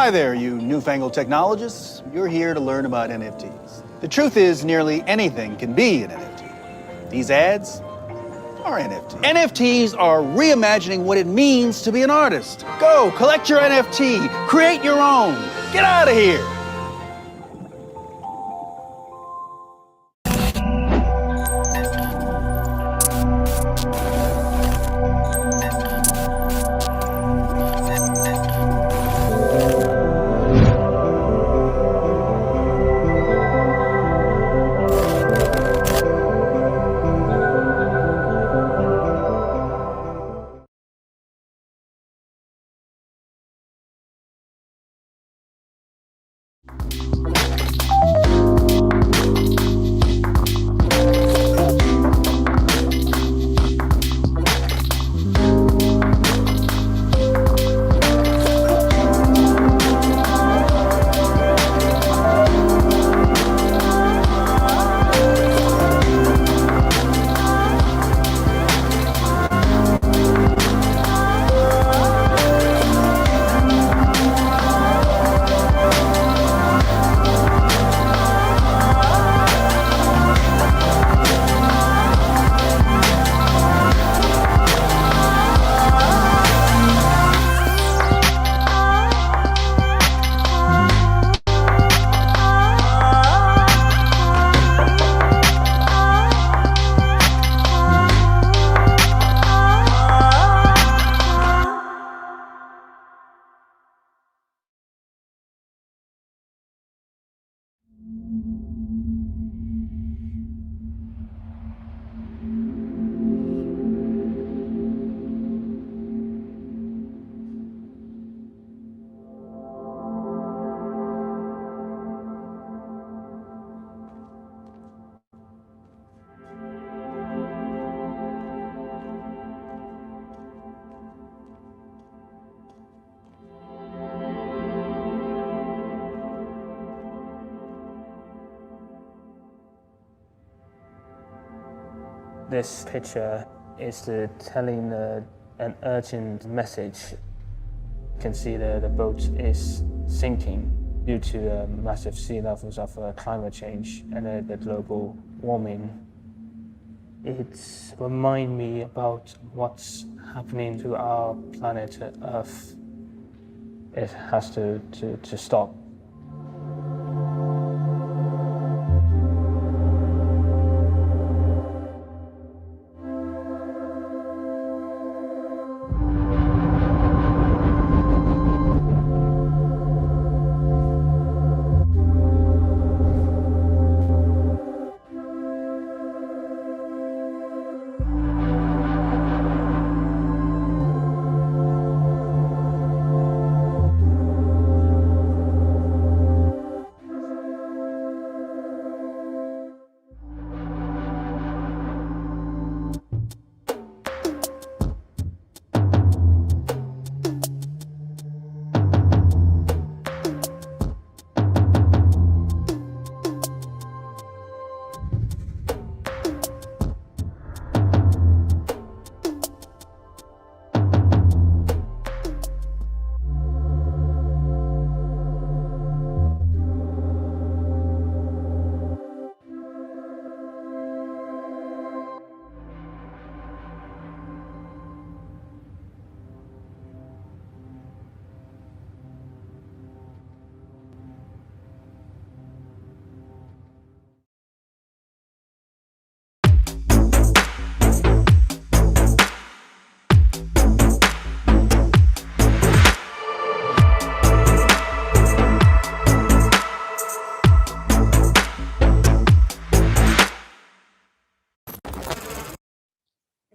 Hi there, you newfangled technologists. You're here to learn about NFTs. The truth is, nearly anything can be an NFT. These ads are NFTs. NFTs are reimagining what it means to be an artist. Go, collect your NFT, create your own. Get out of here. This picture is telling an urgent message. You can see the boat is sinking due to massive sea levels of climate change and the global warming. It reminds me about what's happening to our planet Earth. It has to stop.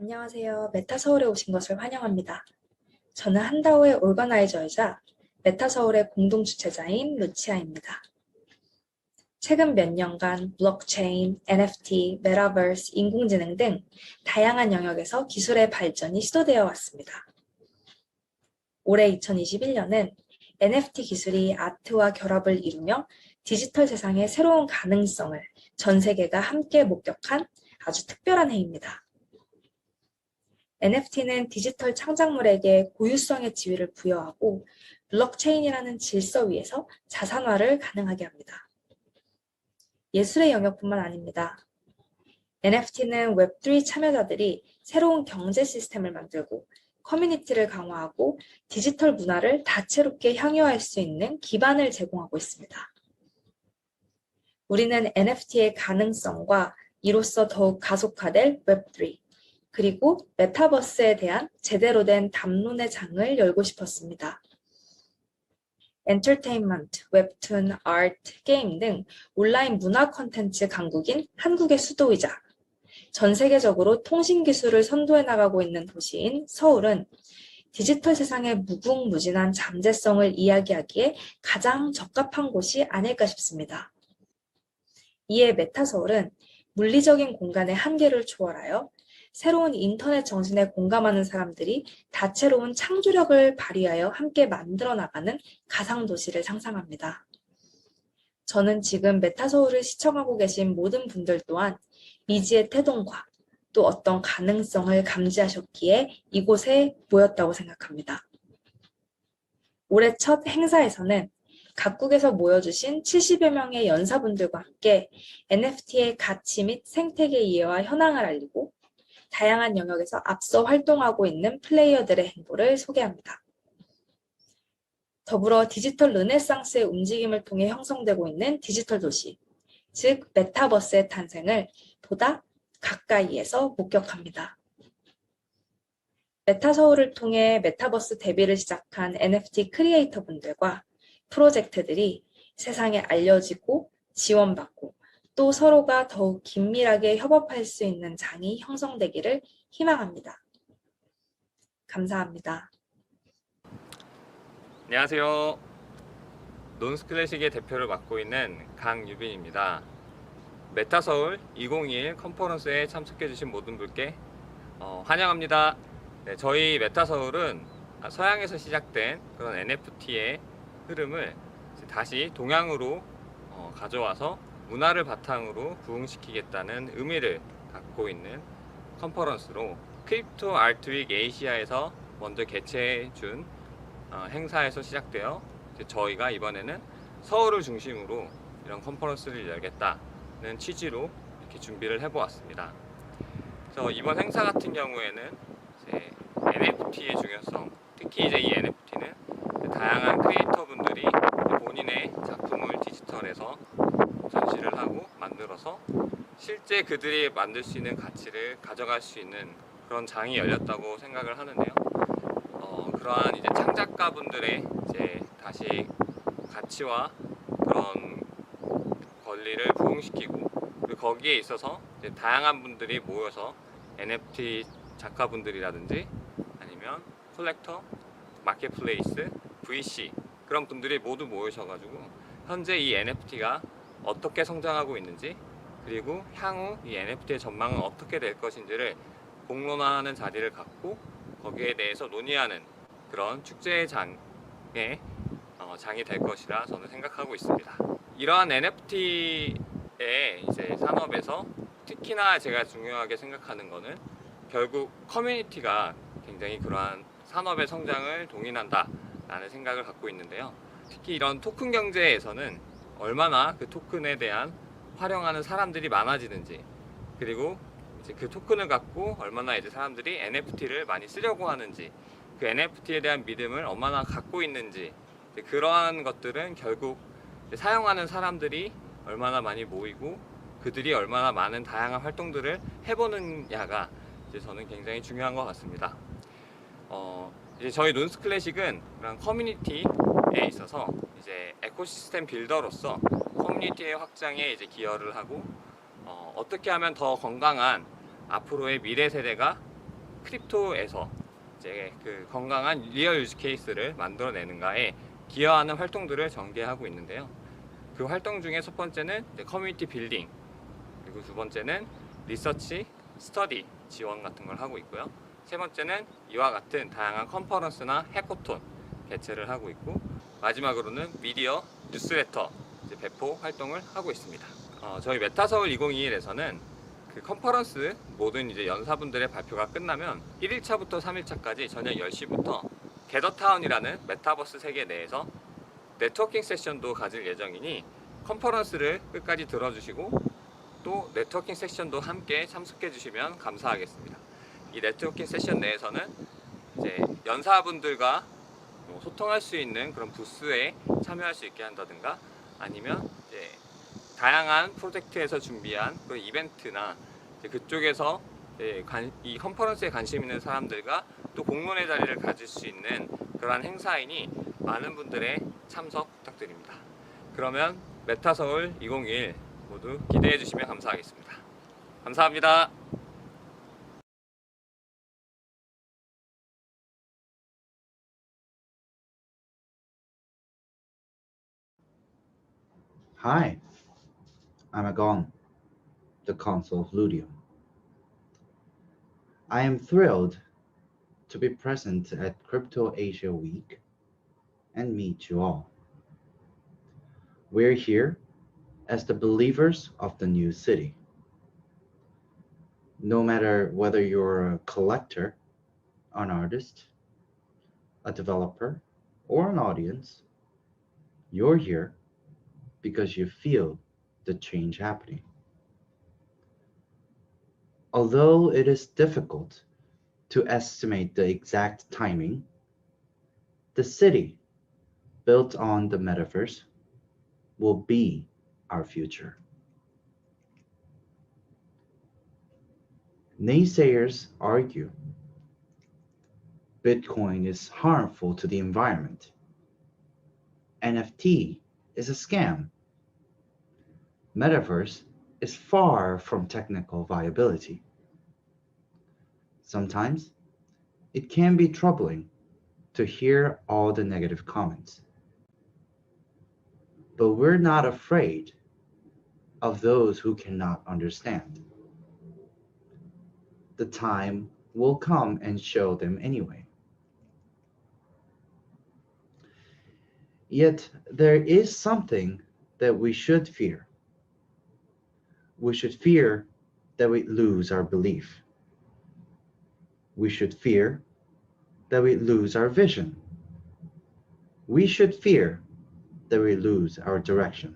안녕하세요. 메타서울에 오신 것을 환영합니다. 저는 한다오의 오르거나이저이자 메타서울의 공동 주최자인 루치아입니다. 최근 몇 년간 블록체인, NFT, 메타버스, 인공지능 등 다양한 영역에서 기술의 발전이 시도되어 왔습니다. 올해 2021년은 NFT 기술이 아트와 결합을 이루며 디지털 세상의 새로운 가능성을 전 세계가 함께 목격한 아주 특별한 해입니다. NFT는 디지털 창작물에게 고유성의 지위를 부여하고 블록체인이라는 질서 위에서 자산화를 가능하게 합니다. 예술의 영역뿐만 아닙니다. NFT는 웹3 참여자들이 새로운 경제 시스템을 만들고 커뮤니티를 강화하고 디지털 문화를 다채롭게 향유할 수 있는 기반을 제공하고 있습니다. 우리는 NFT의 가능성과 이로써 더욱 가속화될 웹3, 그리고 메타버스에 대한 제대로 된 담론의 장을 열고 싶었습니다. 엔터테인먼트, 웹툰, 아트, 게임 등 온라인 문화 콘텐츠 강국인 한국의 수도이자 전 세계적으로 통신기술을 선도해 나가고 있는 도시인 서울은 디지털 세상의 무궁무진한 잠재성을 이야기하기에 가장 적합한 곳이 아닐까 싶습니다. 이에 메타서울은 물리적인 공간의 한계를 초월하여 새로운 인터넷 정신에 공감하는 사람들이 다채로운 창조력을 발휘하여 함께 만들어 나가는 가상도시를 상상합니다. 저는 지금 메타서울을 시청하고 계신 모든 분들 또한 미지의 태동과 또 어떤 가능성을 감지하셨기에 이곳에 모였다고 생각합니다. 올해 첫 행사에서는 각국에서 모여주신 70여 명의 연사분들과 함께 NFT의 가치 및 생태계 이해와 현황을 알리고 다양한 영역에서 앞서 활동하고 있는 플레이어들의 행보를 소개합니다. 더불어 디지털 르네상스의 움직임을 통해 형성되고 있는 디지털 도시, 즉 메타버스의 탄생을 보다 가까이에서 목격합니다. 메타서울을 통해 메타버스 데뷔를 시작한 NFT 크리에이터 분들과 프로젝트들이 세상에 알려지고 지원받고 또 서로가 더욱 긴밀하게 협업할 수 있는 장이 형성되기를 희망합니다. 감사합니다. 안녕하세요. 논스클래식의 대표를 맡고 있는 강유빈입니다. 메타서울 2021 컨퍼런스에 참석해주신 모든 분께 환영합니다. 네, 저희 메타서울은 서양에서 시작된 그런 NFT의 흐름을 다시 동양으로 가져와서 문화를 바탕으로 부흥시키겠다는 의미를 갖고 있는 컨퍼런스로 크립토 아트 윅 아시아에서 먼저 개최해준 행사에서 시작되어 저희가 이번에는 서울을 중심으로 이런 컨퍼런스를 열겠다는 취지로 이렇게 준비를 해보았습니다. 그래서 이번 행사 같은 경우에는 이제 NFT의 중요성, 특히 이제 이 NFT는 다양한 크리에이터분들이 본인의 작품을 디지털에서 전시를 하고 만들어서 실제 그들이 만들 수 있는 가치를 가져갈 수 있는 그런 장이 열렸다고 생각을 하는데요. 그러한 이제 창작가분들의 이제 다시 가치와 그런 권리를 부흥시키고 그리고 거기에 있어서 이제 다양한 분들이 모여서 NFT 작가분들이라든지 아니면 콜렉터, 마켓플레이스, VC 그런 분들이 모두 모이셔가지고 현재 이 NFT가 어떻게 성장하고 있는지 그리고 향후 이 NFT의 전망은 어떻게 될 것인지를 공론화하는 자리를 갖고 거기에 대해서 논의하는 그런 축제의 장이 될 것이라 저는 생각하고 있습니다. 이러한 NFT의 이제 산업에서 특히나 제가 중요하게 생각하는 것은 결국 커뮤니티가 굉장히 그러한 산업의 성장을 동인한다 라는 생각을 갖고 있는데요. 특히 이런 토큰 경제에서는 얼마나 그 토큰에 대한 활용하는 사람들이 많아지는지 그리고 이제 그 토큰을 갖고 얼마나 이제 사람들이 NFT를 많이 쓰려고 하는지 그 NFT에 대한 믿음을 얼마나 갖고 있는지 그러한 것들은 결국 사용하는 사람들이 얼마나 많이 모이고 그들이 얼마나 많은 다양한 활동들을 해보느냐가 이제 저는 굉장히 중요한 것 같습니다. 이제 저희 논스클래식은 그런 커뮤니티에 있어서 이제 에코시스템 빌더로서 커뮤니티의 확장에 이제 기여를 하고 어떻게 하면 더 건강한 앞으로의 미래 세대가 크립토에서 이제 그 건강한 리얼 유즈 케이스를 만들어내는가에 기여하는 활동들을 전개하고 있는데요. 그 활동 중에 첫 번째는 이제 커뮤니티 빌딩, 그리고 두 번째는 리서치, 스터디 지원 같은 걸 하고 있고요. 세 번째는 이와 같은 다양한 컨퍼런스나 해코톤 개최를 하고 있고 마지막으로는 미디어, 뉴스레터 이제 배포 활동을 하고 있습니다. 저희 메타서울 2021에서는 그 컨퍼런스 모든 이제 연사분들의 발표가 끝나면 1일차부터 3일차까지 저녁 10시부터 게더타운이라는 메타버스 세계 내에서 네트워킹 세션도 가질 예정이니 컨퍼런스를 끝까지 들어주시고 또 네트워킹 세션도 함께 참석해 주시면 감사하겠습니다. 이 네트워킹 세션 내에서는 이제 연사분들과 소통할 수 있는 그런 부스에 참여할 수 있게 한다든가 아니면 이제 다양한 프로젝트에서 준비한 그런 이벤트나 그쪽에서 이 컨퍼런스에 관심 있는 사람들과 또 공론의 자리를 가질 수 있는 그러한 행사이니 많은 분들의 참석 부탁드립니다. 그러면 메타서울 2021 모두 기대해 주시면 감사하겠습니다. 감사합니다. Hi, I'm Agwn, the console of Ludium. I am thrilled to be present at Crypto Asia Week and meet you all. We're here as the believers of the new city. No matter whether you're a collector, an artist, a developer, or an audience, you're here because you feel the change happening. Although it is difficult to estimate the exact timing, the city built on the metaverse will be our future. Naysayers argue Bitcoin is harmful to the environment. NFT is a scam. Metaverse is far from technical viability. Sometimes it can be troubling to hear all the negative comments. But we're not afraid of those who cannot understand. The time will come and show them anyway. Yet there is something that we should fear. We should fear that we lose our belief. We should fear that we lose our vision. We should fear that we lose our direction.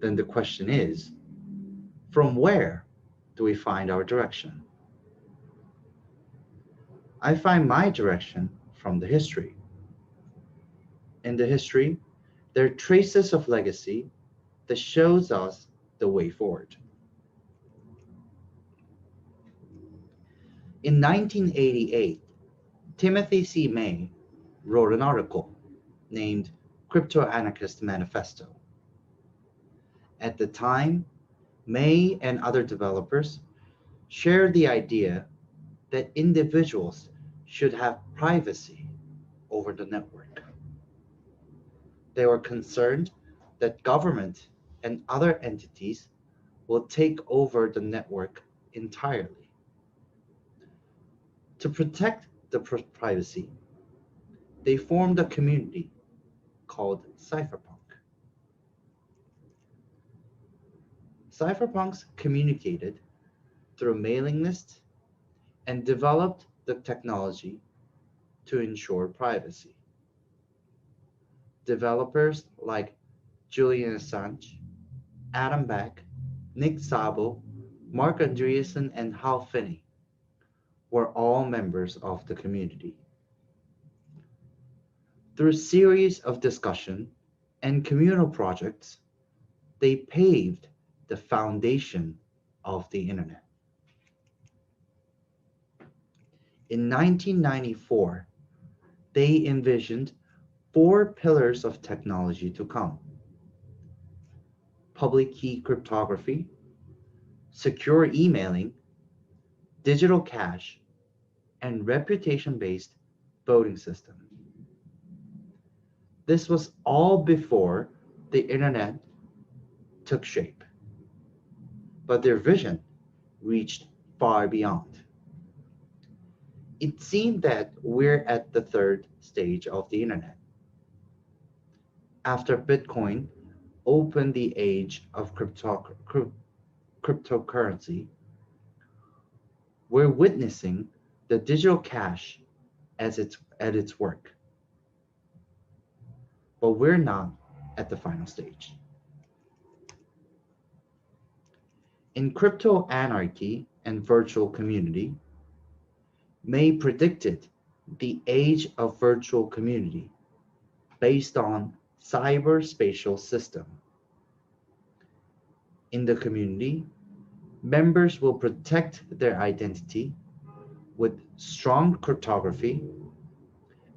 Then the question is, from where do we find our direction? I find my direction from the history. In the history, there are traces of legacy that shows us the way forward. In 1988, Timothy C. May wrote an article named Crypto Anarchist Manifesto. At the time, May and other developers shared the idea that individuals should have privacy over the network. They were concerned that government and other entities will take over the network entirely. To protect the privacy, they formed a community called Cypherpunk. Cypherpunks communicated through mailing lists and developed the technology to ensure privacy. Developers like Julian Assange, Adam Back, Nick Szabo, Mark Andreessen, and Hal Finney were all members of the community. Through a series of discussion and communal projects, they paved the foundation of the internet. In 1994, they envisioned 4 pillars of technology to come: public key cryptography, secure emailing, digital cash, and reputation-based voting system. This was all before the internet took shape, but their vision reached far beyond. It seemed that we're at the 3rd stage of the internet. After Bitcoin opened the age of cryptocurrency, we're witnessing the digital cash at its work. But we're not at the final stage. In crypto anarchy and virtual community, May predicted the age of virtual community based on cyberspatial system. In the community, members will protect their identity with strong cryptography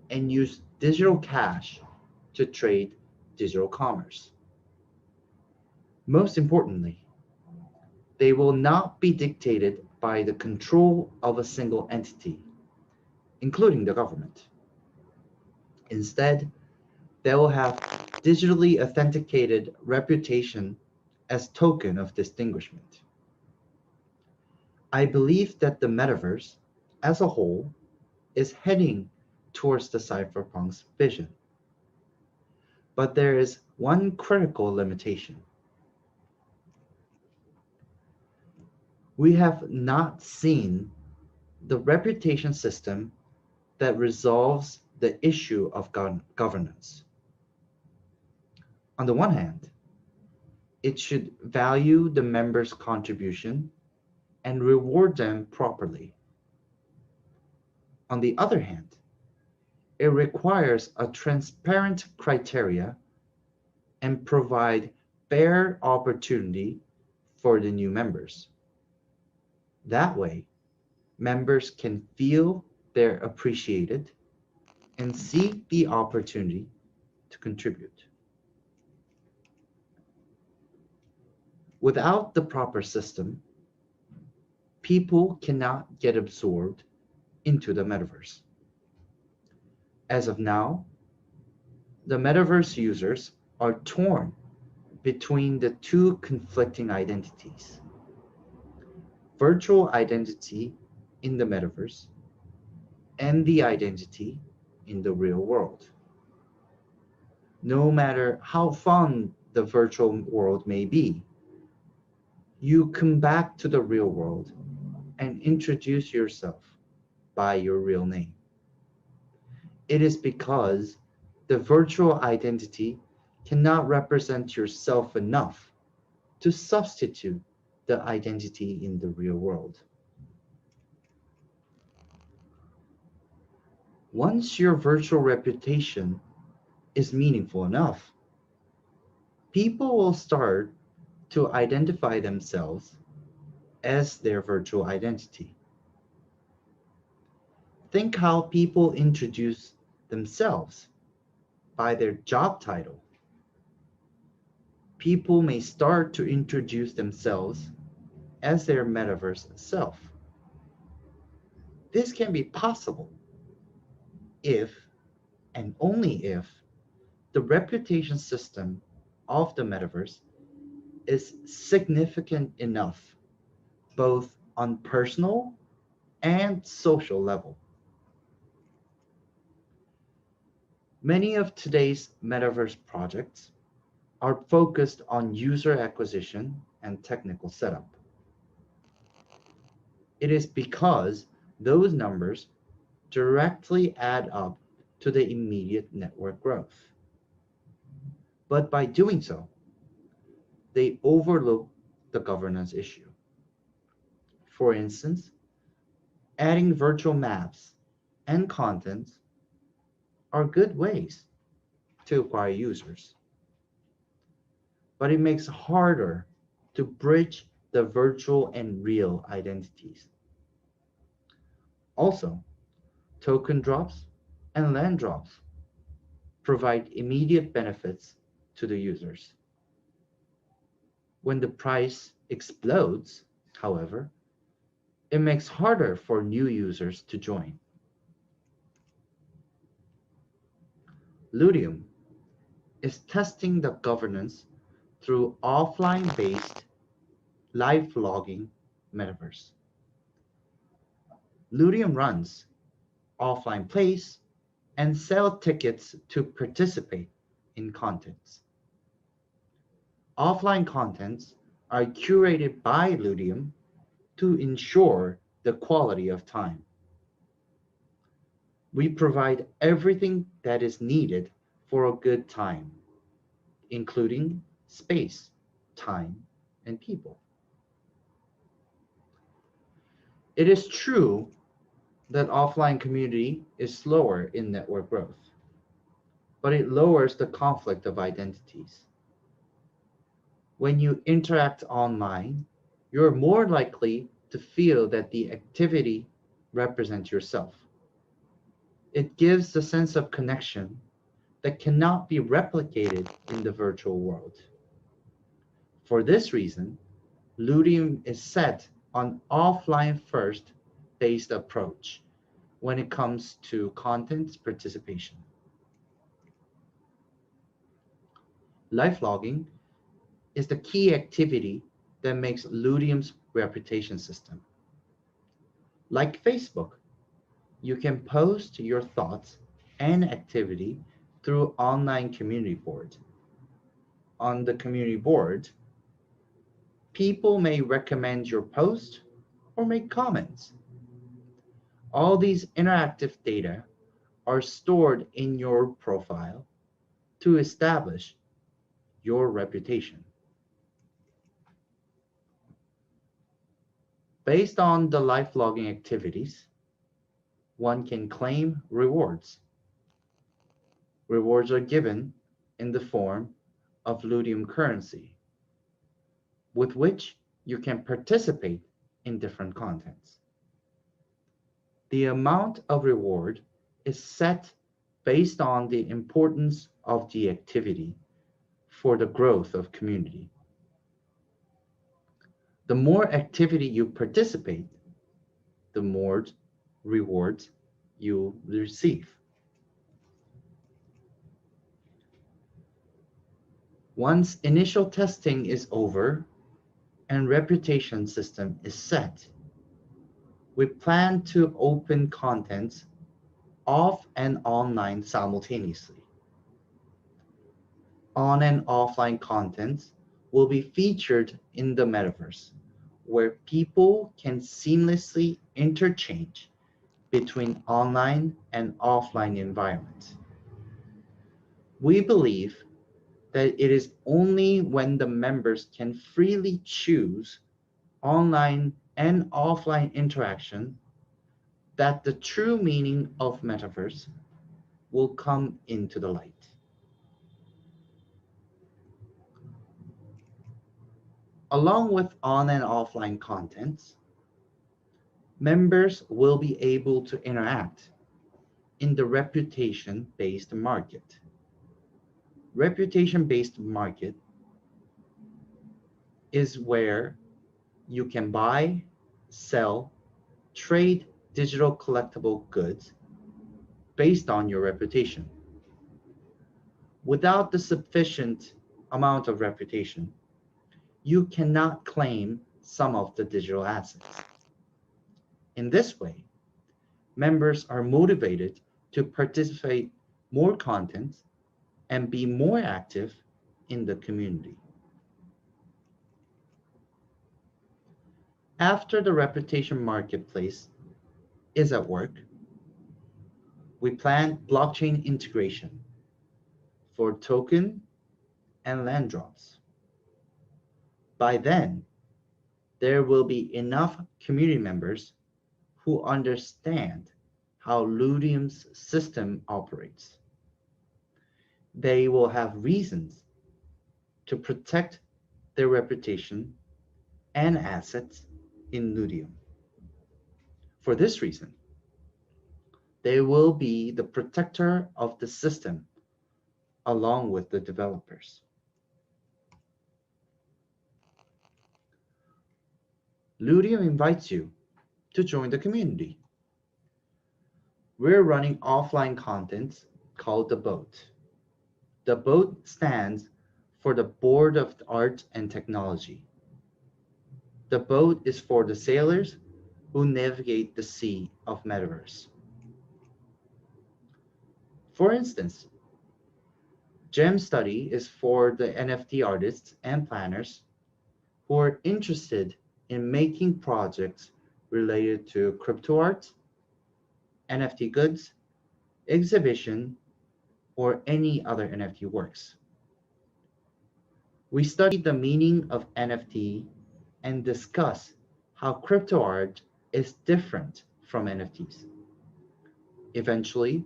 and use digital cash to trade digital commerce. Most importantly, they will not be dictated by the control of a single entity, including the government. Instead, they will have digitally authenticated reputation as token of distinguishment. I believe that the metaverse as a whole is heading towards the cypherpunk's vision. But there is one critical limitation. We have not seen the reputation system that resolves the issue of governance. On the one hand, it should value the members' contribution and reward them properly. On the other hand, it requires a transparent criteria and provide fair opportunity for the new members. That way, members can feel they're appreciated and see the opportunity to contribute. Without the proper system, people cannot get absorbed into the metaverse. As of now, the metaverse users are torn between the two conflicting identities: virtual identity in the metaverse and the identity in the real world. No matter how fun the virtual world may be, you come back to the real world and introduce yourself by your real name. It is because the virtual identity cannot represent yourself enough to substitute the identity in the real world. Once your virtual reputation is meaningful enough, people will start to identify themselves as their virtual identity. Think how people introduce themselves by their job title. People may start to introduce themselves as their metaverse self. This can be possible if, and only if, the reputation system of the metaverse is significant enough, both on personal and social level. Many of today's metaverse projects are focused on user acquisition and technical setup. It is because those numbers directly add up to the immediate network growth. But by doing so, they overlook the governance issue. For instance, adding virtual maps and content are good ways to acquire users, but it makes it harder to bridge the virtual and real identities. Also, token drops and land drops provide immediate benefits to the users. When the price explodes, however, it makes it harder for new users to join. Ludium is testing the governance through offline-based live vlogging metaverse. Ludium runs offline plays and sell tickets to participate in contents. Offline contents are curated by Ludium to ensure the quality of time. We provide everything that is needed for a good time, including space, time, and people. It is true that offline community is slower in network growth, but it lowers the conflict of identities. When you interact online, you're more likely to feel that the activity represents yourself. It gives a sense of connection that cannot be replicated in the virtual world. For this reason, Ludium is set on offline first based approach when it comes to content participation. Live logging is the key activity that makes Ludium's reputation system. Like Facebook, you can post your thoughts and activity through online community board. On the community board, people may recommend your post or make comments. All these interactive data are stored in your profile to establish your reputation. Based on the live logging activities, one can claim rewards. Rewards are given in the form of Ludium currency, with which you can participate in different contents. The amount of reward is set based on the importance of the activity for the growth of community. The more activity you participate, the more rewards you receive. Once initial testing is over and reputation system is set, we plan to open contents off and online simultaneously. On and offline contents will be featured in the metaverse, where people can seamlessly interchange between online and offline environments. We believe that it is only when the members can freely choose online and offline interaction that the true meaning of metaverse will come into the light. Along with on and offline contents, members will be able to interact in the reputation-based market. Reputation-based market is where you can buy, sell, trade digital collectible goods based on your reputation. Without the sufficient amount of reputation, you cannot claim some of the digital assets. In this way, members are motivated to participate more content and be more active in the community. After the reputation marketplace is at work, we plan blockchain integration for token and land drops. By then, there will be enough community members who understand how Ludium's system operates. They will have reasons to protect their reputation and assets in Ludium. For this reason, they will be the protector of the system along with the developers. Ludium invites you to join the community. We're running offline content called the Boat. The Boat stands for the Board of Art and Technology. The boat is for the sailors who navigate the sea of metaverse. For instance, Gem Study is for the NFT artists and planners who are interested in making projects related to crypto art, NFT goods, exhibition, or any other NFT works. We study the meaning of NFT and discuss how crypto art is different from NFTs. Eventually,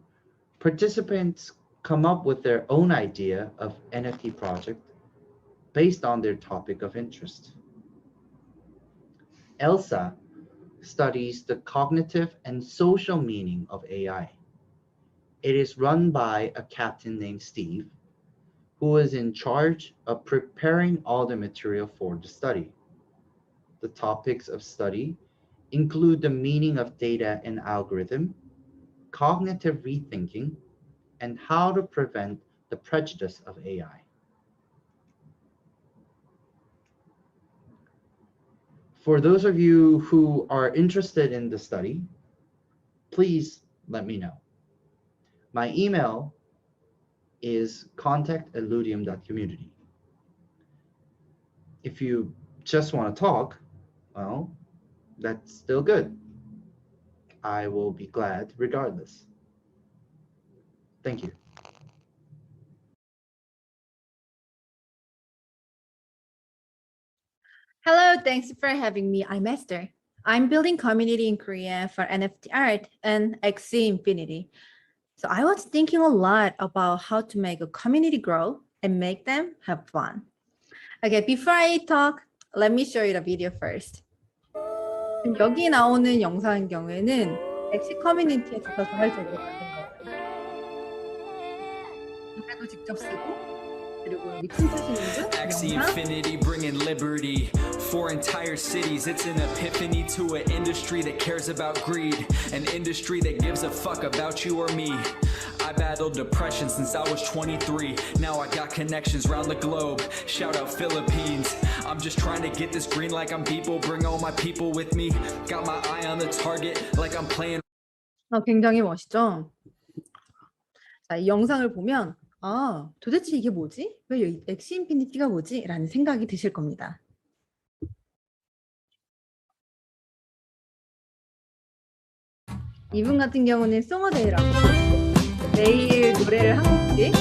participants come up with their own idea of NFT project based on their topic of interest. Elsa studies the cognitive and social meaning of AI. It is run by a captain named Steve, who is in charge of preparing all the material for the study. The topics of study include the meaning of data and algorithm, cognitive rethinking, and how to prevent the prejudice of AI. For those of you who are interested in the study, please let me know. My email is contact@ludium.community. If you just want to talk, well, that's still good. I will be glad regardless. Thank you. Hello, thanks for having me. I'm Esther. I'm building community in Korea for NFT art and Axie Infinity. So I was thinking a lot about how to make a community grow and make them have fun. Okay, before I talk, let me show you the video first. 여기 나오는 영상인 경우에는 엑시 커뮤니티에서 자발적으로 만든 거예요. 노래도 직접 쓰고 그리고 여기 춤추시는 분 Axie 영상 Infinity bringing liberty for entire cities. It's an epiphany to an industry that cares about greed, an industry that gives a fuck about you or me. I battled depression since I was 23. Now I got connections around the globe. Shout out Philippines. I'm just trying to get this green like I'm people. Bring all my people with me. Got my eye on the target like I'm playing. 굉장히 멋있죠? 자, 이 영상을 보면 아, 도대체 이게 뭐지? 왜 엑시 인피니티가 뭐지? 라는 생각이 드실 겁니다. 이분 같은 경우는 송어데이라고 매일 노래를 한 곡씩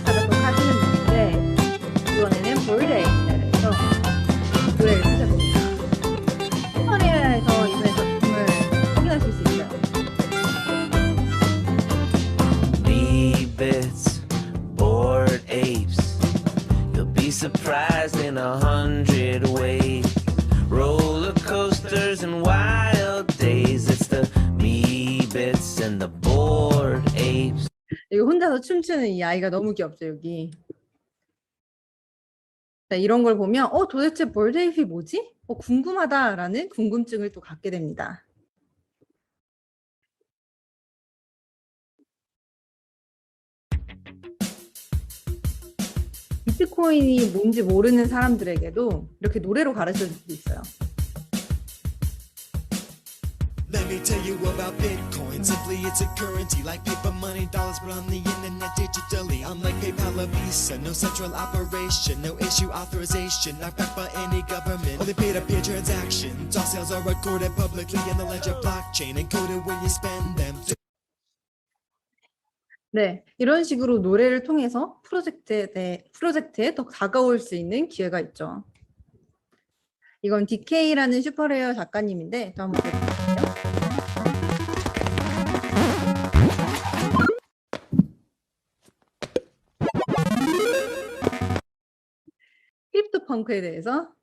하도록 하시는 분인데 이번에는 볼데이에서 노래를 하셨습니다. 튜토리얼에서 이번에 작품을 확인하실 수 있어요. Beats, bored apes. You'll be surprised in 100 ways. Roller coasters and wild days. It's the bits and the bored apes. 이거 혼자서 춤추는 이 아이가 너무 귀엽죠, 여기. 자, 이런 걸 보면 도대체 볼데이이 뭐지? 궁금하다라는 궁금증을 또 갖게 됩니다. 비트코인이 뭔지 모르는 사람들에게도 이렇게 노래로 가르쳐 줄 수도 있어요. Let me tell you about Bitcoin. Simply, it's a currency like paper money, dollars, but on the internet digitally. Unlike PayPal or Visa, no central operation, no issue authorization, not backed by any government. Only peer-to-peer transactions. All sales are recorded publicly in the ledger blockchain, encoded when you spend them. 네, 이런 식으로 노래를 통해서 프로젝트에 더 가까울 수 있는 기회가 있죠. 이건 DK라는 슈퍼레어 작가님인데 또 한번 볼게요. 크립토펑크에 대해서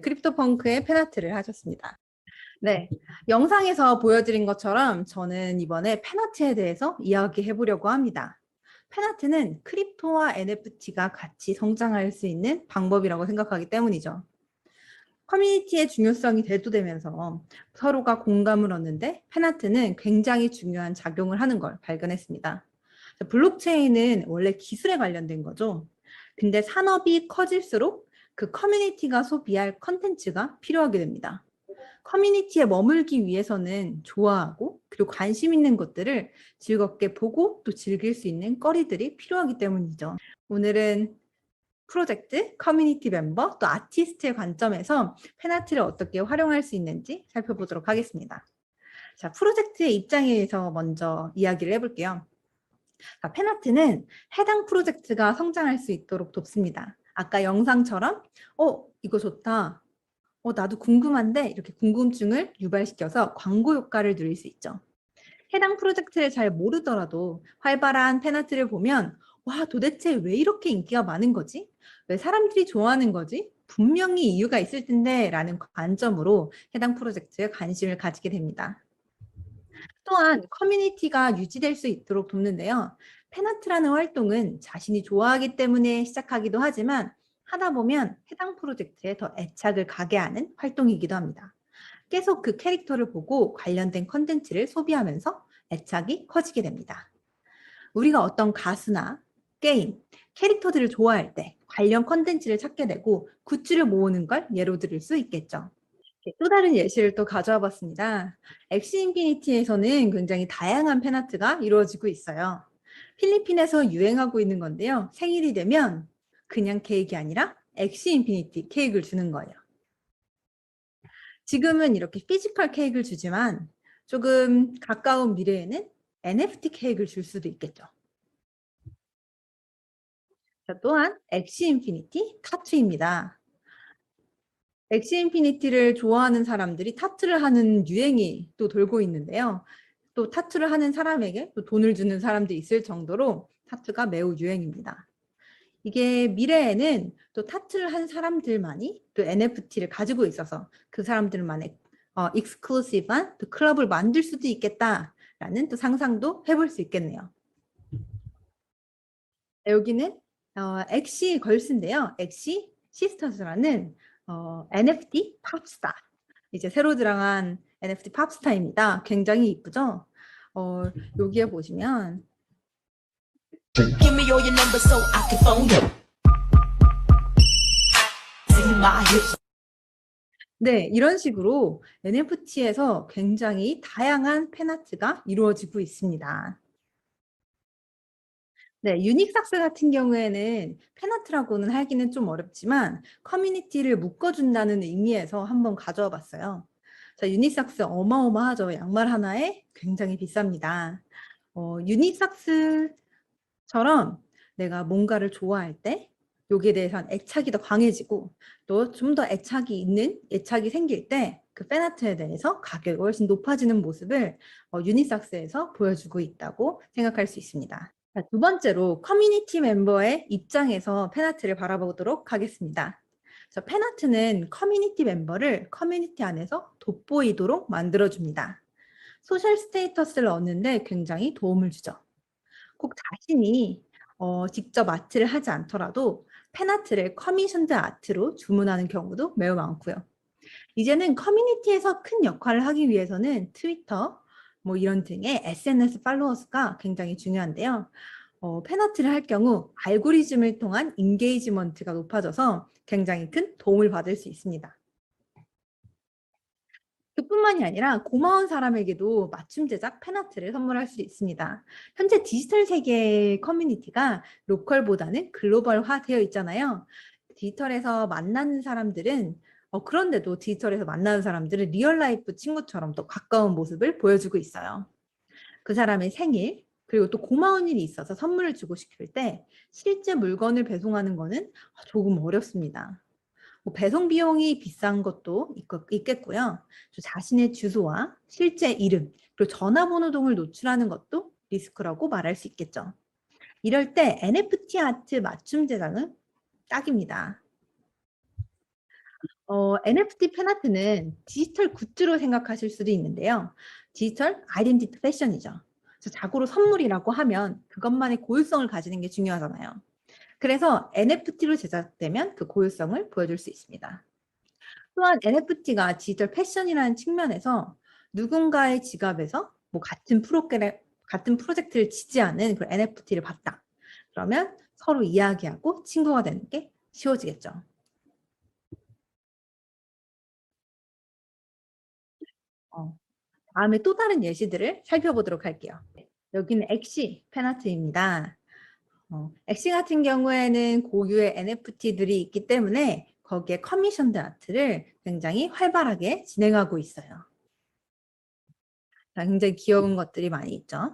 크립토펑크의 팬아트를 하셨습니다. 네, 영상에서 보여드린 것처럼 저는 이번에 팬아트에 대해서 이야기해 보려고 합니다. 팬아트는 크립토와 NFT가 같이 성장할 수 있는 방법이라고 생각하기 때문이죠. 커뮤니티의 중요성이 대두되면서 서로가 공감을 얻는데 팬아트는 굉장히 중요한 작용을 하는 걸 발견했습니다. 블록체인은 원래 기술에 관련된 거죠. 근데 산업이 커질수록 그 커뮤니티가 소비할 컨텐츠가 필요하게 됩니다. 커뮤니티에 머물기 위해서는 좋아하고 그리고 관심 있는 것들을 즐겁게 보고 또 즐길 수 있는 거리들이 필요하기 때문이죠. 오늘은 프로젝트, 커뮤니티 멤버, 또 아티스트의 관점에서 팬아트를 어떻게 활용할 수 있는지 살펴보도록 하겠습니다. 자, 프로젝트의 입장에서 먼저 이야기를 해볼게요. 자, 팬아트는 해당 프로젝트가 성장할 수 있도록 돕습니다. 아까 영상처럼 이거 좋다. 나도 궁금한데 이렇게 궁금증을 유발시켜서 광고 효과를 누릴 수 있죠. 해당 프로젝트를 잘 모르더라도 활발한 팬아트를 보면 와, 도대체 왜 이렇게 인기가 많은 거지? 왜 사람들이 좋아하는 거지? 분명히 이유가 있을 텐데 라는 관점으로 해당 프로젝트에 관심을 가지게 됩니다. 또한 커뮤니티가 유지될 수 있도록 돕는데요. 팬아트라는 활동은 자신이 좋아하기 때문에 시작하기도 하지만 하다 보면 해당 프로젝트에 더 애착을 가게 하는 활동이기도 합니다. 계속 그 캐릭터를 보고 관련된 컨텐츠를 소비하면서 애착이 커지게 됩니다. 우리가 어떤 가수나 게임, 캐릭터들을 좋아할 때 관련 컨텐츠를 찾게 되고 굿즈를 모으는 걸 예로 들을 수 있겠죠. 또 다른 예시를 또 가져와 봤습니다. 엑시 인피니티에서는 굉장히 다양한 팬아트가 이루어지고 있어요. 필리핀에서 유행하고 있는 건데요. 생일이 되면 그냥 케이크가 아니라 엑시 인피니티 케이크를 주는 거예요. 지금은 이렇게 피지컬 케이크를 주지만 조금 가까운 미래에는 NFT 케이크를 줄 수도 있겠죠. 자, 또한 엑시 인피니티 타투입니다. 엑시 인피니티를 좋아하는 사람들이 타투를 하는 유행이 또 돌고 있는데요. 또 타투를 하는 사람에게 또 돈을 주는 사람도 있을 정도로 타투가 매우 유행입니다. 이게 미래에는 또 타투를 한 사람들만이 또 NFT를 가지고 있어서 그 사람들만의 익스클루시브한 또 클럽을 만들 수도 있겠다라는 또 상상도 해볼 수 있겠네요. 여기는 엑시 걸스인데요. 엑시 시스터즈라는 NFT 팝스타. 이제 새로 들어간 NFT 팝스타입니다. 굉장히 이쁘죠? 여기에 보시면 Give me all your numbers so I can phone you. See my hips. 네, 이런 식으로 NFT에서 굉장히 다양한 팬아트가 이루어지고 있습니다. 네, 유닉삭스 같은 경우에는 팬아트라고는 하기는 좀 어렵지만 커뮤니티를 묶어준다는 의미에서 한번 가져와 봤어요. 자, 유닉삭스 어마어마하죠. 양말 하나에 굉장히 비쌉니다. 유닉삭스처럼 내가 뭔가를 좋아할 때 여기에 대해서는 애착이 더 강해지고 또 좀 더 애착이 생길 때 그 팬아트에 대해서 가격이 훨씬 높아지는 모습을 유닉삭스에서 보여주고 있다고 생각할 수 있습니다. 자, 두 번째로 커뮤니티 멤버의 입장에서 팬아트를 바라보도록 하겠습니다. 팬아트는 커뮤니티 멤버를 커뮤니티 안에서 돋보이도록 만들어줍니다. 소셜 스테이터스를 얻는데 굉장히 도움을 주죠. 꼭 자신이 직접 아트를 하지 않더라도 팬아트를 커미션드 아트로 주문하는 경우도 매우 많고요. 이제는 커뮤니티에서 큰 역할을 하기 위해서는 트위터, 뭐 이런 등의 SNS 팔로워스가 굉장히 중요한데요. 팬아트를 할 경우 알고리즘을 통한 인게이지먼트가 높아져서 굉장히 큰 도움을 받을 수 있습니다. 그뿐만이 아니라 고마운 사람에게도 맞춤 제작 팬아트를 선물할 수 있습니다. 현재 디지털 세계의 커뮤니티가 로컬보다는 글로벌화되어 있잖아요. 디지털에서 만나는 사람들은 그런데도 디지털에서 만나는 사람들은 리얼라이프 친구처럼 더 가까운 모습을 보여주고 있어요. 그 사람의 생일 그리고 또 고마운 일이 있어서 선물을 주고 싶을 때 실제 물건을 배송하는 거는 조금 어렵습니다. 배송 비용이 비싼 것도 있겠고요. 자신의 주소와 실제 이름 그리고 전화번호 등을 노출하는 것도 리스크라고 말할 수 있겠죠. 이럴 때 NFT 아트 맞춤 제작은 딱입니다. NFT 팬아트는 디지털 굿즈로 생각하실 수도 있는데요. 디지털 아이덴티티 패션이죠. 자고로 선물이라고 하면 그것만의 고유성을 가지는 게 중요하잖아요. 그래서 NFT로 제작되면 그 고유성을 보여줄 수 있습니다. 또한 NFT가 디지털 패션이라는 측면에서 누군가의 지갑에서 뭐 같은 프로젝트를 지지하는 그 NFT를 봤다. 그러면 서로 이야기하고 친구가 되는 게 쉬워지겠죠. 다음에 또 다른 예시들을 살펴보도록 할게요. 여기는 엑시 팬아트입니다. 엑시 같은 경우에는 고유의 NFT들이 있기 때문에 거기에 커미션드 아트를 굉장히 활발하게 진행하고 있어요. 굉장히 귀여운 것들이 많이 있죠.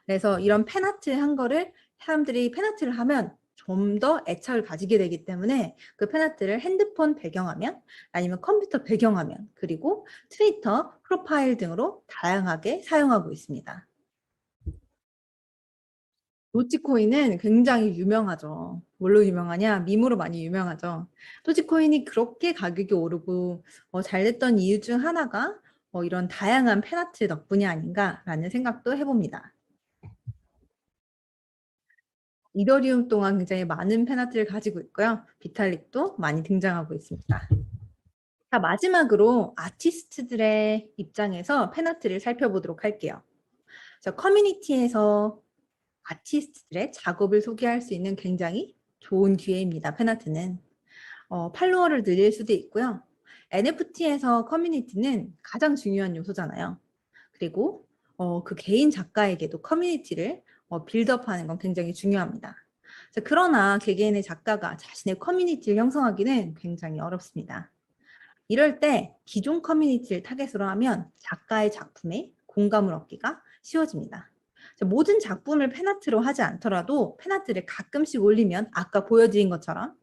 그래서 이런 팬아트 한 거를 사람들이 팬아트를 하면 좀 더 애착을 가지게 되기 때문에 그 팬아트를 핸드폰 배경화면 아니면 컴퓨터 배경화면 그리고 트위터 프로파일 등으로 다양하게 사용하고 있습니다. 도지코인은 굉장히 유명하죠. 뭘로 유명하냐? 밈으로 많이 유명하죠. 도지코인이 그렇게 가격이 오르고 잘 됐던 이유 중 하나가 이런 다양한 팬아트 덕분이 아닌가라는 생각도 해봅니다. 이더리움 동안 굉장히 많은 팬아트를 가지고 있고요. 비탈릭도 많이 등장하고 있습니다. 자, 마지막으로 아티스트들의 입장에서 팬아트를 살펴보도록 할게요. 자, 커뮤니티에서 아티스트들의 작업을 소개할 수 있는 굉장히 좋은 기회입니다. 팬아트는. 팔로워를 늘릴 수도 있고요. NFT에서 커뮤니티는 가장 중요한 요소잖아요. 그리고 그 개인 작가에게도 커뮤니티를 빌드업하는 건 굉장히 중요합니다. 그러나 개개인의 작가가 자신의 커뮤니티를 형성하기는 굉장히 어렵습니다. 이럴 때 기존 커뮤니티를 타겟으로 하면 작가의 작품에 공감을 얻기가 쉬워집니다. 모든 작품을 팬아트로 하지 않더라도 팬아트를 가끔씩 올리면 아까 보여드린 것처럼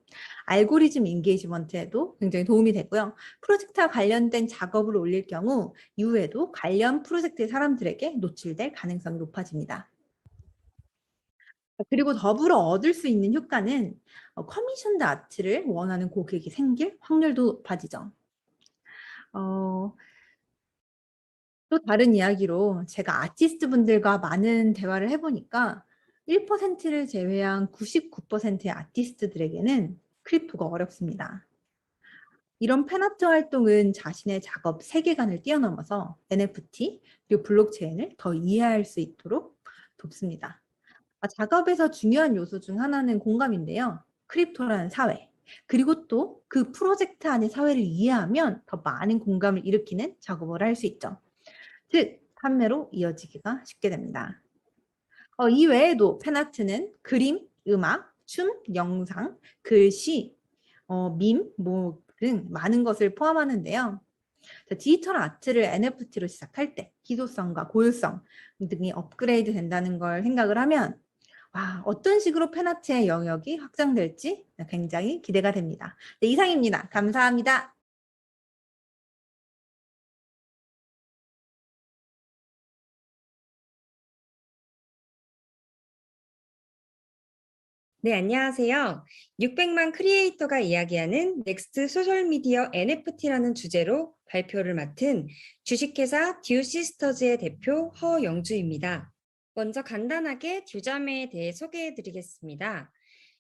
알고리즘 인게이지먼트에도 굉장히 도움이 되고요. 프로젝트와 관련된 작업을 올릴 경우 이후에도 관련 프로젝트의 사람들에게 노출될 가능성이 높아집니다. 그리고 더불어 얻을 수 있는 효과는 커미션드 아트를 원하는 고객이 생길 확률도 높아지죠. 또 다른 이야기로 제가 아티스트 분들과 많은 대화를 해보니까 1%를 제외한 99%의 아티스트들에게는 크립토가 어렵습니다. 이런 팬아트 활동은 자신의 작업 세계관을 뛰어넘어서 NFT 그리고 블록체인을 더 이해할 수 있도록 돕습니다. 작업에서 중요한 요소 중 하나는 공감인데요. 크립토라는 사회, 그리고 또 그 프로젝트 안의 사회를 이해하면 더 많은 공감을 일으키는 작업을 할 수 있죠. 즉, 판매로 이어지기가 쉽게 됩니다. 이 외에도 팬아트는 그림, 음악, 춤, 영상, 글씨, 밈, 등 많은 것을 포함하는데요. 디지털 아트를 NFT로 시작할 때 희소성과 고유성 등이 업그레이드 된다는 걸 생각을 하면 어떤 식으로 팬아트의 영역이 확장될지 굉장히 기대가 됩니다. 네, 이상입니다. 감사합니다. 네, 안녕하세요. 600만 크리에이터가 이야기하는 넥스트 소셜미디어 NFT라는 주제로 발표를 맡은 주식회사 듀시스터즈의 대표 허영주입니다. 먼저 간단하게 듀자매에 대해 소개해드리겠습니다.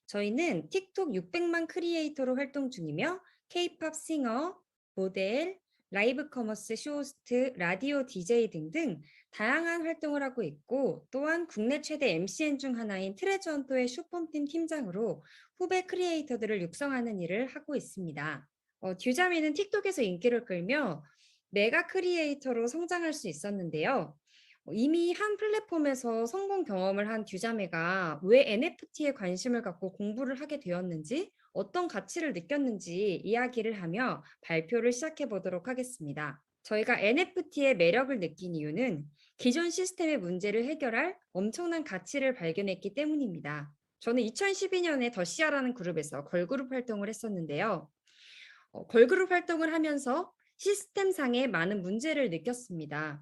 저희는 틱톡 600만 크리에이터로 활동 중이며 K-팝 싱어, 모델, 라이브 커머스 쇼호스트, 라디오 DJ 등등 다양한 활동을 하고 있고 또한 국내 최대 MCN 중 하나인 트레저헌터의 쇼폼팀 팀장으로 후배 크리에이터들을 육성하는 일을 하고 있습니다. 듀자매는 틱톡에서 인기를 끌며 메가 크리에이터로 성장할 수 있었는데요. 이미 한 플랫폼에서 성공 경험을 한 듀자매가 왜 NFT에 관심을 갖고 공부를 하게 되었는지 어떤 가치를 느꼈는지 이야기를 하며 발표를 시작해 보도록 하겠습니다. 저희가 NFT의 매력을 느낀 이유는 기존 시스템의 문제를 해결할 엄청난 가치를 발견했기 때문입니다. 저는 2012년에 더시아라는 그룹에서 걸그룹 활동을 했었는데요. 걸그룹 활동을 하면서 시스템상의 많은 문제를 느꼈습니다.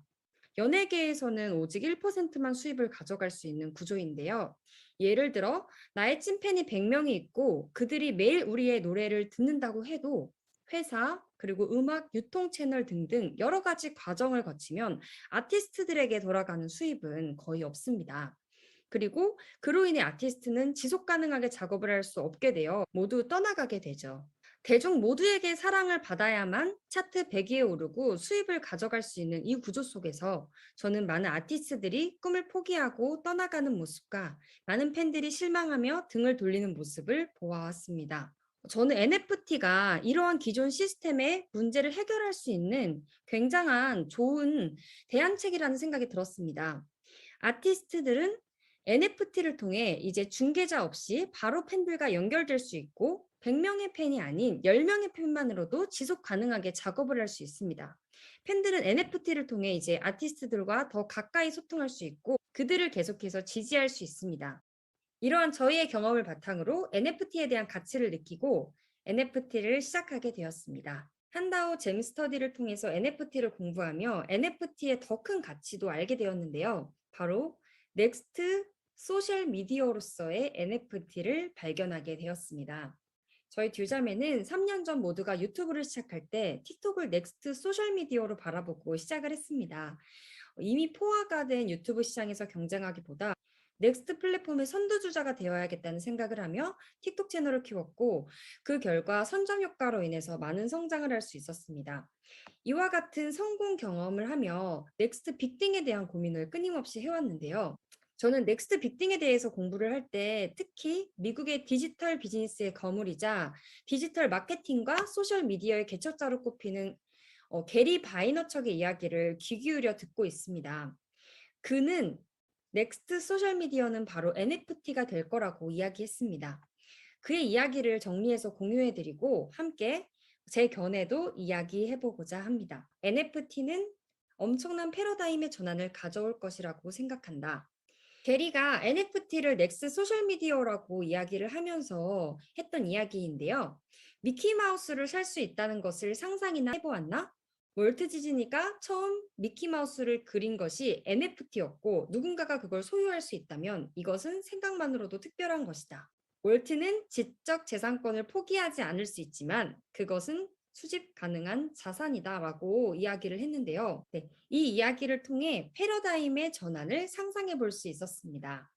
연예계에서는 오직 1%만 수입을 가져갈 수 있는 구조인데요. 예를 들어 나의 찐팬이 100명이 있고 그들이 매일 우리의 노래를 듣는다고 해도 회사 그리고 음악 유통 채널 등등 여러 가지 과정을 거치면 아티스트들에게 돌아가는 수입은 거의 없습니다. 그리고 그로 인해 아티스트는 지속 가능하게 작업을 할 수 없게 되어 모두 떠나가게 되죠. 대중 모두에게 사랑을 받아야만 차트 100위에 오르고 수입을 가져갈 수 있는 이 구조 속에서 저는 많은 아티스트들이 꿈을 포기하고 떠나가는 모습과 많은 팬들이 실망하며 등을 돌리는 모습을 보아왔습니다. 저는 NFT가 이러한 기존 시스템의 문제를 해결할 수 있는 굉장한 좋은 대안책이라는 생각이 들었습니다. 아티스트들은 NFT를 통해 이제 중개자 없이 바로 팬들과 연결될 수 있고 100명의 팬이 아닌 10명의 팬만으로도 지속 가능하게 작업을 할 수 있습니다. 팬들은 NFT를 통해 이제 아티스트들과 더 가까이 소통할 수 있고 그들을 계속해서 지지할 수 있습니다. 이러한 저희의 경험을 바탕으로 NFT에 대한 가치를 느끼고 NFT를 시작하게 되었습니다. 한다오 잼 스터디를 통해서 NFT를 공부하며 NFT의 더 큰 가치도 알게 되었는데요. 바로 넥스트 소셜 미디어로서의 NFT를 발견하게 되었습니다. 저희 듀자매는 3년 전 모두가 유튜브를 시작할 때 틱톡을 넥스트 소셜 미디어로 바라보고 시작을 했습니다. 이미 포화가 된 유튜브 시장에서 경쟁하기보다 넥스트 플랫폼의 선두주자가 되어야겠다는 생각을 하며 틱톡 채널을 키웠고 그 결과 선점 효과로 인해서 많은 성장을 할 수 있었습니다. 이와 같은 성공 경험을 하며 넥스트 빅딩에 대한 고민을 끊임없이 해왔는데요. 저는 넥스트 빅딩에 대해서 공부를 할 때 특히 미국의 디지털 비즈니스의 거물이자 디지털 마케팅과 소셜 미디어의 개척자로 꼽히는 게리 바이너척의 이야기를 귀 기울여 듣고 있습니다. 그는 넥스트 소셜미디어는 바로 NFT가 될 거라고 이야기했습니다. 그의 이야기를 정리해서 공유해드리고 함께 제 견해도 이야기해보고자 합니다. NFT는 엄청난 패러다임의 전환을 가져올 것이라고 생각한다. 게리가 NFT를 넥스트 소셜미디어라고 이야기를 하면서 했던 이야기인데요. 미키마우스를 살 수 있다는 것을 상상이나 해보았나? 월트 디즈니가 처음 미키마우스를 그린 것이 NFT였고 누군가가 그걸 소유할 수 있다면 이것은 생각만으로도 특별한 것이다. 월트는 지적 재산권을 포기하지 않을 수 있지만 그것은 수집 가능한 자산이다 라고 이야기를 했는데요. 이 이야기를 통해 패러다임의 전환을 상상해 볼 수 있었습니다.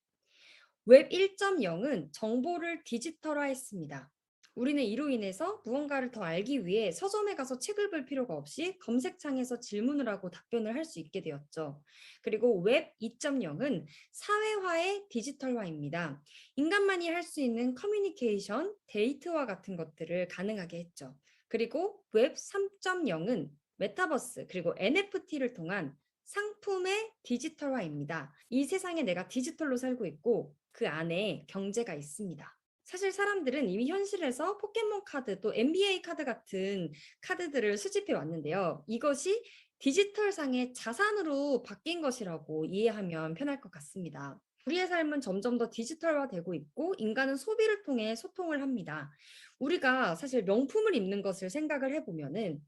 웹 1.0은 정보를 디지털화했습니다. 우리는 이로 인해서 무언가를 더 알기 위해 서점에 가서 책을 볼 필요가 없이 검색창에서 질문을 하고 답변을 할 수 있게 되었죠. 그리고 웹 2.0은 사회화의 디지털화입니다. 인간만이 할 수 있는 커뮤니케이션, 데이트와 같은 것들을 가능하게 했죠. 그리고 웹 3.0은 메타버스 그리고 NFT를 통한 상품의 디지털화입니다. 이 세상에 내가 디지털로 살고 있고 그 안에 경제가 있습니다. 사실 사람들은 이미 현실에서 포켓몬 카드 또 NBA 카드 같은 카드들을 수집해 왔는데요. 이것이 디지털상의 자산으로 바뀐 것이라고 이해하면 편할 것 같습니다. 우리의 삶은 점점 더 디지털화되고 있고 인간은 소비를 통해 소통을 합니다. 우리가 사실 명품을 입는 것을 생각을 해보면은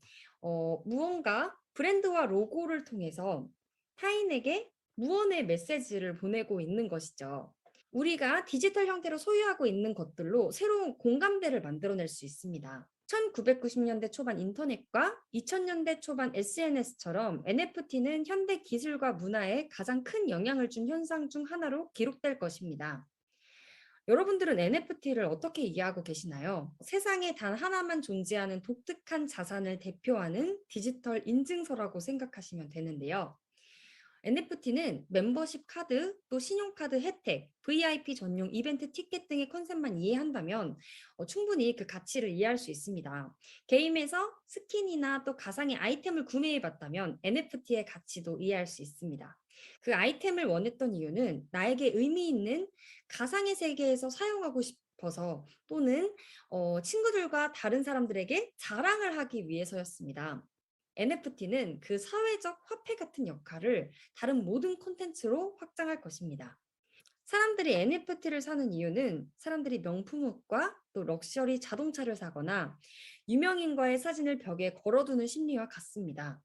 무언가 브랜드와 로고를 통해서 타인에게 무언의 메시지를 보내고 있는 것이죠. 우리가 디지털 형태로 소유하고 있는 것들로 새로운 공감대를 만들어낼 수 있습니다. 1990년대 초반 인터넷과 2000년대 초반 SNS처럼 NFT는 현대 기술과 문화에 가장 큰 영향을 준 현상 중 하나로 기록될 것입니다. 여러분들은 NFT를 어떻게 이해하고 계시나요? 세상에 단 하나만 존재하는 독특한 자산을 대표하는 디지털 인증서라고 생각하시면 되는데요. NFT는 멤버십 카드, 또 신용카드 혜택, VIP 전용 이벤트 티켓 등의 컨셉만 이해한다면 충분히 그 가치를 이해할 수 있습니다. 게임에서 스킨이나 또 가상의 아이템을 구매해봤다면 NFT의 가치도 이해할 수 있습니다. 그 아이템을 원했던 이유는 나에게 의미 있는 가상의 세계에서 사용하고 싶어서 또는 친구들과 다른 사람들에게 자랑을 하기 위해서였습니다. NFT는 그 사회적 화폐 같은 역할을 다른 모든 콘텐츠로 확장할 것입니다. 사람들이 NFT를 사는 이유는 사람들이 명품옷과 또 럭셔리 자동차를 사거나 유명인과의 사진을 벽에 걸어두는 심리와 같습니다.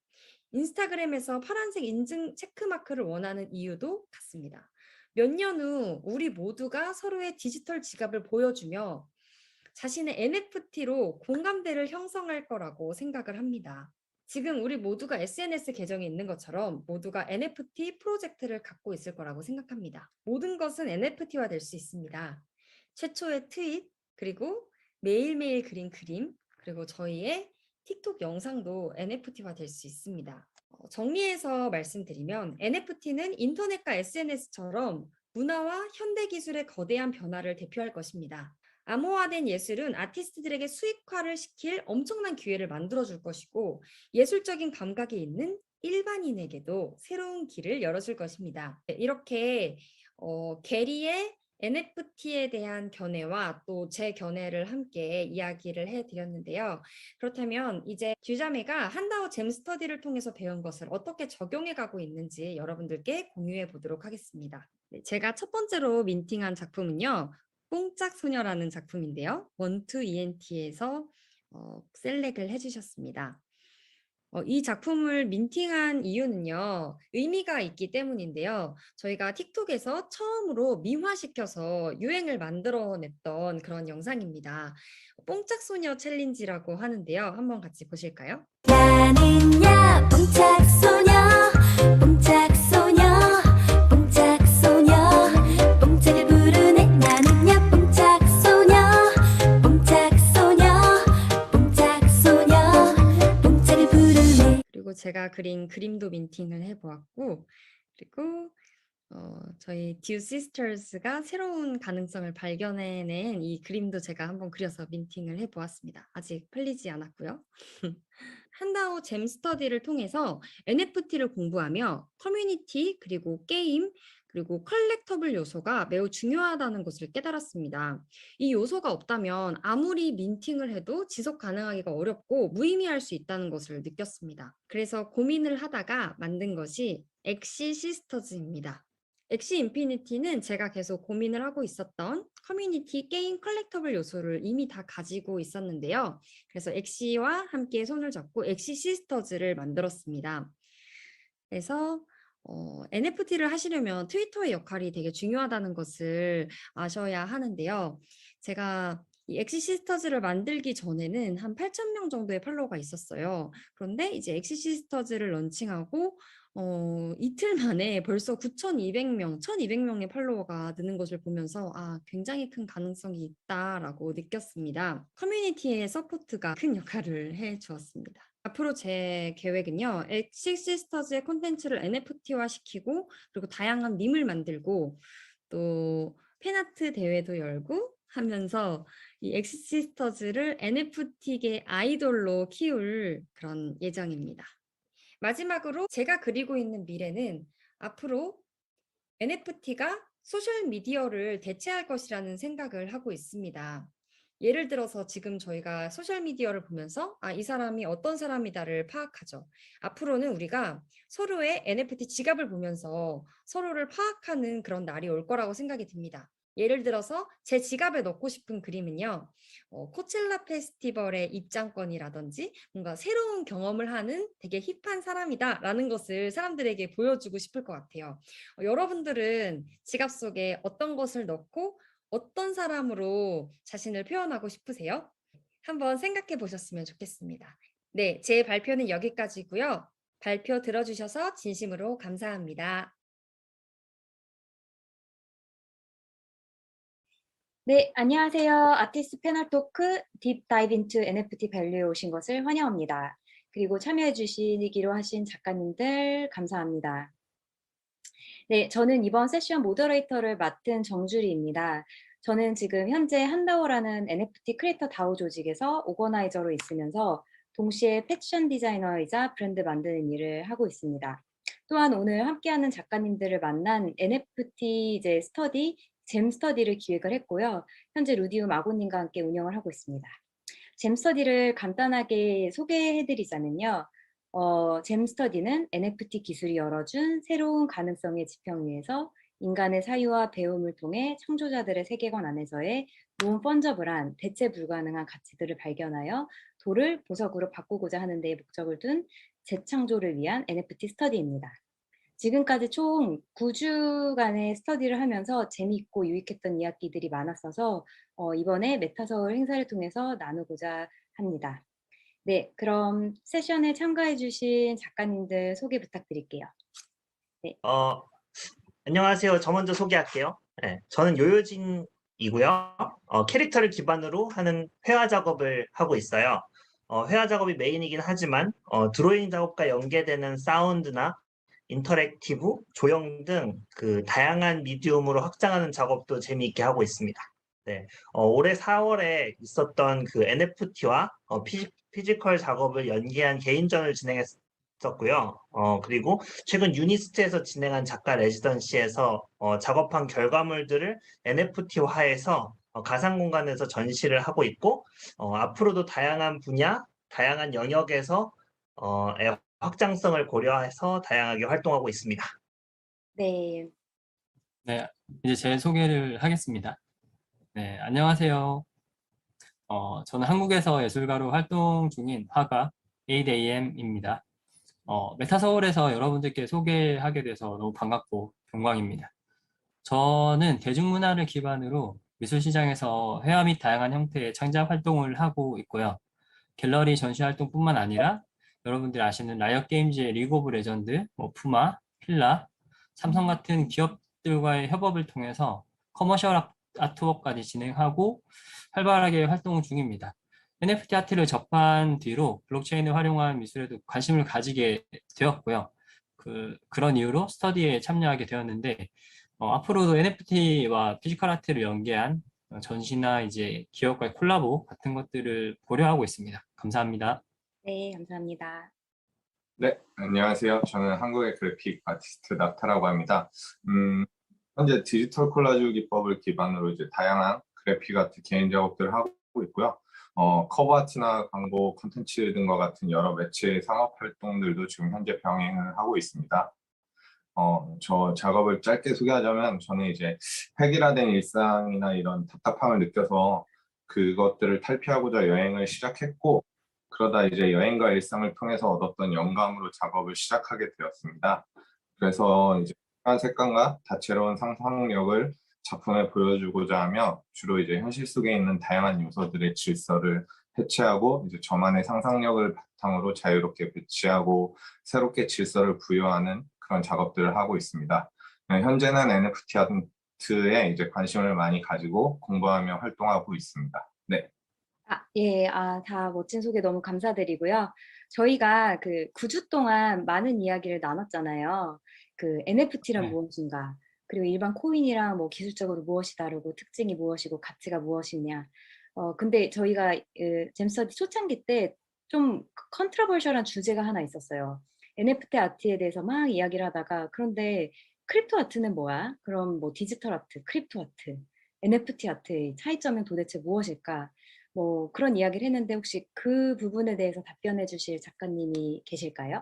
인스타그램에서 파란색 인증 체크마크를 원하는 이유도 같습니다. 몇 년 후 우리 모두가 서로의 디지털 지갑을 보여주며 자신의 NFT로 공감대를 형성할 거라고 생각을 합니다. 지금 우리 모두가 SNS 계정이 있는 것처럼 모두가 NFT 프로젝트를 갖고 있을 거라고 생각합니다. 모든 것은 NFT화 될 수 있습니다. 최초의 트윗, 그리고 매일매일 그린 그림, 그리고 저희의 틱톡 영상도 NFT화 될 수 있습니다. 정리해서 말씀드리면 NFT는 인터넷과 SNS처럼 문화와 현대 기술의 거대한 변화를 대표할 것입니다. 암호화된 예술은 아티스트들에게 수익화를 시킬 엄청난 기회를 만들어줄 것이고 예술적인 감각이 있는 일반인에게도 새로운 길을 열어줄 것입니다. 이렇게 게리의 NFT에 대한 견해와 또 제 견해를 함께 이야기를 해드렸는데요. 그렇다면 이제 듀자매가 한다오 잼 스터디를 통해서 배운 것을 어떻게 적용해 가고 있는지 여러분들께 공유해 보도록 하겠습니다. 네, 제가 첫 번째로 민팅한 작품은요. 뽕짝소녀라는 작품인데요. 원투ENT에서 셀렉을 해주셨습니다. 이 작품을 민팅한 이유는요, 의미가 있기 때문인데요. 저희가 틱톡에서 처음으로 미화시켜서 유행을 만들어냈던 그런 영상입니다. 뽕짝소녀 챌린지라고 하는데요. 한번 같이 보실까요? 나는야 뽕짝소녀 뽕짝소녀 뽕짝소녀 뽕짝을 부르네 나는야 뽕짝소녀 뽕짝소녀 뽕짝소녀 뽕짝을 부르네. 그리고 제가 그린 그림도 민팅을 해보았고, 그리고 저희 듀시스터스가 새로운 가능성을 발견해낸 이 그림도 제가 한번 그려서 민팅을 해보았습니다. 아직 팔리지 않았고요. 한다오 잼 스터디를 통해서 NFT를 공부하며 커뮤니티, 그리고 게임, 그리고 컬렉터블 요소가 매우 중요하다는 것을 깨달았습니다. 이 요소가 없다면 아무리 민팅을 해도 지속 가능하기가 어렵고 무의미할 수 있다는 것을 느꼈습니다. 그래서 고민을 하다가 만든 것이 엑시 시스터즈입니다. 엑시 인피니티는 제가 계속 고민을 하고 있었던 커뮤니티, 게임, 컬렉터블 요소를 이미 다 가지고 있었는데요. 그래서 엑시와 함께 손을 잡고 엑시 시스터즈를 만들었습니다. 그래서 NFT를 하시려면 트위터의 역할이 되게 중요하다는 것을 아셔야 하는데요. 제가 이 엑시 시스터즈를 만들기 전에는 한 8,000명 정도의 팔로워가 있었어요. 그런데 이제 엑시 시스터즈를 런칭하고 이틀 만에 벌써 9,200명, 1,200명의 팔로워가 느는 것을 보면서 굉장히 큰 가능성이 있다라고 느꼈습니다. 커뮤니티의 서포트가 큰 역할을 해주었습니다. 앞으로 제 계획은요, 엑시 시스터즈의 콘텐츠를 NFT화 시키고, 그리고 다양한 밈을 만들고, 또 팬아트 대회도 열고 하면서 이 엑시 시스터즈를 NFT계 아이돌로 키울 그런 예정입니다. 마지막으로 제가 그리고 있는 미래는 앞으로 NFT가 소셜미디어를 대체할 것이라는 생각을 하고 있습니다. 예를 들어서 지금 저희가 소셜미디어를 보면서 이 사람이 어떤 사람이다를 파악하죠. 앞으로는 우리가 서로의 NFT 지갑을 보면서 서로를 파악하는 그런 날이 올 거라고 생각이 듭니다. 예를 들어서 제 지갑에 넣고 싶은 그림은요. 코첼라 페스티벌의 입장권이라든지 뭔가 새로운 경험을 하는 되게 힙한 사람이다라는 것을 사람들에게 보여주고 싶을 것 같아요. 여러분들은 지갑 속에 어떤 것을 넣고 어떤 사람으로 자신을 표현하고 싶으세요? 한번 생각해 보셨으면 좋겠습니다. 네, 제 발표는 여기까지고요. 발표 들어주셔서 진심으로 감사합니다. 네, 안녕하세요. 아티스트 패널 토크 딥 다이브 인투 NFT 밸류에 오신 것을 환영합니다. 그리고 참여해 주시기로 하신 작가님들 감사합니다. 네, 저는 이번 세션 모더레이터를 맡은 정주리입니다. 저는 지금 현재 한다오라는 NFT 크리에이터 다오 조직에서 오거나이저로 있으면서 동시에 패션 디자이너이자 브랜드 만드는 일을 하고 있습니다. 또한 오늘 함께하는 작가님들을 만난 NFT 스터디, 잼 스터디를 기획을 했고요. 현재 루디움 아곤님과 함께 운영을 하고 있습니다. 잼 스터디를 간단하게 소개해드리자면요. 잼 스터디는 NFT 기술이 열어준 새로운 가능성의 지평 위에서 인간의 사유와 배움을 통해 창조자들의 세계관 안에서의 논펀저블한 대체 불가능한 가치들을 발견하여 도를 보석으로 바꾸고자 하는 데에 목적을 둔 재창조를 위한 NFT 스터디입니다. 지금까지 총 9주간의 스터디를 하면서 재미있고 유익했던 이야기들이 많았어서 이번에 메타서울 행사를 통해서 나누고자 합니다. 네, 그럼 세션에 참가해 주신 작가님들 소개 부탁드릴게요. 네. 안녕하세요. 저 먼저 소개할게요. 네, 저는 요요진이고요. 캐릭터를 기반으로 하는 회화 작업을 하고 있어요. 회화 작업이 메인이긴 하지만 드로잉 작업과 연계되는 사운드나 인터랙티브, 조형 등 그 다양한 미디움으로 확장하는 작업도 재미있게 하고 있습니다. 네, 올해 4월에 있었던 그 NFT와 피지컬 작업을 연계한 개인전을 있었고요. 그리고 최근 유니스트에서 진행한 작가 레지던시에서 작업한 결과물들을 NFT화해서 가상 공간에서 전시를 하고 있고 앞으로도 다양한 분야, 다양한 영역에서 확장성을 고려해서 다양하게 활동하고 있습니다. 네. 네, 이제 제 소개를 하겠습니다. 네, 안녕하세요. 저는 한국에서 예술가로 활동 중인 화가 ADAM입니다. 메타서울에서 여러분들께 소개하게 돼서 너무 반갑고 영광입니다. 저는 대중문화를 기반으로 미술시장에서 회화 및 다양한 형태의 창작 활동을 하고 있고요. 갤러리 전시 활동뿐만 아니라 여러분들이 아시는 라이엇 게임즈의 리그 오브 레전드, 푸마, 필라, 삼성 같은 기업들과의 협업을 통해서 커머셜 아트워크까지 진행하고 활발하게 활동 중입니다. NFT 아트를 접한 뒤로 블록체인을 활용한 미술에도 관심을 가지게 되었고요. 그런 이유로 스터디에 참여하게 되었는데 앞으로도 NFT와 피지컬 아트를 연계한 전시나 이제 기업과의 콜라보 같은 것들을 고려하고 있습니다. 감사합니다. 네, 감사합니다. 네, 안녕하세요. 저는 한국의 그래픽 아티스트 낙타라고 합니다. 현재 디지털 콜라주 기법을 기반으로 이제 다양한 그래픽 아트 개인 작업들을 하고 있고요. 커버 아트나 광고, 콘텐츠 등과 같은 여러 매체의 상업 활동들도 지금 현재 병행을 하고 있습니다. 저 작업을 짧게 소개하자면 저는 이제 획일화된 일상이나 이런 답답함을 느껴서 그것들을 탈피하고자 여행을 시작했고, 그러다 이제 여행과 일상을 통해서 얻었던 영감으로 작업을 시작하게 되었습니다. 그래서 이제 다양한 색감과 다채로운 상상력을 작품에 보여주고자 하며 주로 이제 현실 속에 있는 다양한 요소들의 질서를 해체하고 이제 저만의 상상력을 바탕으로 자유롭게 배치하고 새롭게 질서를 부여하는 그런 작업들을 하고 있습니다. 현재는 NFT 아트에 이제 관심을 많이 가지고 공부하며 활동하고 있습니다. 네. 예, 다 멋진 소개 너무 감사드리고요. 저희가 그 9주 동안 많은 이야기를 나눴잖아요. 그 NFT란 네. 무엇인가, 그리고 일반 코인이랑 뭐 기술적으로 무엇이 다르고 특징이 무엇이고 가치가 무엇이냐. 근데 저희가 잼스터디 초창기 때 좀 컨트로버셜한 주제가 하나 있었어요. NFT 아트에 대해서 막 이야기를 하다가 그런데 크립토 아트는 뭐야? 그럼 뭐 디지털 아트, 크립토 아트, NFT 아트의 차이점은 도대체 무엇일까? 뭐 그런 이야기를 했는데 혹시 그 부분에 대해서 답변해 주실 작가님이 계실까요?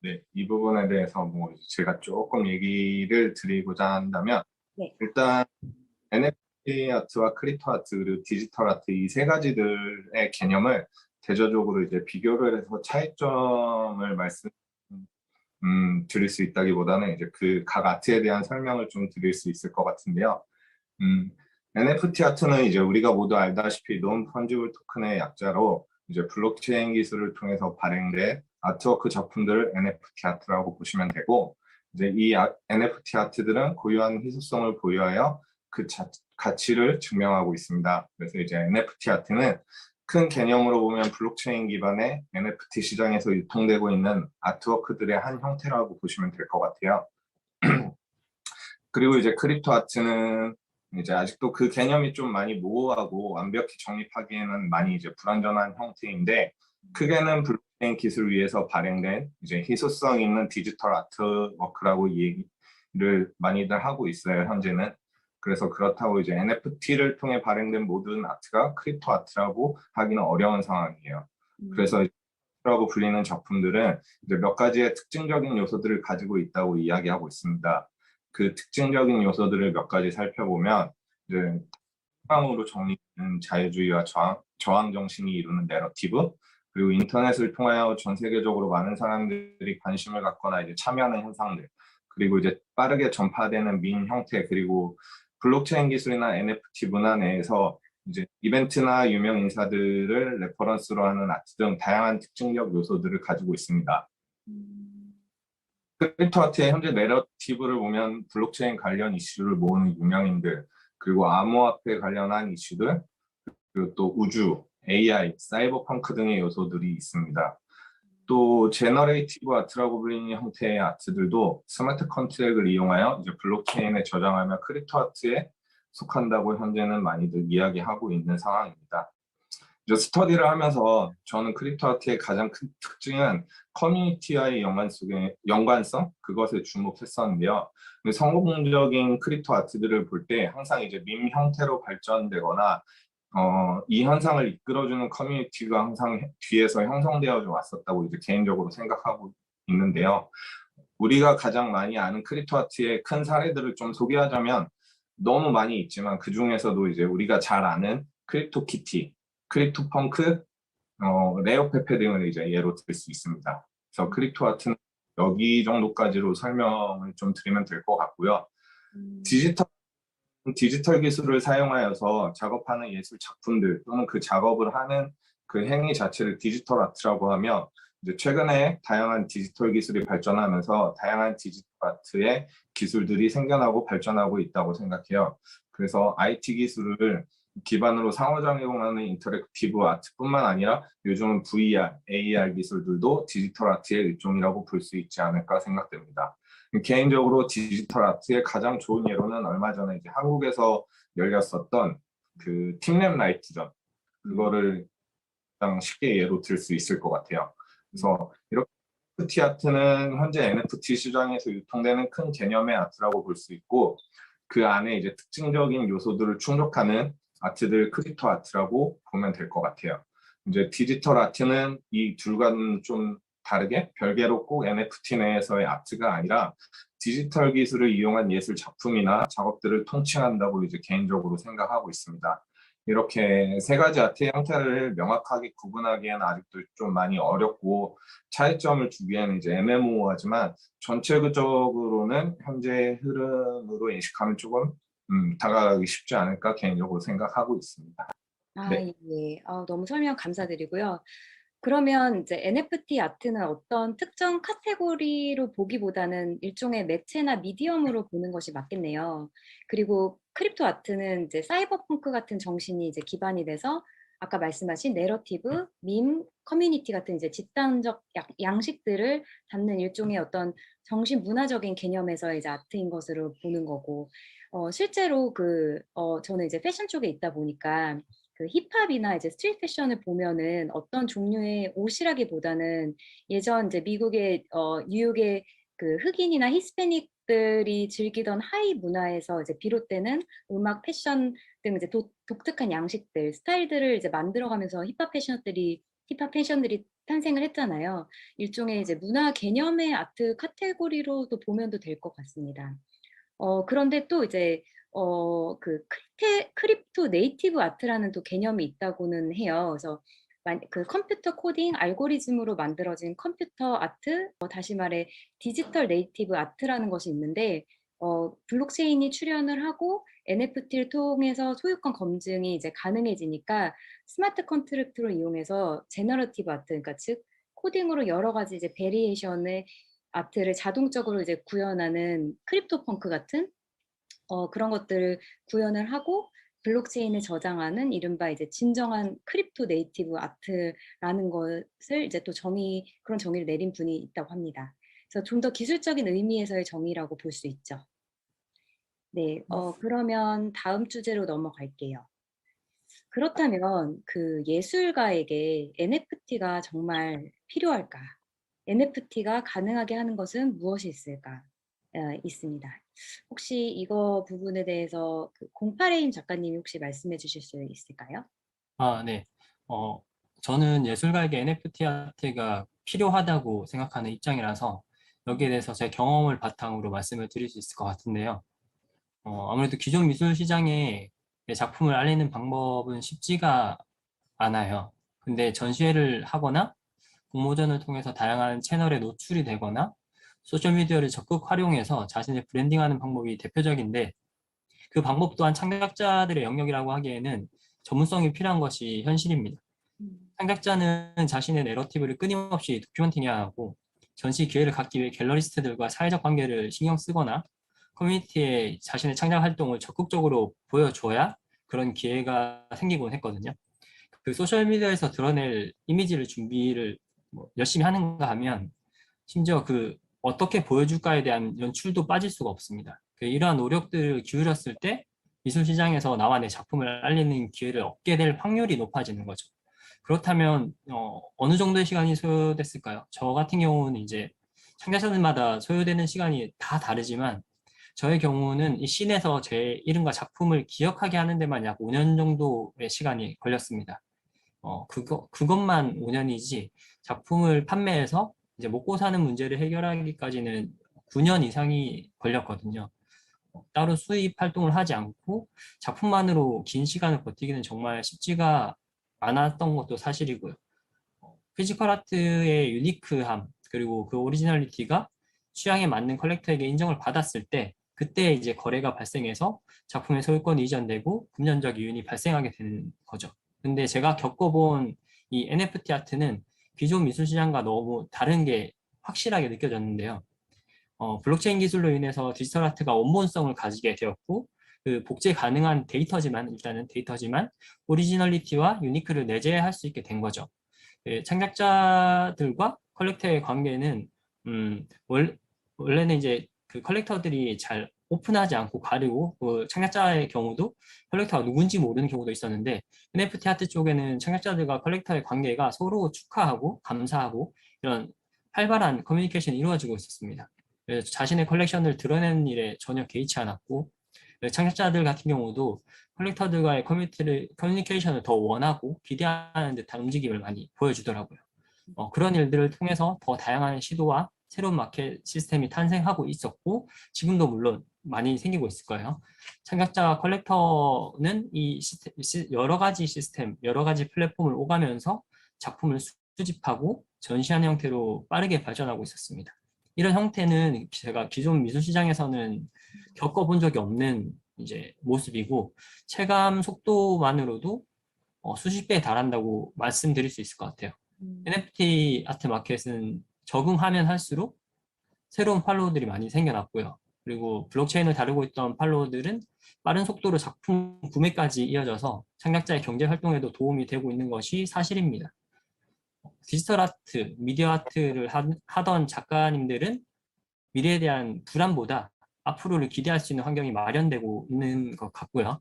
네, 이 부분에 대해서 뭐 제가 조금 얘기를 드리고자 한다면 네. 일단 NFT 아트와 크립토 아트 그리고 디지털 아트 이 세 가지들의 개념을 대조적으로 이제 비교를 해서 차이점을 드릴 수 있다기보다는 이제 그 각 아트에 대한 설명을 좀 드릴 수 있을 것 같은데요. NFT 아트는 이제 우리가 모두 알다시피 논 펀지블 토큰의 약자로 이제 블록체인 기술을 통해서 발행된 아트워크 작품들을 NFT 아트라고 보시면 되고, 이제 이 NFT 아트들은 고유한 희소성을 보유하여 그 가치를 증명하고 있습니다. 그래서 이제 NFT 아트는 큰 개념으로 보면 블록체인 기반의 NFT 시장에서 유통되고 있는 아트워크들의 한 형태라고 보시면 될 것 같아요. 그리고 이제 크립토 아트는 이제 아직도 그 개념이 좀 많이 모호하고 완벽히 정립하기에는 많이 이제 불완전한 형태인데, 크게는 블록체인 기술 위에서 발행된 이제 희소성 있는 디지털 아트워크라고 얘기를 많이들 하고 있어요, 현재는. 그래서 그렇다고 이제 NFT를 통해 발행된 모든 아트가 크립토 아트라고 하기는 어려운 상황이에요. 그래서 라고 불리는 작품들은 이제 몇 가지의 특징적인 요소들을 가지고 있다고 이야기하고 있습니다. 그 특징적인 요소들을 몇 가지 살펴보면 이제 상으로 정리되는 자유주의와 저항 정신이 이루는 내러티브, 그리고 인터넷을 통하여 전 세계적으로 많은 사람들이 관심을 갖거나 이제 참여하는 현상들, 그리고 이제 빠르게 전파되는 밈 형태, 그리고 블록체인 기술이나 NFT 문화 내에서 이제 이벤트나 유명 인사들을 레퍼런스로 하는 아트 등 다양한 특징적 요소들을 가지고 있습니다. 크립토 아트의 현재 내러티브를 보면 블록체인 관련 이슈를 모으는 유명인들, 그리고 암호화폐 관련한 이슈들, 그리고 또 우주, AI, 사이버펑크 등의 요소들이 있습니다. 또 제너레이티브 아트라고 불리는 형태의 아트들도 스마트 컨트랙을 이용하여 이제 블록체인에 저장하며 크립토 아트에 속한다고 현재는 많이들 이야기하고 있는 상황입니다. 이제 스터디를 하면서 저는 크립토 아트의 가장 큰 특징은 커뮤니티와의 연관성 그것에 주목했었는데요. 근데 성공적인 크립토 아트들을 볼 때 항상 이제 밈 형태로 발전되거나 이 현상을 이끌어주는 커뮤니티가 항상 뒤에서 형성되어 왔었다고 이제 개인적으로 생각하고 있는데요. 우리가 가장 많이 아는 크립토 아트의 큰 사례들을 좀 소개하자면 너무 많이 있지만 그 중에서도 이제 우리가 잘 아는 크립토 키티, 크립토 펑크, 레어 페페 등을 이제 예로 들 수 있습니다. 그래서 크립토 아트는 여기 정도까지로 설명을 좀 드리면 될 것 같고요. 디지털 기술을 사용하여서 작업하는 예술 작품들 또는 그 작업을 하는 그 행위 자체를 디지털 아트라고 하며 이제 최근에 다양한 디지털 기술이 발전하면서 다양한 디지털 아트의 기술들이 생겨나고 발전하고 있다고 생각해요. 그래서 IT 기술을 기반으로 상호작용하는 인터랙티브 아트뿐만 아니라 요즘은 VR, AR 기술들도 디지털 아트의 일종이라고 볼 수 있지 않을까 생각됩니다. 개인적으로 디지털 아트의 가장 좋은 예로는 얼마 전에 이제 한국에서 열렸었던 그 팀랩 나이트전, 그거를 가장 쉽게 예로 들 수 있을 것 같아요. 그래서 이렇게 NFT 아트는 현재 NFT 시장에서 유통되는 큰 개념의 아트라고 볼 수 있고, 그 안에 이제 특징적인 요소들을 충족하는 아트들 크립토 아트라고 보면 될 것 같아요. 이제 디지털 아트는 이 둘과는 좀 다르게 별개로 꼭 NFT 내에서의 아트가 아니라 디지털 기술을 이용한 예술 작품이나 작업들을 통칭한다고 이제 개인적으로 생각하고 있습니다. 이렇게 세 가지 아트의 형태를 명확하게 구분하기에는 아직도 좀 많이 어렵고 차이점을 두기에는 이제 애매모호하지만 전체적으로는 현재 흐름으로 인식하면 조금 다가가기 쉽지 않을까 개인적으로 생각하고 있습니다. 네. 예. 너무 설명 감사드리고요. 그러면 이제 NFT 아트는 어떤 특정 카테고리로 보기보다는 일종의 매체나 미디엄으로 보는 것이 맞겠네요. 그리고 크립토 아트는 이제 사이버펑크 같은 정신이 이제 기반이 돼서 아까 말씀하신 내러티브, 밈, 커뮤니티 같은 이제 집단적 양식들을 담는 일종의 어떤 정신 문화적인 개념에서 이제 아트인 것으로 보는 거고, 실제로 저는 이제 패션 쪽에 있다 보니까 그 힙합이나 이제 스트리트 패션을 보면은 어떤 종류의 옷이라기보다는 예전 이제 미국의 뉴욕의 그 흑인이나 히스패닉들이 즐기던 하이 문화에서 이제 비롯되는 음악, 패션 등 이제 독특한 양식들, 스타일들을 이제 만들어가면서 힙합 패션들이 탄생을 했잖아요. 일종의 이제 문화 개념의 아트 카테고리로도 보면도 될 것 같습니다. 그런데 또 이제 크립토 네이티브 아트라는 또 개념이 있다고는 해요. 그래서 그 컴퓨터 코딩 알고리즘으로 만들어진 컴퓨터 아트, 다시 말해 디지털 네이티브 아트라는 것이 있는데, 블록체인이 출연을 하고 NFT를 통해서 소유권 검증이 이제 가능해지니까 스마트 컨트랙트를 이용해서 제너러티브 아트, 그러니까 즉 코딩으로 여러 가지 이제 베리에이션의 아트를 자동적으로 이제 구현하는 크립토 펑크 같은 그런 것들을 구현을 하고 블록체인에 저장하는 이른바 이제 진정한 크립토 네이티브 아트라는 것을 이제 또 그런 정의를 내린 분이 있다고 합니다. 그래서 좀 더 기술적인 의미에서의 정의라고 볼 수 있죠. 네, 그러면 다음 주제로 넘어갈게요. 그렇다면 그 예술가에게 NFT가 정말 필요할까? NFT가 가능하게 하는 것은 무엇이 있을까? 있습니다. 혹시 이거 부분에 대해서 그 08AM 작가님이 혹시 말씀해 주실 수 있을까요? 네. 저는 예술가에게 NFT 아트가 필요하다고 생각하는 입장이라서 여기에 대해서 제 경험을 바탕으로 말씀을 드릴 수 있을 것 같은데요. 아무래도 기존 미술 시장에 내 작품을 알리는 방법은 쉽지가 않아요. 근데 전시회를 하거나 공모전을 통해서 다양한 채널에 노출이 되거나 소셜미디어를 적극 활용해서 자신을 브랜딩하는 방법이 대표적인데, 그 방법 또한 창작자들의 영역이라고 하기에는 전문성이 필요한 것이 현실입니다. 창작자는 자신의 내러티브를 끊임없이 도큐멘팅해야 하고, 전시 기회를 갖기 위해 갤러리스트들과 사회적 관계를 신경 쓰거나 커뮤니티에 자신의 창작 활동을 적극적으로 보여줘야 그런 기회가 생기곤 했거든요. 그 소셜미디어에서 드러낼 이미지를 준비를 열심히 하는가 하면 심지어 그 어떻게 보여줄까에 대한 연출도 빠질 수가 없습니다. 이러한 노력들을 기울였을 때 미술 시장에서 나와 내 작품을 알리는 기회를 얻게 될 확률이 높아지는 거죠. 그렇다면 어느 정도의 시간이 소요됐을까요? 저 같은 경우는 이제 참가자들마다 소요되는 시간이 다 다르지만 저의 경우는 이 씬에서 제 이름과 작품을 기억하게 하는 데만 약 5년 정도의 시간이 걸렸습니다. 그것만 5년이지 작품을 판매해서 이제 먹고 사는 문제를 해결하기까지는 9년 이상이 걸렸거든요. 따로 수입 활동을 하지 않고 작품만으로 긴 시간을 버티기는 정말 쉽지가 않았던 것도 사실이고요. 피지컬 아트의 유니크함 그리고 그 오리지널리티가 취향에 맞는 컬렉터에게 인정을 받았을 때 그때 이제 거래가 발생해서 작품의 소유권이 이전되고 금전적 이윤이 발생하게 되는 거죠. 근데 제가 겪어본 이 NFT 아트는 기존 미술 시장과 너무 다른 게 확실하게 느껴졌는데요. 블록체인 기술로 인해서 디지털 아트가 원본성을 가지게 되었고 그 복제 가능한 일단은 데이터지만 오리지널리티와 유니크를 내재할 수 있게 된 거죠. 창작자들과 컬렉터의 관계는 원래는 이제 그 컬렉터들이 잘 오픈하지 않고 가리고 그 창작자의 경우도 컬렉터가 누군지 모르는 경우도 있었는데 NFT 아트 쪽에는 창작자들과 컬렉터의 관계가 서로 축하하고 감사하고 이런 활발한 커뮤니케이션이 이루어지고 있었습니다. 그래서 자신의 컬렉션을 드러내는 일에 전혀 개의치 않았고 창작자들 같은 경우도 컬렉터들과의 커뮤니케이션을 더 원하고 기대하는 듯한 움직임을 많이 보여주더라고요. 그런 일들을 통해서 더 다양한 시도와 새로운 마켓 시스템이 탄생하고 있었고 지금도 물론 많이 생기고 있을 거예요. 창작자와 컬렉터는 이 여러 가지 시스템, 여러 가지 플랫폼을 오가면서 작품을 수집하고 전시하는 형태로 빠르게 발전하고 있었습니다. 이런 형태는 제가 기존 미술 시장에서는 겪어본 적이 없는 이제 모습이고 체감 속도만으로도 수십 배에 달한다고 말씀드릴 수 있을 것 같아요. NFT 아트 마켓은 적응하면 할수록 새로운 팔로워들이 많이 생겨났고요. 그리고 블록체인을 다루고 있던 팔로워들은 빠른 속도로 작품 구매까지 이어져서 창작자의 경제 활동에도 도움이 되고 있는 것이 사실입니다. 디지털 아트, 미디어 아트를 하던 작가님들은 미래에 대한 불안보다 앞으로를 기대할 수 있는 환경이 마련되고 있는 것 같고요.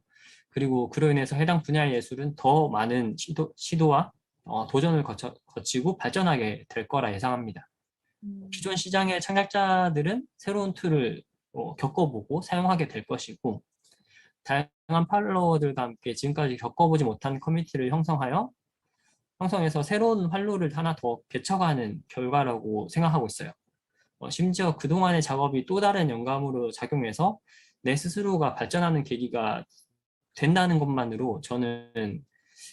그리고 그로 인해서 해당 분야의 예술은 더 많은 시도와 도전을 거치고 발전하게 될 거라 예상합니다. 기존 시장의 창작자들은 새로운 툴을 겪어보고 사용하게 될 것이고 다양한 팔로워들과 함께 지금까지 겪어보지 못한 커뮤니티를 형성해서 새로운 활로를 하나 더 개척하는 결과라고 생각하고 있어요. 심지어 그동안의 작업이 또 다른 영감으로 작용해서 내 스스로가 발전하는 계기가 된다는 것만으로 저는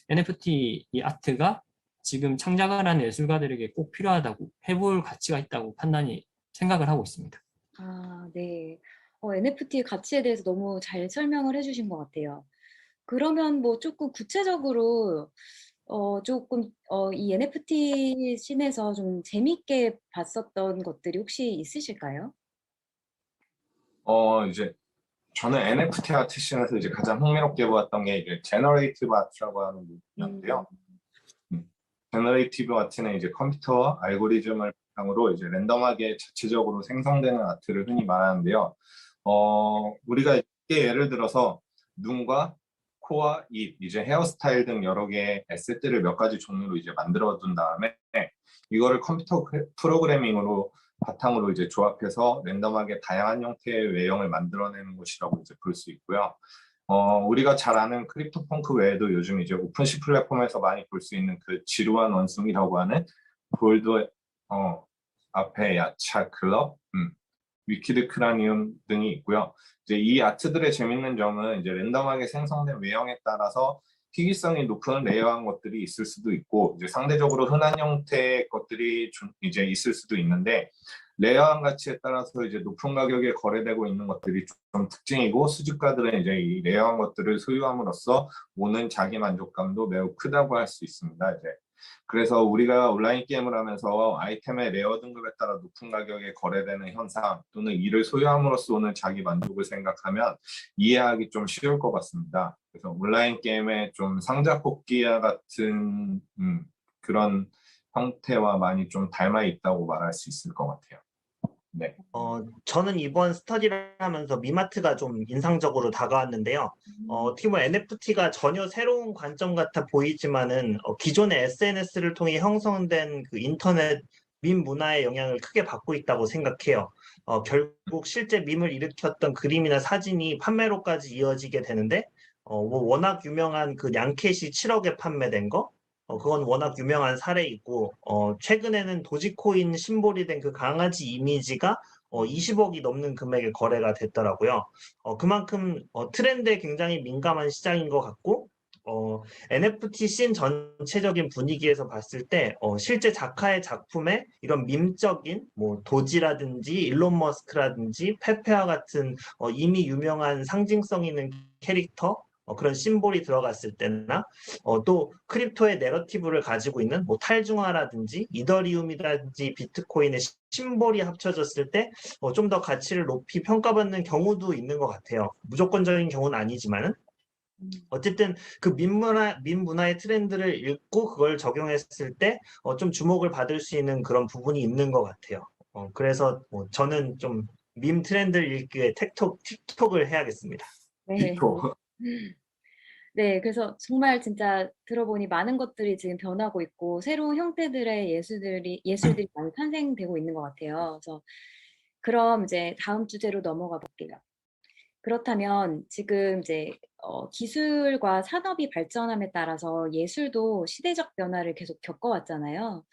NFT 이 아트가 지금 창작을 하는 예술가들에게 꼭 필요하다고 해볼 가치가 있다고 생각을 하고 있습니다. 아, 네. NFT 가치에 대해서 너무 잘 설명을 해주신 것 같아요. 그러면 뭐 조금 구체적으로 이 NFT 씬에서 좀 재밌게 봤었던 것들이 혹시 있으실까요? 이제 저는 NFT 아트 씬에서 이제 가장 흥미롭게 보았던 게 이제 제너레이티브 아트라고 하는 부분인데요. 제너레이티브 아트는 이제 컴퓨터와 알고리즘을 바탕으로 이제 랜덤하게 자체적으로 생성되는 아트를 흔히 말하는데요. 우리가 예를 들어서 눈과 코와 입, 이제 헤어스타일 등 여러 개의 에셋들을 몇 가지 종류로 이제 만들어 둔 다음에 이거를 컴퓨터 프로그래밍으로 바탕으로 이제 조합해서 랜덤하게 다양한 형태의 외형을 만들어내는 것이라고 이제 볼 수 있고요. 우리가 잘 아는 크립토펑크 외에도 요즘 이제 오픈시 플랫폼에서 많이 볼 수 있는 그 지루한 원숭이라고 하는 볼드 앞에 야차 클럽, 위키드 크라니움 등이 있고요. 이제 이 아트들의 재밌는 점은 이제 랜덤하게 생성된 외형에 따라서 희귀성이 높은 레이어한 것들이 있을 수도 있고 이제 상대적으로 흔한 형태의 것들이 좀 이제 있을 수도 있는데 레이어한 가치에 따라서 이제 높은 가격에 거래되고 있는 것들이 좀 특징이고 수집가들은 이제 이 레이어한 것들을 소유함으로써 오는 자기 만족감도 매우 크다고 할 수 있습니다. 이제 그래서 우리가 온라인 게임을 하면서 아이템의 레어 등급에 따라 높은 가격에 거래되는 현상 또는 이를 소유함으로써 오는 자기 만족을 생각하면 이해하기 좀 쉬울 것 같습니다. 그래서 온라인 게임의 좀 상자 뽑기와 같은 그런 형태와 많이 좀 닮아 있다고 말할 수 있을 것 같아요. 네. 저는 이번 스터디를 하면서 미마트가 좀 인상적으로 다가왔는데요. 어떻게 보면 NFT가 전혀 새로운 관점 같아 보이지만은 기존의 SNS를 통해 형성된 그 인터넷 밈 문화의 영향을 크게 받고 있다고 생각해요. 결국 실제 밈을 일으켰던 그림이나 사진이 판매로까지 이어지게 되는데, 뭐 워낙 유명한 그 양캣이 7억에 판매된 거, 그건 워낙 유명한 사례이고, 최근에는 도지코인 심볼이 된 그 강아지 이미지가 20억이 넘는 금액의 거래가 됐더라고요. 그만큼 트렌드에 굉장히 민감한 시장인 것 같고, NFT 씬 전체적인 분위기에서 봤을 때 실제 작가의 작품에 이런 밈적인 뭐 도지라든지 일론 머스크라든지 페페와 같은 이미 유명한 상징성 있는 캐릭터 그런 심볼이 들어갔을 때나 또 크립토의 내러티브를 가지고 있는 뭐 탈중화라든지 이더리움이라든지 비트코인의 심볼이 합쳐졌을 때 좀 더 가치를 높이 평가받는 경우도 있는 것 같아요. 무조건적인 경우는 아니지만은 어쨌든 그 민 문화의 트렌드를 읽고 그걸 적용했을 때 좀 주목을 받을 수 있는 그런 부분이 있는 것 같아요. 그래서 저는 좀 밈 트렌드를 읽기 위해 틱톡을 해야겠습니다. 네. 네, 그래서 정말 진짜 들어보니 많은 것들이 지금 변하고 있고 새로운 형태들의 예술들이 많이 탄생되고 있는 것 같아요. 그래서 그럼 이제 다음 주제로 넘어가 볼게요. 그렇다면 지금 이제 기술과 산업이 발전함에 따라서 예술도 시대적 변화를 계속 겪어왔잖아요.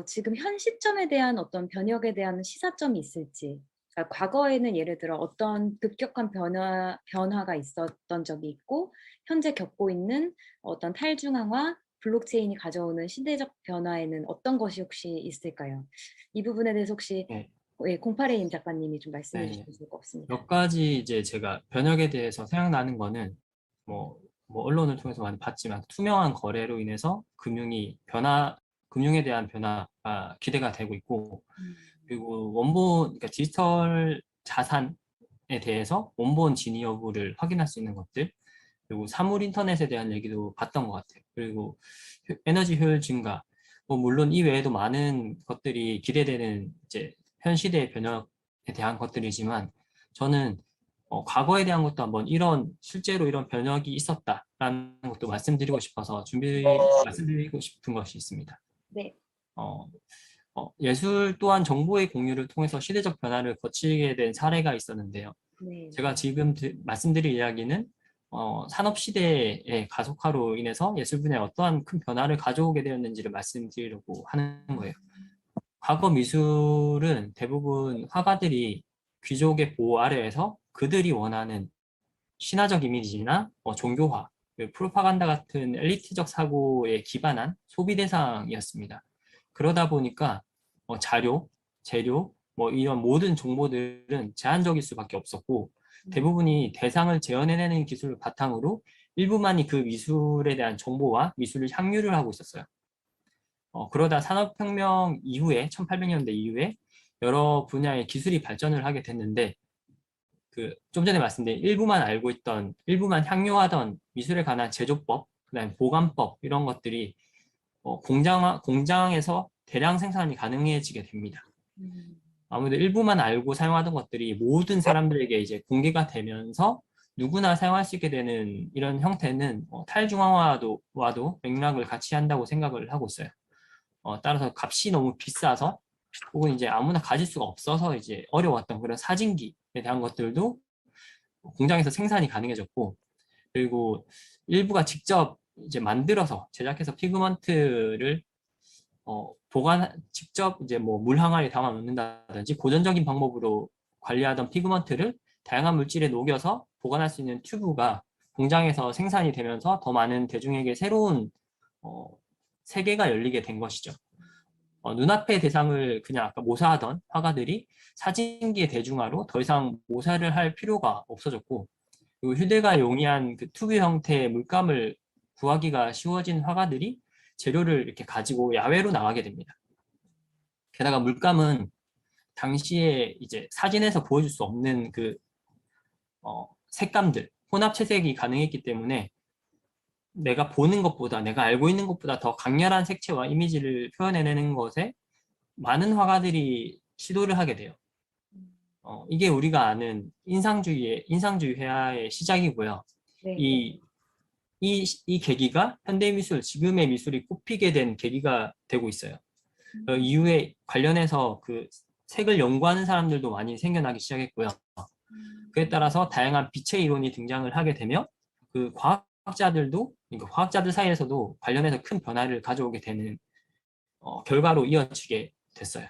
지금 현 시점에 대한 어떤 변혁에 대한 시사점이 있을지, 그러니까 과거에는 예를 들어 어떤 급격한 변화가 있었던 적이 있고 현재 겪고 있는 어떤 탈중앙화, 블록체인이 가져오는 시대적 변화에는 어떤 것이 혹시 있을까요? 이 부분에 대해서 혹시 예, 08임 작가님이 좀 말씀해 네. 주실 것 같습니다. 몇 가지 이제 제가 변혁에 대해서 생각나는 거는 뭐 언론을 통해서 많이 봤지만 투명한 거래로 인해서 금융에 대한 변화가 기대가 되고 있고, 그리고 그러니까 디지털 자산에 대해서 원본 진위 여부를 확인할 수 있는 것들, 그리고 사물 인터넷에 대한 얘기도 봤던 것 같아요. 그리고 에너지 효율 증가, 뭐 물론 이 외에도 많은 것들이 기대되는 이제 현 시대의 변혁에 대한 것들이지만, 저는 과거에 대한 것도 한번 실제로 이런 변혁이 있었다라는 것도 말씀드리고 싶어서 말씀드리고 싶은 것이 있습니다. 네. 예술 또한 정보의 공유를 통해서 시대적 변화를 거치게 된 사례가 있었는데요. 네. 제가 지금 말씀드릴 이야기는 산업 시대의 가속화로 인해서 예술 분야에 어떠한 큰 변화를 가져오게 되었는지를 말씀드리려고 하는 거예요. 과거 미술은 대부분 화가들이 귀족의 보호 아래에서 그들이 원하는 신화적 이미지나 종교화, 프로파간다 같은 엘리트적 사고에 기반한 소비 대상이었습니다. 그러다 보니까 자료, 재료, 뭐 이런 모든 정보들은 제한적일 수밖에 없었고, 대부분이 대상을 재현해내는 기술을 바탕으로 일부만이 그 미술에 대한 정보와 미술을 향유를 하고 있었어요. 그러다 산업혁명 이후에 1800년대 이후에 여러 분야의 기술이 발전을 하게 됐는데, 좀 전에 말씀드린 일부만 향유하던 미술에 관한 제조법, 그다음에 보관법 이런 것들이 공장에서 대량 생산이 가능해지게 됩니다. 아무래도 일부만 알고 사용하던 것들이 모든 사람들에게 이제 공개가 되면서 누구나 사용할 수 있게 되는 이런 형태는 탈중앙화와도 맥락을 같이 한다고 생각을 하고 있어요. 따라서 값이 너무 비싸서 혹은 이제 아무나 가질 수가 없어서 이제 어려웠던 그런 사진기에 대한 것들도 공장에서 생산이 가능해졌고, 그리고 일부가 직접 이제 만들어서 제작해서 피그먼트를 직접 이제 뭐 물 항아리에 담아 놓는다든지 고전적인 방법으로 관리하던 피그먼트를 다양한 물질에 녹여서 보관할 수 있는 튜브가 공장에서 생산이 되면서 더 많은 대중에게 새로운 세계가 열리게 된 것이죠. 눈앞의 대상을 그냥 아까 모사하던 화가들이 사진기의 대중화로 더 이상 모사를 할 필요가 없어졌고, 그리고 휴대가 용이한 그 튜브 형태의 물감을 구하기가 쉬워진 화가들이 재료를 이렇게 가지고 야외로 나가게 됩니다. 게다가 물감은 당시에 이제 사진에서 보여줄 수 없는 그 색감들, 혼합 채색이 가능했기 때문에 내가 알고 있는 것보다 더 강렬한 색채와 이미지를 표현해내는 것에 많은 화가들이 시도를 하게 돼요. 이게 우리가 아는 인상주의 회화의 시작이고요. 네. 이 계기가 현대미술, 지금의 미술이 꼽히게 된 계기가 되고 있어요. 이후에 관련해서 그 색을 연구하는 사람들도 많이 생겨나기 시작했고요. 그에 따라서 다양한 빛의 이론이 등장을 하게 되며 그 과학자들도, 그러니까 과학자들 사이에서도 관련해서 큰 변화를 가져오게 되는 결과로 이어지게 됐어요.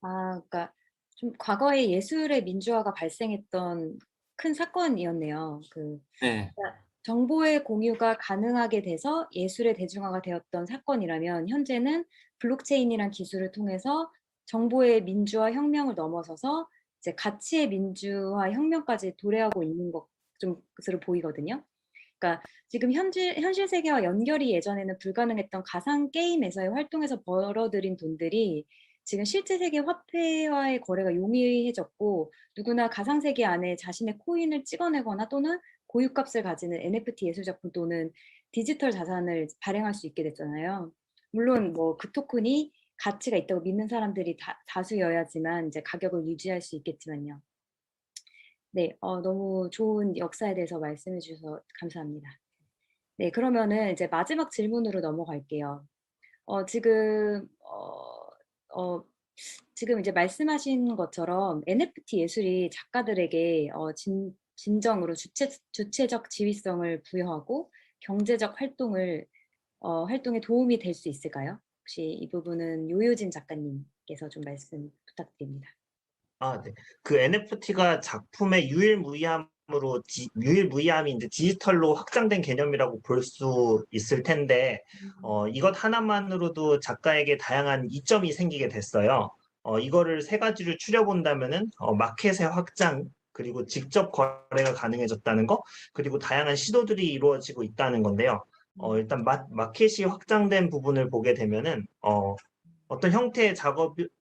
그러니까 좀 과거에 예술의 민주화가 발생했던 큰 사건이었네요. 네. 그러니까 정보의 공유가 가능하게 돼서 예술의 대중화가 되었던 사건이라면 현재는 블록체인이란 기술을 통해서 정보의 민주화 혁명을 넘어서서 이제 가치의 민주화 혁명까지 도래하고 있는 것으로 보이거든요. 그러니까 지금 현실 세계와 연결이 예전에는 불가능했던 가상 게임에서의 활동에서 벌어들인 돈들이 지금 실제 세계 화폐와의 거래가 용이해졌고 누구나 가상 세계 안에 자신의 코인을 찍어내거나 또는 고유값을 가지는 NFT 예술 작품 또는 디지털 자산을 발행할 수 있게 됐잖아요. 물론 뭐 그 토큰이 가치가 있다고 믿는 사람들이 다수여야지만 이제 가격을 유지할 수 있겠지만요. 네, 너무 좋은 역사에 대해서 말씀해 주셔서 감사합니다. 네, 그러면은 이제 마지막 질문으로 넘어갈게요. 지금 이제 말씀하신 것처럼 NFT 예술이 작가들에게 진정으로 주체적 지위성을 부여하고 경제적 활동에 도움이 될 수 있을까요? 혹시 이 부분은 요요진 작가님께서 좀 말씀 부탁드립니다. 네. 그 NFT가 작품의 유일무이함이 이제 디지털로 확장된 개념이라고 볼 수 있을 텐데, 이것 하나만으로도 작가에게 다양한 이점이 생기게 됐어요. 이거를 세 가지를 추려본다면은, 마켓의 확장, 그리고 직접 거래가 가능해졌다는 거, 그리고 다양한 시도들이 이루어지고 있다는 건데요. 일단 마켓이 확장된 부분을 보게 되면은, 어떤 형태의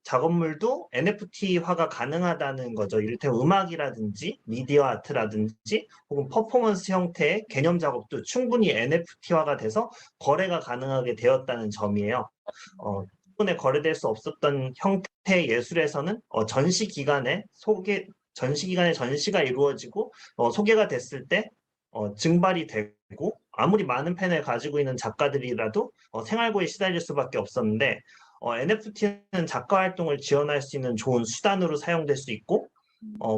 작업물도 NFT화가 가능하다는 거죠. 이를테면 음악이라든지 미디어 아트라든지 혹은 퍼포먼스 형태의 개념 작업도 충분히 NFT화가 돼서 거래가 가능하게 되었다는 점이에요. 기존에 거래될 수 없었던 형태의 예술에서는 전시 기간에 전시가 이루어지고 소개가 됐을 때 증발이 되고 아무리 많은 팬을 가지고 있는 작가들이라도 생활고에 시달릴 수밖에 없었는데 NFT는 작가 활동을 지원할 수 있는 좋은 수단으로 사용될 수 있고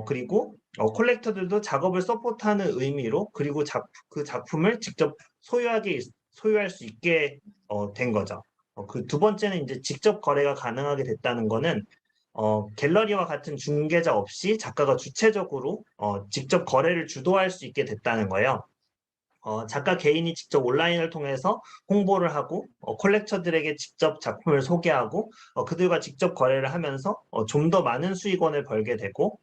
그리고 콜렉터들도 작업을 서포트하는 의미로 그리고 그 작품을 직접 소유할 수 있게 된 거죠. 그 두 번째는 이제 직접 거래가 가능하게 됐다는 거는 갤러리와 같은 중개자 없이 작가가 주체적으로 직접 거래를 주도할 수 있게 됐다는 거예요. 작가 개인이 직접 온라인을 통해서 홍보를 하고 콜렉터들에게 직접 작품을 소개하고 그들과 직접 거래를 하면서 좀 더 많은 수익원을 벌게 되고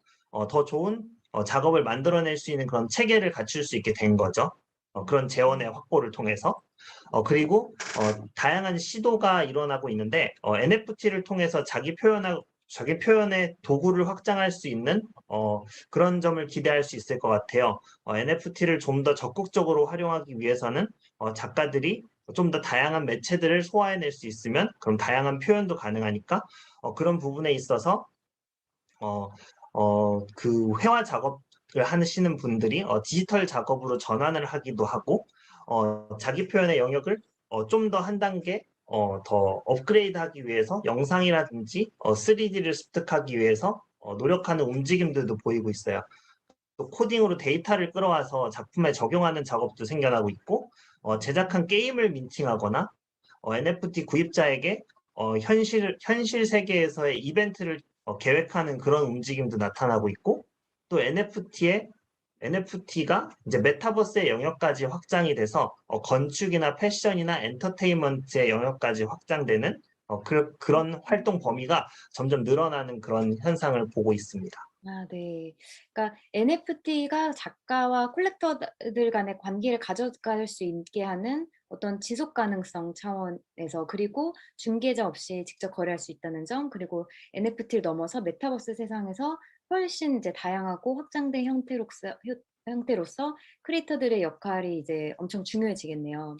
더 좋은 작업을 만들어낼 수 있는 그런 체계를 갖출 수 있게 된 거죠. 그런 재원의 확보를 통해서. 그리고 다양한 시도가 일어나고 있는데 NFT를 통해서 자기 표현의 도구를 확장할 수 있는 그런 점을 기대할 수 있을 것 같아요. NFT를 좀 더 적극적으로 활용하기 위해서는 작가들이 좀 더 다양한 매체들을 소화해낼 수 있으면 그럼 다양한 표현도 가능하니까 그런 부분에 있어서 그 회화 작업을 하시는 분들이 디지털 작업으로 전환을 하기도 하고 자기 표현의 영역을 좀 더 한 단계 더 업그레이드하기 위해서 영상이라든지 3D를 습득하기 위해서 노력하는 움직임들도 보이고 있어요. 또 코딩으로 데이터를 끌어와서 작품에 적용하는 작업도 생겨나고 있고 제작한 게임을 민팅하거나 NFT 구입자에게 현실 세계에서의 이벤트를 계획하는 그런 움직임도 나타나고 있고 또 NFT가 이제 메타버스의 영역까지 확장이 돼서 건축이나 패션이나 엔터테인먼트의 영역까지 확장되는 그런 활동 범위가 점점 늘어나는 그런 현상을 보고 있습니다. 네. 그러니까 NFT가 작가와 콜렉터들 간의 관계를 가져갈 수 있게 하는 어떤 지속 가능성 차원에서 그리고 중개자 없이 직접 거래할 수 있다는 점 그리고 NFT를 넘어서 메타버스 세상에서 훨씬 이제 다양하고 확장된 형태로서 크리에이터들의 역할이 이제 엄청 중요해지겠네요.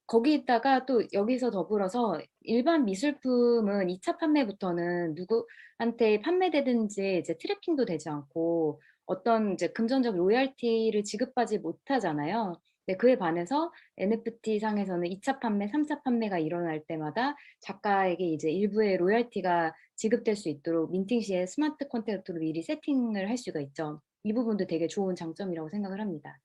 거기다가 또 여기서 더불어서 일반 미술품은 2차 판매부터는 누구한테 판매되든지 이제 트래킹도 되지 않고 어떤 이제 금전적 로열티를 지급하지 못하잖아요. 네, 그에 반해서 NFT 상에서는 2차 판매, 3차 판매가 일어날 때마다 작가에게 이제 일부의 로열티가 지급될 수 있도록 민팅 시에 스마트 컨트랙트로 미리 세팅을 할 수가 있죠. 이 부분도 되게 좋은 장점이라고 생각을 합니다.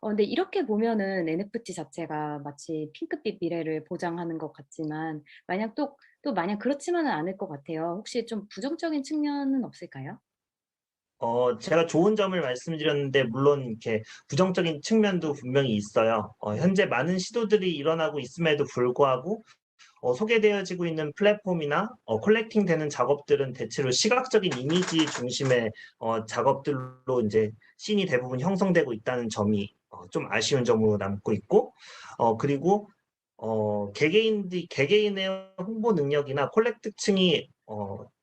근데 이렇게 보면은 NFT 자체가 마치 핑크빛 미래를 보장하는 것 같지만 만약 또 만약 그렇지만은 않을 것 같아요. 혹시 좀 부정적인 측면은 없을까요? 제가 좋은 점을 말씀드렸는데 물론 이렇게 부정적인 측면도 분명히 있어요. 현재 많은 시도들이 일어나고 있음에도 불구하고 소개되어지고 있는 플랫폼이나 컬렉팅되는 작업들은 대체로 시각적인 이미지 중심의 작업들로 이제 씬이 대부분 형성되고 있다는 점이 좀 아쉬운 점으로 남고 있고 그리고 개개인의 홍보 능력이나 콜렉트층이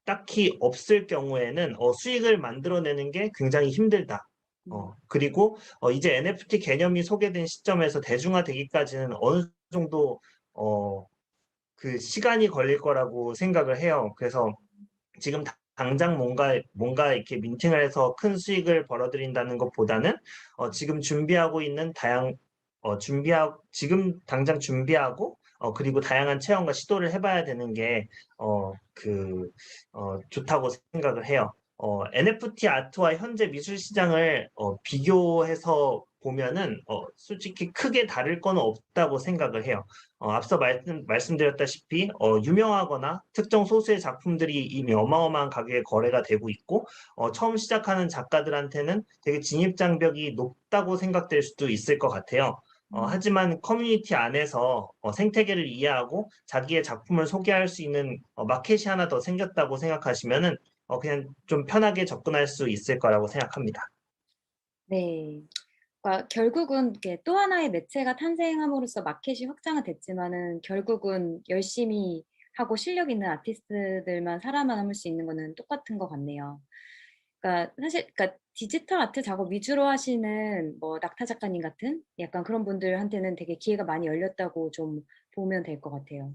딱히 없을 경우에는 수익을 만들어내는 게 굉장히 힘들다. 그리고 이제 NFT 개념이 소개된 시점에서 대중화되기까지는 어느 정도 그 시간이 걸릴 거라고 생각을 해요. 그래서 지금 당장 뭔가 이렇게 민팅을 해서 큰 수익을 벌어들인다는 것보다는 지금 준비하고 있는 지금 당장 준비하고 그리고 다양한 체험과 시도를 해봐야 되는 게 좋다고 생각을 해요. NFT 아트와 현재 미술 시장을 비교해서 보면은 솔직히 크게 다를 건 없다고 생각을 해요. 앞서 말씀드렸다시피 유명하거나 특정 소수의 작품들이 이미 어마어마한 가격에 거래가 되고 있고 처음 시작하는 작가들한테는 되게 진입 장벽이 높다고 생각될 수도 있을 것 같아요. 하지만 커뮤니티 안에서 생태계를 이해하고 자기의 작품을 소개할 수 있는 마켓이 하나 더 생겼다고 생각하시면은 그냥 좀 편하게 접근할 수 있을 거라고 생각합니다. 네. 그러니까 결국은 이렇게 또 하나의 매체가 탄생함으로써 마켓이 확장은 됐지만은 결국은 열심히 하고 실력 있는 아티스트들만 살아남을 수 있는 거는 똑같은 것 같네요. 그러니까 사실 디지털 아트 작업 위주로 하시는 뭐 낙타 작가님 같은 약간 그런 분들한테는 되게 기회가 많이 열렸다고 좀 보면 될 것 같아요.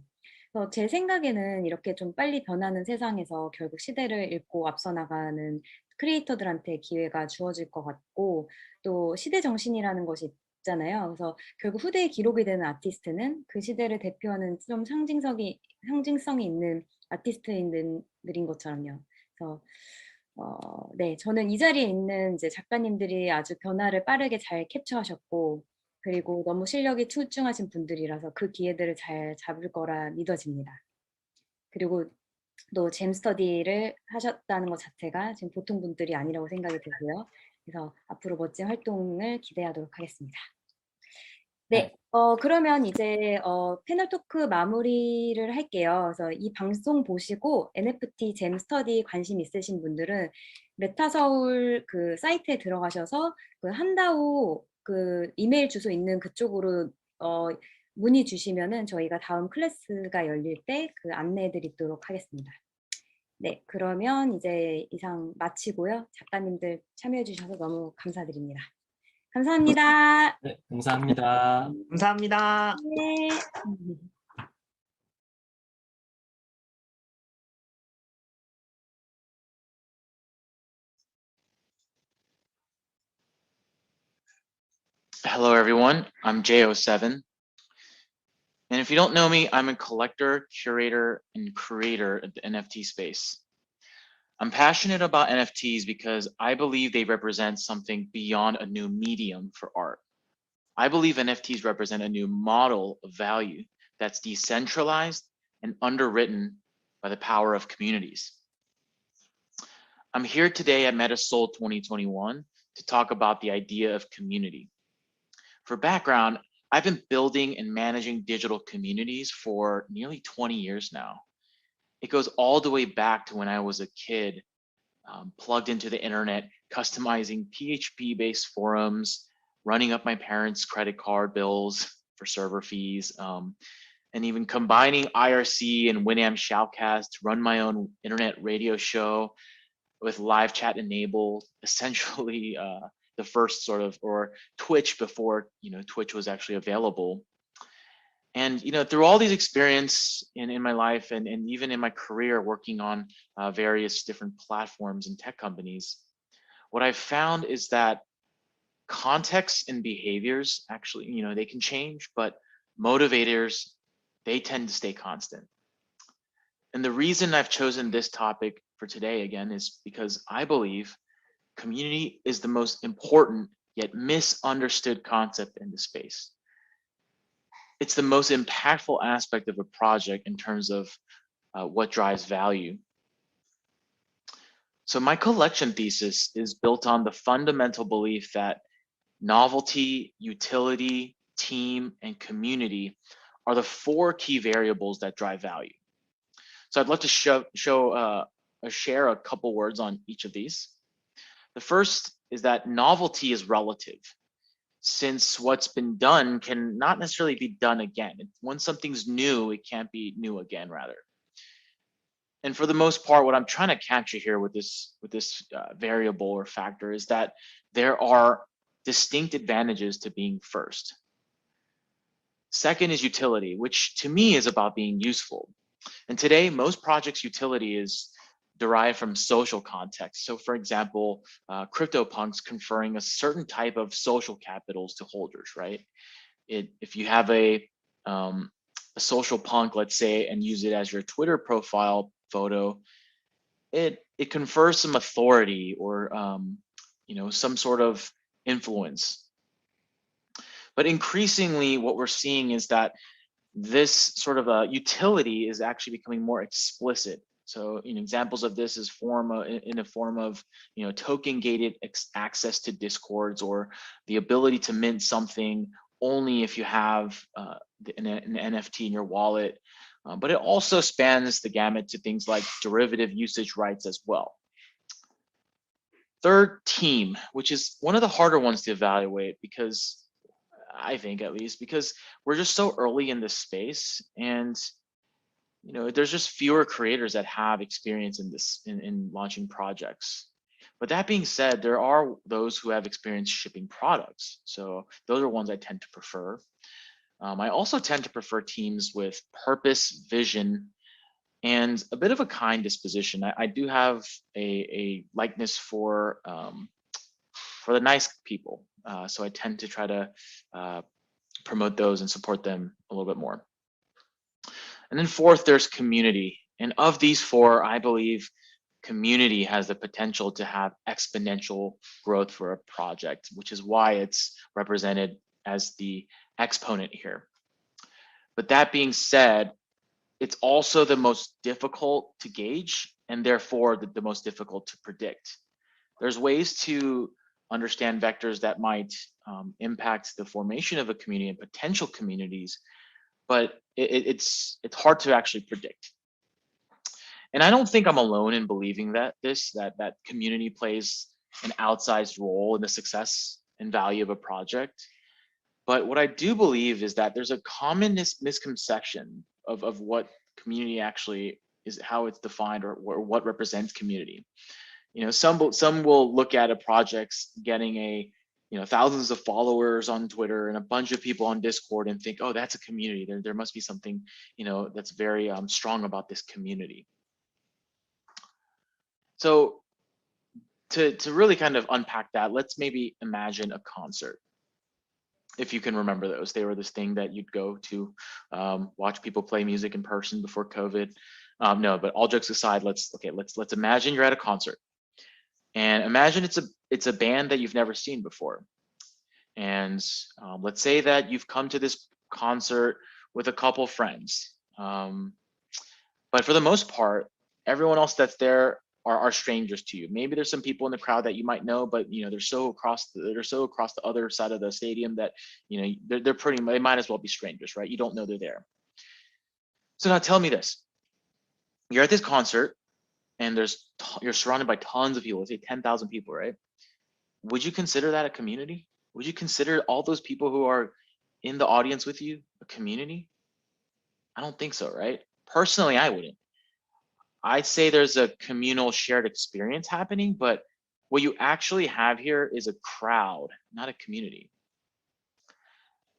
그래서 제 생각에는 이렇게 좀 빨리 변하는 세상에서 결국 시대를 읽고 앞서 나가는 크리에이터들한테 기회가 주어질 것 같고 또 시대 정신이라는 것이 있잖아요. 그래서 결국 후대에 기록이 되는 아티스트는 그 시대를 대표하는 좀 상징성이 있는 아티스트들인 것처럼요. 그래서 네, 저는 이 자리에 있는 이제 작가님들이 아주 변화를 빠르게 잘 캡처하셨고 그리고 너무 실력이 출중하신 분들이라서 그 기회들을 잘 잡을 거라 믿어집니다. 그리고 또 잼스터디를 하셨다는 것 자체가 지금 보통 분들이 아니라고 생각이 들고요. 그래서 앞으로 멋진 활동을 기대하도록 하겠습니다. 네, 그러면 이제 패널 토크 마무리를 할게요. 그래서 이 방송 보시고 NFT 잼스터디 관심 있으신 분들은 메타서울 그 사이트에 들어가셔서 그 한다오 그 이메일 주소 있는 그쪽으로 문의 주시면은 저희가 다음 클래스가 열릴 때 그 안내해 드리도록 하겠습니다. 네, 그러면 이제 이상 마치고요. 작가님들 참여해 주셔서 너무 감사드립니다. 감사합니다. 네, 감사합니다. 감사합니다. 네. Hello, everyone. I'm J07. And if you don't know me, I'm a collector, curator, and creator of the NFT space. I'm passionate about NFTs because I believe they represent something beyond a new medium for art. I believe NFTs represent a new model of value that's decentralized and underwritten by the power of communities. I'm here today at Metasoul 2021 to talk about the idea of community. For background, I've been building and managing digital communities for nearly 20 years now. It goes all the way back to when I was a kid, plugged into the internet, customizing PHP-based forums, running up my parents' credit card bills for server fees, and even combining IRC and Winamp Shoutcast to run my own internet radio show with live chat enabled, essentially the first sort of, or Twitch before, Twitch was actually available. And through all these experience in my life and even in my career working on various different platforms and tech companies, what I've found is that context and behaviors actually, they can change, but motivators, they tend to stay constant. And the reason I've chosen this topic for today again is because I believe community is the most important yet misunderstood concept in the space. It's the most impactful aspect of a project in terms of what drives value. So my collection thesis is built on the fundamental belief that novelty, utility, team, and community are the 4 key variables that drive value. So I'd love to share a couple words on each of these. The first is that novelty is relative, since what's been done can not necessarily be done again. When something's new, it can't be new again, rather. And for the most part, what I'm trying to capture here with this variable or factor is that there are distinct advantages to being first. Second is utility, which to me is about being useful. And today, most projects' utility is derived from social context. So for example, CryptoPunks conferring a certain type of social capitals to holders, right? If you have a social punk, let's say, and use it as your Twitter profile photo, it confers some authority or some sort of influence. But increasingly, what we're seeing is that this sort of utility is actually becoming more explicit. So examples of this is in a form of token gated access to discords, or the ability to mint something only if you have an NFT in your wallet. But it also spans the gamut to things like derivative usage rights as well. Third, team, which is one of the harder ones to evaluate, because I think, at least, because we're just so early in this space, and there's just fewer creators that have experience in this in launching projects. But that being said, there are those who have experience shipping products, so those are ones I tend to prefer. I also tend to prefer teams with purpose, vision, and a bit of a kind disposition. I do have a likeness for the nice people, so I tend to try to promote those and support them a little bit more. And then fourth, there's community. And of these 4, I believe community has the potential to have exponential growth for a project, which is why it's represented as the exponent here. But that being said, it's also the most difficult to gauge, and therefore the most difficult to predict. There's ways to understand vectors that might impact the formation of a community and potential communities, but it's hard to actually predict. And I don't think I'm alone in believing that that community plays an outsized role in the success and value of a project. But what I do believe is that there's a common misconception of what community actually is, how it's defined, or what represents community. Some will look at a project getting thousands of followers on Twitter and a bunch of people on Discord and think, oh, that's a community. There must be something that's very strong about this community. So to really kind of unpack that, let's maybe imagine a concert. If you can remember those, they were this thing that you'd go to watch people play music in person before COVID. No, but all jokes aside, let's imagine you're at a concert, and imagine it's a band that you've never seen before. And let's say that you've come to this concert with a couple friends, but for the most part, everyone else that's there are strangers to you. Maybe there's some people in the crowd that you might know, but they're so across the other side of the stadium that they might as well be strangers, right? You don't know they're there. So now tell me this: you're at this concert, and you're surrounded by tons of people. Let's say 10,000 people, right? Would you consider that a community? Would you consider all those people who are in the audience with you a community? I don't think so, right? Personally, I wouldn't. I'd say there's a communal shared experience happening, but what you actually have here is a crowd, not a community.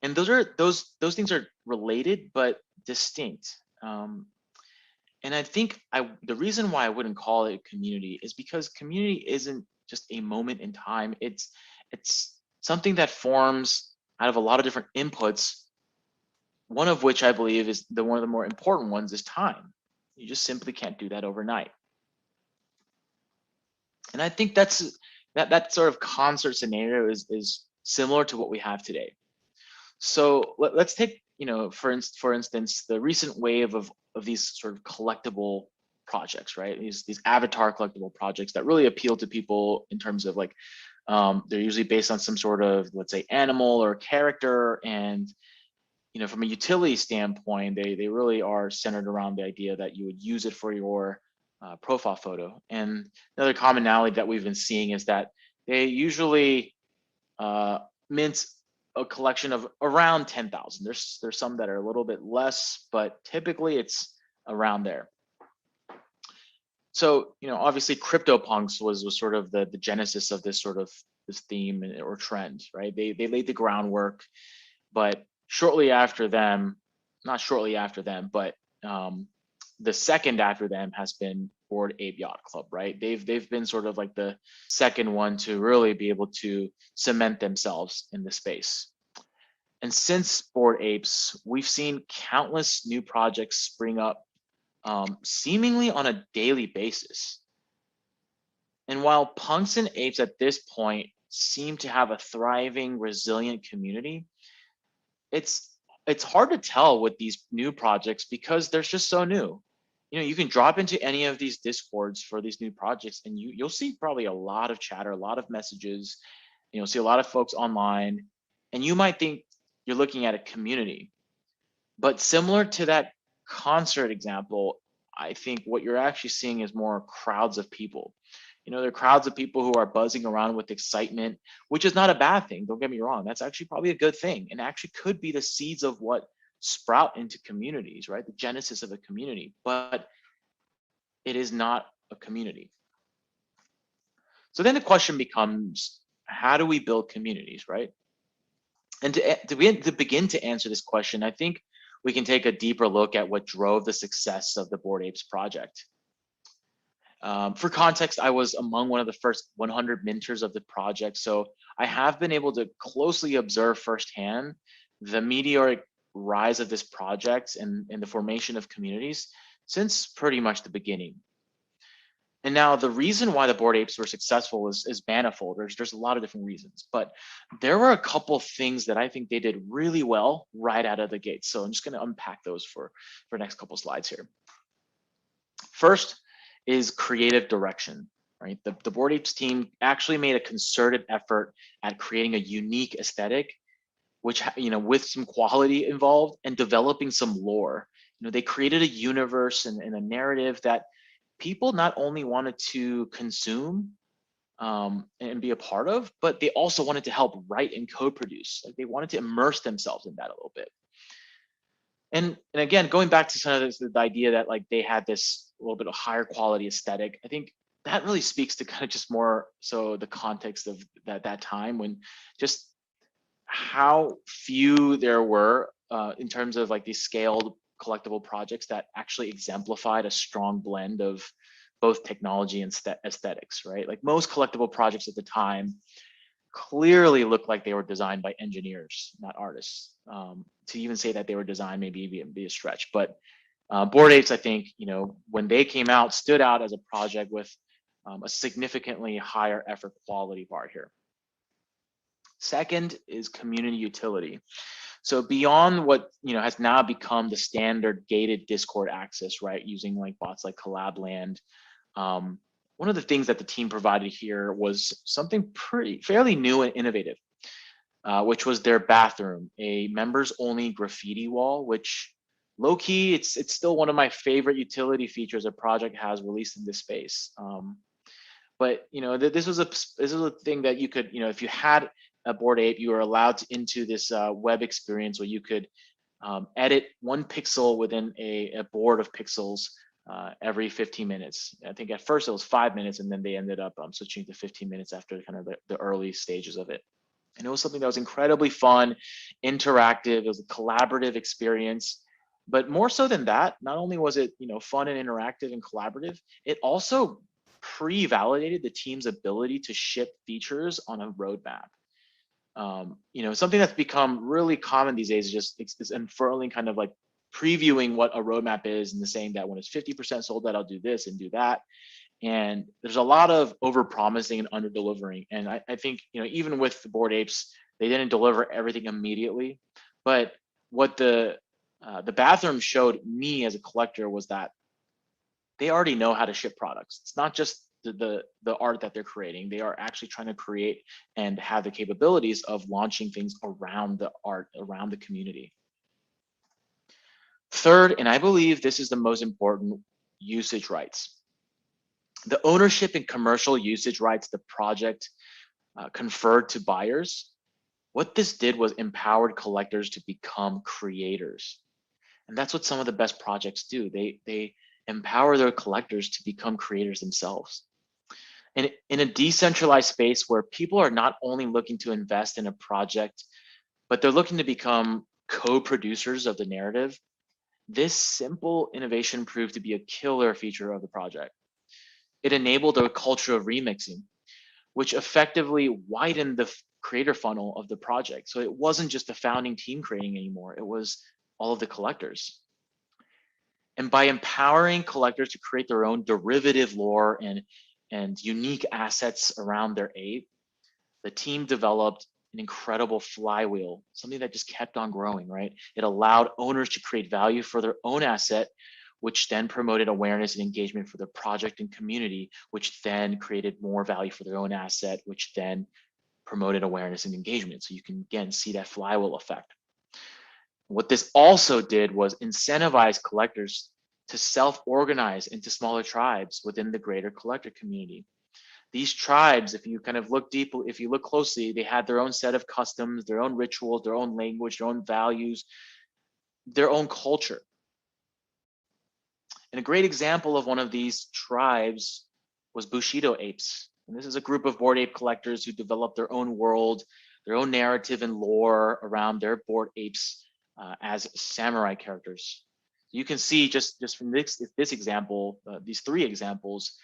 And those things are related but distinct. And I think the reason why I wouldn't call it a community is because community isn't just a moment in time. It's something that forms out of a lot of different inputs. One of which I believe is one of the more important ones is time. You just simply can't do that overnight. And I think that sort of concert scenario is similar to what we have today. So let's take, for instance, the recent wave of these sort of collectible projects, right? These avatar collectible projects that really appeal to people in terms of like, they're usually based on some sort of, let's say, animal or character. And, from a utility standpoint, they really are centered around the idea that you would use it for your profile photo. And another commonality that we've been seeing is that they usually mint a collection of around 10,000. There's some that are a little bit less, but typically it's around there. So, obviously CryptoPunks was sort of the genesis of this theme or trend, right? They laid the groundwork, but shortly after them, not shortly after them, but the second after them has been Bored Ape Yacht Club, right? They've been sort of like the second one to really be able to cement themselves in the space. And since Bored Apes, we've seen countless new projects spring up seemingly on a daily basis. And while punks and apes at this point seem to have a thriving, resilient community, it's hard to tell with these new projects because they're just so new. You can drop into any of these discords for these new projects and you'll see probably a lot of chatter, a lot of messages, see a lot of folks online, and you might think you're looking at a community. But similar to that concert example, I think what you're actually seeing is more crowds of people. There are crowds of people who are buzzing around with excitement, which is not a bad thing. Don't get me wrong. That's actually probably a good thing and actually could be the seeds of what sprout into communities, right? The genesis of a community, but it is not a community. So then the question becomes, how do we build communities, right? And to begin to answer this question, I think we can take a deeper look at what drove the success of the Bored Apes project. For context, I was among one of the first 100 minters of the project, so I have been able to closely observe firsthand the meteoric rise of this project and the formation of communities since pretty much the beginning. And now the reason why the Bored Apes were successful is manifold. There's a lot of different reasons, but there were a couple things that I think they did really well right out of the gate. So I'm just going to unpack those for the next couple slides here. First is creative direction, right? The Bored Apes team actually made a concerted effort at creating a unique aesthetic, which, with some quality involved and developing some lore. They created a universe and a narrative that people not only wanted to consume and be a part of, but they also wanted to help write and co-produce. Like they wanted to immerse themselves in that a little bit. And again, going back to some of the idea that like they had this little bit of higher quality aesthetic, I think that really speaks to kind of just more so the context of that time when just how few there were in terms of like these scaled collectible projects that actually exemplified a strong blend of both technology and aesthetics, right? Like most collectible projects at the time clearly looked like they were designed by engineers, not artists. To even say that they were designed maybe be a stretch, but Bored Apes, I think, when they came out, stood out as a project with a significantly higher effort quality bar here. Second is community utility. So beyond what has now become the standard gated Discord access, right, using like bots like Collabland, one of the things that the team provided here was something fairly new and innovative, which was their bathroom, a members only graffiti wall, which low key, it's still one of my favorite utility features a project has released in this space. But this was a thing that you could, if you had a Bored Ape, you were allowed into this web experience where you could edit one pixel within a board of pixels every 15 minutes. I think at first it was 5 minutes, and then they ended up switching to 15 minutes after kind of the early stages of it. And it was something that was incredibly fun, interactive. It was a collaborative experience. But more so than that, not only was it, fun and interactive and collaborative, it also pre-validated the team's ability to ship features on a roadmap. Something that's become really common these days is just it's unfurling, kind of like previewing what a roadmap is and saying that when it's 50% sold out, I'll do this and do that. And there's a lot of over-promising and under-delivering. And I think, even with the Bored Apes, they didn't deliver everything immediately. But what the bathroom showed me as a collector was that they already know how to ship products. It's not just the art that they're creating. They are actually trying to create and have the capabilities of launching things around the art, around the community. Third, and I believe this is the most important, usage rights. The ownership and commercial usage rights the project conferred to buyers, what this did was empowered collectors to become creators. And that's what some of the best projects do. They empower their collectors to become creators themselves. And in a decentralized space where people are not only looking to invest in a project, but they're looking to become co-producers of the narrative, this simple innovation proved to be a killer feature of the project. It enabled a culture of remixing, which effectively widened the creator funnel of the project. So it wasn't just the founding team creating anymore, it was all of the collectors. And by empowering collectors to create their own derivative lore and unique assets around their ape, the team developed an incredible flywheel, something that just kept on growing, right? It allowed owners to create value for their own asset, which then promoted awareness and engagement for the project and community, which then created more value for their own asset, which then promoted awareness and engagement. So you can, again, see that flywheel effect. What this also did was incentivize collectors to self-organize into smaller tribes within the greater collector community. These tribes, if you kind of look deeply, if you look closely, they had their own set of customs, their own rituals, their own language, their own values, their own culture. And a great example of one of these tribes was Bushido apes. And this is a group of Bored Ape collectors who developed their own world, their own narrative and lore around their Bored Apes as samurai characters. You can see just from this example, these three examples,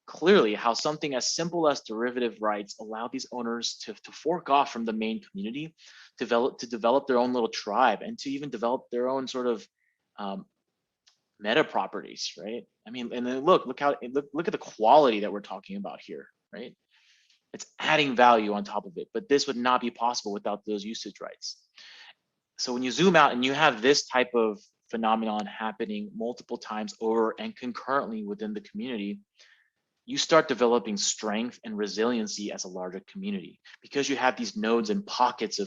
clearly how something as simple as derivative rights allow these owners to fork off from the main community, to develop their own little tribe, and to even develop their own sort of meta properties, right? I mean, and then look at the quality that we're talking about here, right? It's adding value on top of it, but this would not be possible without those usage rights. So when you zoom out and you have this type of phenomenon happening multiple times over and concurrently within the community, you start developing strength and resiliency as a larger community. Because you have these nodes and pockets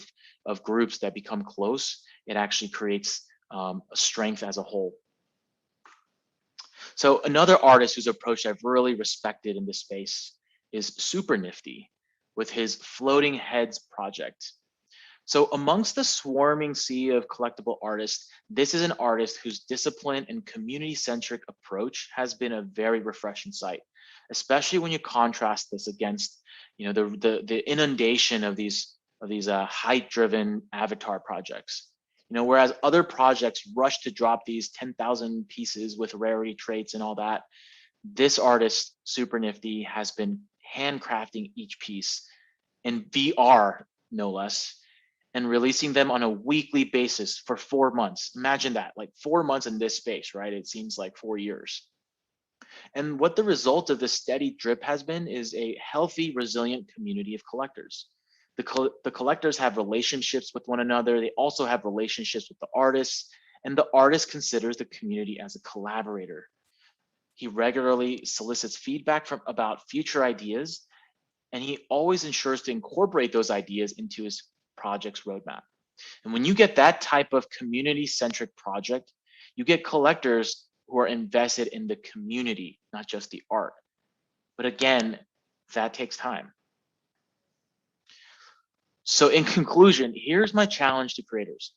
of groups that become close, it actually creates a strength as a whole. So another artist whose approach I've really respected in this space is Super Nifty with his Floating Heads project. So amongst the swarming sea of collectible artists, this is an artist whose discipline and community-centric approach has been a very refreshing sight, especially when you contrast this against, the inundation of these hype-driven avatar projects. Whereas other projects rush to drop these 10,000 pieces with rarity traits and all that, this artist, Super Nifty, has been handcrafting each piece in VR, no less, and releasing them on a weekly basis for 4 months. Imagine that, like 4 months in this space, right? It seems like 4 years. And what the result of this steady drip has been is a healthy, resilient community of collectors. The collectors have relationships with one another. They also have relationships with the artists, and the artist considers the community as a collaborator. He regularly solicits feedback about future ideas, and he always ensures to incorporate those ideas into his project's roadmap. And when you get that type of community-centric project, you get collectors who are invested in the community, not just the art. But again, that takes time. So in conclusion, here's my challenge to creators.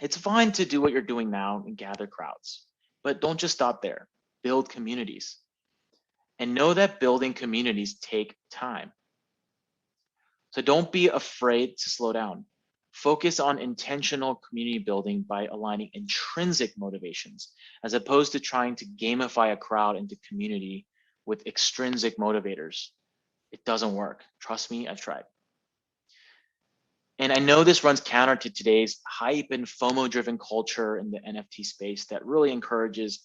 It's fine to do what you're doing now and gather crowds, but don't just stop there. Build communities. And know that building communities take time. So don't be afraid to slow down. Focus on intentional community building by aligning intrinsic motivations, as opposed to trying to gamify a crowd into community with extrinsic motivators. It doesn't work. Trust me, I've tried. And I know this runs counter to today's hype and FOMO-driven culture in the NFT space that really encourages,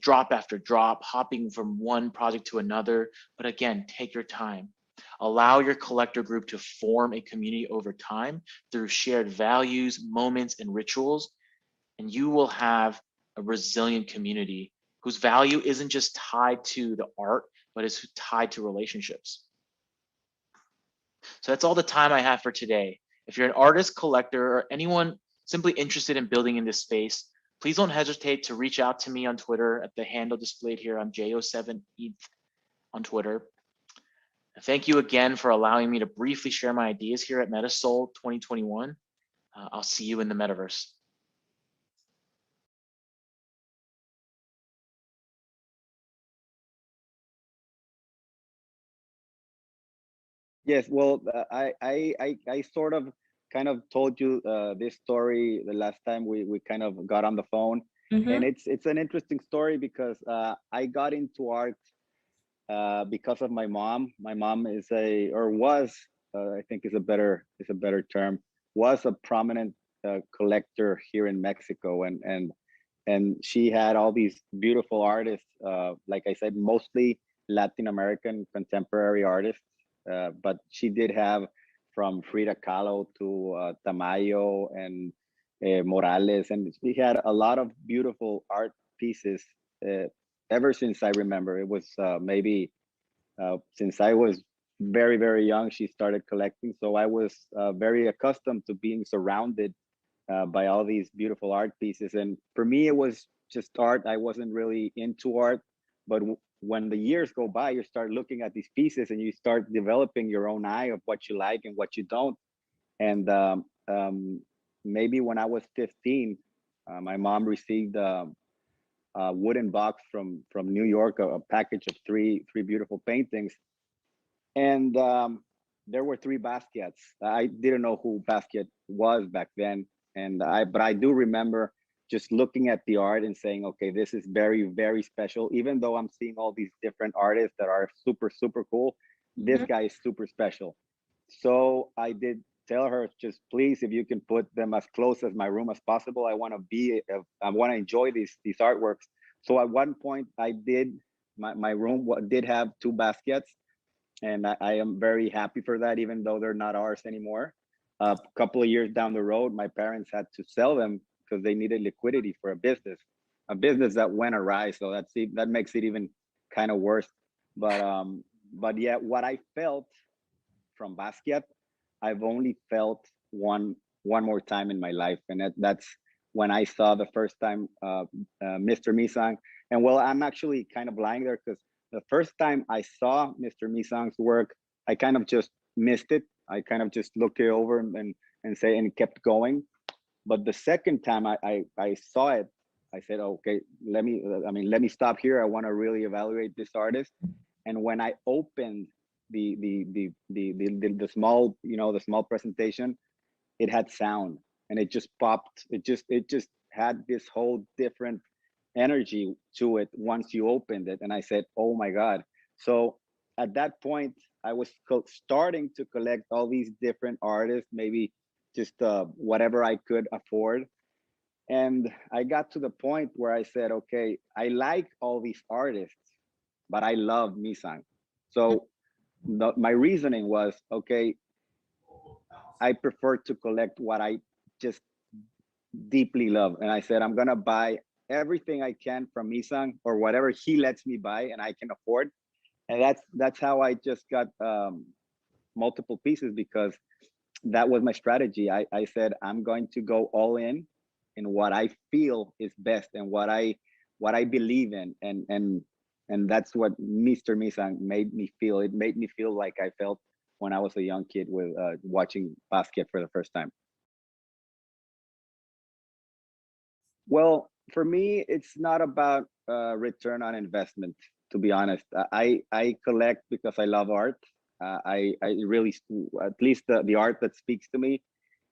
drop after drop, hopping from one project to another. But again, take your time. Allow your collector group to form a community over time through shared values, moments, and rituals. And you will have a resilient community whose value isn't just tied to the art, but is tied to relationships. So that's all the time I have for today. If you're an artist, collector, or anyone simply interested in building in this space, please don't hesitate to reach out to me on Twitter at the handle displayed here. I'm J07ETH on Twitter. Thank you again for allowing me to briefly share my ideas here at Metasoul 2021. I'll see you in the metaverse. Yes, well, I sort of kind of told you this story the last time we kind of got on the phone, and it's an interesting story because I got into art because of my mom. My mom is was I think is a better term, was a prominent collector here in Mexico, and she had all these beautiful artists, like I said, mostly Latin American contemporary artists. But she did have from Frida Kahlo to Tamayo and Morales, and she had a lot of beautiful art pieces ever since I remember. It was maybe since I was very, very young, she started collecting. So I was very accustomed to being surrounded by all these beautiful art pieces. And for me, it was just art. I wasn't really into art, but when the years go by, you start looking at these pieces and you start developing your own eye of what you like and what you don't. And maybe when I was 15, my mom received a wooden box from New York, a package of three beautiful paintings. And there were 3 Basquiats. I didn't know who Basquiat was back then. But I do remember just looking at the art and saying, okay, this is very, very special. Even though I'm seeing all these different artists that are super, super cool, this guy is super special. So I did tell her, just please, if you can put them as close as my room as possible. I want to enjoy these artworks. So at one point I did, my room did have 2 Basquiats, and I am very happy for that, even though they're not ours anymore. A couple of years down the road, my parents had to sell them because they needed liquidity for a business that went awry. So that makes it even kind of worse. But yeah, what I felt from Basquiat, I've only felt one more time in my life, and that's when I saw the first time Mr. Misang. And well, I'm actually kind of lying there, because the first time I saw Mr. Misang's work, I kind of just missed it. I kind of just looked it over and kept going. But the second time I saw it, I said, okay, let me stop here. I want to really evaluate this artist. And when I opened the small, the small presentation, it had sound, and it just popped. It just had this whole different energy to it once you opened it. And I said, oh my God. So at that point, I was starting to collect all these different artists, maybe just whatever I could afford. And I got to the point where I said, okay, I like all these artists, but I love Misang. So my reasoning was, okay, I prefer to collect what I just deeply love. And I said, I'm going to buy everything I can from Misang, or whatever he lets me buy and I can afford. And that's how I just got multiple pieces, because that was my strategy. I said, I'm going to go all in what I feel is best and what I believe in. And that's what Mr. Misang made me feel. It made me feel like I felt when I was a young kid with watching Basquiat for the first time. Well, for me, it's not about return on investment, to be honest. I collect because I love art. I really, at least the art that speaks to me,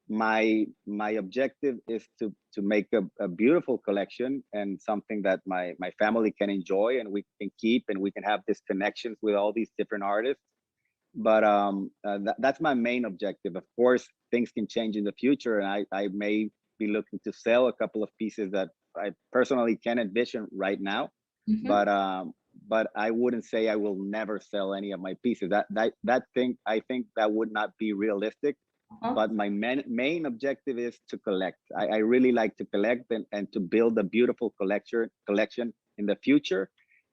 my objective is to make a beautiful collection and something that my family can enjoy and we can keep, and we can have these connections with all these different artists. But that's my main objective. Of course, things can change in the future, and I may be looking to sell a couple of pieces that I personally can envision right now. But I wouldn't say I will never sell any of my pieces. I think that would not be realistic. But my main objective is to collect. I really like to collect and to build a beautiful collection in the future.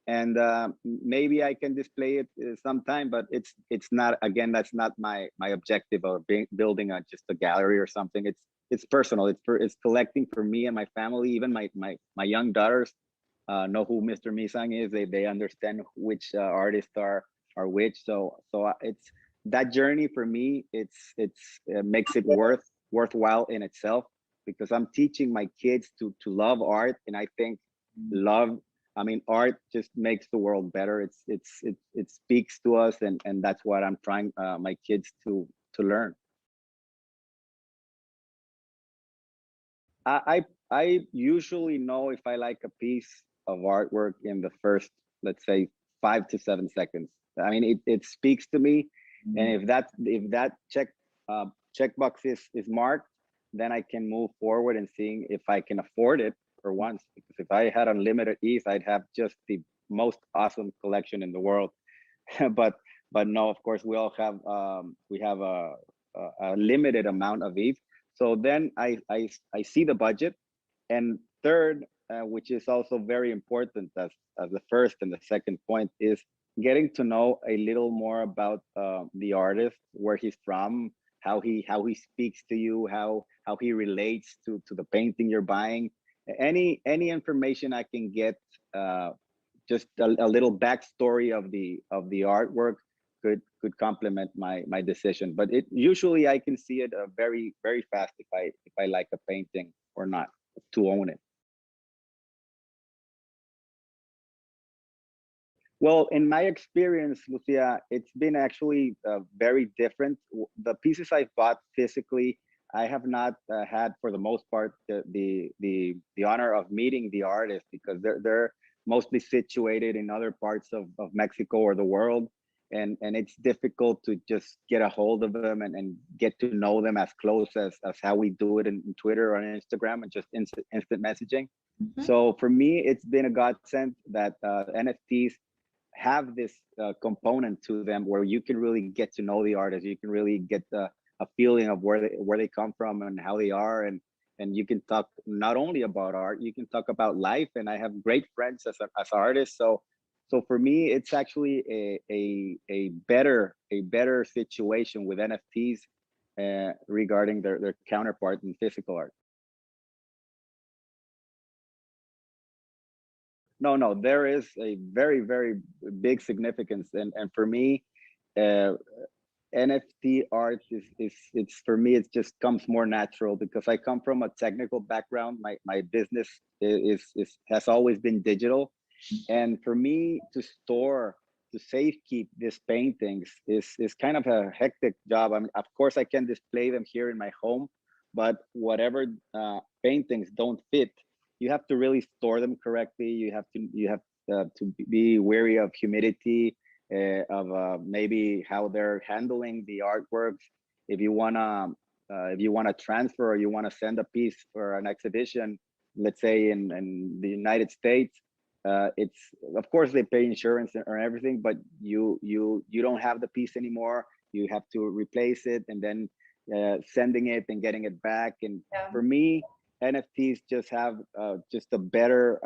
And maybe I can display it sometime, but it's not, again, that's not my objective of building just a gallery or something. It's personal. It's collecting for me and my family. Even my young daughters know who Mr. Misang is. They understand which artists are which. So it's that journey for me. It makes it worthwhile in itself, because I'm teaching my kids to love art, and I think art just makes the world better. It speaks to us, and that's what I'm trying my kids to learn. I usually know if I like a piece of artwork in the first, let's say, 5 to 7 seconds. I mean, it speaks to me, and if that checkbox is marked, then I can move forward and seeing if I can afford it for once. Because if I had unlimited ease, I'd have just the most awesome collection in the world. but no, of course, we all have we have a limited amount of ease. So then I see the budget. And third, which is also very important as the first and the second point, is getting to know a little more about the artist, where he's from, how he speaks to you, how he relates to the painting you're buying. Any information I can get, just a little backstory of the artwork could complement my decision. But usually I can see it very, very fast if I like a painting or not, to own it. Well, in my experience, Lucia, it's been actually very different. The pieces I've bought physically, I have not had, for the most part, the honor of meeting the artist, because they're mostly situated in other parts of Mexico or the world. And it's difficult to just get a hold of them and get to know them as close as how we do it in Twitter or on Instagram and just instant messaging. So for me, it's been a godsend that NFTs have this component to them where you can really get to know the artist. You can really get a feeling of where they come from and how they are, and you can talk not only about art, you can talk about life. And I have great friends as artists. So for me, it's actually a better situation with NFTs regarding their counterpart in physical art. No, there is a very, very big significance, and for me, NFT art it's for me, it just comes more natural, because I come from a technical background. My business has always been digital, and for me to safekeep these paintings is kind of a hectic job. I mean, of course, I can display them here in my home, but whatever paintings don't fit, you have to really store them correctly. You have to be wary of humidity, of maybe how they're handling the artworks. If you wanna transfer, or you wanna send a piece for an exhibition, let's say in the United States, it's, of course, they pay insurance or everything, but you don't have the piece anymore. You have to replace it, and then sending it and getting it back. And for me, NFTs just have just a better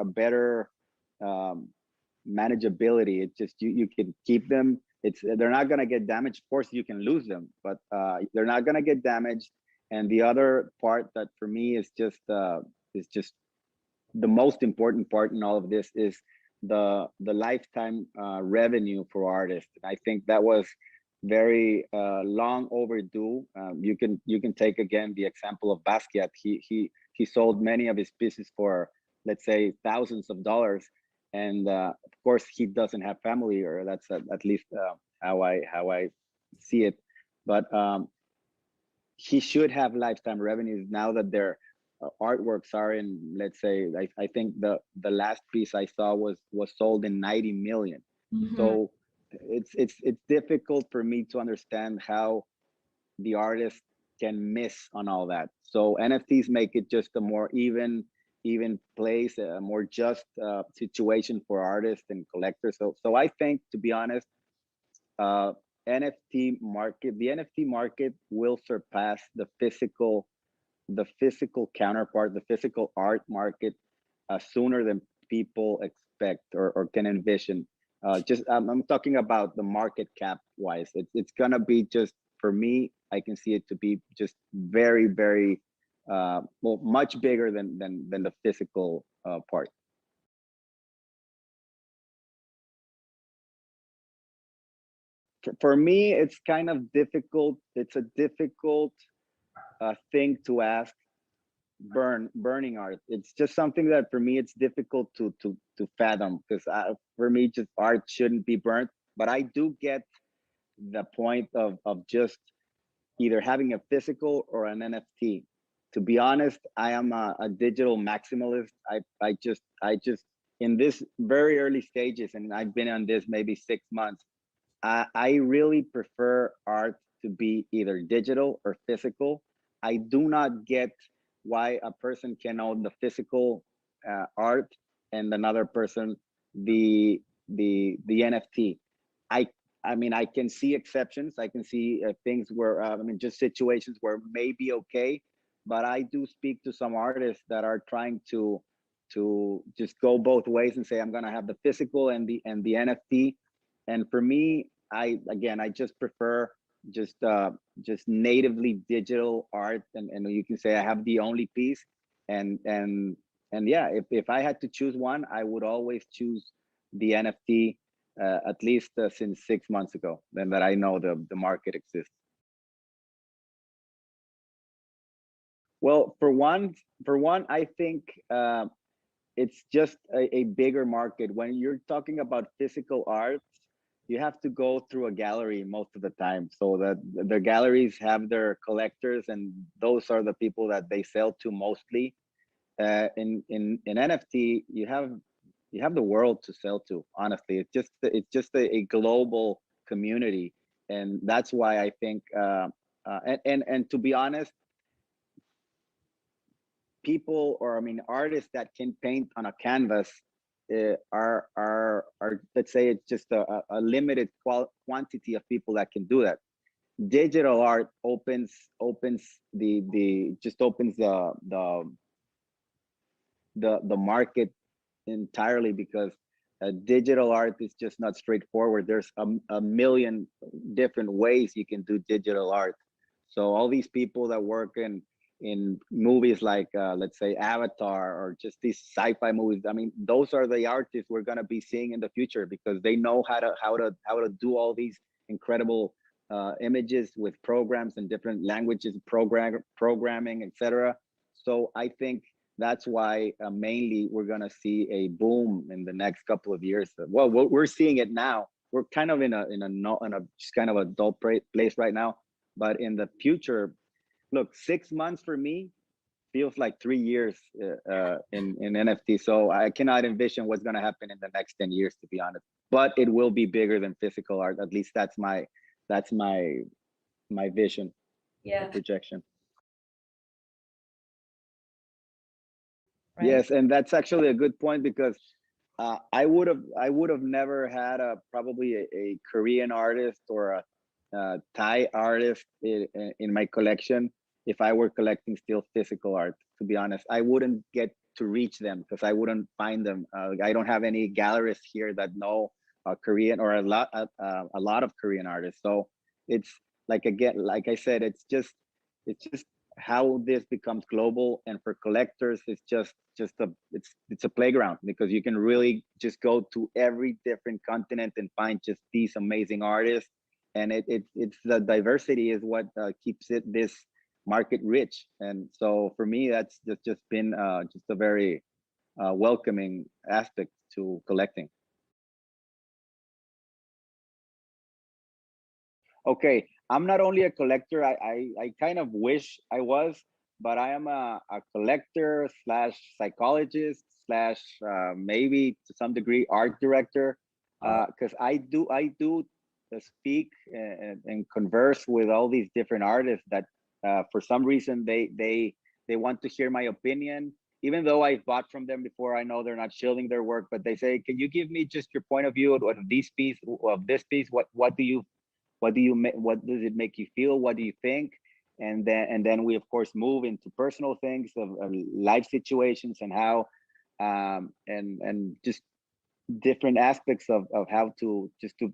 manageability. It's just you can keep them. They're not gonna get damaged. Of course, you can lose them, but they're not gonna get damaged. And the other part that for me is just the most important part in all of this is the lifetime revenue for artists. And I think that was very long overdue. You can take again the example of Basquiat. He sold many of his pieces for, let's say, thousands of dollars, and of course he doesn't have family, or that's at least how I see it, but he should have lifetime revenues now that their artworks are in, let's say, I think the last piece I saw was sold in 90 million. So it's difficult for me to understand how the artist can miss on all that. So NFTs make it just a more even place, a more just situation for artists and collectors. So I think, to be honest, the NFT market will surpass the physical counterpart, the physical art market, sooner than people expect or can envision. I'm talking about the market cap wise. It's gonna be, just for me, I can see it to be just very, very much bigger than the physical part. For me, it's kind of difficult. It's a difficult thing to ask. Burning art. It's just something that for me it's difficult to fathom, because for me, just art shouldn't be burnt. But I do get the point of just either having a physical or an NFT. To be honest, I am a digital maximalist. I just in this very early stages, and I've been on this maybe 6 months, I really prefer art to be either digital or physical. I do not get why a person can own the physical art and another person the NFT. I mean, I can see exceptions. I can see things where just situations where maybe okay, but I do speak to some artists that are trying to just go both ways and say, I'm gonna have the physical and the NFT. And for me, I just prefer just natively digital art, and you can say I have the only piece, and yeah, if I had to choose one, I would always choose the NFT, at least since 6 months ago, then that I know the market exists. Well, for one, I think it's just a bigger market. When you're talking about physical art, you have to go through a gallery most of the time, so that the galleries have their collectors, and those are the people that they sell to mostly. In NFT, you have the world to sell to. Honestly, it's just a global community, and that's why I think and to be honest, people, or artists that can paint on a canvas are let's say it's just a limited quantity of people that can do that. Digital art opens the market entirely, because digital art is just not straightforward. There's a million different ways you can do digital art. So all these people that work in movies like let's say Avatar, or just these sci-fi movies, those are the artists we're going to be seeing in the future, because they know how to do all these incredible images with programs and different languages, programming, etc. So I think that's why mainly we're going to see a boom in the next couple of years. Well, we're seeing it now. We're kind of in a just kind of a dull place right now, but in the future, look, 6 months for me feels like 3 years in NFT. So I cannot envision what's going to happen in the next 10 years, to be honest. But it will be bigger than physical art. At least that's my vision, my projection. Right. Yes, and that's actually a good point, because I would have never had probably a Korean artist or a Thai artist in my collection if I were collecting still physical art. To be honest, I wouldn't get to reach them, because I wouldn't find them. I don't have any gallerists here that know Korean, or a lot of Korean artists. So it's like I said, it's just how this becomes global, and for collectors, it's it's a playground, because you can really just go to every different continent and find just these amazing artists, and it's the diversity is what keeps this market rich. And so for me, that's just been just a very welcoming aspect to collecting. okay, I'm not only a collector, I kind of wish I was, but I am a collector slash psychologist slash maybe to some degree art director, because I do speak and converse with all these different artists that for some reason they want to hear my opinion, even though I've bought from them before. I know they're not shilling their work, but they say, can you give me just your point of view of this piece, what does it make you feel, what do you think? And then we of course move into personal things of life situations and how and just different aspects of how to just to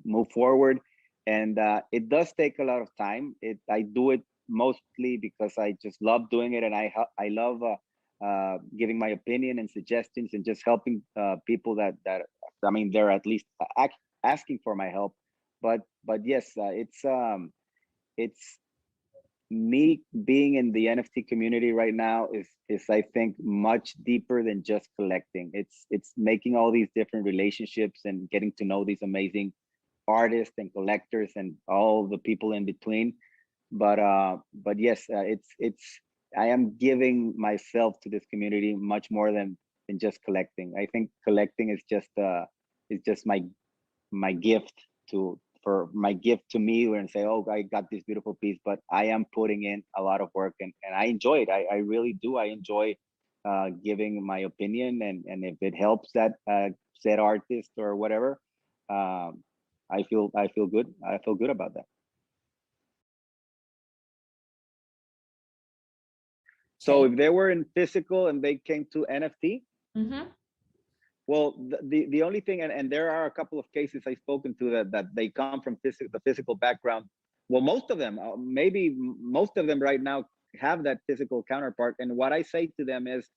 move forward. And it does take a lot of time. I do it mostly because I just love doing it, and I love giving my opinion and suggestions and just helping people that I mean, they're at least asking for my help. But yes, it's me being in the NFT community right now is I think much deeper than just collecting. It's making all these different relationships and getting to know these amazing artists and collectors and all the people in between. But yes, I am giving myself to this community much more than just collecting. I think collecting is just my gift to me, and say, oh, I got this beautiful piece, but I am putting in a lot of work, and I enjoy it. I really do. I enjoy giving my opinion, and if it helps that said artist or whatever, I feel good. I feel good about that. So if they were in physical and they came to NFT, well, the only thing, and there are a couple of cases I've spoken to that they come from the physical background. Well, most of them, maybe most of them right now have that physical counterpart. And what I say to them is,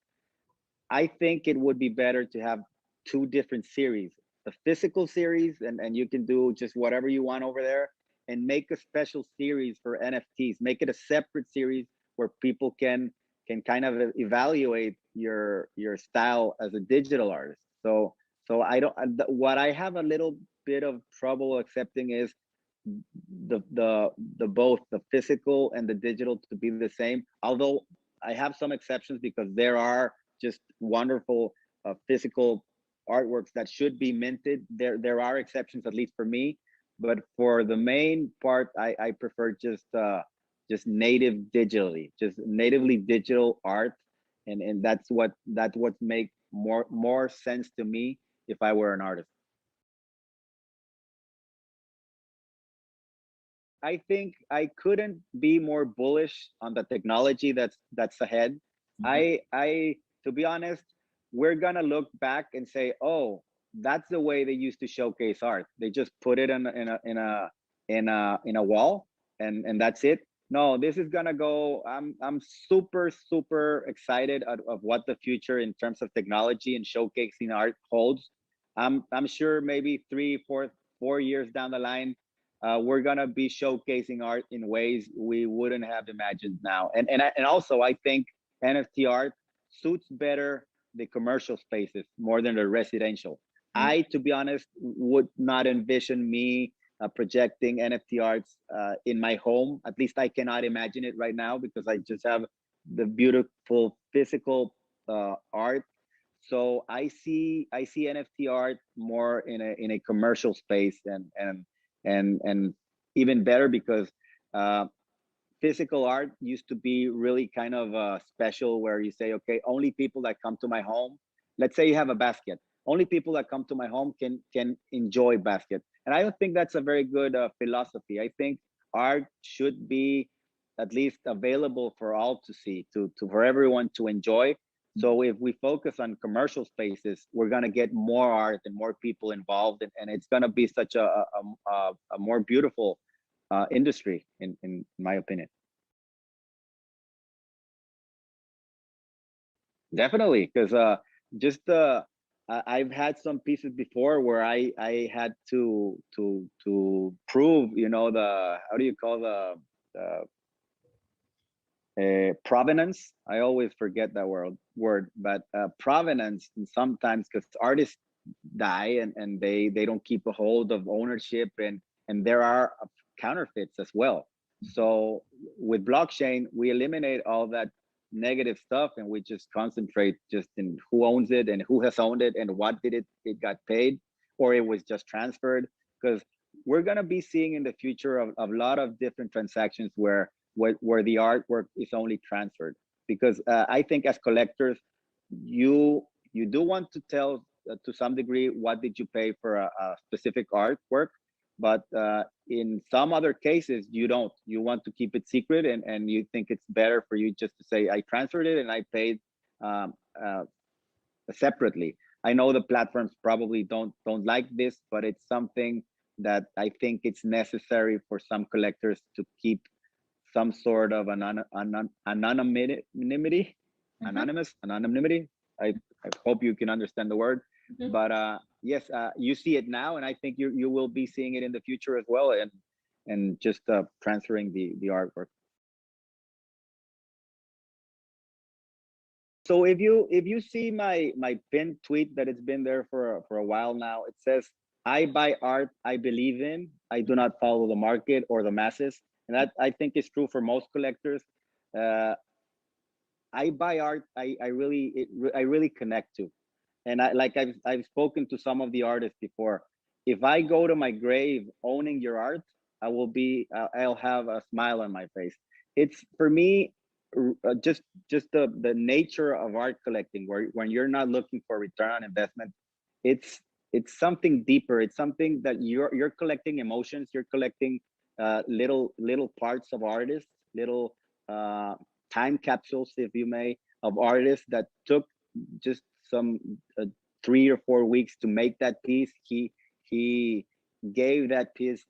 I think it would be better to have two different series, a physical series, and you can do just whatever you want over there, and make a special series for NFTs. Make it a separate series where people can kind of evaluate your style as a digital artist. So I don't, what I have a little bit of trouble accepting is the both the physical and the digital to be the same. Although I have some exceptions, because there are just wonderful physical artworks that should be minted. There are exceptions, at least for me, but for the main part, I prefer just natively digital art, and that's what make more sense to me if I were an artist. I think I couldn't be more bullish on the technology that's ahead. I to be honest, we're gonna look back and say, oh, that's the way they used to showcase art. They just put it in a wall, and that's it. No, this is gonna go. I'm super excited of what the future in terms of technology and showcasing art holds. I'm sure maybe 4 years down the line, we're gonna be showcasing art in ways we wouldn't have imagined now. And also, I think NFT art suits better the commercial spaces more than the residential. I, to be honest, would not envision me projecting NFT arts in my home. At least I cannot imagine it right now, because I just have the beautiful physical art. So I see NFT art more in a commercial space, and even better, because physical art used to be really kind of special, where you say, okay, only people that come to my home, let's say you have a basket, only people that come to my home can enjoy basket. And I don't think that's a very good philosophy. I think art should be at least available for all to see, for everyone to enjoy. So if we focus on commercial spaces, we're gonna get more art and more people involved, and it's gonna be such a more beautiful industry, in my opinion. Definitely, because I've had some pieces before where I had to prove, how do you call the provenance? I always forget that word, but provenance. And sometimes, because artists die and they don't keep a hold of ownership, and there are counterfeits as well. So with blockchain, we eliminate all that negative stuff and we just concentrate just in who owns it and who has owned it and what did it got paid, or it was just transferred. Because we're going to be seeing in the future of a lot of different transactions where the artwork is only transferred. Because I think as collectors, you do want to tell to some degree what did you pay for a specific artwork, but in some other cases you don't. You want to keep it secret, and you think it's better for you just to say I transferred it and I paid separately. I know the platforms probably don't like this, but it's something that I think it's necessary for some collectors to keep some sort of anonymity. I hope you can understand the word. But yes, you see it now, and I think you will be seeing it in the future as well, and just transferring the artwork. So if you see my pinned tweet that it's been there for a while now, it says, "I buy art I believe in. I do not follow the market or the masses," and that I think is true for most collectors. I buy art I really connect to. And I've spoken to some of the artists before. If I go to my grave owning your art, I'll have a smile on my face. It's for me just the nature of art collecting, where when you're not looking for return on investment, it's something deeper. It's something that you're collecting emotions. You're collecting little parts of artists, little time capsules, if you may, of artists that took just some 3 or 4 weeks to make that piece. He gave that piece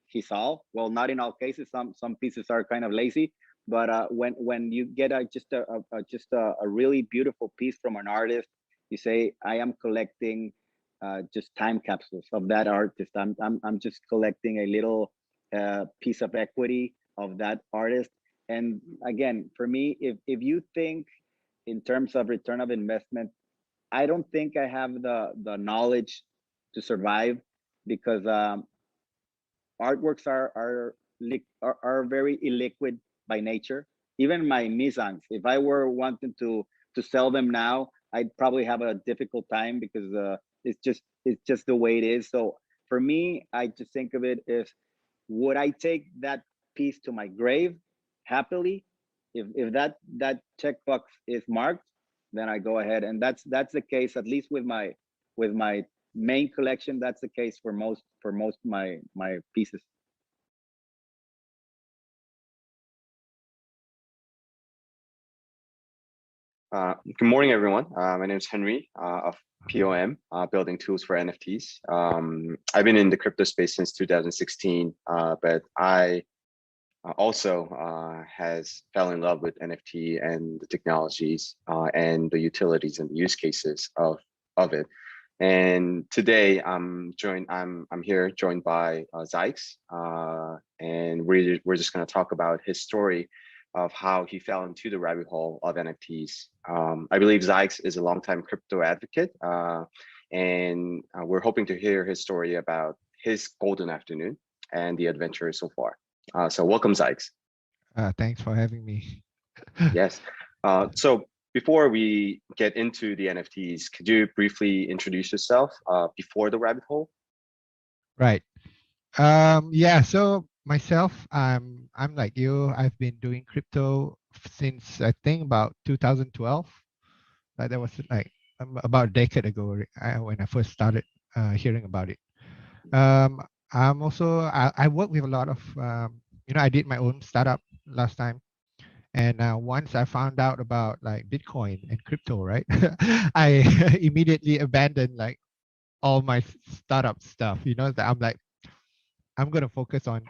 his all. Well, not in all cases. Some pieces are kind of lazy, but when you get just a really beautiful piece from an artist, you say, I am collecting just time capsules of that artist. I'm just collecting a little piece of equity of that artist. And again, for me, if you think in terms of return of investment, I don't think I have the knowledge to survive, because artworks are very illiquid by nature. Even my nonces, if I were wanting to sell them now, I'd probably have a difficult time, because it's just the way it is. So for me, I just think of it as, would I take that piece to my grave happily? If that checkbox is marked, then I go ahead. And that's the case, at least with my main collection. That's the case for most my pieces. Good morning, everyone. My name is Henry of POM, building tools for NFTs. I've been in the crypto space since 2016, but I also fell in love with NFT and the technologies and the utilities and the use cases of it. And today I'm here joined by xAix, and we're just going to talk about his story of how he fell into the rabbit hole of NFTs. I believe xAix is a longtime crypto advocate, and we're hoping to hear his story about his golden afternoon and the adventure so far. So welcome, xAix. Thanks for having me. Yes. So before we get into the NFTs, could you briefly introduce yourself before the rabbit hole? Right. Yeah. So myself, I'm like you. I've been doing crypto since I think about 2012. That was like about a decade ago when I first started hearing about it. I'm also I work with a lot of I did my own startup last time, and once I found out about like Bitcoin and crypto, right, I immediately abandoned like all my startup stuff. That I'm like, I'm gonna focus on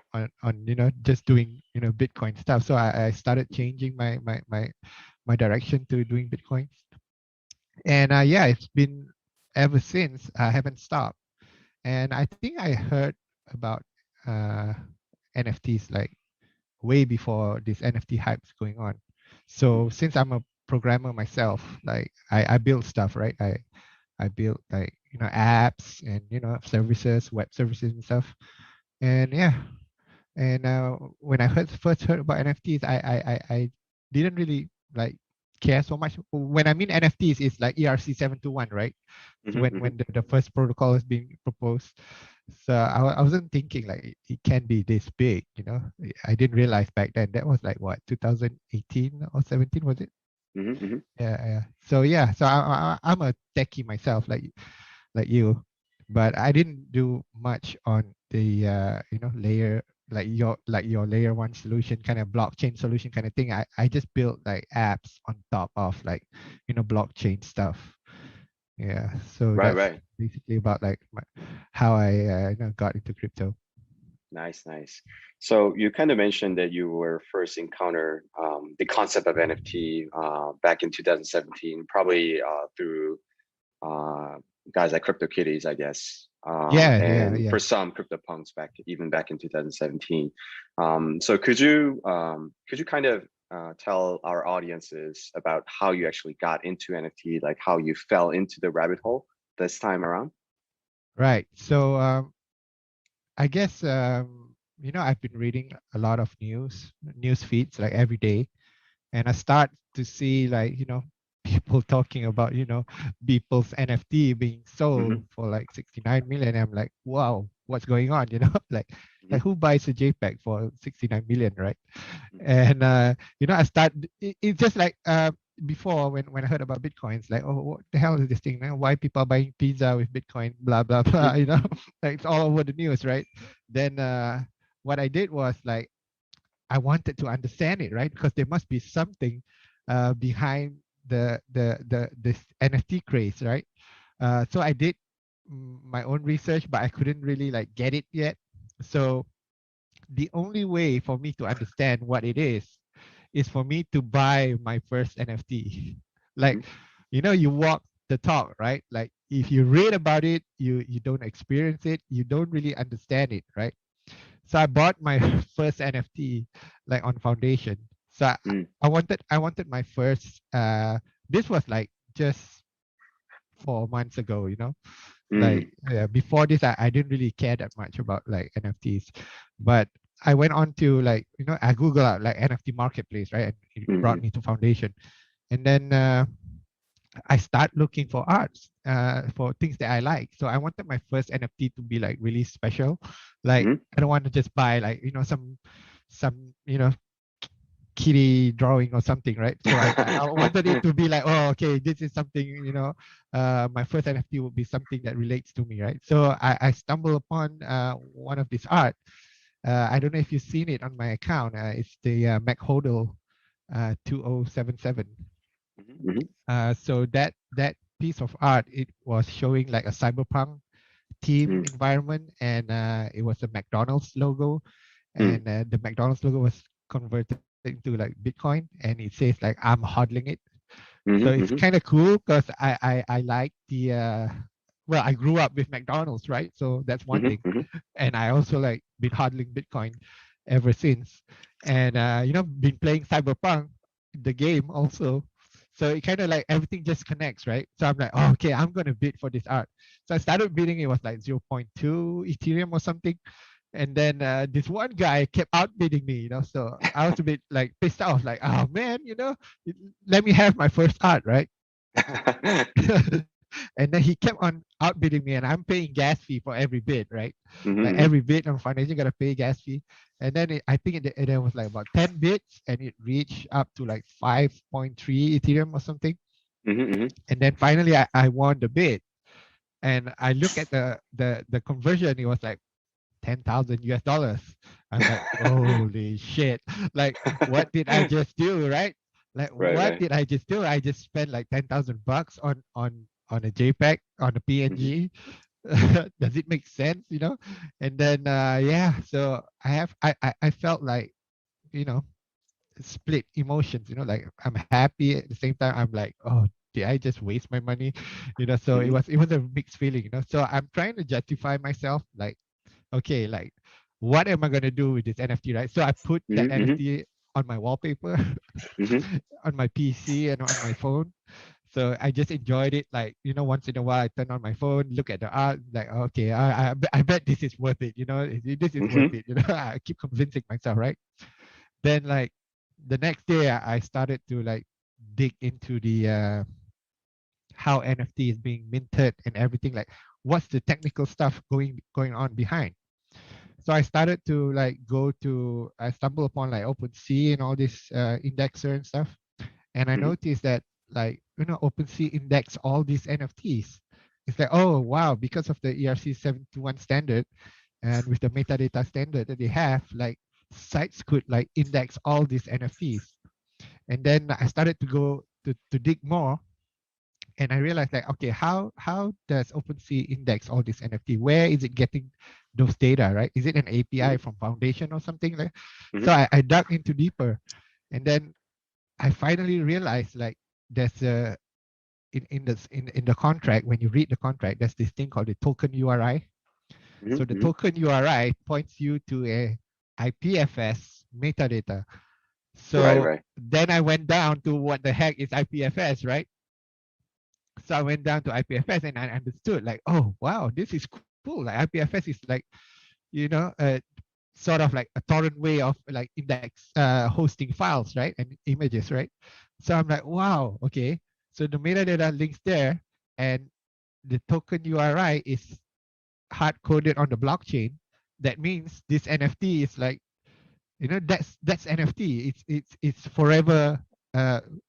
just doing Bitcoin stuff. So I started changing my direction to doing Bitcoin, and yeah, it's been ever since. I haven't stopped. And I think I heard about NFTs like way before this NFT hype's going on. So since I'm a programmer myself, like I build stuff, right? I build like apps and services, web services and stuff. And yeah, And when I first heard about NFTs, I didn't really like care so much. When I mean NFTs, it's like ERC 721, right? So when the first protocol is being proposed. So I wasn't thinking like it can be this big, you know. I didn't realize back then. That was like what, 2018 or 17, was it? Yeah. So yeah, so I'm a techie myself, like you, but I didn't do much on the layer, like your layer one solution, kind of blockchain solution kind of thing. I just built like apps on top of like blockchain stuff. Yeah, so that's basically about like how I got into crypto. Nice. So you kind of mentioned that you were first encounter the concept of NFT back in 2017, probably through guys like CryptoKitties, I guess. And for some CryptoPunks back in 2017. So could you kind of tell our audiences about how you actually got into NFT, like how you fell into the rabbit hole this time around? Right. So I guess I've been reading a lot of news feeds like every day, and I start to see like people talking about people's NFT being sold for like 69 million. I'm like, wow, what's going on? Like who buys a JPEG for 69 million, right? And I start. It's just like before when I heard about Bitcoins, like, oh, what the hell is this thing, man? Why people are buying pizza with Bitcoin? Blah blah blah. Like it's all over the news, right? Then what I did was like, I wanted to understand it, right? Because there must be something behind this NFT craze, right? So I did my own research, but I couldn't really like get it yet. So the only way for me to understand what it is for me to buy my first NFT. Like, you walk the talk, right? Like if you read about it, you don't experience it, you don't really understand it, right? So I bought my first NFT like on Foundation. So I wanted my first this was like just 4 months ago, like before this I didn't really care that much about like NFTs, but I went on to like I Googled out like NFT marketplace, right? And it brought me to Foundation, and then I start looking for arts, for things that I like. So I wanted my first NFT to be like really special. Like I don't want to just buy like some kitty drawing or something, right? So I wanted it to be like, oh, okay, this is something, my first NFT would be something that relates to me, right? So I stumbled upon one of this art. I don't know if you've seen it on my account. It's the McHodl 2077. So that piece of art, it was showing like a cyberpunk team environment, and it was a McDonald's logo, and the McDonald's logo was converted into like Bitcoin, and it says like I'm hodling it. So it's kind of cool because I like the well, I grew up with McDonald's, right? So that's one thing, and I also like been hodling Bitcoin ever since, and been playing Cyberpunk, the game also. So it kind of like everything just connects, right? So I'm like, oh, okay, I'm gonna bid for this art. So I started bidding. It was like 0.2 Ethereum or something. And then this one guy kept outbidding me, so I was a bit like pissed off, like, oh man, let me have my first art, right? And then he kept on outbidding me, and I'm paying gas fee for every bid, right? Like every bid on Foundation, you gotta pay gas fee. And then I think it was like about 10 bids, and it reached up to like 5.3 Ethereum or something. And then finally I won the bid, and I look at the conversion, it was like $10,000. I'm like, holy shit! Like, what did I just do, right? Like, what did I just do? I just spent like $10,000 on a JPEG, on a PNG. Does it make sense, And then so I felt like, split emotions, like I'm happy, at the same time I'm like, oh, did I just waste my money? So it was a mixed feeling, So I'm trying to justify myself, like, okay, like, what am I going to do with this NFT, right? So I put that NFT on my wallpaper, on my PC and on my phone. So I just enjoyed it. Like, you know, once in a while I turn on my phone, look at the art, like, okay, I bet this is worth it. You know, this is worth it. You know, I keep convincing myself, right? Then like the next day I started to like dig into the how NFT is being minted and everything. Like, what's the technical stuff going on behind? So I started to like I stumbled upon like OpenSea and all this indexer and stuff. And I noticed that like, you know, OpenSea index all these NFTs. It's like, oh, wow, because of the ERC 721 standard and with the metadata standard that they have, like sites could like index all these NFTs. And then I started to go to dig more. And I realized like, okay, how does OpenSea index all this NFT? Where is it getting those data, right? Is it an API from Foundation or something like? So I dug into deeper, and then I finally realized like there's a in the contract, when you read the contract, there's this thing called the token URI. So the token URI points you to a IPFS metadata. So then I went down to what the heck is IPFS, right? So I went down to IPFS and I understood like, oh, wow, this is cool. Like IPFS is like, you know, sort of like a torrent way of like index hosting files, right? And images, right? So I'm like, wow, okay. So the metadata links there and the token URI is hard coded on the blockchain. That means this NFT is like, you know, that's NFT. It's forever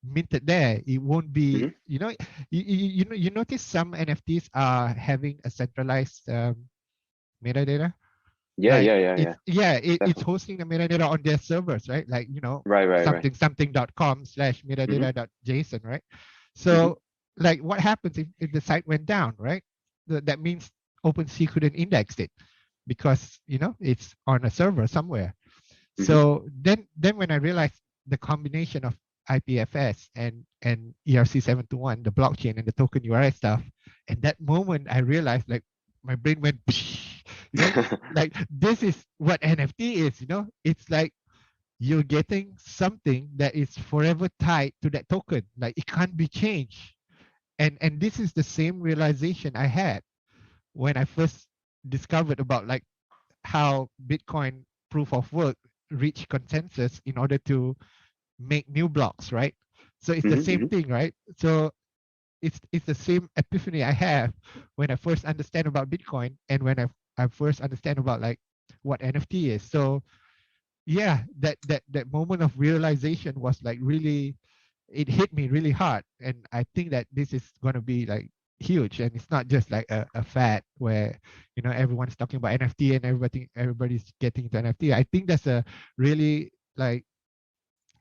minted there. It won't be, you know, you notice some NFTs are having a centralized metadata. Like it's hosting the metadata on their servers, right? Like, you know, something.com/metadata.json, right? So like what happens if the site went down, right? That means OpenSea couldn't index it because, you know, it's on a server somewhere. So then when I realized the combination of IPFS and ERC 721, the blockchain and the token URI stuff, and that moment I realized like my brain went, you know, like this is what NFT is, you know, it's like you're getting something that is forever tied to that token, like it can't be changed. And this is the same realization I had when I first discovered about like how Bitcoin proof of work reach consensus in order to make new blocks, right? So it's the same thing, right? So it's the same epiphany I have when I first understand about Bitcoin and when I first understand about like what NFT is. So yeah, that moment of realization was like really, it hit me really hard. And I think that this is going to be like huge, and it's not just like a fad where, you know, everyone's talking about NFT and everybody's getting into NFT. I think that's a really like,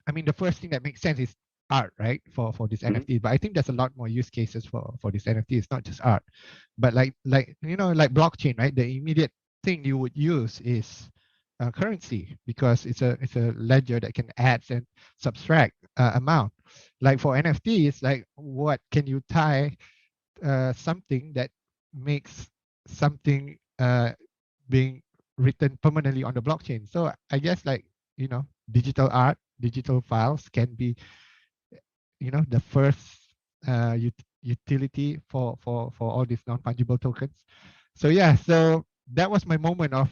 I mean, the first thing that makes sense is art, right? For this NFT, but I think there's a lot more use cases for this NFT. It's not just art, but like you know, like blockchain, right? The immediate thing you would use is currency, because it's a ledger that can add and subtract amount. Like for NFT, it's like, what can you tie something that makes something being written permanently on the blockchain? So I guess like, you know, digital art, digital files can be, you know, the first utility for all these non-fungible tokens. So yeah, so that was my moment of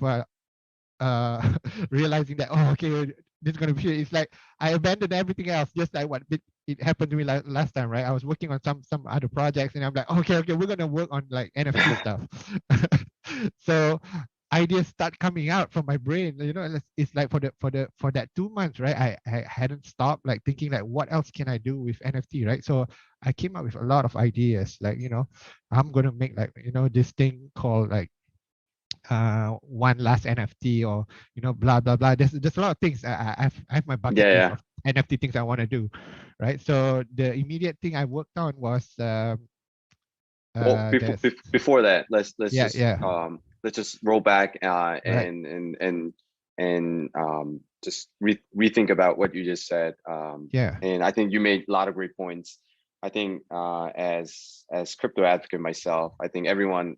realizing that, oh, okay, this is going to be, it's like I abandoned everything else, just like what it happened to me last time, right? I was working on some other projects and I'm like, okay, we're going to work on like NFT stuff. So ideas start coming out from my brain, you know. It's like for that 2 months, right? I hadn't stopped like thinking like, what else can I do with NFT, right? So I came up with a lot of ideas, like, you know, I'm going to make like, you know, this thing called like one last NFT, or, you know, blah blah blah. There's a lot of things. I have my bucket list of NFT things I want to do, right? So the immediate thing I worked on was well, before that, let's just roll back and just rethink about what you just said. And I think you made a lot of great points. I think as crypto advocate myself, I think everyone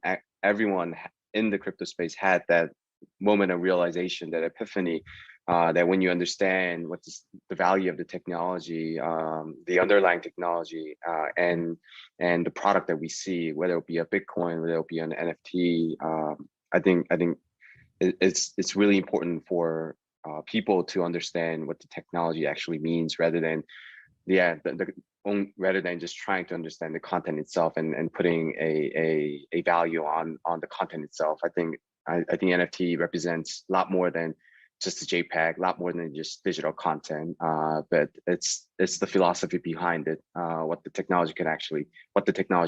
in the crypto space had that moment of realization, that epiphany, that when you understand what's the value of the technology, the underlying technology, and the product that we see, whether it be a Bitcoin, whether it be an NFT, I think it's really important for people to understand what the technology actually means, rather than rather than just trying to understand the content itself and putting a value on the content itself. I think NFT represents a lot more than just a JPEG, a lot more than just digital content. But it's the philosophy behind it, what the technology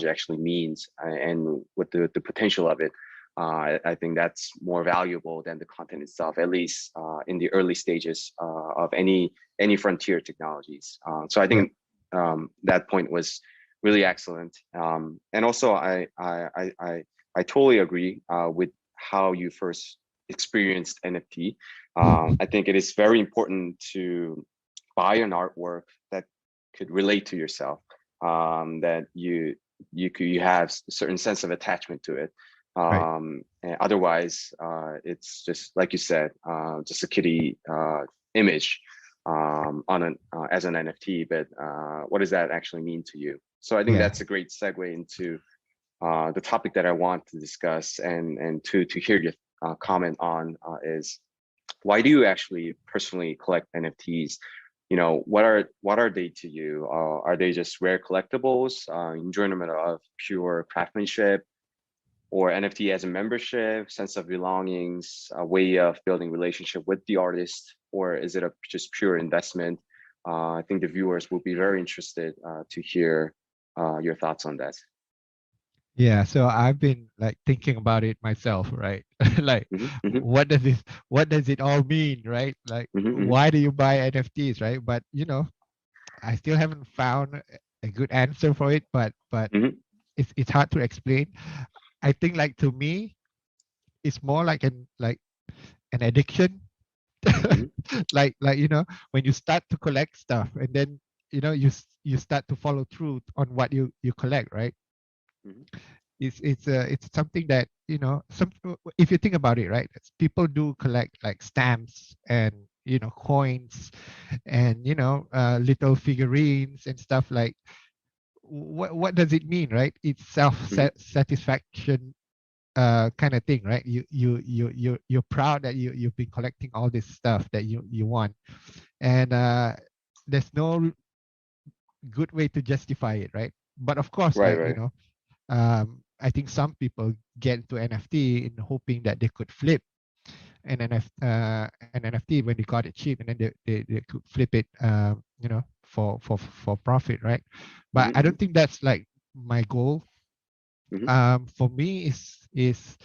actually means, and what the potential of it. I think that's more valuable than the content itself, at least in the early stages of any frontier technologies. So I think that point was really excellent. And also, I totally agree with how you first experienced NFT. I think it is very important to buy an artwork that could relate to yourself, that you have a certain sense of attachment to it. And otherwise, it's just like you said, just a kitty image as an NFT. But what does that actually mean to you? So I think that's a great segue into the topic that I want to discuss and to hear your comment on is, why do you actually personally collect NFTs? You know, what are they to you? Are they just rare collectibles, enjoyment of pure craftsmanship, or NFT as a membership, sense of belongings, a way of building relationship with the artist, or is it just pure investment? I think the viewers will be very interested to hear your thoughts on that. Yeah, so I've been like thinking about it myself, right? Like, what does it all mean, right? Like, why do you buy NFTs, right? But you know, I still haven't found a good answer for it. But it's hard to explain. I think, like, to me, it's more like an addiction. like you know, when you start to collect stuff, and then you know you start to follow through on what you collect, right? It's something that, you know, if you think about it, right, people do collect like stamps and, you know, coins and, you know, little figurines and stuff. Like, what does it mean, right? It's self-satisfaction kind of thing, right? You're proud that you've been collecting all this stuff that you want, and there's no good way to justify it, right? But of course, you know, I think some people get into NFT in hoping that they could flip an NFT when they got it cheap, and then they could flip it, you know, for profit, right? But I don't think that's like my goal. For me, is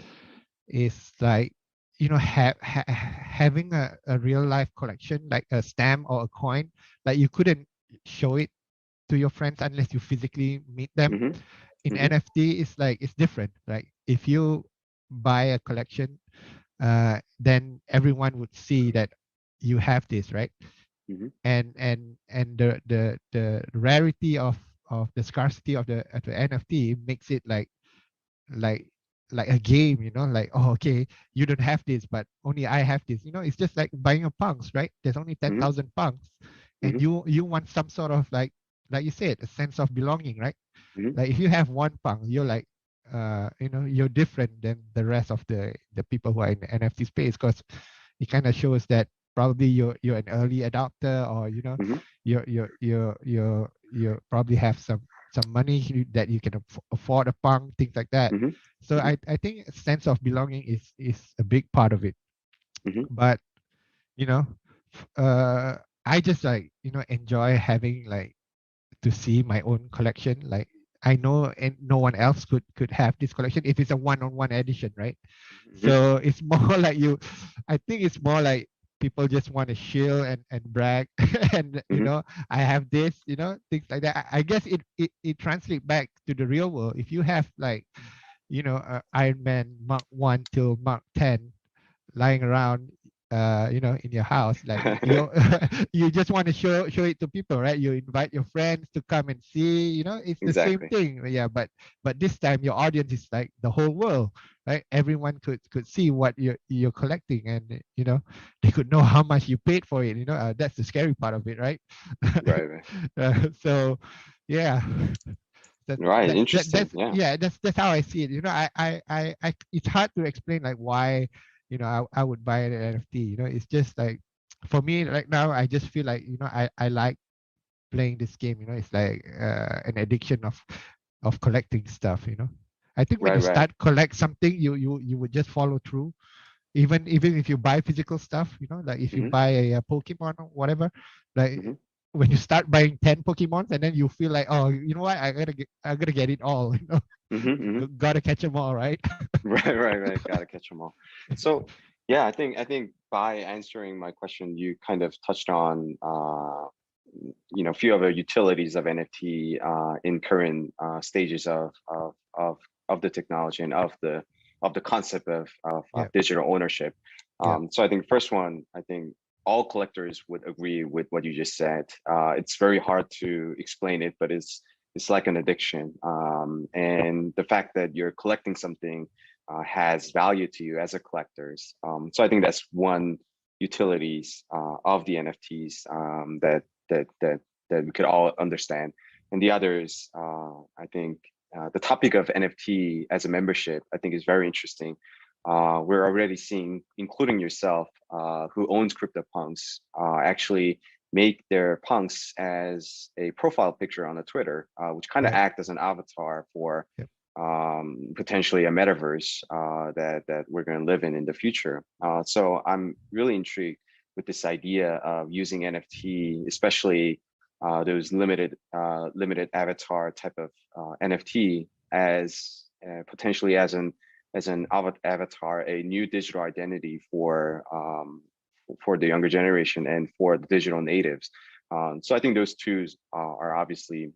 like, you know, having a real life collection, like a stamp or a coin. Like, you couldn't show it to your friends unless you physically meet them. In NFT, it's different. Like, if you buy a collection, then everyone would see that you have this, right? And the rarity of the scarcity of the NFT makes it like a game, you know, like, oh, okay, you don't have this, but only I have this. You know, it's just like buying a punks, right? There's only 10,000 punks, and you want some sort of like you said, a sense of belonging, right? Like, if you have one punk, you're like, you know, you're different than the rest of the people who are in the NFT space, because it kind of shows that probably you're an early adopter, or, you know, you probably have some money that you can afford a punk, things like that. So I think a sense of belonging is a big part of it. But, you know, I just, like, you know, enjoy having, like, to see my own collection. Like, I know and no one else could have this collection if it's a one-on-one edition, right? So it's more like I think it's more like people just want to chill and brag and you know, I have this, you know, things like that. I guess it translates back to the real world. If you have, like, you know, Iron Man Mark 1 till Mark 10 lying around, you know, in your house, like, you just want to show it to people, right? You invite your friends to come and see, you know, it's the same thing. Yeah, but this time your audience is like the whole world, right? Everyone could see what you're collecting, and they could know how much you paid for it. That's the scary part of it, right? Right. So yeah. Right. Interesting. That's how I see it. It's hard to explain like why I would buy an NFT. It's just like, for me right now, I just feel like I like playing this game. It's like an addiction of collecting stuff. I think when you start collect something, you would just follow through, even if you buy physical stuff. Like if you buy a Pokemon or whatever, like when you start buying 10 Pokemons, and then you feel like, oh, you know what, I gotta get it all. Gotta catch them all, right? Right. Gotta catch them all. So yeah, I think by answering my question, you kind of touched on a few of the utilities of NFT in current stages of the technology and of the concept of digital ownership. So I think first one, I think all collectors would agree with what you just said. It's very hard to explain it, but it's like an addiction. And the fact that you're collecting something has value to you as a collectors. So I think that's one utilities of the NFTs that we could all understand. And the others, I think the topic of NFT as a membership, I think is very interesting. We're already seeing, including yourself, who owns CryptoPunks, actually make their punks as a profile picture on a Twitter, which kind of act as an avatar for potentially a metaverse that we're going to live in the future. So I'm really intrigued with this idea of using NFT, especially those limited avatar type of NFT as potentially as an avatar, a new digital identity for the younger generation and for the digital natives. So I think those two are obviously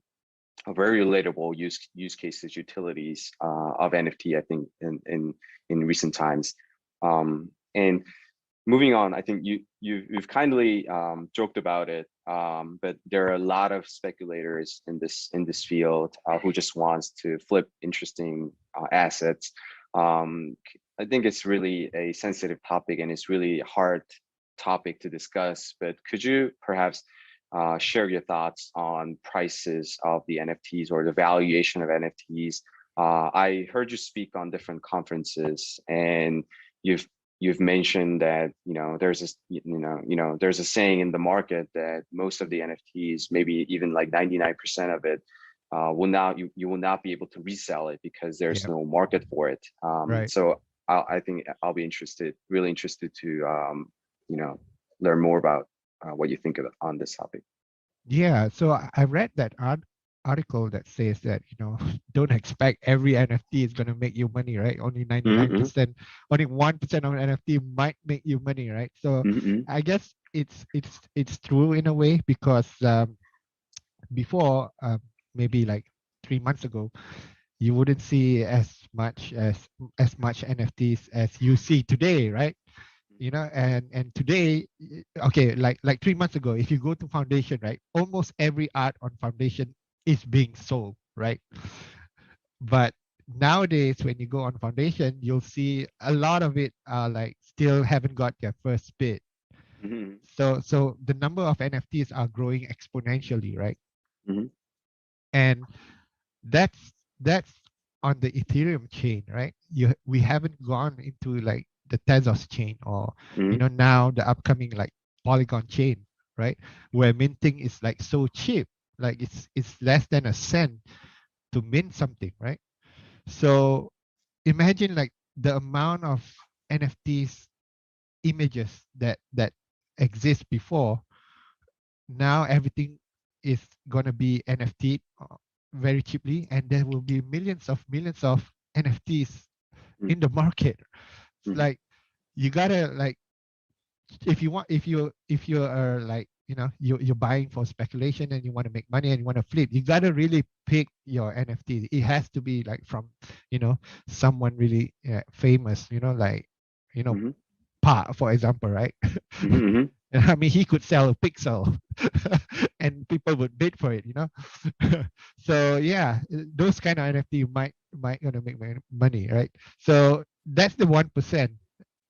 very relatable use cases, utilities of NFT, I think, in recent times. And moving on, I think you've kindly joked about it, but there are a lot of speculators in this field who just wants to flip interesting assets. I think it's really a sensitive topic, and it's really a hard topic to discuss, but could you perhaps share your thoughts on prices of the NFTs or the valuation of NFTs? I heard you speak on different conferences, and you've mentioned that there's a saying in the market that most of the NFTs, maybe even like 99% of it, you will not be able to resell it because there's no market for it. So I think I'll be really interested to learn more about what you think on this topic. Yeah, so I read that article that says that don't expect every NFT is going to make you money, right? Only 99%, only 1% of an NFT might make you money, right? So I guess it's true in a way, because before, maybe like 3 months ago, you wouldn't see as much NFTs as you see today, right? And today, okay, like 3 months ago, if you go to Foundation, right, almost every art on Foundation is being sold, right? But nowadays, when you go on Foundation, you'll see a lot of it like still haven't got their first bid. So the number of NFTs are growing exponentially, right? And that's on the Ethereum chain, right? We haven't gone into like the Tezos chain, or now the upcoming like Polygon chain, right? Where minting is like so cheap, like it's less than a cent to mint something, right? So imagine like the amount of NFTs images that exist before. Now everything is gonna be NFT very cheaply, and there will be millions of NFTs in the market. Like you gotta like, if you are like you're buying for speculation and you want to make money and you want to flip, you gotta really pick your NFT. It has to be like from someone really famous, like Pa, for example, right? I mean, he could sell a pixel and people would bid for it, So yeah, those kind of NFT might gonna make money, right? So that's the 1%,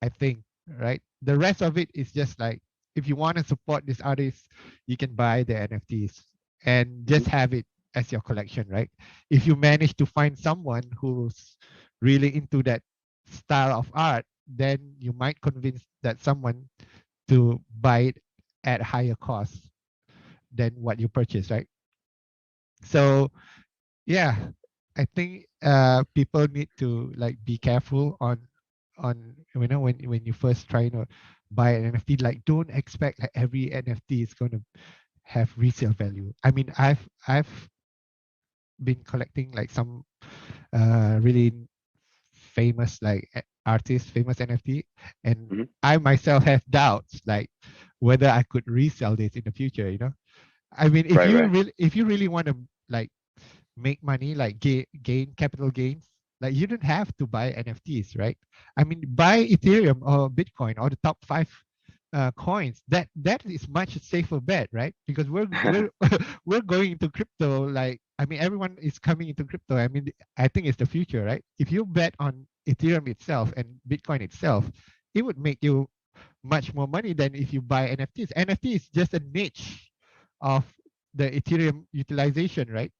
I think, right? The rest of it is just like, if you want to support this artist, you can buy the NFTs and just have it as your collection, right? If you manage to find someone who's really into that style of art, then you might convince that someone to buy it at higher cost than what you purchase, right? So yeah, I think people need to like be careful on when you first try to buy an NFT. Like, don't expect like every NFT is going to have resale value. I mean, I've been collecting like some really famous like artists, famous NFT, and I myself have doubts like whether I could resell this in the future. You know, I mean, if you really want to like make money, like gain capital gains, like you don't have to buy NFTs, right? I mean, buy Ethereum or Bitcoin or the top 5 coins. That is much safer bet, right? Because we're we're going into crypto. Like, I mean, everyone is coming into crypto. I mean, I think it's the future, right? If you bet on Ethereum itself and Bitcoin itself, it would make you much more money than if you buy NFTs. NFT is just a niche of the Ethereum utilization, right?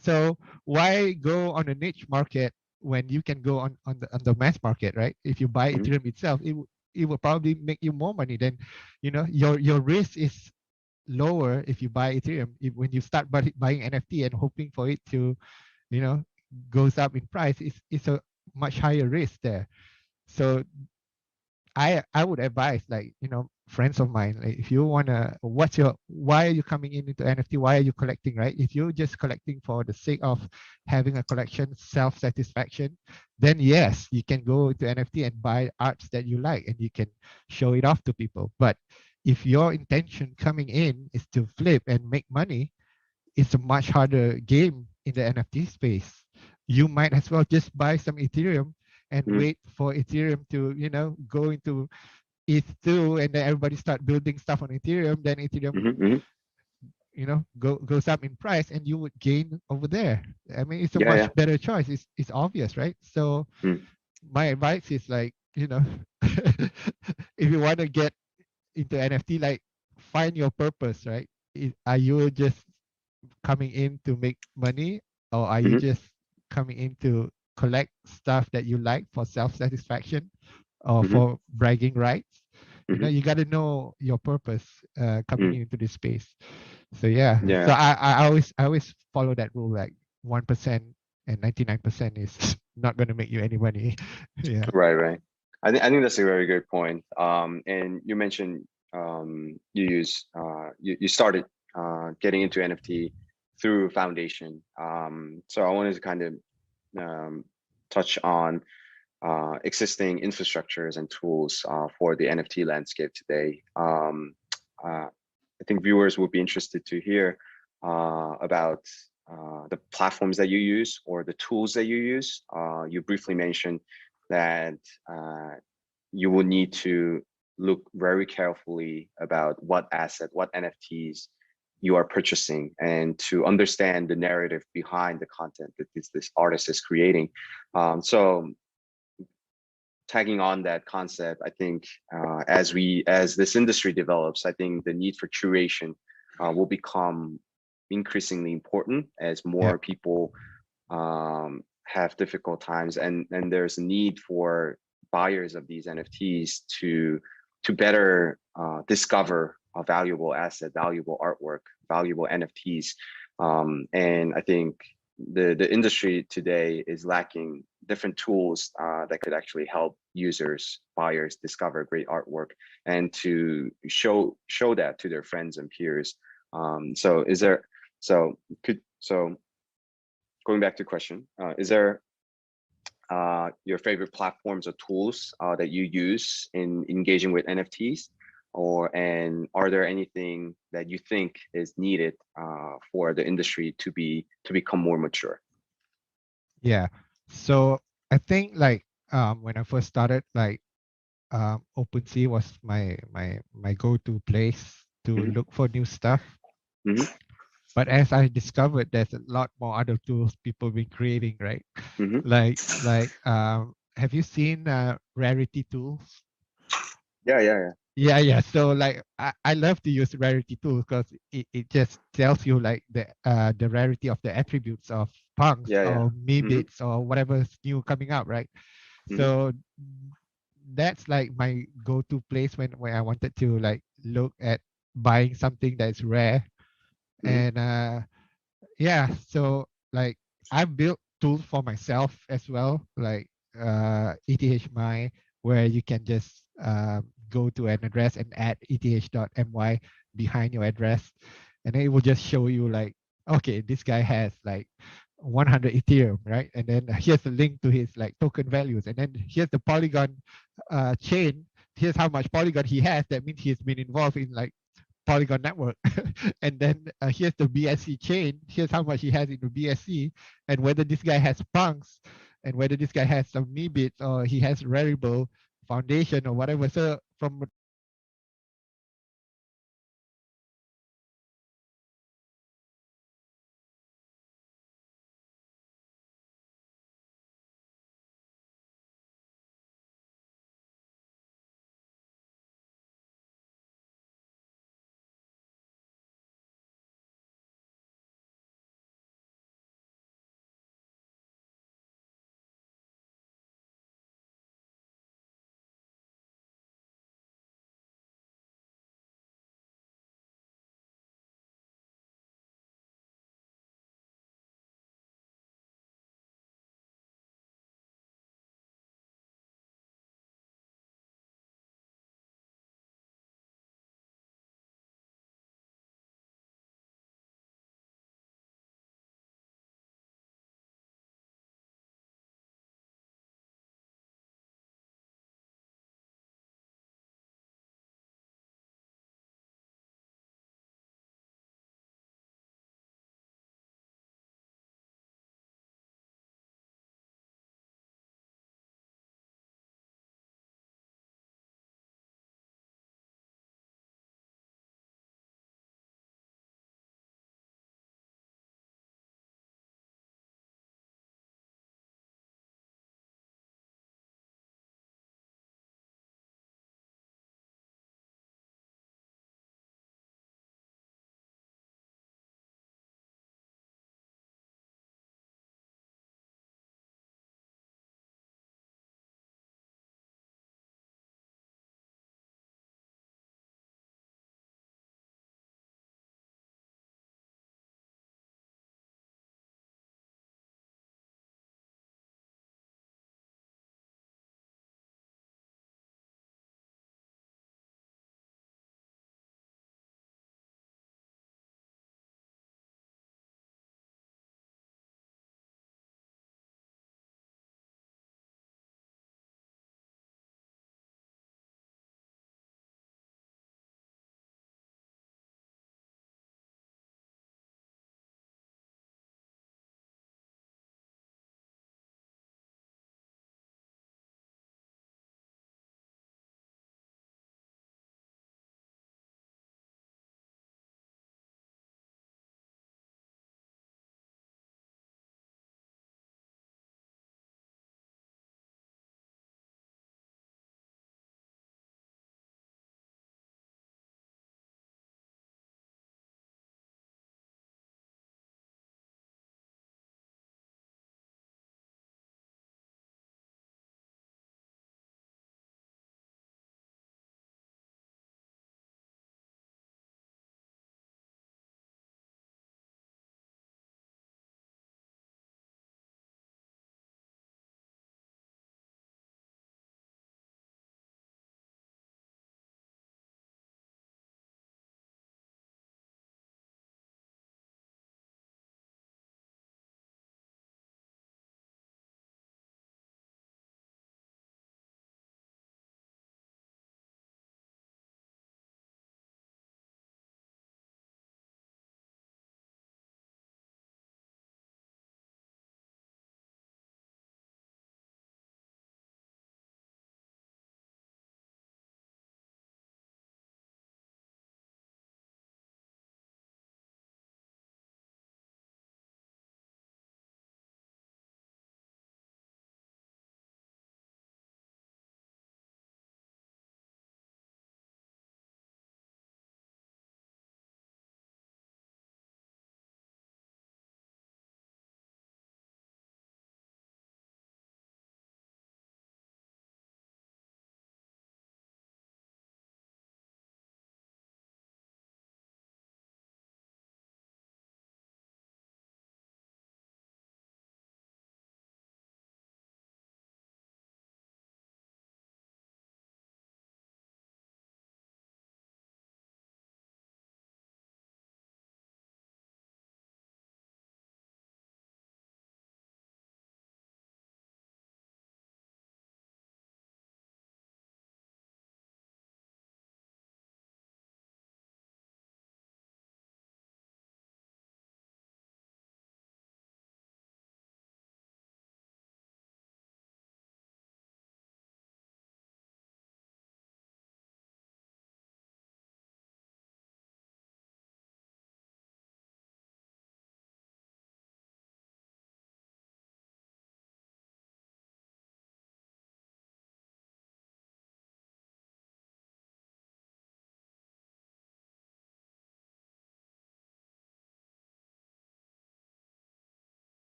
So why go on a niche market when you can go on the mass market, right? If you buy Ethereum itself, it will probably make you more money. Then, you know, your risk is lower if you buy Ethereum. When you start buying NFT and hoping for it to, you know, goes up in price, it's a much higher risk there. So I would advise, like, you know, friends of mine, like, if you wanna, why are you coming into NFT? Why are you collecting, right? If you're just collecting for the sake of having a collection, self-satisfaction, then yes, you can go into NFT and buy arts that you like and you can show it off to people. But if your intention coming in is to flip and make money, it's a much harder game in the NFT space. You might as well just buy some Ethereum and wait for Ethereum to, you know, go into ETH2, and then everybody start building stuff on Ethereum. Then Ethereum, you know, goes up in price, and you would gain over there. I mean, it's a much better choice. It's obvious, right? So my advice is, like, you know, if you want to get into NFT, like, find your purpose, right? Are you just coming in to make money, or are you just coming in to collect stuff that you like for self-satisfaction or for bragging rights? You know, you got to know your purpose coming into this space. So yeah. So I always follow that rule, like 1% and 99% is not going to make you any money. Yeah. Right. I think that's a very good point. And you mentioned you started getting into NFT through Foundation. So I wanted to kind of touch on existing infrastructures and tools for the NFT landscape today. I think viewers would be interested to hear about the platforms that you use or the tools that you use. You briefly mentioned that you will need to look very carefully about what asset, what NFTs you are purchasing, and to understand the narrative behind the content that this artist is creating. So tagging on that concept, I think as this industry develops, I think the need for curation will become increasingly important as more people have difficult times, and there's a need for buyers of these NFTs to better discover a valuable asset, valuable artwork, valuable NFTs. And I think the industry today is lacking different tools that could actually help users, buyers discover great artwork and to show that to their friends and peers. So going back to the question, is there your favorite platforms or tools that you use in engaging with NFTs? And are there anything that you think is needed for the industry to become more mature? Yeah. So I think, like, when I first started, like, OpenSea was my go-to place to look for new stuff. But as I discovered, there's a lot more other tools people been creating, right? Like have you seen rarity tools? Yeah. Yeah. So like I love to use rarity tools because it just tells you like the rarity of the attributes of punks Yeah. or Mhm. bits or whatever's new coming out, right? Mhm. So that's like my go-to place when I wanted to like look at buying something that's rare. Mhm. And yeah, so like I built tools for myself as well, like ETH my, where you can just go to an address and add eth.my behind your address, and then it will just show you like, okay, this guy has like 100 Ethereum, right? And then here's a link to his like token values, and then here's the Polygon chain. Here's how much Polygon he has. That means he's been involved in like Polygon network. And then here's the BSC chain. Here's how much he has in the BSC, and whether this guy has punks, and whether this guy has some bits or he has Rarible foundation or whatever. So from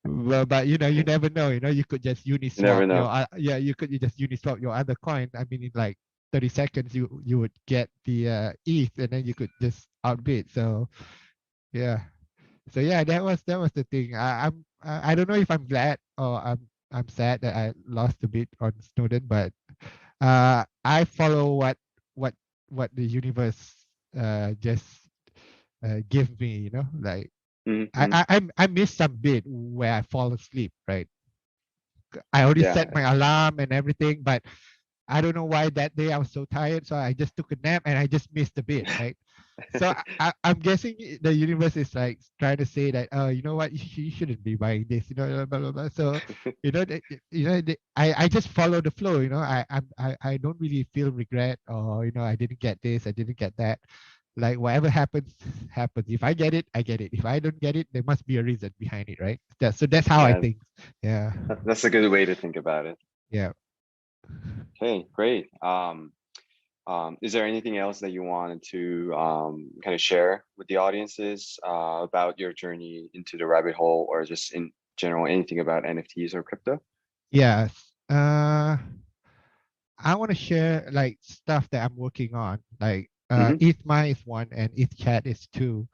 But you know, you never know. You know, you could just Never Uniswap know. your you could just Uniswap your other coin. I mean, in like 30 seconds, you would get the ETH, and then you could just outbid. So yeah, so yeah, that was the thing. I don't know if I'm glad or I'm sad that I lost a bit on Snowden, but I follow what the universe just give me. You know, like Mm-hmm. I missed some bit where I fall asleep, right? I already Yeah. set my alarm and everything, but I don't know why that day I was so tired, so I just took a nap and I just missed a bit, right? So I'm guessing the universe is like trying to say that, oh, you know what, you shouldn't be buying this, you know, blah blah blah. So I just follow the flow, you know. I don't really feel regret, or you know, I didn't get this, I didn't get that. Like whatever happens, happens. If I get it, I get it. If I don't get it, there must be a reason behind it, right? So that's how I Yeah, think. Yeah. that's a good way to think about it. Yeah. Okay, great. Is there anything else that you wanted to kind of share with the audiences about your journey into the rabbit hole, or just in general anything about NFTs or crypto? Yes. I want to share like stuff that I'm working on. Like ETHMI is one and ETHChat is two.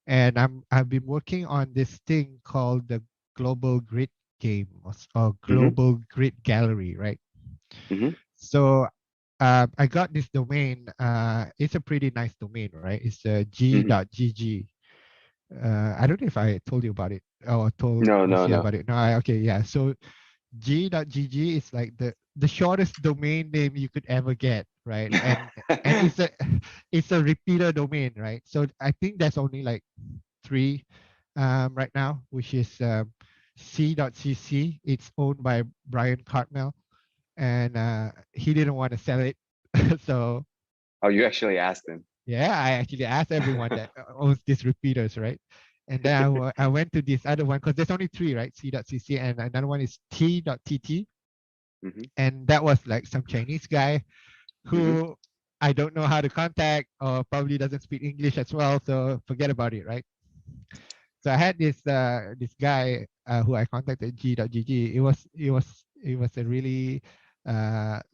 And I've been working on this thing called the Global Grid Game or Global Grid Gallery, right? So I got this domain. It's a pretty nice domain, right? It's g.gg. I don't know if I told you about it or told Lucia about it. No, okay, yeah. So g.gg is like the shortest domain name you could ever get, right? And it's a repeater domain, right? So I think there's only like 3 right now, which is c.cc. It's owned by Brian Cartmel, and he didn't want to sell it. So Oh, you actually asked him. yeah, I actually asked everyone that owns these repeaters, right? And then I went to this other one because there's only 3, right? C.cc, and another one is t.tt. And that was like some Chinese guy who I don't know how to contact, or probably doesn't speak English as well. So forget about it, right? So I had this guy who I contacted, g.gg. It was a really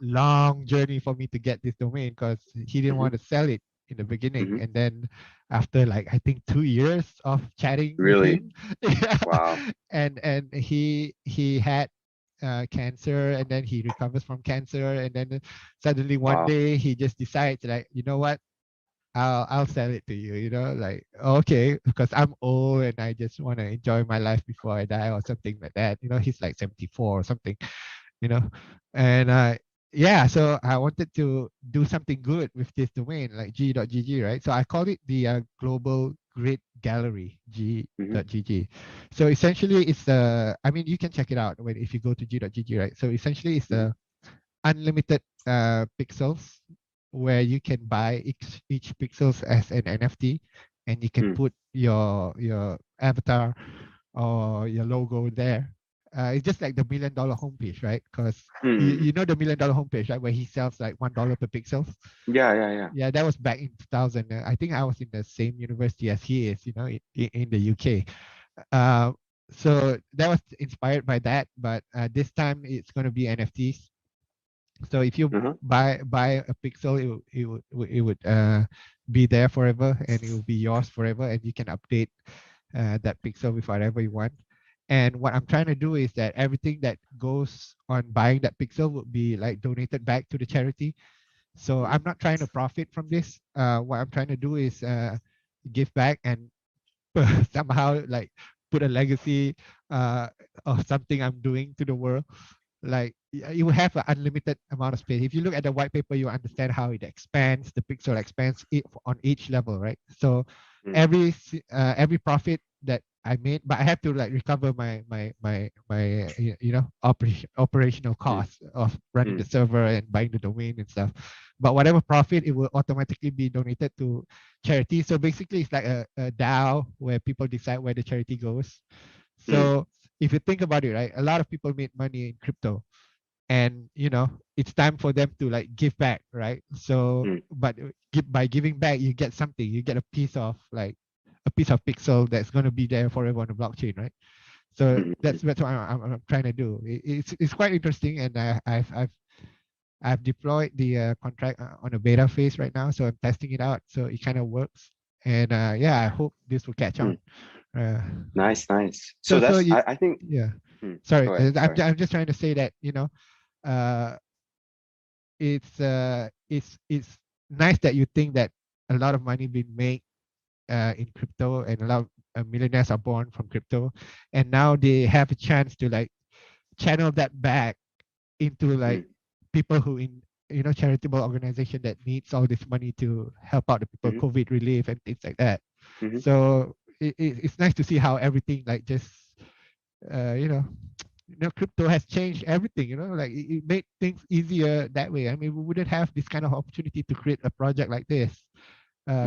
long journey for me to get this domain because he didn't want to sell it in the beginning, and then after like I think 2 years of chatting with him, Wow. and he had cancer, and then he recovers from cancer, and then suddenly one day he just decides like, you know what, I'll sell it to you, you know, like, okay, because I'm old and I just want to enjoy my life before I die or something like that. You know, he's like 74 or something, you know. And yeah, so I wanted to do something good with this domain, like g.gg, right? So I called it the Global Grid Gallery, g.gg. So essentially it's I mean, you can check it out if you go to g.gg, right? So essentially it's unlimited pixels where you can buy each pixels as an NFT, and you can put your avatar or your logo there. It's just like the $1 million homepage, right? Because you know the $1 million homepage, right, where he sells like $1 per pixel. Yeah, that was back in 2000. I think I was in the same university as he is, you know, in the UK. So that was inspired by that, but this time it's going to be NFTs. So if you buy a pixel, it would be there forever, and it will be yours forever, and you can update that pixel with whatever you want. And what I'm trying to do is that everything that goes on buying that pixel would be like donated back to the charity. So I'm not trying to profit from this. What I'm trying to do is give back and somehow like put a legacy of something I'm doing to the world. Like you have an unlimited amount of space. If you look at the white paper, you understand how it expands. The pixel expands on each level, right? So every profit that I made, but I have to like recover my you know, operational costs of running the server and buying the domain and stuff. But whatever profit, it will automatically be donated to charity. So basically, it's like a DAO where people decide where the charity goes. So if you think about it, right, a lot of people made money in crypto, and you know, it's time for them to like give back, right? So but by giving back, you get something, you get a piece of like a piece of pixel that's going to be there forever on the blockchain, right? So that's what I'm trying to do. It's quite interesting, and I've deployed the contract on a beta phase right now, so I'm testing it out. So it kind of works, and yeah, I hope this will catch on. Nice. So that's I think yeah. Sorry. I'm just trying to say that, you know, it's nice that you think that a lot of money being made in crypto, and a lot of millionaires are born from crypto, and now they have a chance to like channel that back into like people who in, you know, charitable organization that needs all this money to help out the people, COVID relief and things like that. So it's nice to see how everything like just you know, crypto has changed everything, you know, like it made things easier that way. I mean, we wouldn't have this kind of opportunity to create a project like this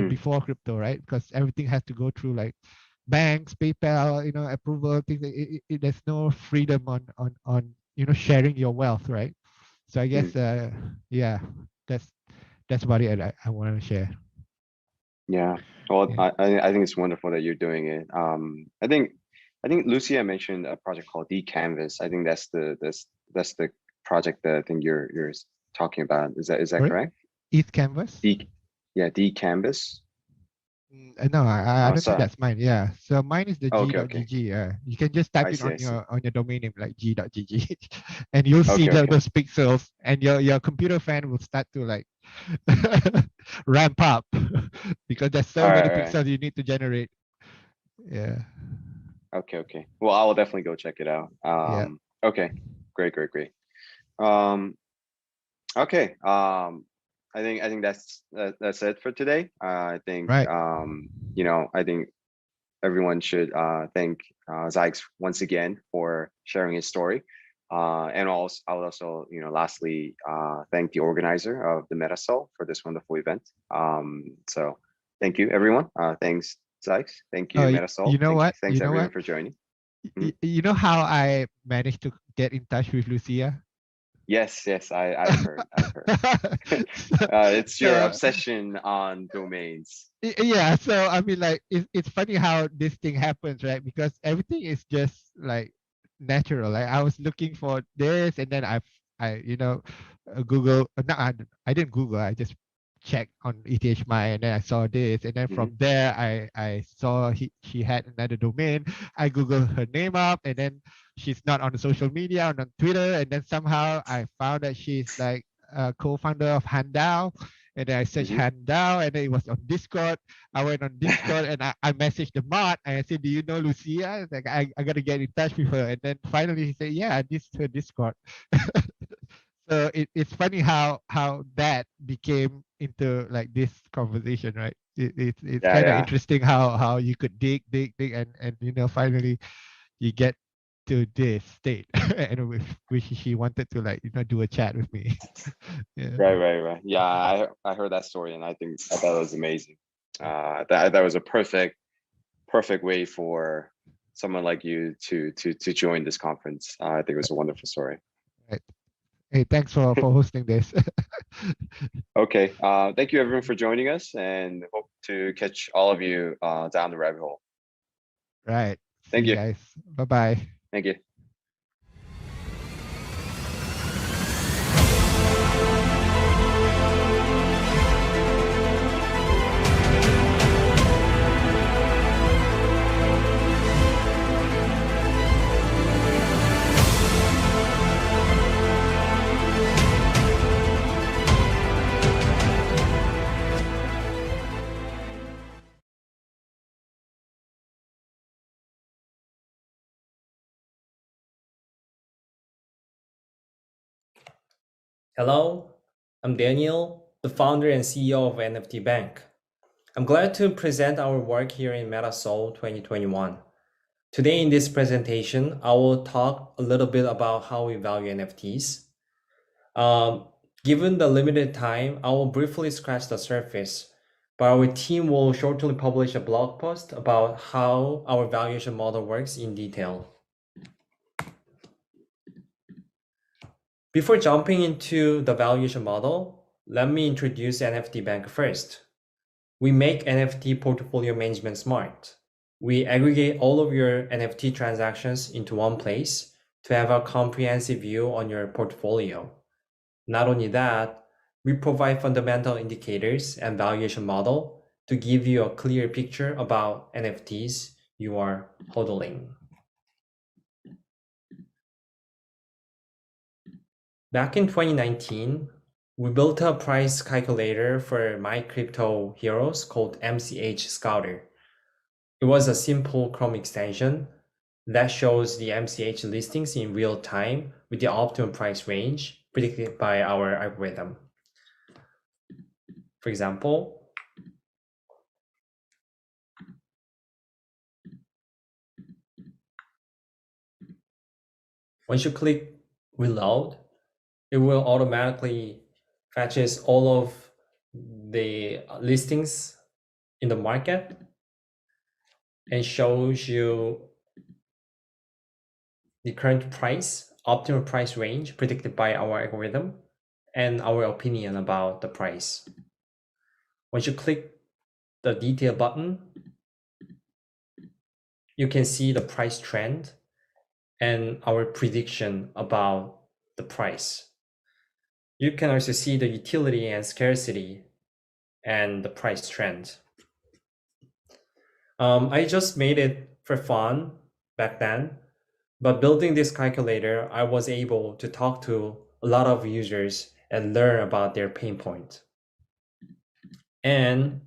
before crypto, right? Because everything has to go through like banks, PayPal, you know, approval, things. There's no freedom on you know, sharing your wealth, right? So I guess yeah, that's about it. I want to share. Yeah. Well, I think it's wonderful that you're doing it. I think Lucia mentioned a project called dCanvas. I think that's the project that I think you're talking about. Is that correct? ETHCanvas? dCanvas. No, I don't think sorry. that's mine. Yeah, so mine is the Okay. g.gg. You can just type I it see. on your domain name, like g.gg, and you'll see those pixels, and your computer fan will start to like ramp up because there's so many pixels you need to generate. Yeah. Okay. Well, I will definitely go check it out. Yeah. Okay. Great. Okay. I think that's it for today. I think you know, I think everyone should thank xAix once again for sharing his story. And also, I would also, you know, lastly thank the organizer of the Metacartel for this wonderful event. So thank you, everyone. Thanks, xAix. Thank you, Metacartel. You know what? Thanks You know everyone what? for joining. You know how I managed to get in touch with Lucia? Yes, I've heard. It's your obsession on domains. Yeah, so I mean, like, it's funny how this thing happens, right? Because everything is just like natural. Like I was looking for this, and then I you know, Google. No, I didn't Google. I just checked on ETHMy, and then I saw this, and then from there I saw she had another domain. I Googled her name up, and then she's not on social media, on Twitter, and then somehow I found that she's like a co-founder of HanDAO. And then I searched HanDAO, and then it was on Discord. I went on Discord and I messaged the mod, and I said, "Do you know Lucia?" It's like, I got to get in touch with her. And then finally he said, "Yeah, this is her Discord." So it's funny how that became into like this conversation, right? It's kind of interesting how you could dig, and you know, finally you get to this state, and which she wanted to, like, you know, do a chat with me. Yeah. Right. Yeah, I heard that story, and I thought it was amazing. That was a perfect way for someone like you to join this conference. I think it was a wonderful story. Right. Hey, thanks for hosting this. Okay. Thank you everyone for joining us, and hope to catch all of you down the rabbit hole. Right. Thank See you guys. Bye-bye. Thank you. Hello, I'm Daniel, the founder and CEO of NFT Bank. I'm glad to present our work here in Metacartel 2021. Today in this presentation, I will talk a little bit about how we value NFTs. Given the limited time, I will briefly scratch the surface, but our team will shortly publish a blog post about how our valuation model works in detail. Before jumping into the valuation model, let me introduce NFT Bank first. We make NFT portfolio management smart. We aggregate all of your NFT transactions into one place to have a comprehensive view on your portfolio. Not only that, we provide fundamental indicators and valuation model to give you a clear picture about NFTs you are hodling. Back in 2019, we built a price calculator for my crypto heroes called xAix Scouter. It was a simple Chrome extension that shows the xAix listings in real time with the optimal price range predicted by our algorithm. For example, once you click reload, it will automatically fetches all of the listings in the market and shows you the current price, optimal price range predicted by our algorithm, and our opinion about the price. Once you click the detail button, you can see the price trend and our prediction about the price. You can also see the utility and scarcity and the price trend. I just made it for fun back then, but building this calculator, I was able to talk to a lot of users and learn about their pain point. And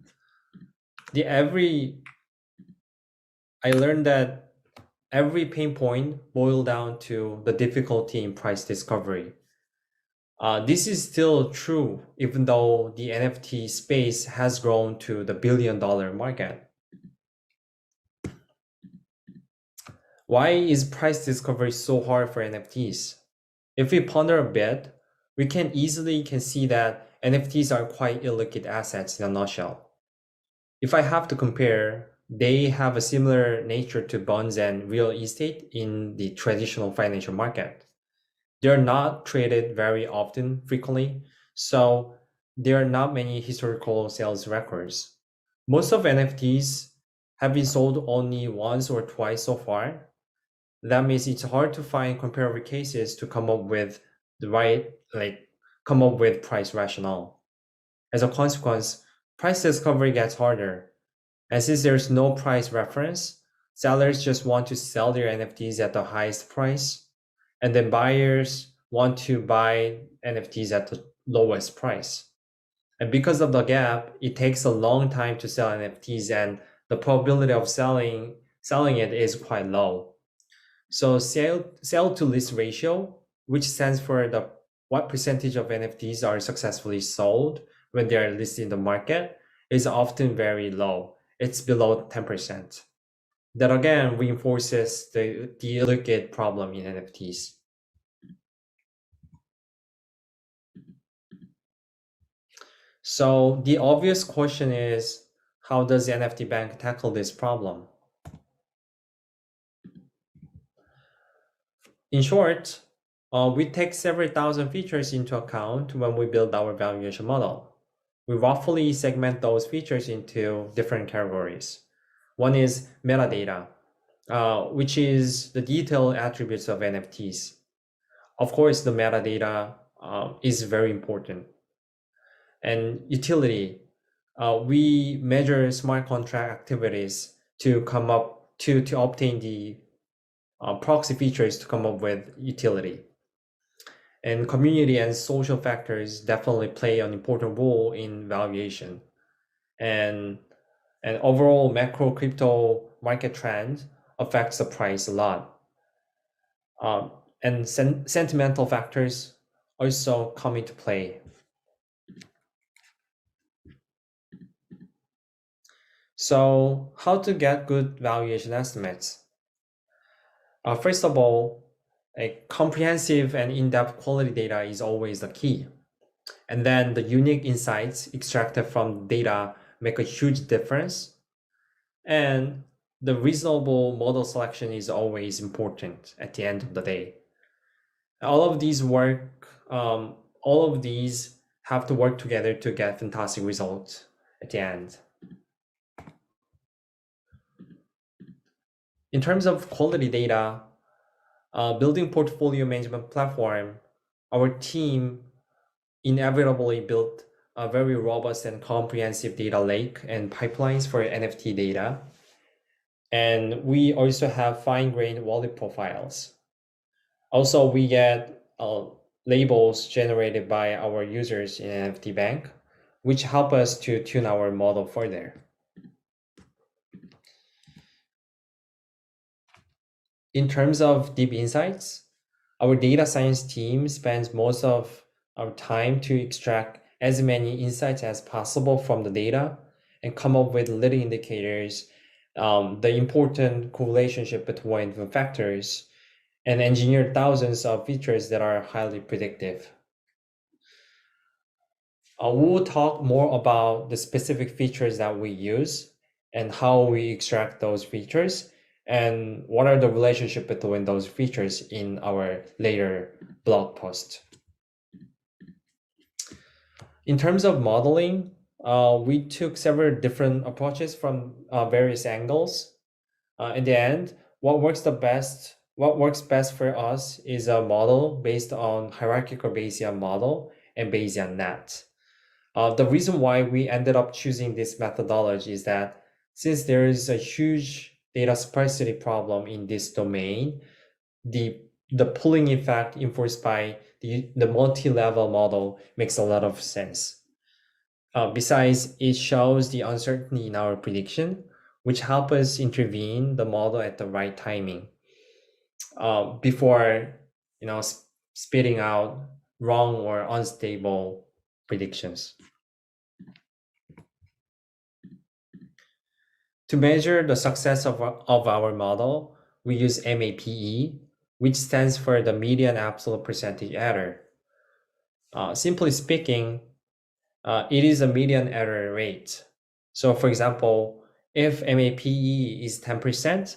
I learned that every pain point boiled down to the difficulty in price discovery. This is still true, even though the NFT space has grown to the billion-dollar market. Why is price discovery so hard for NFTs? If we ponder a bit, we can easily see that NFTs are quite illiquid assets in a nutshell. If I have to compare, they have a similar nature to bonds and real estate in the traditional financial market. They're not traded very often, frequently, so there are not many historical sales records. Most of NFTs have been sold only once or twice so far. That means it's hard to find comparable cases to come up with price rationale. As a consequence, price discovery gets harder. And since there's no price reference, sellers just want to sell their NFTs at the highest price, and then buyers want to buy NFTs at the lowest price. And because of the gap, it takes a long time to sell NFTs, and the probability of selling it is quite low. So sell to list ratio, which stands for what percentage of NFTs are successfully sold when they are listed in the market, is often very low. It's below 10%. That again reinforces the illiquid problem in NFTs. So the obvious question is, how does the NFT Bank tackle this problem? In short, we take several thousand features into account when we build our valuation model. We roughly segment those features into different categories. One is metadata, which is the detailed attributes of NFTs. Of course, the metadata is very important. And utility, we measure smart contract activities to come up to obtain the proxy features to come up with utility. And community and social factors definitely play an important role in valuation. And overall macro crypto market trend affects the price a lot. And sentimental factors also come into play. So how to get good valuation estimates? First of all, a comprehensive and in-depth quality data is always the key. And then the unique insights extracted from data make a huge difference. And the reasonable model selection is always important at the end of the day. All of these have to work together to get fantastic results at the end. In terms of quality data, building portfolio management platform, our team inevitably built a very robust and comprehensive data lake and pipelines for NFT data. And we also have fine-grained wallet profiles. Also, we get labels generated by our users in NFT Bank, which help us to tune our model further. In terms of deep insights, our data science team spends most of our time to extract as many insights as possible from the data and come up with leading indicators, the important correlationship between the factors, and engineer thousands of features that are highly predictive. We'll talk more about the specific features that we use and how we extract those features and what are the relationship between those features in our later blog post. In terms of modeling, we took several different approaches from various angles. In the end, what works best for us is a model based on hierarchical Bayesian model and Bayesian net. The reason why we ended up choosing this methodology is that since there is a huge data sparsity problem in this domain, the pooling effect enforced by the multi-level model makes a lot of sense. Besides, it shows the uncertainty in our prediction, which help us intervene the model at the right timing before spitting out wrong or unstable predictions. To measure the success of our model, we use MAPE, which stands for the median absolute percentage error. Simply speaking, it is a median error rate. So for example, if MAPE is 10%,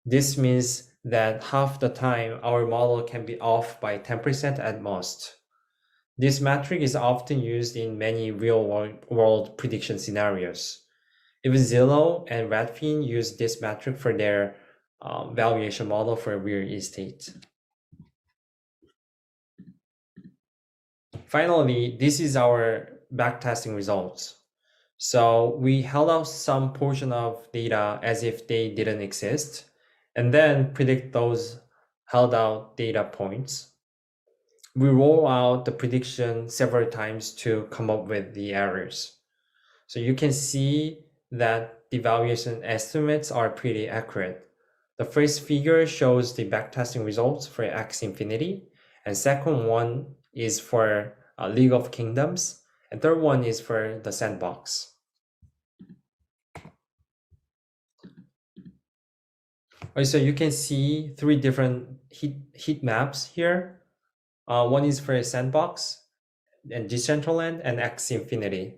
this means that half the time our model can be off by 10% at most. This metric is often used in many real-world prediction scenarios. Even Zillow and Redfin use this metric for their valuation model for real estate. Finally, this is our backtesting results. So we held out some portion of data as if they didn't exist, and then predict those held out data points. We roll out the prediction several times to come up with the errors. So you can see that the valuation estimates are pretty accurate. The first figure shows the backtesting results for Axie Infinity, and second one is for League of Kingdoms, and third one is for the Sandbox. Also, you can see three different heat maps here. One is for Sandbox, and Decentraland, and Axie Infinity.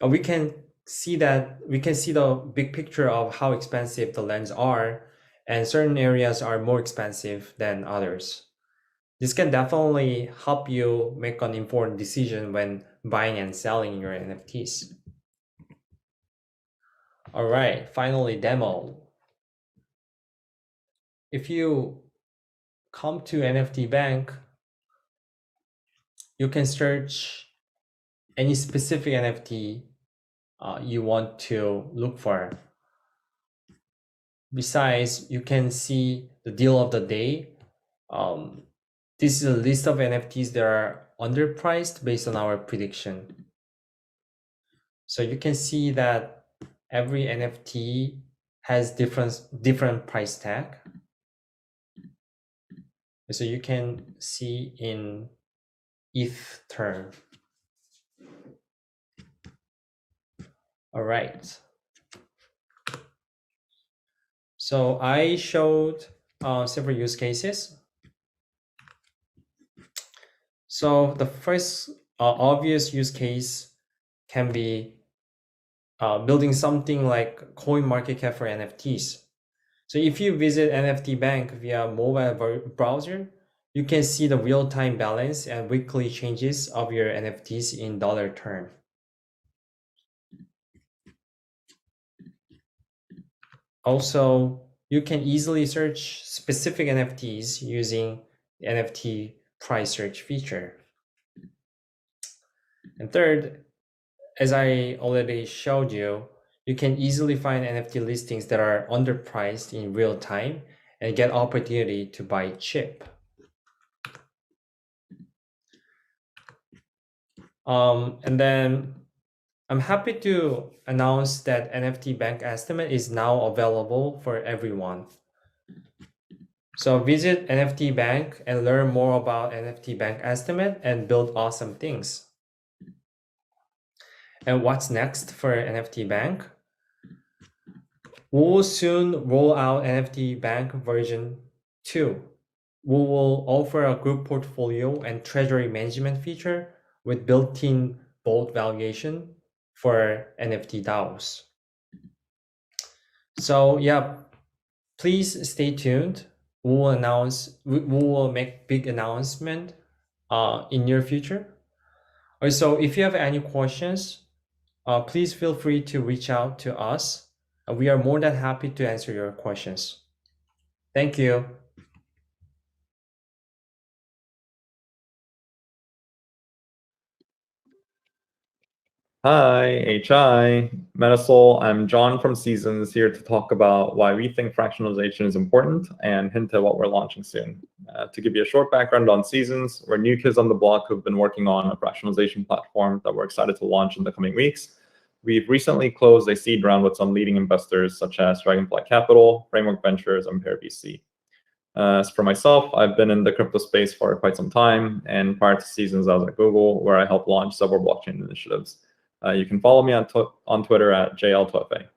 We can see the big picture of how expensive the lands are, and certain areas are more expensive than others. This can definitely help you make an informed decision when buying and selling your NFTs. All right, finally, demo. If you come to NFT Bank, you can search any specific NFT you want to look for. Besides, you can see the deal of the day. This is a list of NFTs that are underpriced based on our prediction. So you can see that every NFT has different price tag. So you can see in ETH term. All right. So I showed several use cases. So the first obvious use case can be building something like CoinMarketCap for NFTs. So if you visit NFT Bank via mobile browser, you can see the real-time balance and weekly changes of your NFTs in dollar term. Also, you can easily search specific NFTs using the NFT price search feature. And third, as I already showed you, you can easily find NFT listings that are underpriced in real time and get opportunity to buy cheap. And then I'm happy to announce that NFT Bank Estimate is now available for everyone. So visit NFT Bank and learn more about NFT Bank Estimate and build awesome things. And what's next for NFT Bank? We will soon roll out NFT Bank version 2. We will offer a group portfolio and treasury management feature with built-in bolt valuation for NFT DAOs. So yeah, please stay tuned. We will make big announcement in near future. Also, if you have any questions, please feel free to reach out to us. We are more than happy to answer your questions. Thank you. Hi, HI, Metasol. I'm John from Seasons, here to talk about why we think fractionalization is important and hint at what we're launching soon. To give you a short background on Seasons, we're new kids on the block who've been working on a fractionalization platform that we're excited to launch in the coming weeks. We've recently closed a seed round with some leading investors such as Dragonfly Capital, Framework Ventures, and Pear VC. As for myself, I've been in the crypto space for quite some time, and prior to Seasons, I was at Google, where I helped launch several blockchain initiatives. You can follow me on Twitter at JL2FA.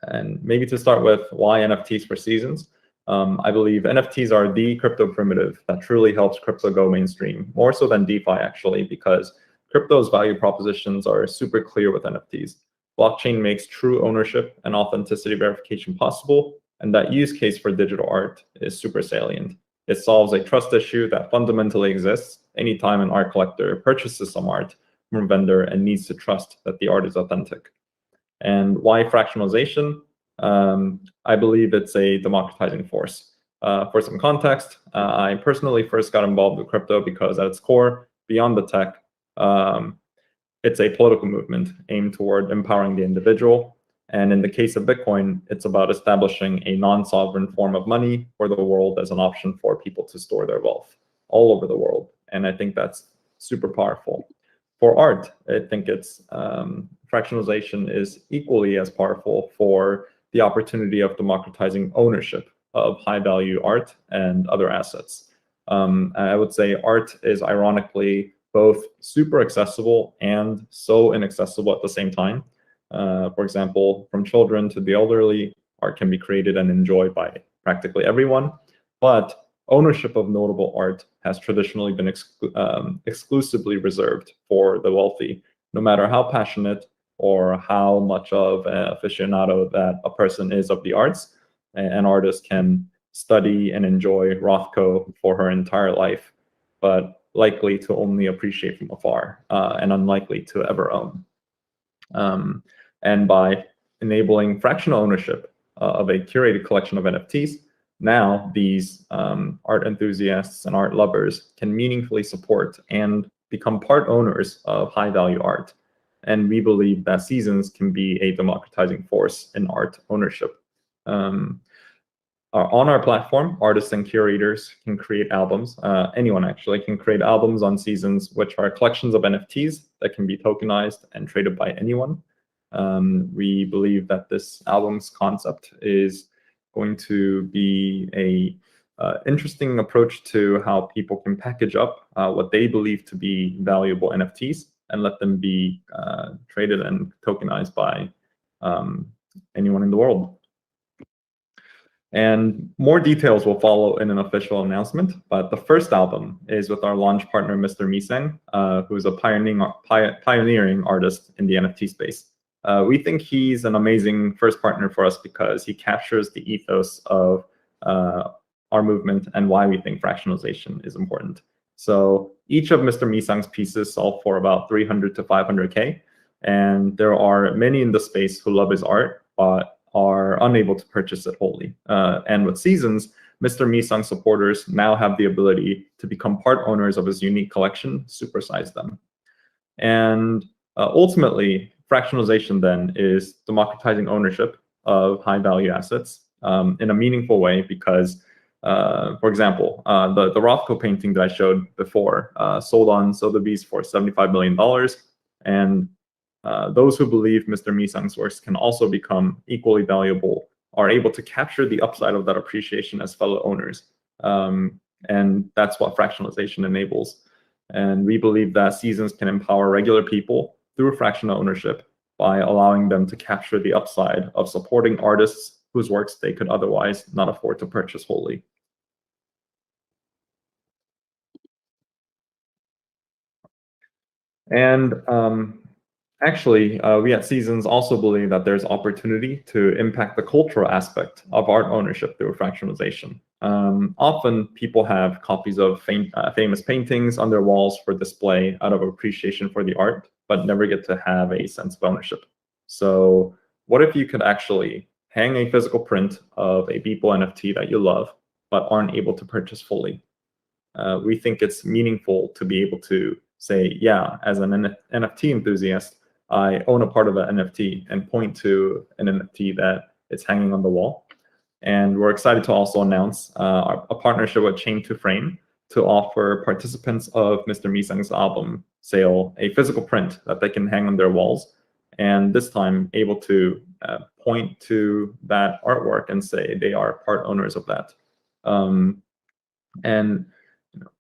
And maybe to start with, why NFTs for Seasons? I believe NFTs are the crypto primitive that truly helps crypto go mainstream, more so than DeFi actually, because crypto's value propositions are super clear with NFTs. Blockchain makes true ownership and authenticity verification possible, and that use case for digital art is super salient. It solves a trust issue that fundamentally exists anytime an art collector purchases some art from a vendor and needs to trust that the art is authentic. And why fractionalization? I believe it's a democratizing force. For some context, I personally first got involved with crypto because at its core, beyond the tech, it's a political movement aimed toward empowering the individual. And in the case of Bitcoin, it's about establishing a non-sovereign form of money for the world as an option for people to store their wealth all over the world. And I think that's super powerful. For art, I think it's fractionalization is equally as powerful for the opportunity of democratizing ownership of high-value art and other assets. I would say art is ironically both super accessible and so inaccessible at the same time. For example, from children to the elderly, art can be created and enjoyed by practically everyone, but ownership of notable art has traditionally been exclusively reserved for the wealthy, no matter how passionate or how much of an aficionado that a person is of the arts. An artist can study and enjoy Rothko for her entire life, but likely to only appreciate from afar and unlikely to ever own. And by enabling fractional ownership of a curated collection of NFTs, now these art enthusiasts and art lovers can meaningfully support and become part owners of high-value art. And we believe that Seasons can be a democratizing force in art ownership. On our platform, artists and curators can create albums. Anyone actually can create albums on Seasons, which are collections of NFTs that can be tokenized and traded by anyone. We believe that this album's concept is going to be a interesting approach to how people can package up what they believe to be valuable NFTs and let them be traded and tokenized by anyone in the world. And more details will follow in an official announcement, but the first album is with our launch partner, Mr. Miseng, who is a pioneering artist in the NFT space. We think he's an amazing first partner for us because he captures the ethos of our movement and why we think fractionalization is important. So each of Mr. Miseng's pieces sell for about 300 to 500K, and there are many in the space who love his art, but are unable to purchase it wholly. And with Seasons, Mr. Mi-sung supporters now have the ability to become part owners of his unique collection, supersize them. And ultimately, fractionalization then is democratizing ownership of high-value assets in a meaningful way because, for example, the Rothko painting that I showed before sold on Sotheby's for $75 million. And those who believe Mr. Mi-sung's works can also become equally valuable are able to capture the upside of that appreciation as fellow owners. And that's what fractionalization enables. And we believe that Seasons can empower regular people through fractional ownership by allowing them to capture the upside of supporting artists whose works they could otherwise not afford to purchase wholly. And actually, we at Seasons also believe that there's opportunity to impact the cultural aspect of art ownership through fractionalization. Often people have copies of famous paintings on their walls for display out of appreciation for the art, but never get to have a sense of ownership. So what if you could actually hang a physical print of a Beeple NFT that you love, but aren't able to purchase fully? We think it's meaningful to be able to say, yeah, as an NFT enthusiast, I own a part of an NFT and point to an NFT that is hanging on the wall. And we're excited to also announce a partnership with Chain to Frame to offer participants of Mr. Mi-sung's album sale a physical print that they can hang on their walls. And this time able to point to that artwork and say they are part owners of that. And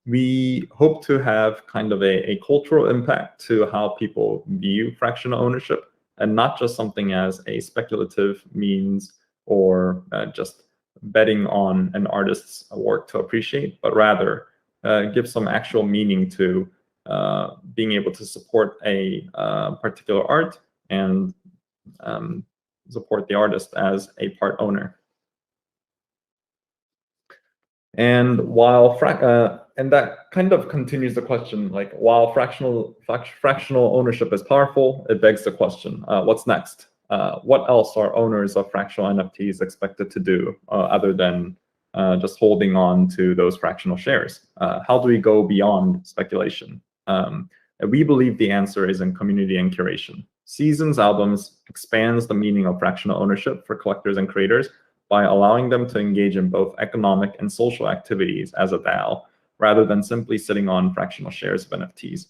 we hope to have kind of a cultural impact to how people view fractional ownership, and not just something as a speculative means or just betting on an artist's work to appreciate, but rather give some actual meaning to being able to support a particular art and support the artist as a part owner. And while and that kind of continues the question, like while fractional ownership is powerful, it begs the question, what's next? What else are owners of fractional NFTs expected to do other than just holding on to those fractional shares? How do we go beyond speculation? And we believe the answer is in community and curation. Seasons albums expands the meaning of fractional ownership for collectors and creators by allowing them to engage in both economic and social activities as a DAO, rather than simply sitting on fractional shares of NFTs.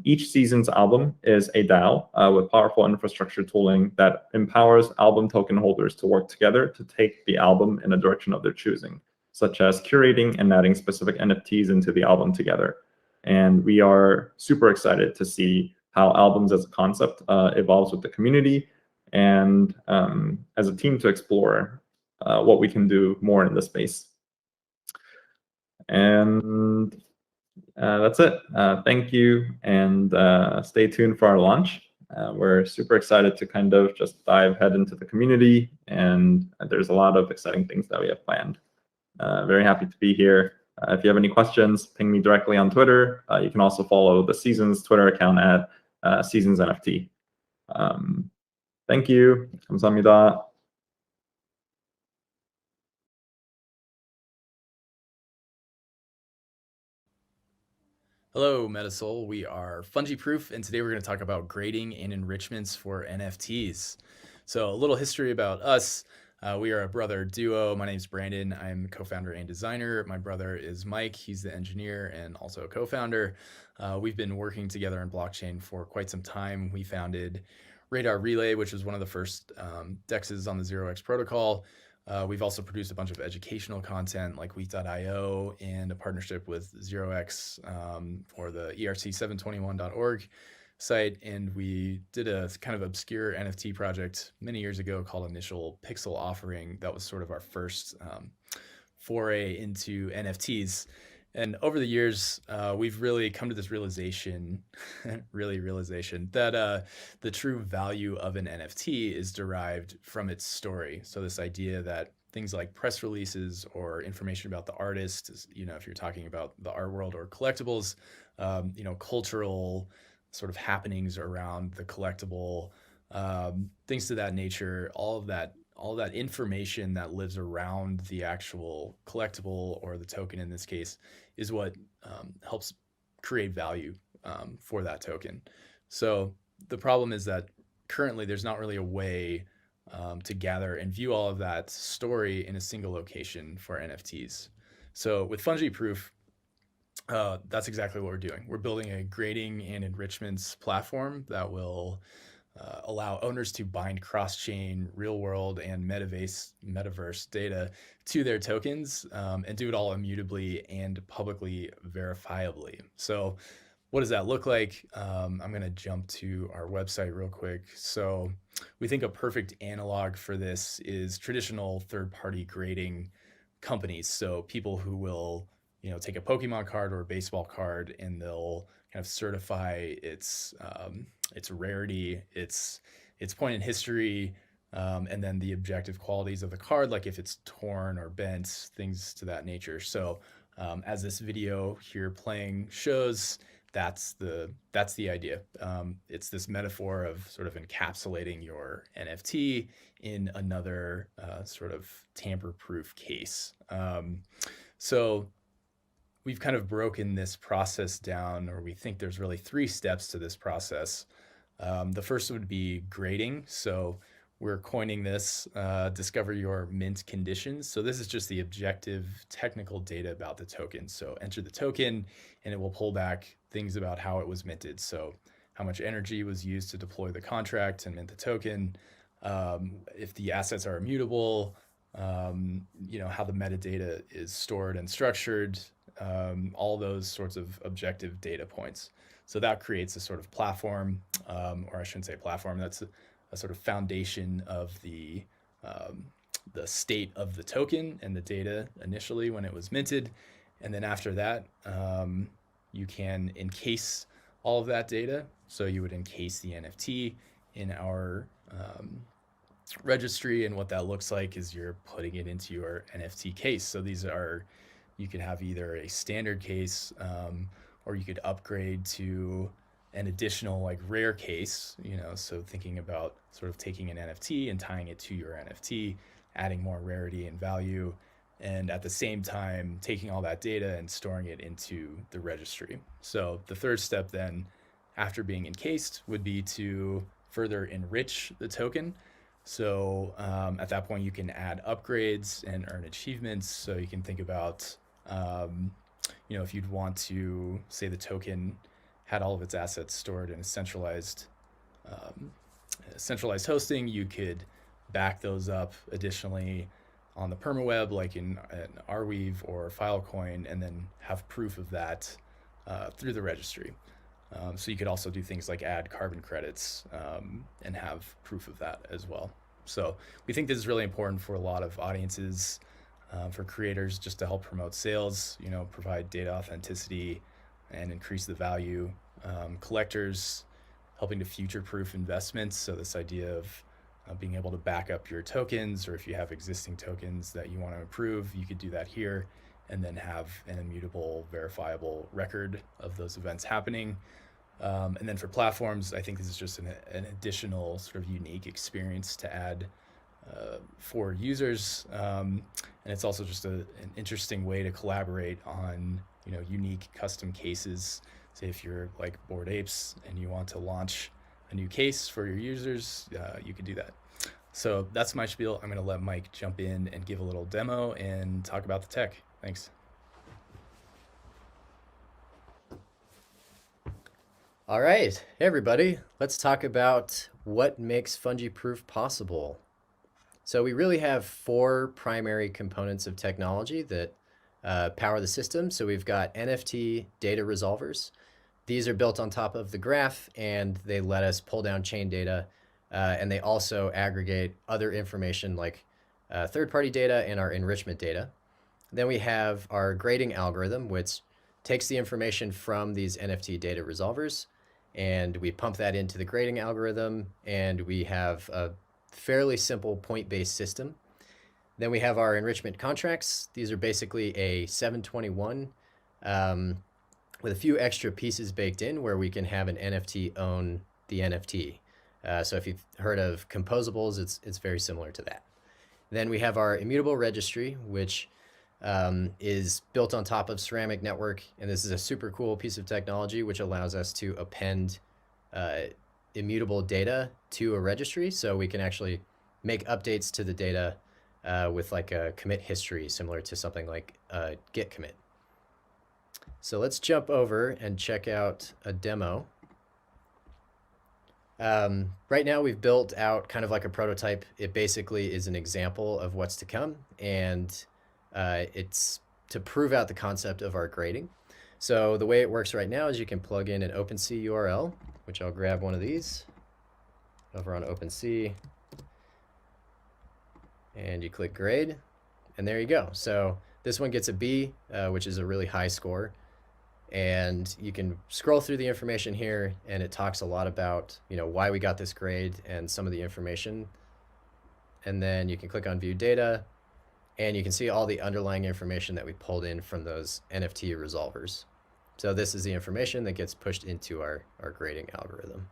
Each Seasons album is a DAO with powerful infrastructure tooling that empowers album token holders to work together to take the album in a direction of their choosing, such as curating and adding specific NFTs into the album together. And we are super excited to see how albums as a concept evolves with the community, and as a team to explore what we can do more in this space. And that's it. Thank you, and stay tuned for our launch. We're super excited to kind of just dive head into the community, and there's a lot of exciting things that we have planned. Very happy to be here. If you have any questions, ping me directly on Twitter. You can also follow the Seasons Twitter account at SeasonsNFT. Thank you. 감사합니다. Hello, Metasoul. We are Fungyproof, and today we're going to talk about grading and enrichments for NFTs. So a little history about us. We are a brother duo. My name's Brandon. I'm co-founder and designer. My brother is Mike. He's the engineer and also a co-founder. We've been working together on blockchain for quite some time. We founded Radar Relay, which was one of the first DEXs on the XAix protocol. We've also produced a bunch of educational content like Week.io and a partnership with XAix for the ERC721.org site. And we did a kind of obscure NFT project many years ago called Initial Pixel Offering. That was sort of our first foray into NFTs. And over the years, we've really come to this realization, that the true value of an NFT is derived from its story. So this idea that things like press releases or information about the artist, if you're talking about the art world or collectibles, cultural sort of happenings around the collectible, things to that nature, all of that information that lives around the actual collectible, or the token in this case, is what helps create value for that token. So the problem is that currently there's not really a way to gather and view all of that story in a single location for NFTs. So with Fungyproof, that's exactly what we're doing. We're building a grading and enrichments platform that will allow owners to bind cross-chain, real-world, and metaverse data to their tokens, and do it all immutably and publicly verifiably. So what does that look like? I'm going to jump to our website real quick. So we think a perfect analog for this is traditional third-party grading companies. So people who will, take a Pokemon card or a baseball card, and they'll kind of certify its rarity, its point in history, and then the objective qualities of the card, like if it's torn or bent, things to that nature. So as this video here playing shows, that's the idea. It's this metaphor of sort of encapsulating your NFT in another sort of tamper-proof case. So we've kind of broken this process down, or we think there's really 3 steps to this process. The first would be grading. So we're coining this, discover your mint conditions. So this is just the objective technical data about the token. So enter the token and it will pull back things about how it was minted. So how much energy was used to deploy the contract and mint the token, if the assets are immutable, how the metadata is stored and structured, all those sorts of objective data points. So that creates a sort of platform, or I shouldn't say platform, that's a sort of foundation of the state of the token and the data initially when it was minted. And then after that, you can encase all of that data. So you would encase the NFT in our registry, and what that looks like is you're putting it into your NFT case. So you could have either a standard case, or you could upgrade to an additional rare case, so thinking about sort of taking an NFT and tying it to your NFT, adding more rarity and value, and at the same time taking all that data and storing it into the registry. So the third step then, after being encased, would be to further enrich the token. So at that point you can add upgrades and earn achievements. So you can think about if you'd want to say the token had all of its assets stored in a centralized hosting, you could back those up additionally on the permaweb, like in Arweave or Filecoin, and then have proof of that through the registry. So you could also do things like add carbon credits and have proof of that as well. So we think this is really important for a lot of audiences, for creators, just to help promote sales, provide data authenticity and increase the value. Collectors, helping to future-proof investments. So this idea of being able to back up your tokens, or if you have existing tokens that you want to improve, you could do that here and then have an immutable, verifiable record of those events happening. And then for platforms, I think this is just an additional sort of unique experience to add for users. And it's also just an interesting way to collaborate on, unique custom cases. Say if you're like Bored Apes and you want to launch a new case for your users, you could do that. So that's my spiel. I'm going to let Mike jump in and give a little demo and talk about the tech. Thanks. All right, hey everybody, let's talk about what makes Fungyproof possible. So we really have 4 primary components of technology that power the system. So we've got NFT data resolvers. These are built on top of the graph, and they let us pull down chain data, and they also aggregate other information like third-party data and our enrichment data. Then we have our grading algorithm, which takes the information from these NFT data resolvers, and we pump that into the grading algorithm, and we have a fairly simple point-based system. Then we have our enrichment contracts. These are basically a 721 with a few extra pieces baked in where we can have an NFT own the NFT. So if you've heard of composables, it's very similar to that. Then we have our immutable registry, which is built on top of Ceramic Network. And this is a super cool piece of technology which allows us to append immutable data to a registry. So we can actually make updates to the data with like a commit history, similar to something like a Git commit. So let's jump over and check out a demo. Right now we've built out kind of like a prototype. It basically is an example of what's to come, and it's to prove out the concept of our grading. So the way it works right now is you can plug in an OpenSea URL, which I'll grab one of these over on OpenSea, and you click grade, and there you go. So this one gets a B, which is a really high score. And you can scroll through the information here, and it talks a lot about, you know, why we got this grade and some of the information. And then you can click on view data, and you can see all the underlying information that we pulled in from those NFT resolvers. So this is the information that gets pushed into our grading algorithm.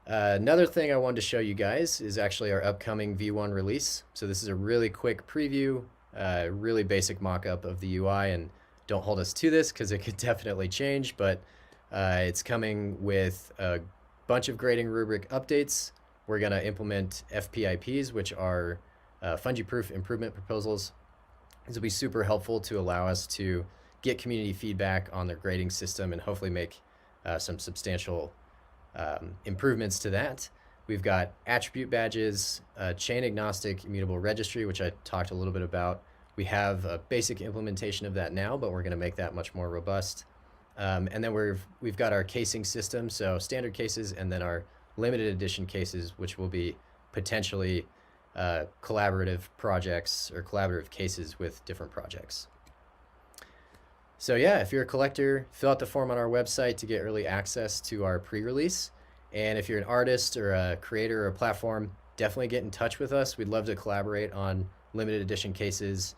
Another thing I wanted to show you guys is actually our upcoming V1 release. So this is a really quick preview, really basic mock-up of the UI, and don't hold us to this because it could definitely change, but it's coming with a bunch of grading rubric updates. We're going to implement FPIPs, which are Fungyproof improvement proposals. This will be super helpful to allow us to get community feedback on their grading system and hopefully make some substantial improvements to that. We've got attribute badges, chain agnostic immutable registry, which I talked a little bit about. We have a basic implementation of that now, but we're going to make that much more robust. And then we've got our casing system, so standard cases, and then our limited edition cases, which will be potentially collaborative projects or collaborative cases with different projects. So yeah, if you're a collector, fill out the form on our website to get early access to our pre-release. And if you're an artist or a creator or a platform, definitely get in touch with us. We'd love to collaborate on limited edition cases,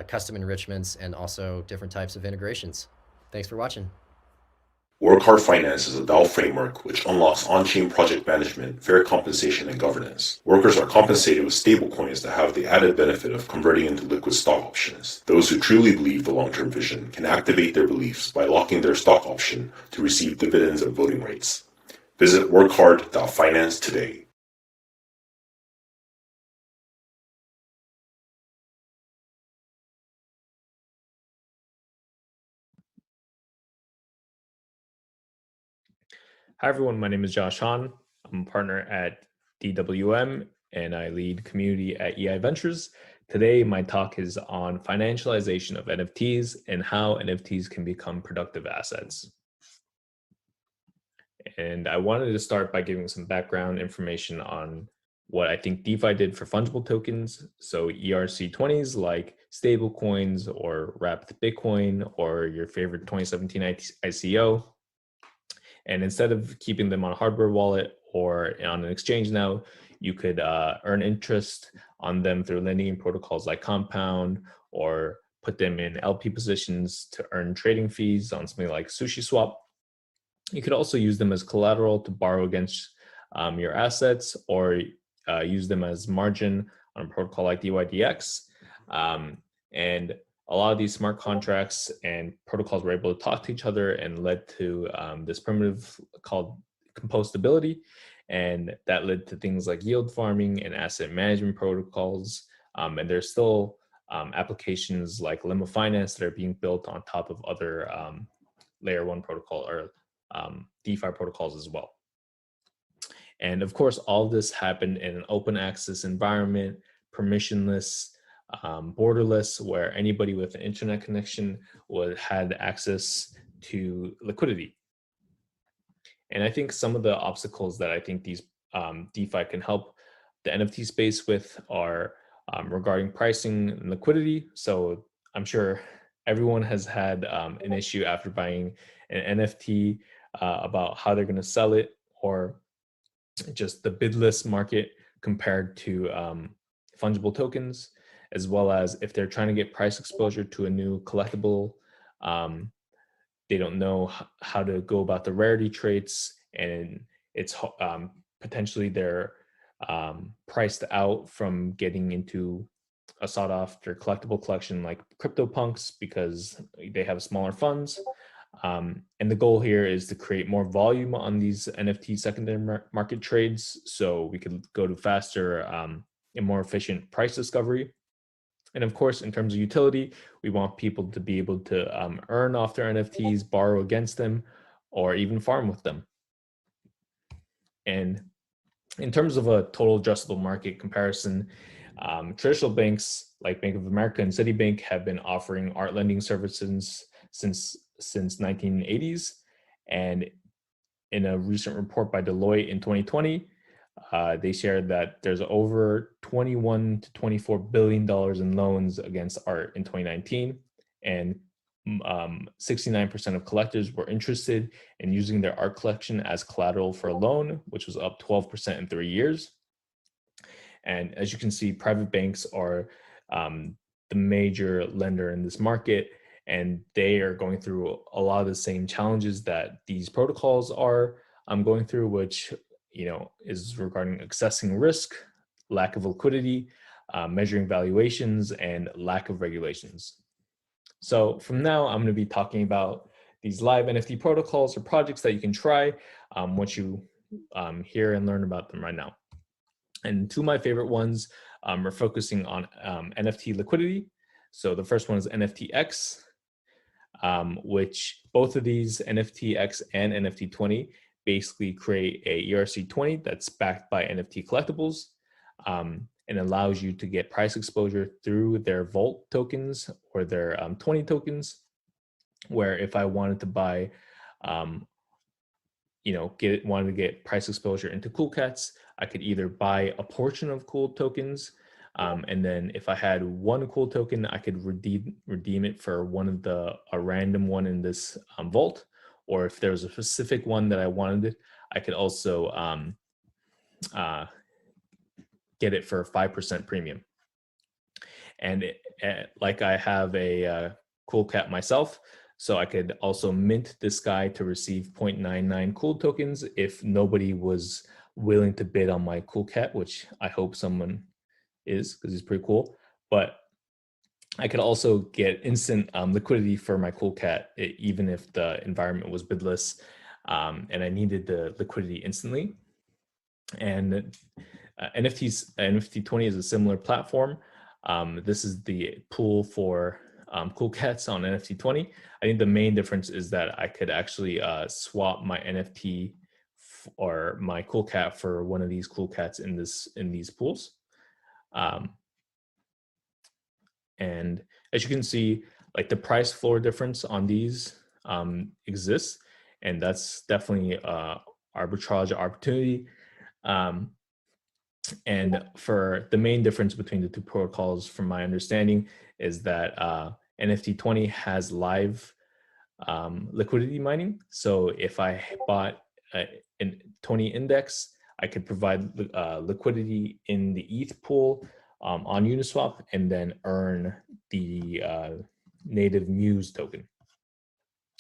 custom enrichments, and also different types of integrations. Thanks for watching. Work Hard Finance is a DAO framework which unlocks on-chain project management, fair compensation, and governance. Workers are compensated with stablecoins that have the added benefit of converting into liquid stock options. Those who truly believe the long-term vision can activate their beliefs by locking their stock option to receive dividends and voting rights. Visit workhard.finance today. Hi everyone, my name is Josh Han. I'm a partner at DWM and I lead community at EIVentures. Today my talk is on financialization of NFTs and how NFTs can become productive assets. And I wanted to start by giving some background information on what I think DeFi did for fungible tokens. So ERC20s like stablecoins or wrapped Bitcoin or your favorite 2017 ICO. And instead of keeping them on a hardware wallet or on an exchange now, you could earn interest on them through lending protocols like Compound, or put them in LP positions to earn trading fees on something like SushiSwap. You could also use them as collateral to borrow against your assets, or use them as margin on a protocol like DYDX. And a lot of these smart contracts and protocols were able to talk to each other and led to this primitive called compostability. And that led to things like yield farming and asset management protocols. And there's still applications like Limo Finance that are being built on top of other layer one protocol or DeFi protocols as well. And of course, all of this happened in an open access environment, permissionless, borderless, where anybody with an internet connection had access to liquidity. And I think some of the obstacles that I think these DeFi can help the NFT space with are regarding pricing and liquidity. So I'm sure everyone has had an issue after buying an NFT about how they're going to sell it, or just the bidless market compared to fungible tokens, as well as if they're trying to get price exposure to a new collectible, they don't know how to go about the rarity traits, and it's potentially they're priced out from getting into a sought after collectible collection like CryptoPunks because they have smaller funds. And the goal here is to create more volume on these NFT secondary market trades so we could go to faster and more efficient price discovery. And of course, in terms of utility, we want people to be able to earn off their NFTs, borrow against them, or even farm with them. And in terms of a total addressable market comparison, traditional banks like Bank of America and Citibank have been offering art lending services since 1980s. And in a recent report by Deloitte in 2020, they shared that there's over $21 to $24 billion in loans against art in 2019. And 69% of collectors were interested in using their art collection as collateral for a loan, which was up 12% in 3 years. And as you can see, private banks are the major lender in this market, and they are going through a lot of the same challenges that these protocols are going through, which is regarding accessing risk, lack of liquidity, measuring valuations, and lack of regulations. So from now, I'm going to be talking about these live NFT protocols or projects that you can try once you hear and learn about them right now. And two of my favorite ones are focusing on NFT liquidity. So the first one is NFTX, which both of these, NFTX and NFT20, basically create a ERC20 that's backed by NFT collectibles and allows you to get price exposure through their Vault tokens or their 20 tokens, where if I wanted to buy, wanted to get price exposure into Cool Cats, I could either buy a portion of Cool tokens, and then if I had one Cool token, I could redeem it for a random one in this Vault, or if there was a specific one that I wanted, I could also get it for a 5% premium. And like I have a Cool Cat myself, so I could also mint this guy to receive 0.99 Cool tokens if nobody was willing to bid on my Cool Cat, which I hope someone is because he's pretty cool. But I could also get instant liquidity for my Cool Cat, even if the environment was bidless and I needed the liquidity instantly. And NFT20 is a similar platform. This is the pool for Cool Cats on NFT20. I think the main difference is that I could actually swap my NFT or my Cool Cat for one of these Cool Cats in these pools. And as you can see, like the price floor difference on these exists, and that's definitely arbitrage opportunity. And for the main difference between the two protocols, from my understanding, is that NFT20 has live liquidity mining. So if I bought a 20 index, I could provide liquidity in the ETH pool on Uniswap and then earn the native Muse token.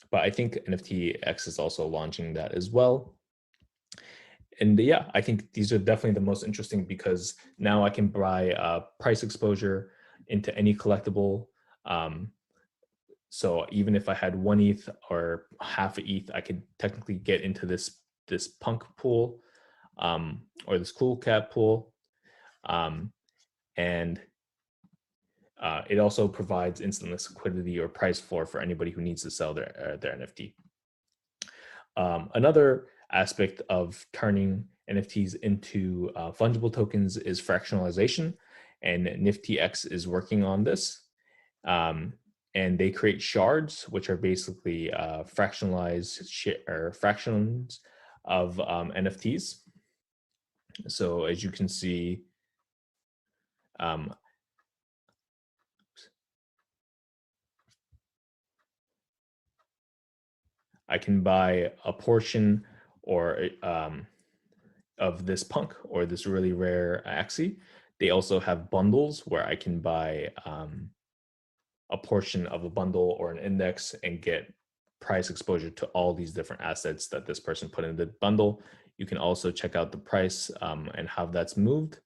But I think NFTX is also launching that as well. And yeah, I think these are definitely the most interesting because now I can buy price exposure into any collectible. So even if I had 1 ETH or half a ETH, I could technically get into this punk pool or this Cool Cat pool. And it also provides instant liquidity or price floor for anybody who needs to sell their NFT. Another aspect of turning NFTs into fungible tokens is fractionalization, and NFTX is working on this. And they create shards, which are basically fractionalized fractions of NFTs. So as you can see, I can buy a portion or of this punk or this really rare Axie. They also have bundles where I can buy a portion of a bundle or an index and get price exposure to all these different assets that this person put in the bundle You can also check out the price and how that's moved,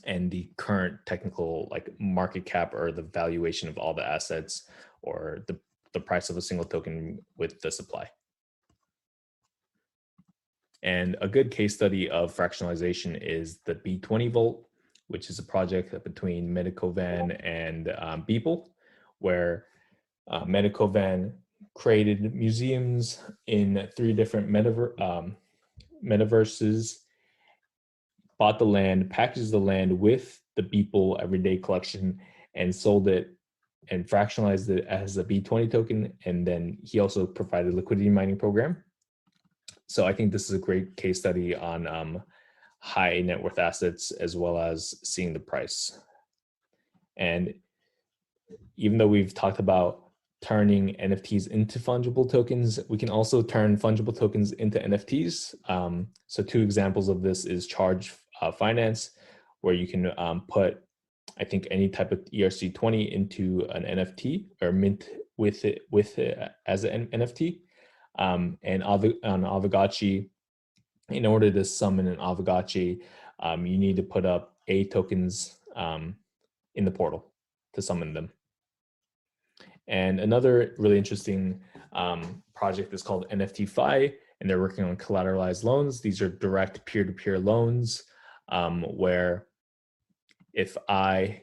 and the current technical like market cap or the valuation of all the assets, or the price of a single token with the supply. And a good case study of fractionalization is the B20 Vault, which is a project between Metacovan and Beeple, where Metacovan created museums in 3 different metaverses, bought the land, packaged the land with the Beeple Everyday Collection, and sold it and fractionalized it as a B20 token. And then he also provided a liquidity mining program. So I think this is a great case study on high net worth assets, as well as seeing the price. And even though we've talked about turning NFTs into fungible tokens, we can also turn fungible tokens into NFTs. So 2 examples of this is Charge Finance, where you can put, I think, any type of ERC20 into an NFT or mint with it as an NFT. And on Aavegotchi, in order to summon an Aavegotchi, you need to put up A tokens in the portal to summon them. And another really interesting project is called NFT Fi, and they're working on collateralized loans. These are direct peer-to-peer loans, where if I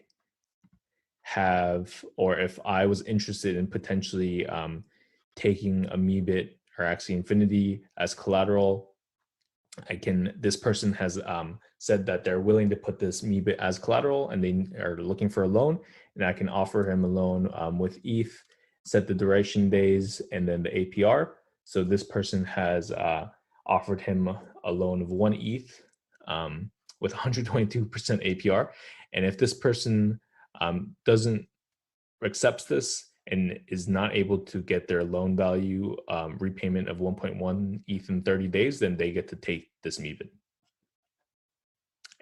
was interested in potentially taking a Meebit or Axie Infinity as collateral, this person has said that they're willing to put this Meebit as collateral, and they are looking for a loan, and I can offer him a loan with ETH, set the duration days, and then the APR. So this person has offered him a loan of 1 ETH with 122% APR. And if this person accepts this and is not able to get their loan value repayment of 1.1 ETH in 30 days, then they get to take this Meebit.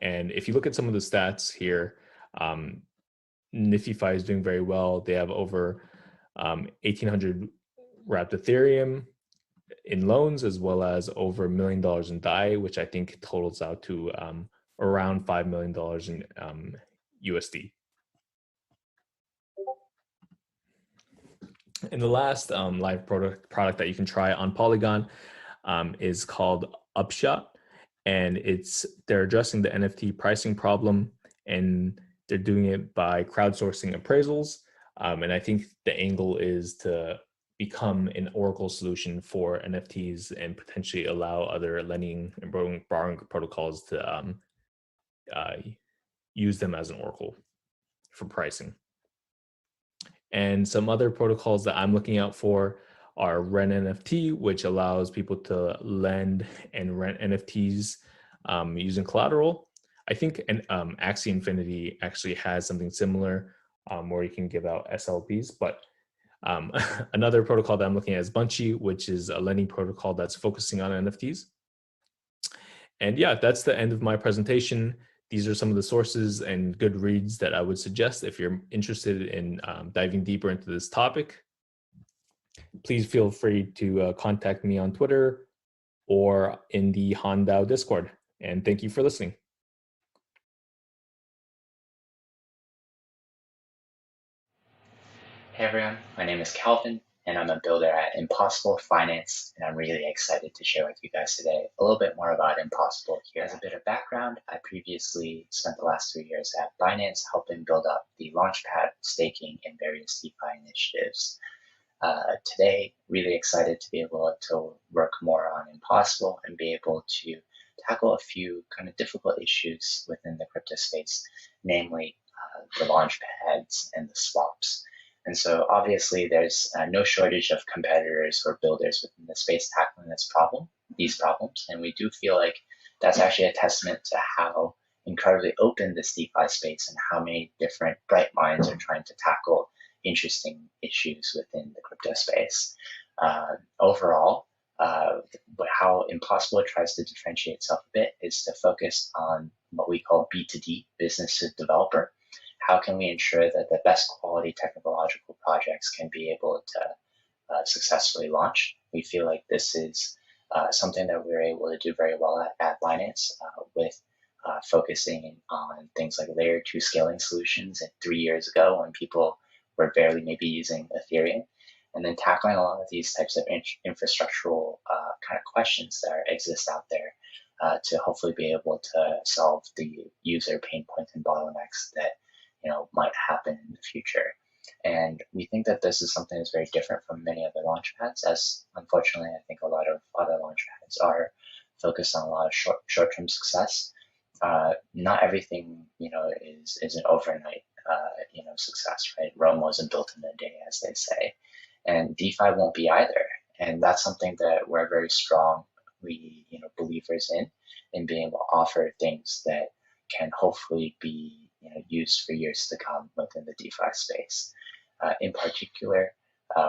And if you look at some of the stats here, NiftyFi is doing very well. They have over 1,800 wrapped Ethereum in loans, as well as over $1 million in DAI, which I think totals out to around $5 million in USD. And the last live product that you can try on Polygon is called Upshot, and they're addressing the NFT pricing problem, and they're doing it by crowdsourcing appraisals. And I think the angle is to become an Oracle solution for NFTs and potentially allow other lending and borrowing protocols to use them as an Oracle for pricing. And some other protocols that I'm looking out for are Rent NFT, which allows people to lend and rent NFTs using collateral. I think Axie Infinity actually has something similar where you can give out SLPs, but another protocol that I'm looking at is Bunchy, which is a lending protocol that's focusing on NFTs. And yeah, that's the end of my presentation. These are some of the sources and good reads that I would suggest if you're interested in diving deeper into this topic. Please feel free to contact me on Twitter or in the HanDAO Discord. And thank you for listening. Hey everyone, my name is Calvin, and I'm a builder at Impossible Finance, and I'm really excited to share with you guys today a little bit more about Impossible. Here as a bit of background, I previously spent the last 3 years at Binance helping build up the Launchpad, staking, and various DeFi initiatives. Today, really excited to be able to work more on Impossible and be able to tackle a few kind of difficult issues within the crypto space, namely the Launchpads and the swaps. And so obviously there's no shortage of competitors or builders within the space tackling these problems. And we do feel like that's actually a testament to how incredibly open this DeFi space and how many different bright minds are trying to tackle interesting issues within the crypto space. Overall, how Impossible tries to differentiate itself a bit is to focus on what we call B2D, business to developer. How can we ensure that the best quality technological projects can be able to successfully launch? We feel like this is something that we were able to do very well at Binance with focusing on things like layer 2 scaling solutions 3 years ago when people were barely maybe using Ethereum, and then tackling a lot of these types of infrastructural kind of questions that exist out there to hopefully be able to solve the user pain points and bottlenecks that might happen in the future. And we think that this is something that's very different from many other launchpads, as unfortunately I think a lot of other launchpads are focused on a lot of short-term success. Not everything is an overnight success, right? Rome wasn't built in a day, as they say, and DeFi won't be either. And that's something that we're very strongly believers in being able to offer things that can hopefully be used for years to come within the DeFi space. In particular,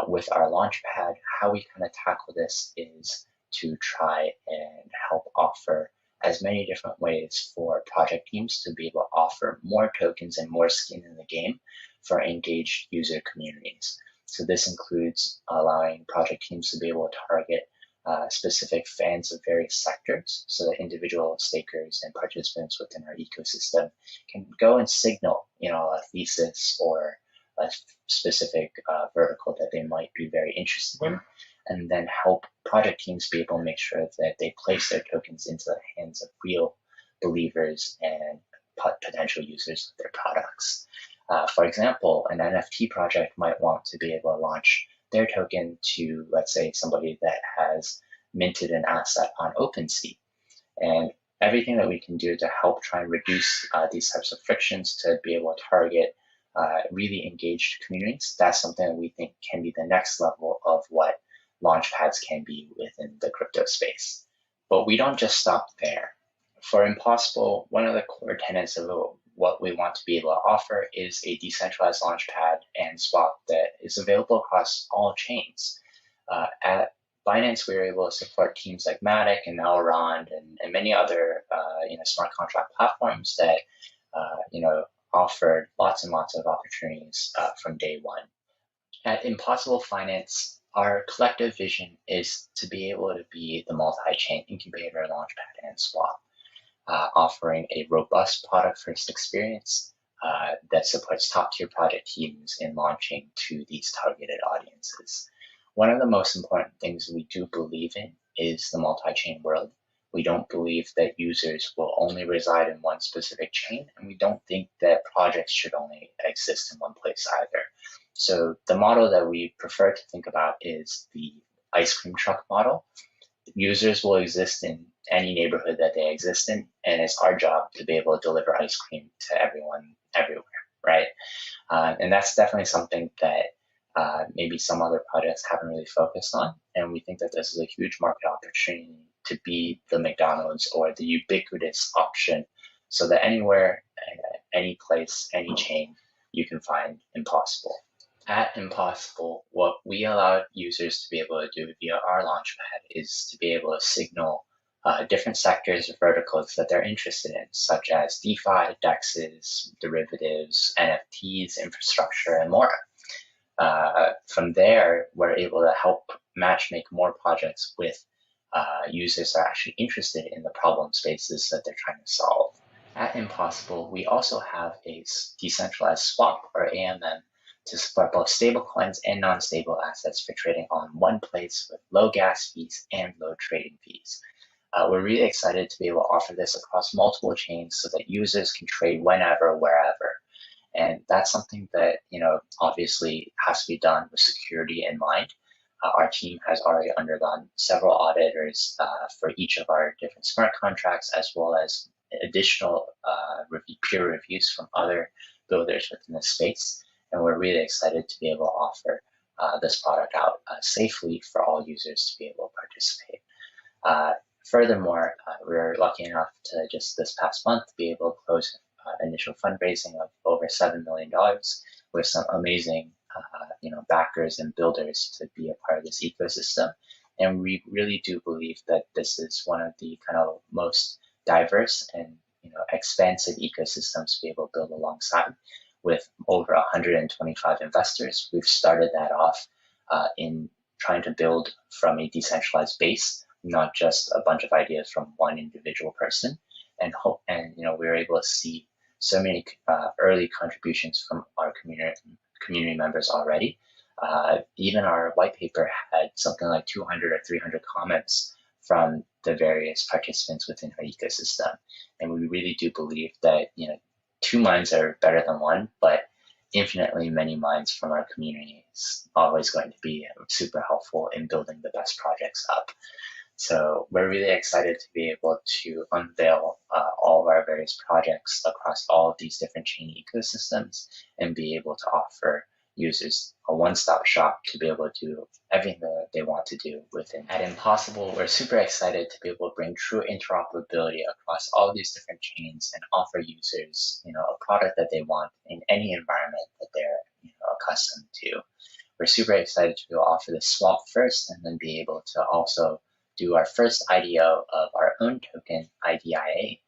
with our launchpad, how we kind of tackle this is to try and help offer as many different ways for project teams to be able to offer more tokens and more skin in the game for engaged user communities. So this includes allowing project teams to be able to target specific fans of various sectors, so that individual stakers and participants within our ecosystem can go and signal, a thesis or a specific vertical that they might be very interested in, and then help project teams be able to make sure that they place their tokens into the hands of real believers and potential users of their products. For example, an NFT project might want to be able to launch their token to, let's say, somebody that has minted an asset on OpenSea. And everything that we can do to help try and reduce these types of frictions to be able to target really engaged communities, that's something that we think can be the next level of what launchpads can be within the crypto space. But we don't just stop there. For Impossible, one of the core tenets of what we want to be able to offer is a decentralized launchpad and swap that is available across all chains. At Binance, we were able to support teams like Matic and Elrond and many other smart contract platforms that offered lots and lots of opportunities from day one. At Impossible Finance, our collective vision is to be able to be the multi-chain incubator, launchpad, and swap, offering a robust product-first experience that supports top-tier project teams in launching to these targeted audiences. One of the most important things we do believe in is the multi-chain world. We don't believe that users will only reside in one specific chain, and we don't think that projects should only exist in one place either. So the model that we prefer to think about is the ice cream truck model. Users will exist in any neighborhood that they exist in, and it's our job to be able to deliver ice cream to everyone, everywhere, right? And that's definitely something that maybe some other projects haven't really focused on, and we think that this is a huge market opportunity to be the McDonald's or the ubiquitous option, so that anywhere, any place, any chain, you can find Impossible. At Impossible, what we allow users to be able to do via our launchpad is to be able to signal different sectors or verticals that they're interested in, such as DeFi, DEXs, derivatives, NFTs, infrastructure, and more. From there, we're able to help matchmake more projects with users that are actually interested in the problem spaces that they're trying to solve. At Impossible, we also have a decentralized swap, or AMM, to support both stablecoins and non-stable assets for trading all in one place with low gas fees and low trading fees. We're really excited to be able to offer this across multiple chains so that users can trade whenever, wherever. And that's something that, obviously has to be done with security in mind. Our team has already undergone several auditors for each of our different smart contracts, as well as additional peer reviews from other builders within the space. And we're really excited to be able to offer this product out safely for all users to be able to participate. Furthermore, we were lucky enough to just this past month be able to close initial fundraising of over $7 million with some amazing backers and builders to be a part of this ecosystem. And we really do believe that this is one of the kind of most diverse and expansive ecosystems to be able to build alongside. With over 125 investors, we've started that off in trying to build from a decentralized base not just a bunch of ideas from one individual person. And we were able to see so many early contributions from our community members already. Even our white paper had something like 200 or 300 comments from the various participants within our ecosystem. And we really do believe that, 2 minds are better than one, but infinitely many minds from our community is always going to be super helpful in building the best projects up. So we're really excited to be able to unveil all of our various projects across all of these different chain ecosystems and be able to offer users a one-stop shop to be able to do everything that they want to do within. At Impossible, we're super excited to be able to bring true interoperability across all these different chains and offer users, a product that they want in any environment that they're, accustomed to. We're super excited to be able to offer the swap first and then be able to also do our first IDO of our own token, IDIA,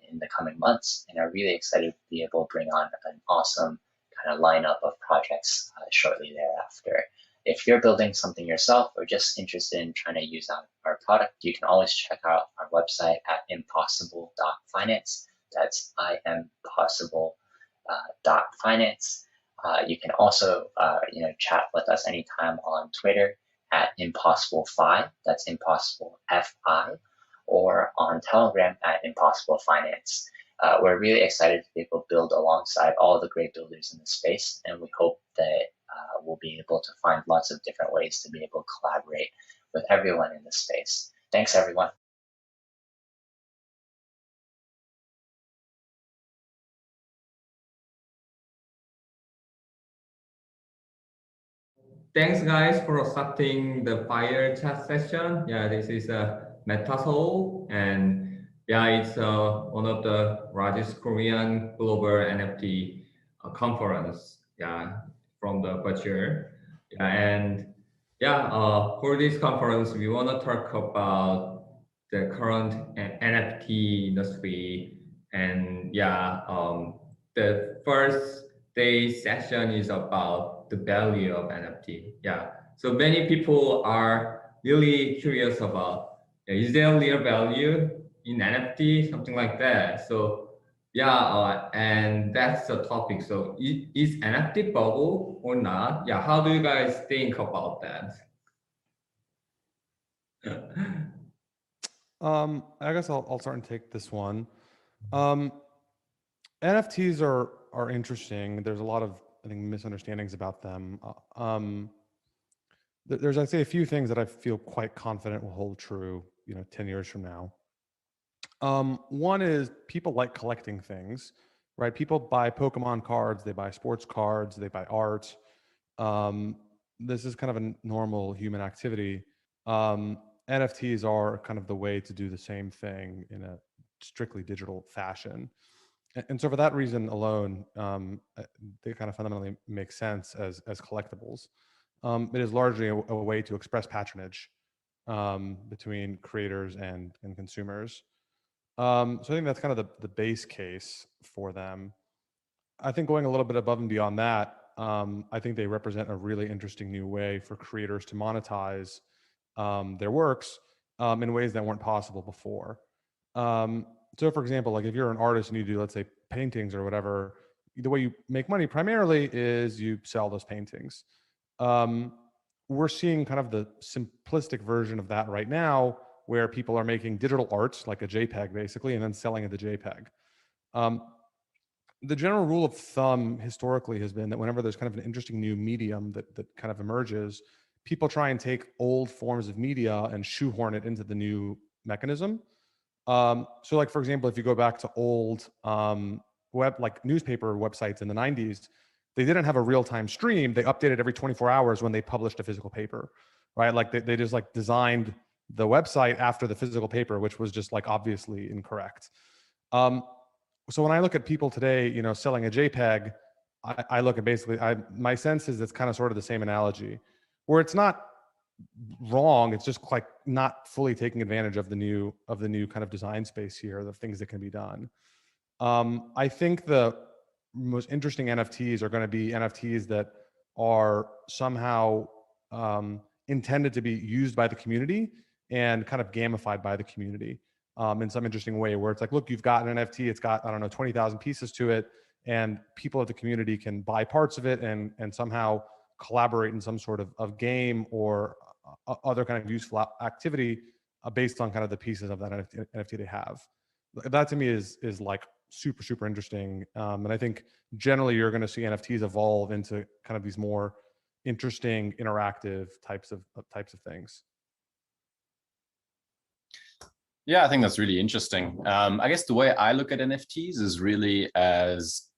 in the coming months, and are really excited to be able to bring on an awesome kind of lineup of projects shortly thereafter. If you're building something yourself or just interested in trying to use our product, you can always check out our website at impossible.finance. That's impossible.finance. You can also chat with us anytime on Twitter at impossible5, that's impossible FI, or on Telegram at impossible finance. We're really excited to be able to build alongside all the great builders in the space, and we hope that we'll be able to find lots of different ways to be able to collaborate with everyone in the space. Thanks, everyone. Thanks, guys, for starting the fire chat session. Yeah, this is Metacartel, and yeah, it's one of the largest Korean global NFT conference. Yeah, from the budget. Yeah, and yeah, for this conference, we want to talk about the current NFT industry, and yeah, the first day session is about the value of NFT. Yeah, so many people are really curious about, is there a real value in NFT, something like that. So yeah, and that's the topic. So is NFT bubble or not? Yeah, how do you guys think about that? I guess I'll start and take this one. NFTs are interesting. There's a lot of, I think, misunderstandings about them. There's, I'd say, a few things that I feel quite confident will hold true, 10 years from now. One is people like collecting things, right? People buy Pokemon cards, they buy sports cards, they buy art. This is kind of a normal human activity. NFTs are kind of the way to do the same thing in a strictly digital fashion. And so for that reason alone, they kind of fundamentally make sense as collectibles. It is largely a way to express patronage between creators and consumers. So I think that's kind of the base case for them. I think going a little bit above and beyond that, I think they represent a really interesting new way for creators to monetize their works in ways that weren't possible before. So for example, like if you're an artist and you do, let's say, paintings or whatever, the way you make money primarily is you sell those paintings. We're seeing kind of the simplistic version of that right now, where people are making digital art, like a JPEG basically, and then selling it the JPEG. The general rule of thumb historically has been that whenever there's kind of an interesting new medium that kind of emerges, people try and take old forms of media and shoehorn it into the new mechanism. So like, for example, if you go back to old like newspaper websites in the 90s, they didn't have a real-time stream. They updated every 24 hours when they published a physical paper, right? Like they just like designed the website after the physical paper, which was just like obviously incorrect. So when I look at people today, selling a JPEG, I look at basically, my sense is it's kind of sort of the same analogy, where it's not wrong. It's just like not fully taking advantage of the new kind of design space here, the things that can be done. I think the most interesting NFTs are going to be NFTs that are somehow intended to be used by the community and kind of gamified by the community in some interesting way, where it's like, look, you've got an NFT, it's got, I don't know, 20,000 pieces to it, and people of the community can buy parts of it and somehow collaborate in some sort of game or other kind of useful activity based on kind of the pieces of that NFT they have. That to me is like super, super interesting. And I think generally you're going to see NFTs evolve into kind of these more interesting interactive types of things. Yeah, I think that's really interesting. I guess the way I look at NFTs is really as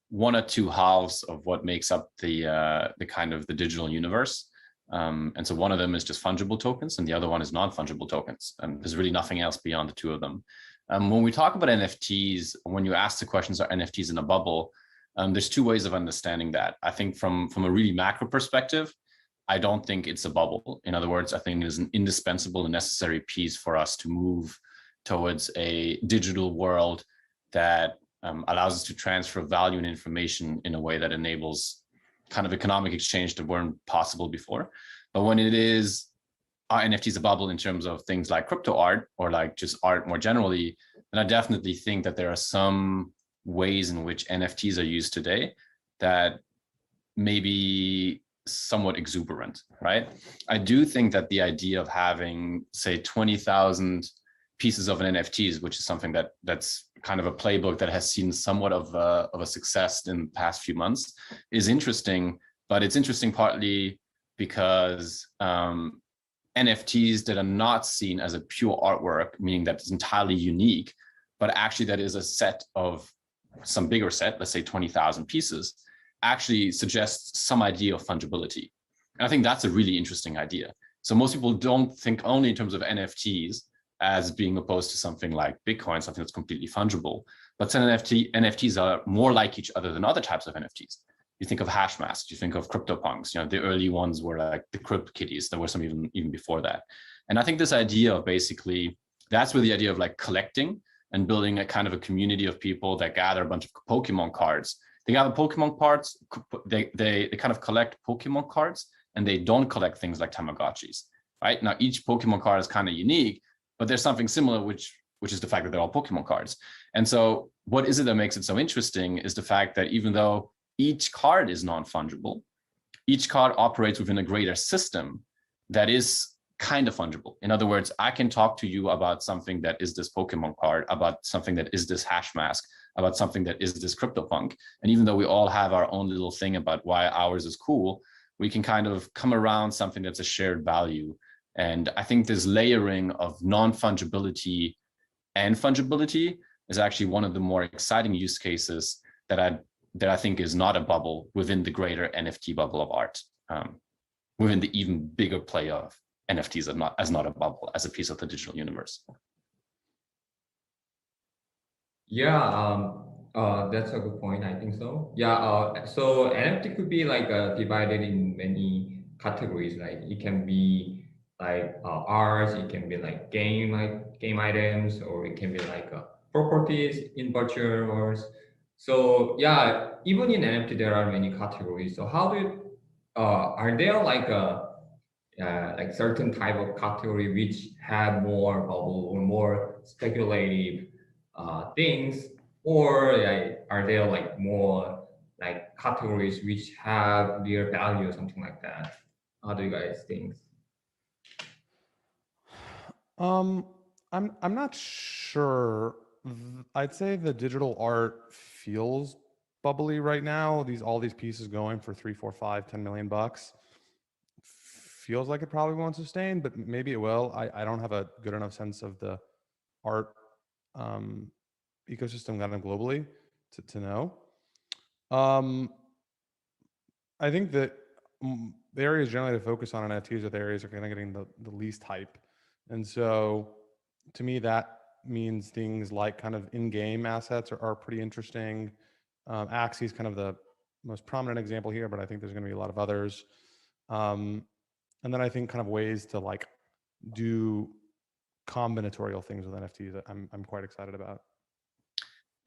one or two halves of what makes up the kind of the digital universe. And so one of them is just fungible tokens and the other one is non-fungible tokens. And there's really nothing else beyond the two of them. When we talk about NFTs, when you ask the questions, are NFTs in a bubble? There's two ways of understanding that. I think from a really macro perspective, I don't think it's a bubble. In other words, I think it is an indispensable and necessary piece for us to move towards a digital world that allows us to transfer value and information in a way that enables kind of economic exchange that weren't possible before. But when it is, are NFTs a bubble in terms of things like crypto art or like just art more generally, then I definitely think that there are some ways in which NFTs are used today that maybe somewhat exuberant, right? I do think that the idea of having, say, 20,000 pieces of an NFTs, which is something that's kind of a playbook that has seen somewhat of a success in the past few months, is interesting. But it's interesting partly because NFTs that are not seen as a pure artwork, meaning that it's entirely unique, but actually that is a set of some bigger set, let's say 20,000 pieces, actually suggests some idea of fungibility. And I think that's a really interesting idea. So most people don't think only in terms of NFTs as being opposed to something like Bitcoin, something that's completely fungible, but some NFTs are more like each other than other types of NFTs. You think of hash masks, you think of CryptoPunks, you know, the early ones were like the Crypt Kitties. There were some even before that. And I think this idea of basically, that's where the idea of like collecting and building a kind of a community of people that gather a bunch of Pokemon cards. They gather Pokemon cards, they kind of collect Pokemon cards, and they don't collect things like Tamagotchis, right? Now, each Pokemon card is kind of unique, but there's something similar, which is the fact that they're all Pokemon cards. And so what is it that makes it so interesting is the fact that even though each card is non-fungible, each card operates within a greater system that is kind of fungible. In other words, I can talk to you about something that is this Pokemon card, about something that is this hash mask, about something that is this CryptoPunk. And even though we all have our own little thing about why ours is cool, we can kind of come around something that's a shared value. And I think this layering of non-fungibility and fungibility is actually one of the more exciting use cases that I think is not a bubble within the greater NFT bubble of art, within the even bigger play of NFTs as not a bubble, as a piece of the digital universe. Yeah, that's a good point. I think so. Yeah, so NFT could be like divided in many categories. Like it can be like art, it can be like game items, or it can be like properties in virtual worlds. So yeah, even in NFT there are many categories. So how do you, are there like certain type of category which have more bubble or more speculative things, or are there like more like categories which have real value or something like that? How do you guys think? I'm not sure. I'd say the digital art feels bubbly right now. All these pieces going for $3, $4, $5, $10 million feels like it probably won't sustain, but maybe it will. I don't have a good enough sense of the art ecosystem kind of globally to know. I think that the areas generally to focus on NFTs are the areas that are kind of getting the least hype. And so to me, that means things like kind of in-game assets are pretty interesting. Axie is kind of the most prominent example here, but I think there's going to be a lot of others. And then I think kind of ways to like do combinatorial things with NFTs that I'm quite excited about.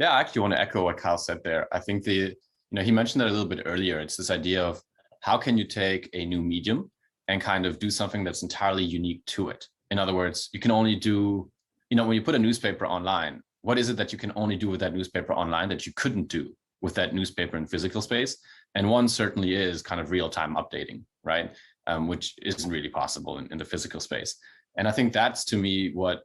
Yeah, I actually want to echo what Kyle said there. I think he mentioned that a little bit earlier. It's this idea of how can you take a new medium and kind of do something that's entirely unique to it. In other words, you can only do, when you put a newspaper online, what is it that you can only do with that newspaper online that you couldn't do with that newspaper in physical space? And one certainly is kind of real-time updating, right? Which isn't really possible in the physical space. And I think that's, to me, what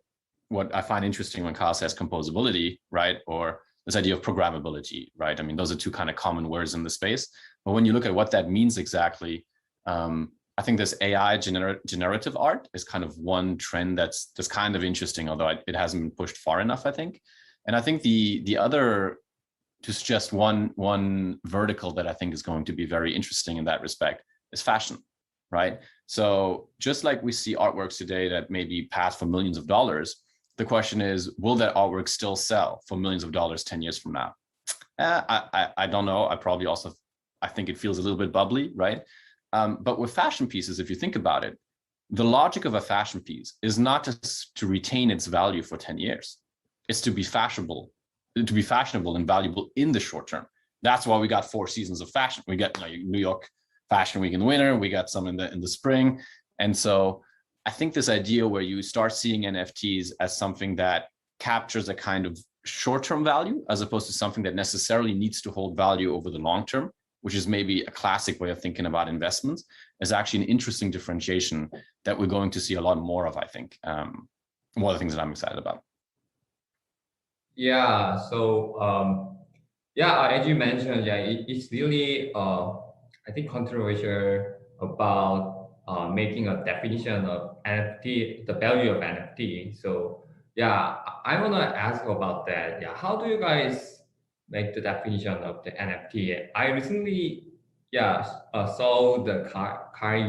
I find interesting when Kyle says composability, right? Or this idea of programmability, right? I mean, those are two kind of common words in the space. But when you look at what that means exactly, I think this AI generative art is kind of one trend that's kind of interesting, although it hasn't been pushed far enough, I think. And I think the other, to suggest one vertical that I think is going to be very interesting in that respect is fashion, right? So just like we see artworks today that maybe pass for millions of dollars, the question is, will that artwork still sell for millions of dollars 10 years from now? I don't know. I think it feels a little bit bubbly, right? But with fashion pieces, if you think about it, the logic of a fashion piece is not just to retain its value for 10 years. It's to be fashionable and valuable in the short term. That's why we got 4 seasons of fashion. We got New York Fashion Week in the winter. We got some in the spring. And so I think this idea where you start seeing NFTs as something that captures a kind of short-term value, as opposed to something that necessarily needs to hold value over the long term, which is maybe a classic way of thinking about investments, is actually an interesting differentiation that we're going to see a lot more of, I think. One of the things that I'm excited about. Yeah, so as you mentioned, it's really I think controversial about making a definition of NFT, the value of NFT. So I want to ask about that. Yeah, how do you guys make the definition of the NFT? I recently saw the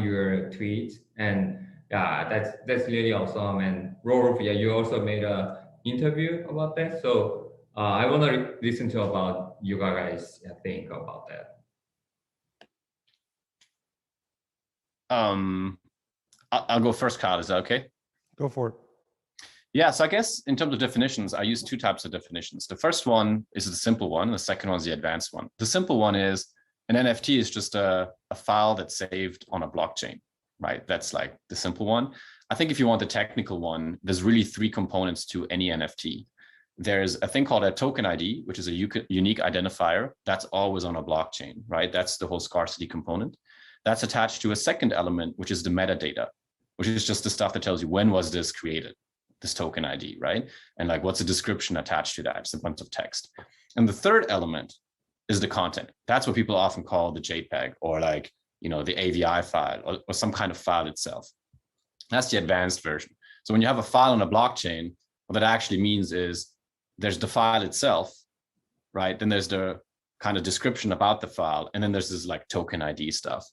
your tweet, and that's really awesome. And Rolf, you also made a interview about that. So I want to listen to about you guys think about that. I'll go first, Kyle. Is that okay? Go for it. Yeah, so I guess in terms of definitions, I use 2 types of definitions. The first one is the simple one. The second one is the advanced one. The simple one is an NFT is just a file that's saved on a blockchain, right? That's like the simple one. I think if you want the technical one, there's really 3 components to any NFT. There's a thing called a token ID, which is a unique identifier that's always on a blockchain, right? That's the whole scarcity component. That's attached to a second element, which is the metadata, which is just the stuff that tells you when was this created, this token ID, right? And like, what's the description attached to that? It's a bunch of text. And the third element is the content. That's what people often call the JPEG, or like, the AVI file, or some kind of file itself. That's the advanced version. So when you have a file on a blockchain, what that actually means is there's the file itself, right? Then there's the kind of description about the file, and then there's this like token ID stuff.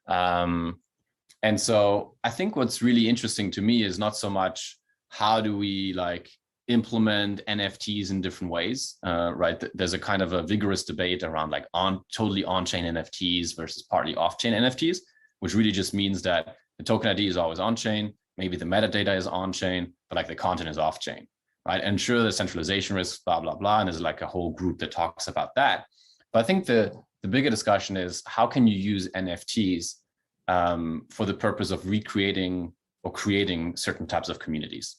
And so I think what's really interesting to me is not so much how do we like implement NFTs in different ways, right? There's a kind of a vigorous debate around like totally on-chain NFTs versus partly off-chain NFTs, which really just means that the token ID is always on-chain, maybe the metadata is on-chain, but like the content is off-chain, right? And sure, there's centralization risks, blah, blah, blah, and there's like a whole group that talks about that. But I think the bigger discussion is how can you use NFTs for the purpose of recreating or creating certain types of communities,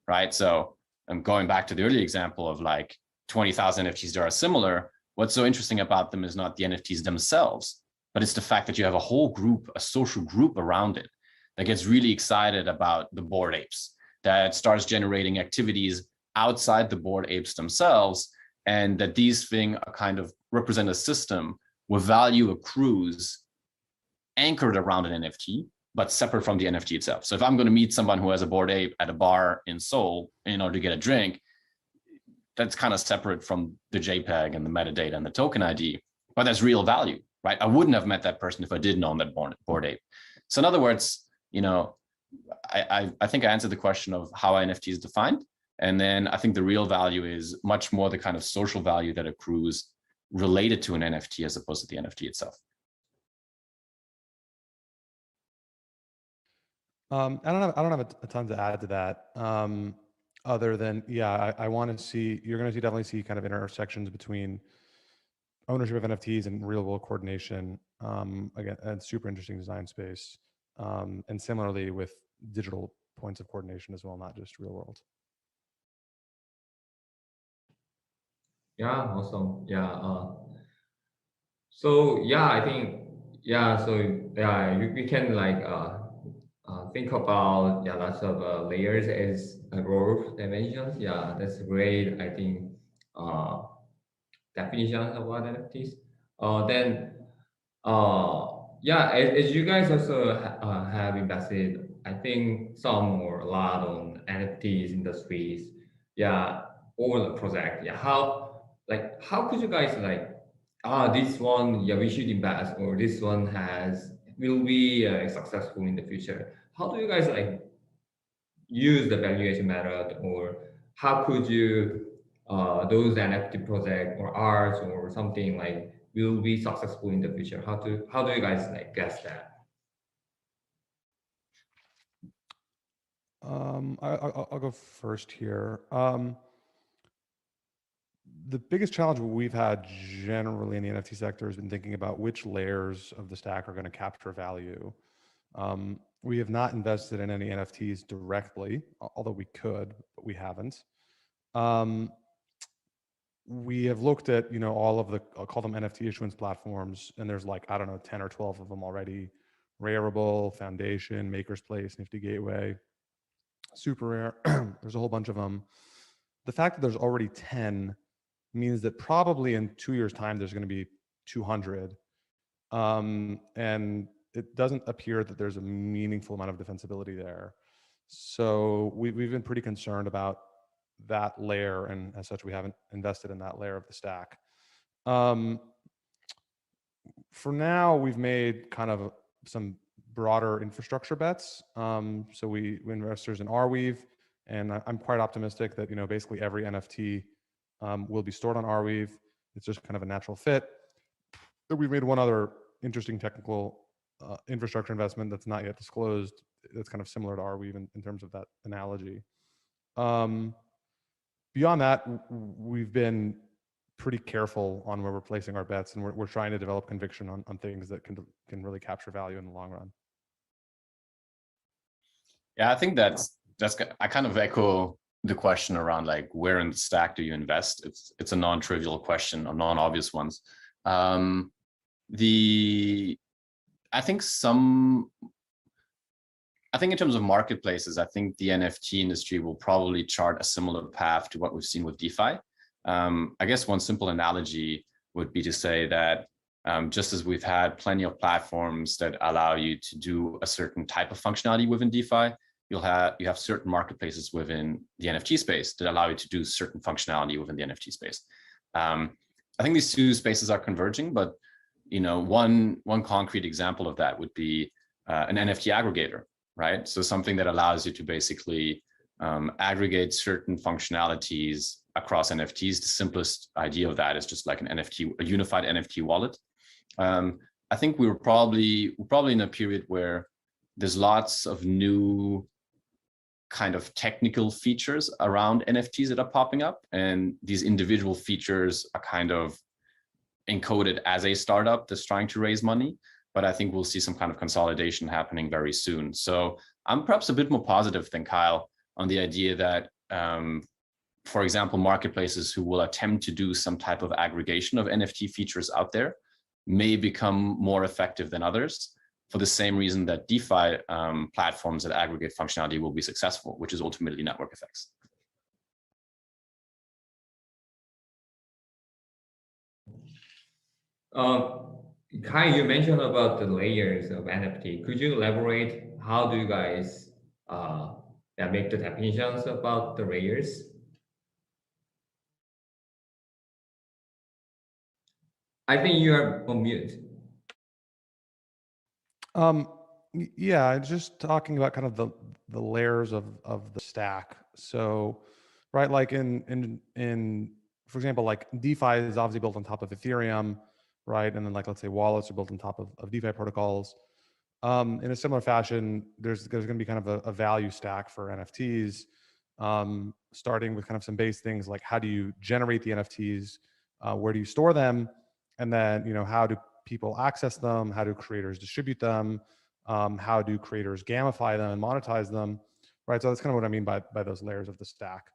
right? So I'm going back to the earlier example of like 20,000 NFTs that are similar. What's so interesting about them is not the NFTs themselves, but it's the fact that you have a whole group, a social group around it that gets really excited about the Bored Apes, that starts generating activities outside the Bored Apes themselves, and that these things are kind of represent a system where value accrues anchored around an NFT, but separate from the NFT itself. So if I'm going to meet someone who has a Bored Ape at a bar in Seoul in order to get a drink, that's kind of separate from the JPEG and the metadata and the token ID, but there's real value, right? I wouldn't have met that person if I didn't own that Bored Ape. So in other words, I think I answered the question of how NFT is defined. And then I think the real value is much more the kind of social value that accrues related to an NFT as opposed to the NFT itself. I don't have a ton to add to that, other than I want to see, you're going to definitely see kind of intersections between ownership of NFTs and real world coordination. Again, a super interesting design space. And similarly with digital points of coordination as well, not just real world. Yeah, awesome. Yeah. So yeah, I think we can like think about lots of layers as growth dimensions. Yeah, that's great. I think definition about NFTs. Then as you guys also have invested, I think some or a lot on NFTs industries. Yeah, or the project. Yeah, how could you guys like this one, yeah, we should invest, or this one will be successful in the future. How do you guys like use the valuation method, or how could you those NFT project or art or something like will be successful in the future? How do you guys like guess that? I'll go first here. The biggest challenge we've had generally in the NFT sector has been thinking about which layers of the stack are going to capture value. We have not invested in any NFTs directly, although we could, but we haven't. We have looked at, all of the, I'll call them NFT issuance platforms, and there's like, I don't know, 10 or 12 of them already. Rarible, Foundation, Maker's Place, Nifty Gateway, Super Rare. There's a whole bunch of them. The fact that there's already 10 means that probably in 2 years' time, there's going to be 200. And it doesn't appear that there's a meaningful amount of defensibility there. So we've been pretty concerned about that layer, and as such, we haven't invested in that layer of the stack. For now, we've made kind of some broader infrastructure bets. So we investors in Arweave, and I'm quite optimistic that basically every NFT will be stored on Arweave. It's just kind of a natural fit. We've made one other interesting technical infrastructure investment that's not yet disclosed. That's kind of similar to Arweave in terms of that analogy. Beyond that, we've been pretty careful on where we're placing our bets, and we're trying to develop conviction on things that can really capture value in the long run. Yeah, I think that's I kind of echo the question around like where in the stack do you invest? It's a non-trivial question, or non-obvious ones. I think in terms of marketplaces, I think the NFT industry will probably chart a similar path to what we've seen with DeFi. I guess one simple analogy would be to say that just as we've had plenty of platforms that allow you to do a certain type of functionality within DeFi, you have certain marketplaces within the NFT space that allow you to do certain functionality within the NFT space. I think these two spaces are converging, but one concrete example of that would be an NFT aggregator, right? So something that allows you to basically aggregate certain functionalities across NFTs. The simplest idea of that is just like a unified NFT wallet. I think we're probably in a period where there's lots of new kind of technical features around NFTs that are popping up, and these individual features are kind of encoded as a startup that's trying to raise money. But I think we'll see some kind of consolidation happening very soon. So I'm perhaps a bit more positive than Kyle on the idea that, for example, marketplaces who will attempt to do some type of aggregation of NFT features out there may become more effective than others, for the same reason that DeFi platforms that aggregate functionality will be successful, which is ultimately network effects. Kai, you mentioned about the layers of NFT. Could you elaborate how do you guys make the definitions about the layers? I think you are on mute. Yeah, just talking about kind of the layers of the stack. So, right, like in for example, like DeFi is obviously built on top of Ethereum, right? And then like, let's say wallets are built on top of DeFi protocols. In a similar fashion, there's going to be kind of a value stack for NFTs, starting with kind of some base things like how do you generate the NFTs, where do you store them, and then how do people access them, how do creators distribute them, How do creators gamify them and monetize them, right? So that's kind of what I mean by those layers of the stack.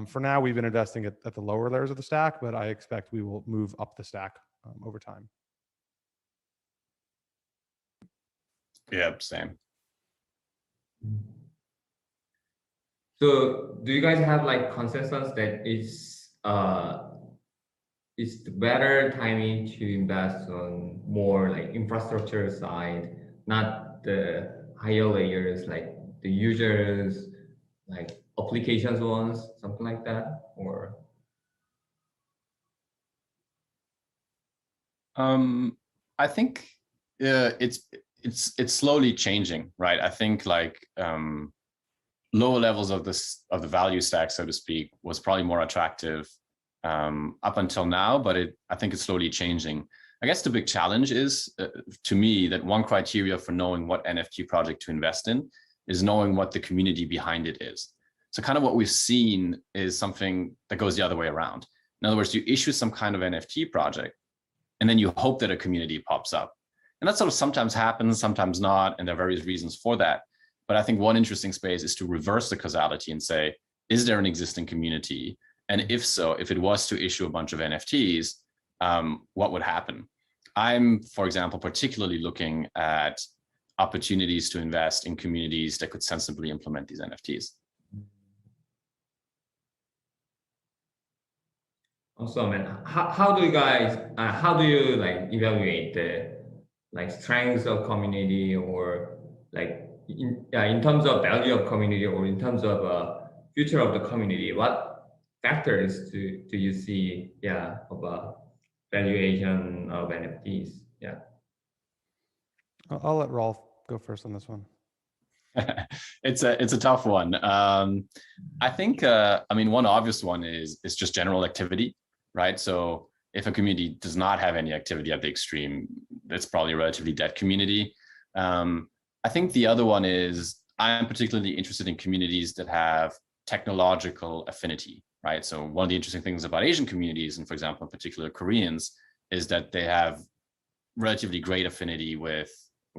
For now, we've been investing at the lower layers of the stack, but I expect we will move up the stack over time. Yeah, same. So do you guys have like consensus that it's the better timing to invest on more like infrastructure side, not the higher layers like the users, like applications ones, something like that, or? I think it's slowly changing, right? I think like lower levels of the value stack, so to speak, was probably more attractive up until now, but I think it's slowly changing. I guess the big challenge is, to me, that one criteria for knowing what NFT project to invest in is knowing what the community behind it is. So kind of what we've seen is something that goes the other way around. In other words, you issue some kind of NFT project, and then you hope that a community pops up. And that sort of sometimes happens, sometimes not, and there are various reasons for that. But I think one interesting space is to reverse the causality and say, is there an existing community? And if so, if it was to issue a bunch of NFTs, what would happen? I'm, for example, particularly looking at opportunities to invest in communities that could sensibly implement these NFTs. Awesome. And how do you guys, how do you like evaluate the like strengths of community, or like in terms of value of community, or in terms of future of the community? What factors do you see, of a valuation of NFTs? Yeah. I'll let Rolf go first on this one. It's a tough one. I think, I mean, one obvious one is just general activity, right? So if a community does not have any activity at the extreme, it's probably a relatively dead community. I think the other one is I'm particularly interested in communities that have technological affinity, right? So one of the interesting things about Asian communities, and for example, in particular Koreans, is that they have relatively great affinity with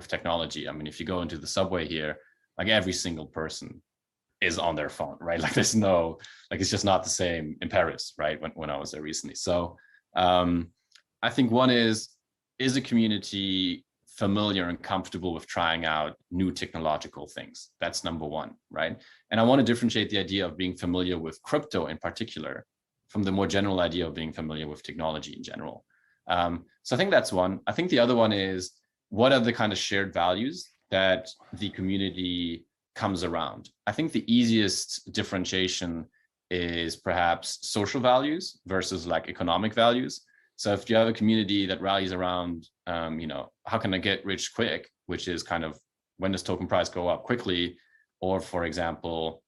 technology. I mean, if you go into the subway here, like every single person is on their phone, right? Like there's no, like it's just not the same in Paris, right? When I was there recently. So I think one is a community familiar and comfortable with trying out new technological things? That's number one, right? And I want to differentiate the idea of being familiar with crypto in particular from the more general idea of being familiar with technology in general. So I think that's one. I think the other one is, what are the kind of shared values that the community comes around? I think the easiest differentiation is perhaps social values versus like economic values. So if you have a community that rallies around, you know, how can I get rich quick, which is kind of when does token price go up quickly, or for example,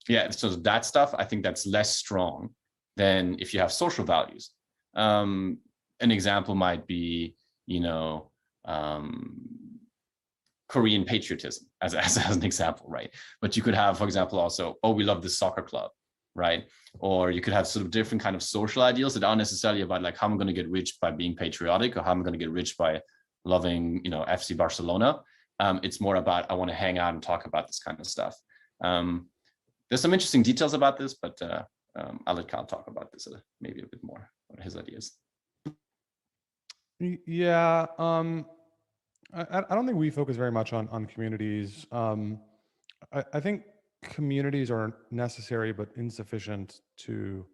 yeah, so that stuff, I think that's less strong than if you have social values. An example might be, you know, Korean patriotism as an example, right? But you could have, for example, also, oh, we love this soccer club, right? Or you could have sort of different kind of social ideals that aren't necessarily about like how I'm going to get rich by being patriotic, or how I'm going to get rich by loving, you know, FC Barcelona. It's more about I want to hang out and talk about this kind of stuff. There's some interesting details about this, but I'll let Kyle talk about this maybe a bit more, his ideas. Yeah, I don't think we focus very much on communities. I think communities are necessary but insufficient to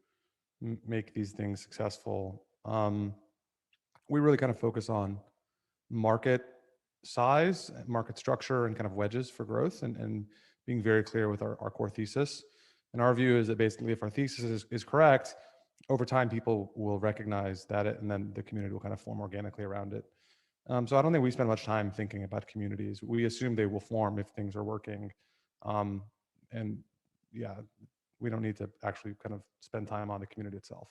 make these things successful. We really kind of focus on market size, market structure, and kind of wedges for growth, and being very clear with our core thesis. And our view is that basically if our thesis is correct, over time people will recognize that, and then the community will kind of form organically around it. So I don't think we spend much time thinking about communities. We assume they will form if things are working. And yeah, we don't need to actually kind of spend time on the community itself.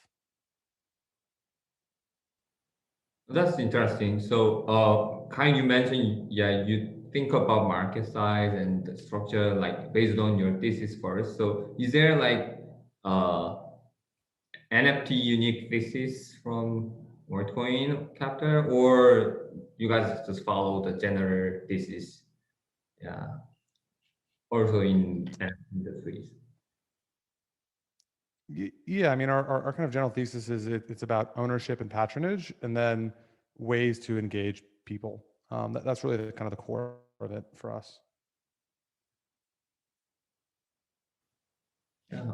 That's interesting. So, Kyle, you mentioned, yeah, you think about market size and the structure like based on your thesis first. So, is there like NFT unique thesis from altcoin capital, or you guys just follow the general thesis? Yeah. Also in industries. Yeah, I mean, our kind of general thesis is it's about ownership and patronage, and then ways to engage people. That's really the kind of the core of it for us. Yeah,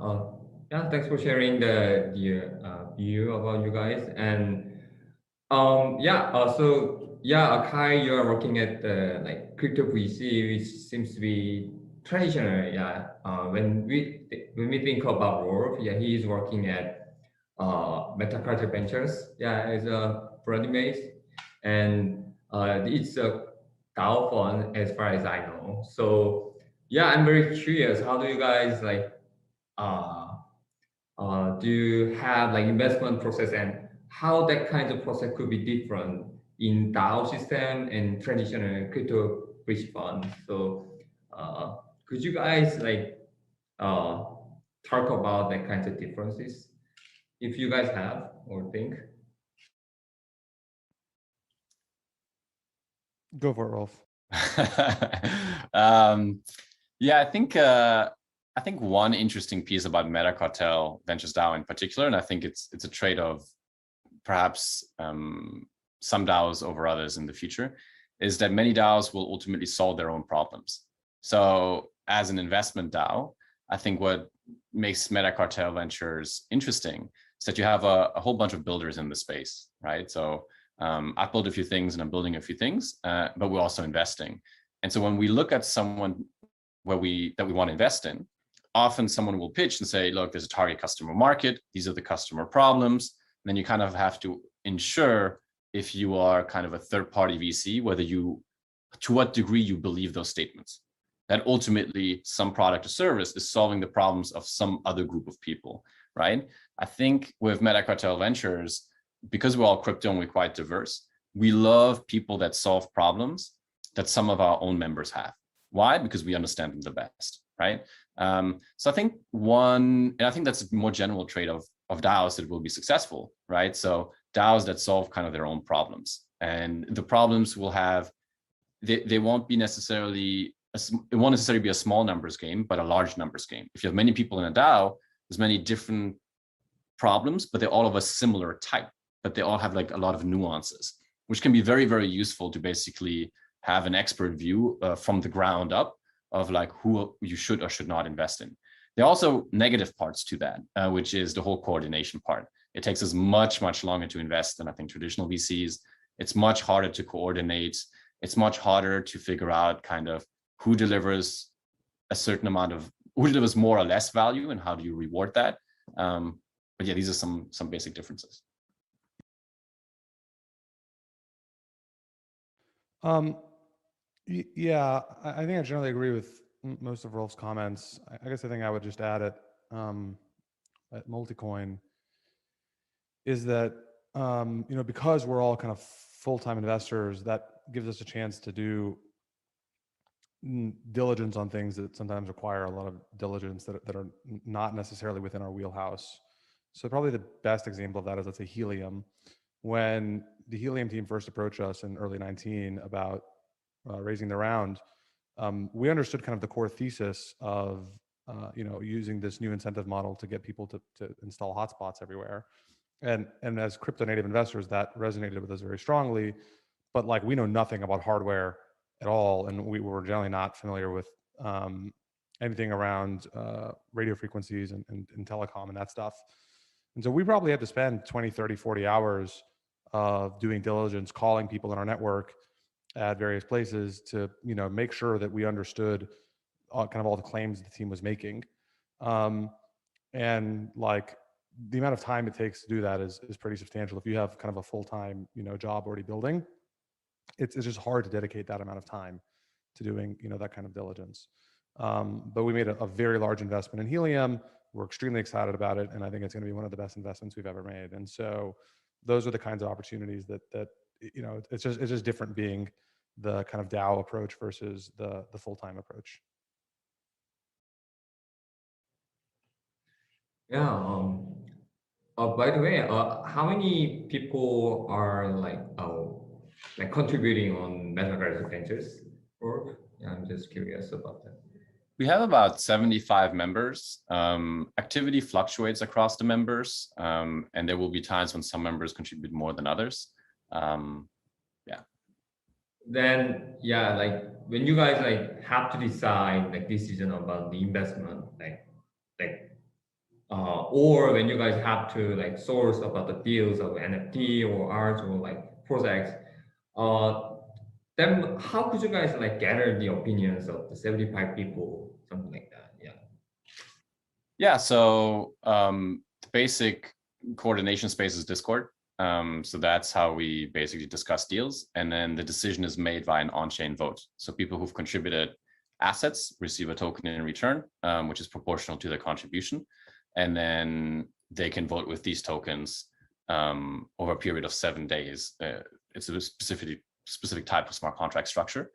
yeah. Thanks for sharing the view about you guys. And yeah. So yeah, Kai, you are working at the like crypto VC, which seems to be traditional. Yeah. When we think about Rolf, yeah, he is working at Metacartel Ventures. Yeah, as a brand base, and it's a DAO fund as far as I know. So yeah, I'm very curious. How do you guys like? Do you have like investment process, and how that kind of process could be different in DAO system and traditional crypto bridge fund? So could you guys like talk about that kinds of differences if you guys have or think? Go for it, Rolf. Yeah, I think one interesting piece about Metacartel Ventures DAO in particular, and I think it's a trait of perhaps some DAOs over others in the future, is that many DAOs will ultimately solve their own problems. So as an investment DAO, I think what makes Metacartel Ventures interesting is that you have a whole bunch of builders in the space, right? So I've built a few things and I'm building a few things, but we're also investing. And so when we look at someone that we want to invest in, often someone will pitch and say, look, there's a target customer market. These are the customer problems. And then you kind of have to ensure, if you are kind of a third-party VC, to what degree you believe those statements. That ultimately some product or service is solving the problems of some other group of people, right? I think with Metacartel Ventures, because we're all crypto and we're quite diverse, we love people that solve problems that some of our own members have. Why? Because we understand them the best, right? So I think and I think that's a more general trait of DAOs that will be successful, right? So DAOs that solve kind of their own problems, and the problems will have, they won't be necessarily, it won't necessarily be a small numbers game, but a large numbers game. If you have many people in a DAO, there's many different problems, but they're all of a similar type, but they all have like a lot of nuances, which can be very, very useful to basically have an expert view from the ground up of like who you should or should not invest in. There are also negative parts to that, which is the whole coordination part. It takes us much, much longer to invest than I think traditional VCs. It's much harder to coordinate. It's much harder to figure out kind of who delivers a certain amount of, who delivers more or less value, and how do you reward that? But yeah, these are some basic differences. Yeah, I think I generally agree with most of Rolf's comments. I guess the thing I would just add at Multicoin is that because we're all kind of full-time investors, that gives us a chance to do diligence on things that sometimes require a lot of diligence that are not necessarily within our wheelhouse. So probably the best example of that is, let's say, Helium. When the Helium team first approached us in early 19 about raising the round, we understood kind of the core thesis of using this new incentive model to get people to install hotspots everywhere. And as crypto native investors, that resonated with us very strongly. But like, we know nothing about hardware at all, and we were generally not familiar with anything around radio frequencies and telecom and that stuff. And so we probably had to spend 20, 30, 40 hours of doing diligence, calling people in our network at various places to make sure that we understood kind of all the claims the team was making. And like, the amount of time it takes to do that is pretty substantial. If you have kind of a full-time job already building, it's just hard to dedicate that amount of time to doing that kind of diligence. But we made a very large investment in Helium. We're extremely excited about it, and I think it's going to be one of the best investments we've ever made. And so those are the kinds of opportunities that it's just different being the kind of DAO approach versus the full-time approach. Yeah, By the way, how many people are like contributing on Metacartel Ventures? Or I'm just curious about that. We have about 75 members. Activity fluctuates across the members, and there will be times when some members contribute more than others. Yeah. Then, yeah, like when you guys like have to decide like decision about the investment, or when you guys have to like source about the deals of NFT or art or like projects, then how could you guys like gather the opinions of the 75 people, something like that? Yeah. Yeah, so the basic coordination space is Discord. So that's how we basically discuss deals. And then the decision is made via an on-chain vote. So people who've contributed assets receive a token in return, which is proportional to their contribution. And then they can vote with these tokens over a period of 7 days. It's a specific type of smart contract structure.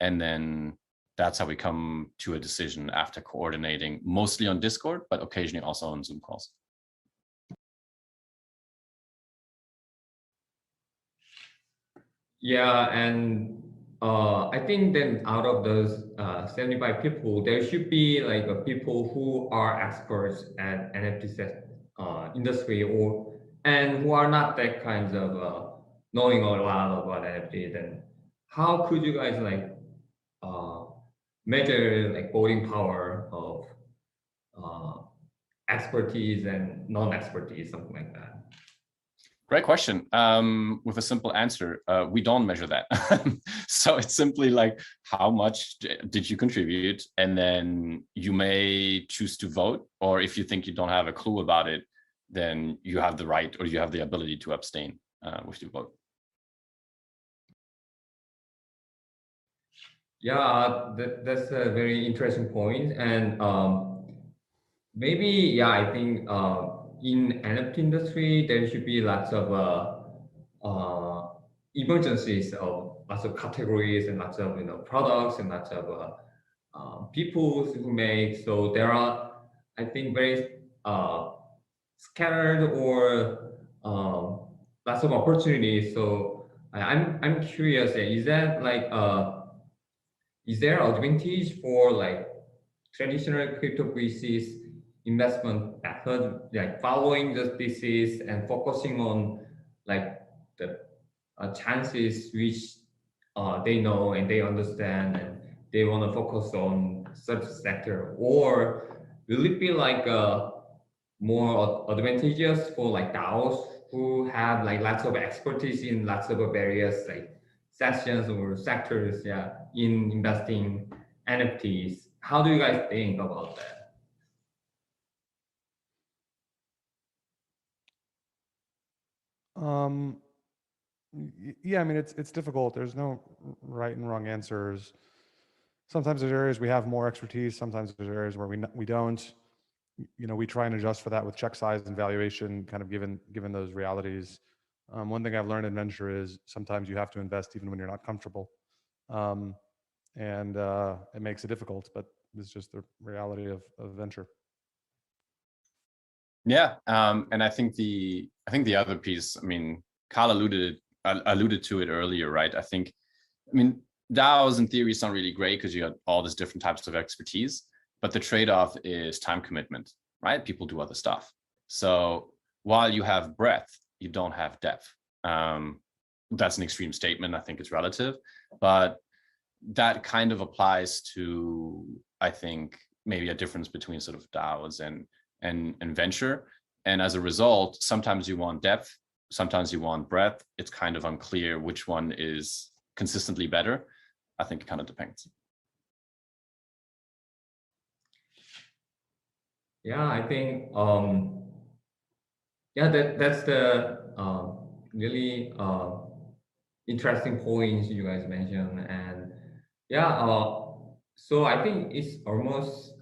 And then that's how we come to a decision after coordinating mostly on Discord, but occasionally also on Zoom calls. Yeah, and I think then out of those 75 people, there should be like people who are experts at NFT industry and who are not that kinds of knowing a lot about NFT. Then how could you guys like measure like voting power of expertise and non-expertise, something like that? Great question. With a simple answer, we don't measure that. So it's simply like, how much did you contribute? And then you may choose to vote, or if you think you don't have a clue about it, then you have the right or you have the ability to abstain with your vote. Yeah, that's a very interesting point. And maybe, yeah, I think in NFT industry, there should be lots of emergencies of lots of categories and lots of products and lots of people who make. So there are, I think, very scattered or lots of opportunities. So I'm curious, is that like is there advantage for like traditional cryptocurrencies investment method, like following the thesis and focusing on like the chances which they know and they understand and they want to focus on such sector? Or will it be like more advantageous for like DAOs who have like lots of expertise in lots of various like sessions or sectors, yeah, in investing NFTs? How do you guys think about that? Yeah, I mean, it's difficult. There's no right and wrong answers. Sometimes there's areas we have more expertise. Sometimes there's areas where we don't. We try and adjust for that with check size and valuation, kind of given those realities. One thing I've learned in venture is sometimes you have to invest even when you're not comfortable, and it makes it difficult. But it's just the reality of venture. Yeah, and I think the other piece, I mean, Carl alluded to it earlier, right? I mean, DAOs in theory sound really great because you got all these different types of expertise, but the trade-off is time commitment, right? People do other stuff. So while you have breadth, you don't have depth. That's an extreme statement. I think it's relative, but that kind of applies to, I think, maybe a difference between sort of DAOs and venture. And as a result, sometimes you want depth, sometimes you want breadth. It's kind of unclear which one is consistently better. I think it kind of depends. Yeah, I think yeah, that's the really interesting points you guys mentioned. And yeah, so I think it's almost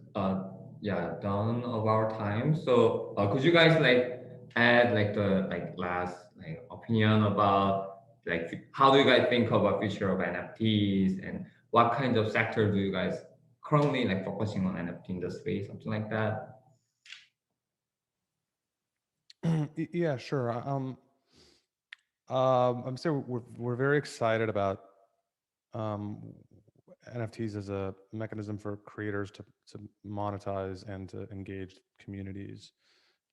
yeah, done of our time. So could you guys like add like the last like opinion about like how do you guys think about future of NFTs and what kind of sector do you guys currently like focusing on NFT industry, something like that? Yeah, sure. I'm saying we're very excited about NFTs as a mechanism for creators to monetize and to engage communities.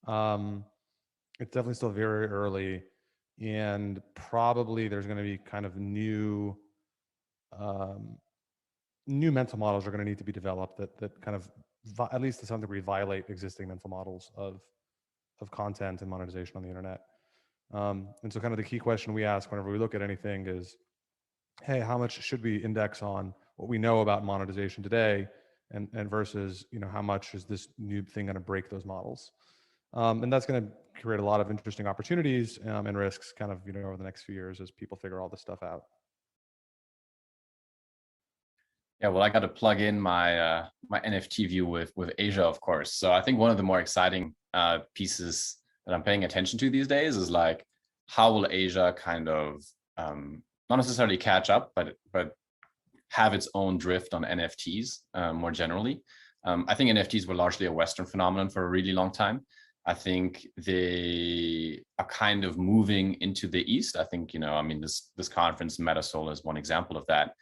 It's definitely still very early, and probably there's going to be kind of new mental models are going to need to be developed that kind of at least to some degree violate existing mental models of content and monetization on the internet. And so kind of the key question we ask whenever we look at anything is, hey, how much should we index on what we know about monetization today, and versus, how much is this new thing going to break those models? And that's going to create a lot of interesting opportunities and risks kind of, over the next few years as people figure all this stuff out. Yeah, well, I got to plug in my my NFT view with Asia, of course. So I think one of the more exciting pieces that I'm paying attention to these days is like, how will Asia kind of not necessarily catch up, but have its own drift on NFTs more generally. I think NFTs were largely a Western phenomenon for a really long time. I think they are kind of moving into the East. I think, this conference, Metasoul, is one example of that.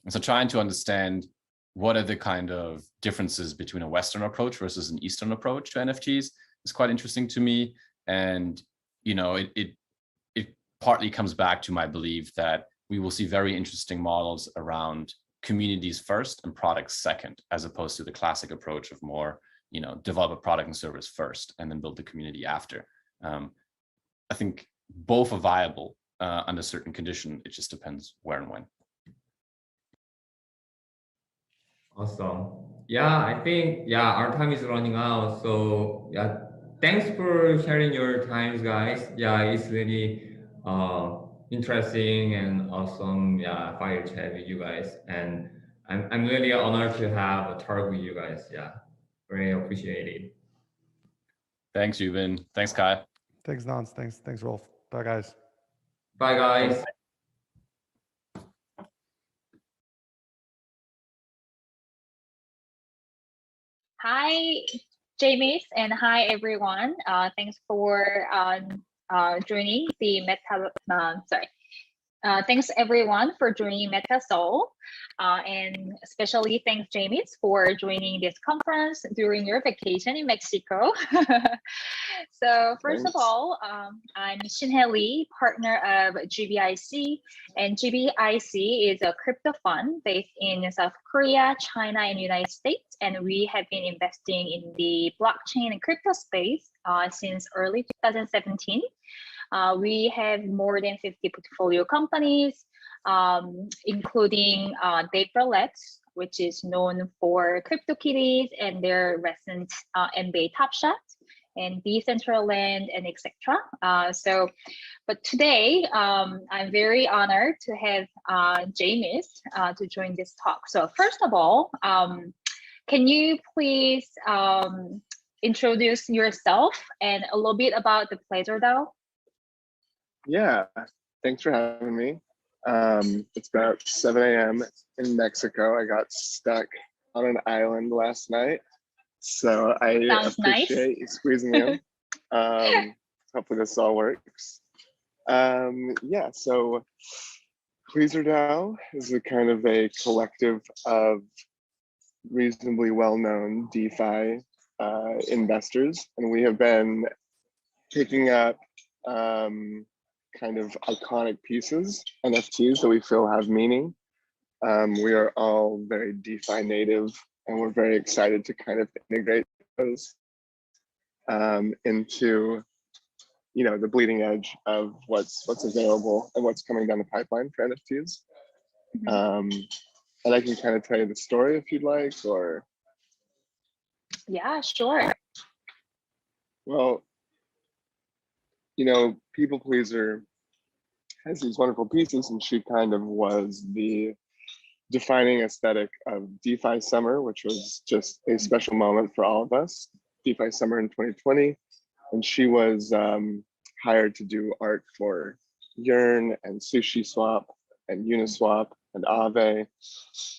So trying to understand what are the kind of differences between a Western approach versus an Eastern approach to NFTs is quite interesting to me. And, it partly comes back to my belief that we will see very interesting models around communities first and products second, as opposed to the classic approach of more, develop a product and service first and then build the community after. I think both are viable under certain condition. It just depends where and when. Awesome. Yeah, I think, our time is running out. So thanks for sharing your times, guys. Yeah, it's really interesting and awesome. Yeah, fire chat with you guys. And I'm really honored to have a talk with you guys. Yeah, very appreciated. Thanks, Youbin. Thanks, Kai. Thanks, Nonce. Thanks, Rolf. Bye, guys. Bye, guys. Hi, James, and hi, everyone. Thanks for joining the thanks everyone for joining Metasoul, and especially thanks James for joining this conference during your vacation in Mexico. So first of all, I'm Shinhye Lee, partner of GBIC, and GBIC is a crypto fund based in South Korea, China, and United States, and we have been investing in the blockchain and crypto space since early 2017. We have more than 50 portfolio companies, including Gabriel, which is known for CryptoKitties and their recent NBA Top Shot, and Decentraland, and etc. But today, I'm very honored to have James to join this talk. So first of all, can you please introduce yourself and a little bit about the BeetsDAO? Yeah, thanks for having me. It's about 7 a.m. in Mexico. I got stuck on an island last night, so I appreciate you squeezing me in. Hopefully this all works. Yeah, so BeetsDAO is a kind of a collective of reasonably well-known DeFi investors, and we have been picking up kind of iconic pieces, NFTs that we feel have meaning. We are all very DeFi native, and we're very excited to kind of integrate those into, the bleeding edge of what's available and what's coming down the pipeline for NFTs. And I can kind of tell you the story if you'd like, or. Yeah, sure. Well, People Pleaser has these wonderful pieces, and she kind of was the defining aesthetic of DeFi Summer, which was just a special moment for all of us. DeFi Summer in 2020, and she was hired to do art for Yearn and Sushi Swap and Uniswap and Aave,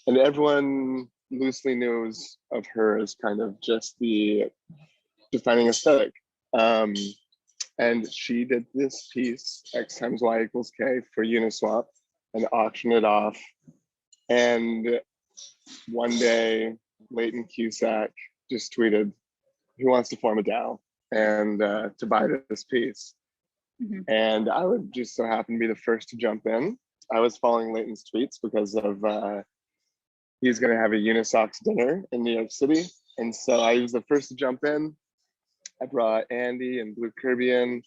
and everyone loosely knows of her as kind of just the defining aesthetic. And she did this piece, X times Y equals K, for Uniswap and auctioned it off. And one day, Leighton Cusack just tweeted, he wants to form a DAO and to buy this piece. And I would just so happen to be the first to jump in. I was following Leighton's tweets because of he's going to have a Unisox dinner in New York City. And so I was the first to jump in. I brought Andy and Blue Kirby in.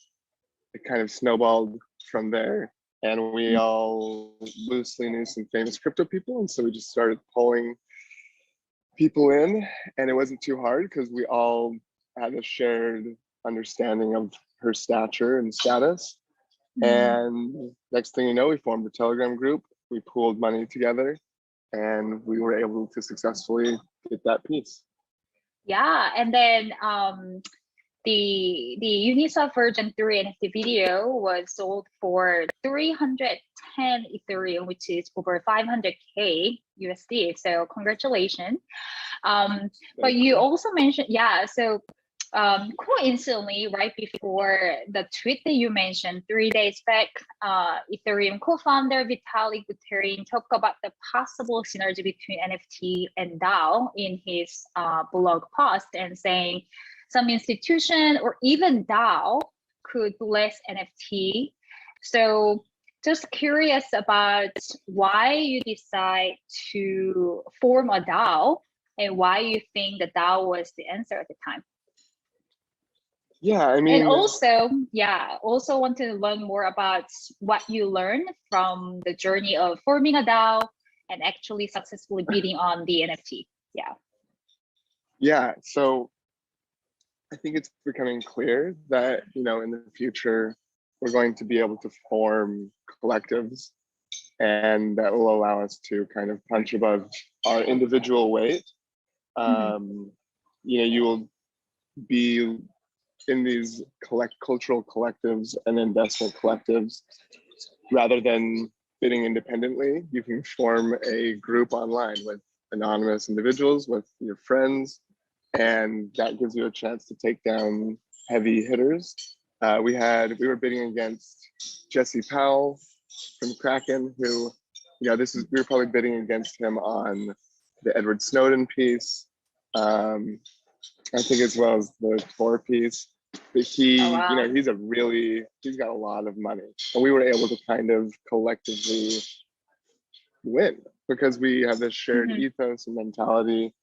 It kind of snowballed from there. And we all loosely knew some famous crypto people. And so we just started pulling people in. And it wasn't too hard because we all had a shared understanding of her stature and status. And next thing you know, we formed a Telegram group. We pooled money together and we were able to successfully get that piece. Yeah, and then the Uniswap version 3 NFT video was sold for 310 Ethereum, which is over 500K USD. So congratulations. But you also mentioned, yeah, so coincidentally, right before the tweet that you mentioned 3 days back, Ethereum co-founder Vitalik Buterin talked about the possible synergy between NFT and DAO in his blog post, and saying some institution or even DAO could bless NFT. So just curious about why you decide to form a DAO and why you think the DAO was the answer at the time. Yeah, I mean, and also, yeah, also want to learn more about what you learned from the journey of forming a DAO and actually successfully bidding on the NFT. Yeah. Yeah, so I think it's becoming clear that, you know, in the future, we're going to be able to form collectives, and that will allow us to kind of punch above our individual weight. You know, you will be in these cultural collectives and investment collectives. Rather than bidding independently, you can form a group online with anonymous individuals, with your friends, and that gives you a chance to take down heavy hitters. We were bidding against Jesse Powell from Kraken, who, you know, we were probably bidding against him on the Edward Snowden piece, I think, as well as the Tor piece. But he, you know, he's got a lot of money, and we were able to kind of collectively win because we have this shared ethos and mentality.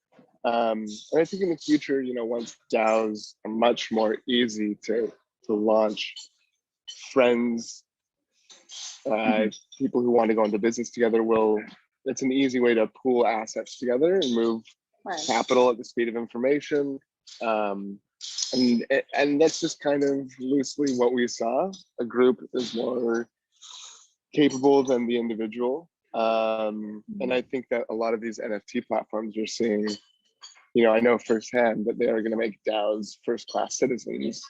And I think in the future, you know, once DAOs are much more easy to launch, friends, people who want to go into business together it's an easy way to pool assets together and move capital at the speed of information. And that's just kind of loosely what we saw. A group is more capable than the individual. And I think that a lot of these NFT platforms you're seeing, you know, I know firsthand that they are going to make DAOs first-class citizens.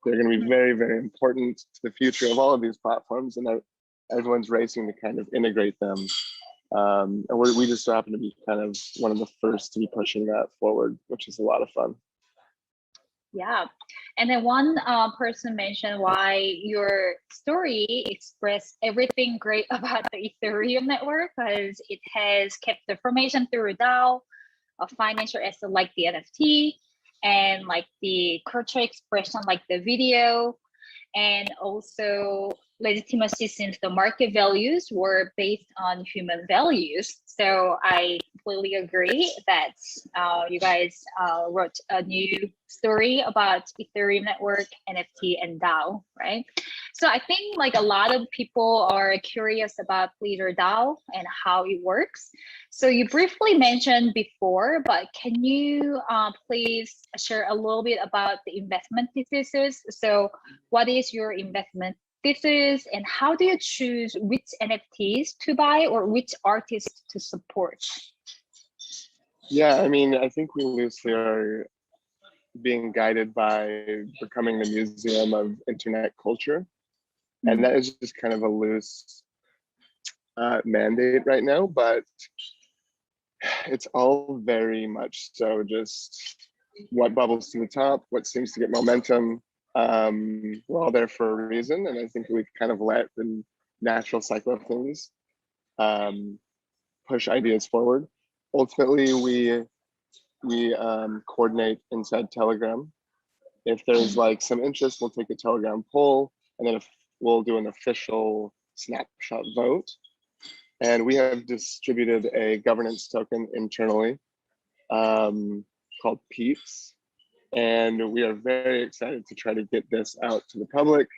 They're going to be very, very important to the future of all of these platforms, and everyone's racing to kind of integrate them. And we just so happen to be kind of one of the first to be pushing that forward, which is a lot of fun. Yeah, and then one person mentioned why your story expressed everything great about the Ethereum network, because it has kept the information through DAO, a financial asset like the NFT, and like the cultural expression like the video, and also legitimacy since the market values were based on human values. So I completely agree that you guys wrote a new story about Ethereum network, NFT, and DAO, right? So I think like a lot of people are curious about Leader DAO and how it works. So you briefly mentioned before, but can you please share a little bit about the investment thesis? So what is your investment thesis, and how do you choose which NFTs to buy or which artists to support? Yeah, I mean, I think we loosely are being guided by becoming the museum of internet culture. And that is just kind of a loose mandate right now, but it's all very much so just what bubbles to the top, what seems to get momentum. We're all there for a reason, and I think we kind of let the natural cycle of things push ideas forward. Ultimately, we coordinate inside Telegram. If there's like some interest, we'll take a Telegram poll, and then we'll do an official snapshot vote. And we have distributed a governance token internally called Peeps. And we are very excited to try to get this out to the public,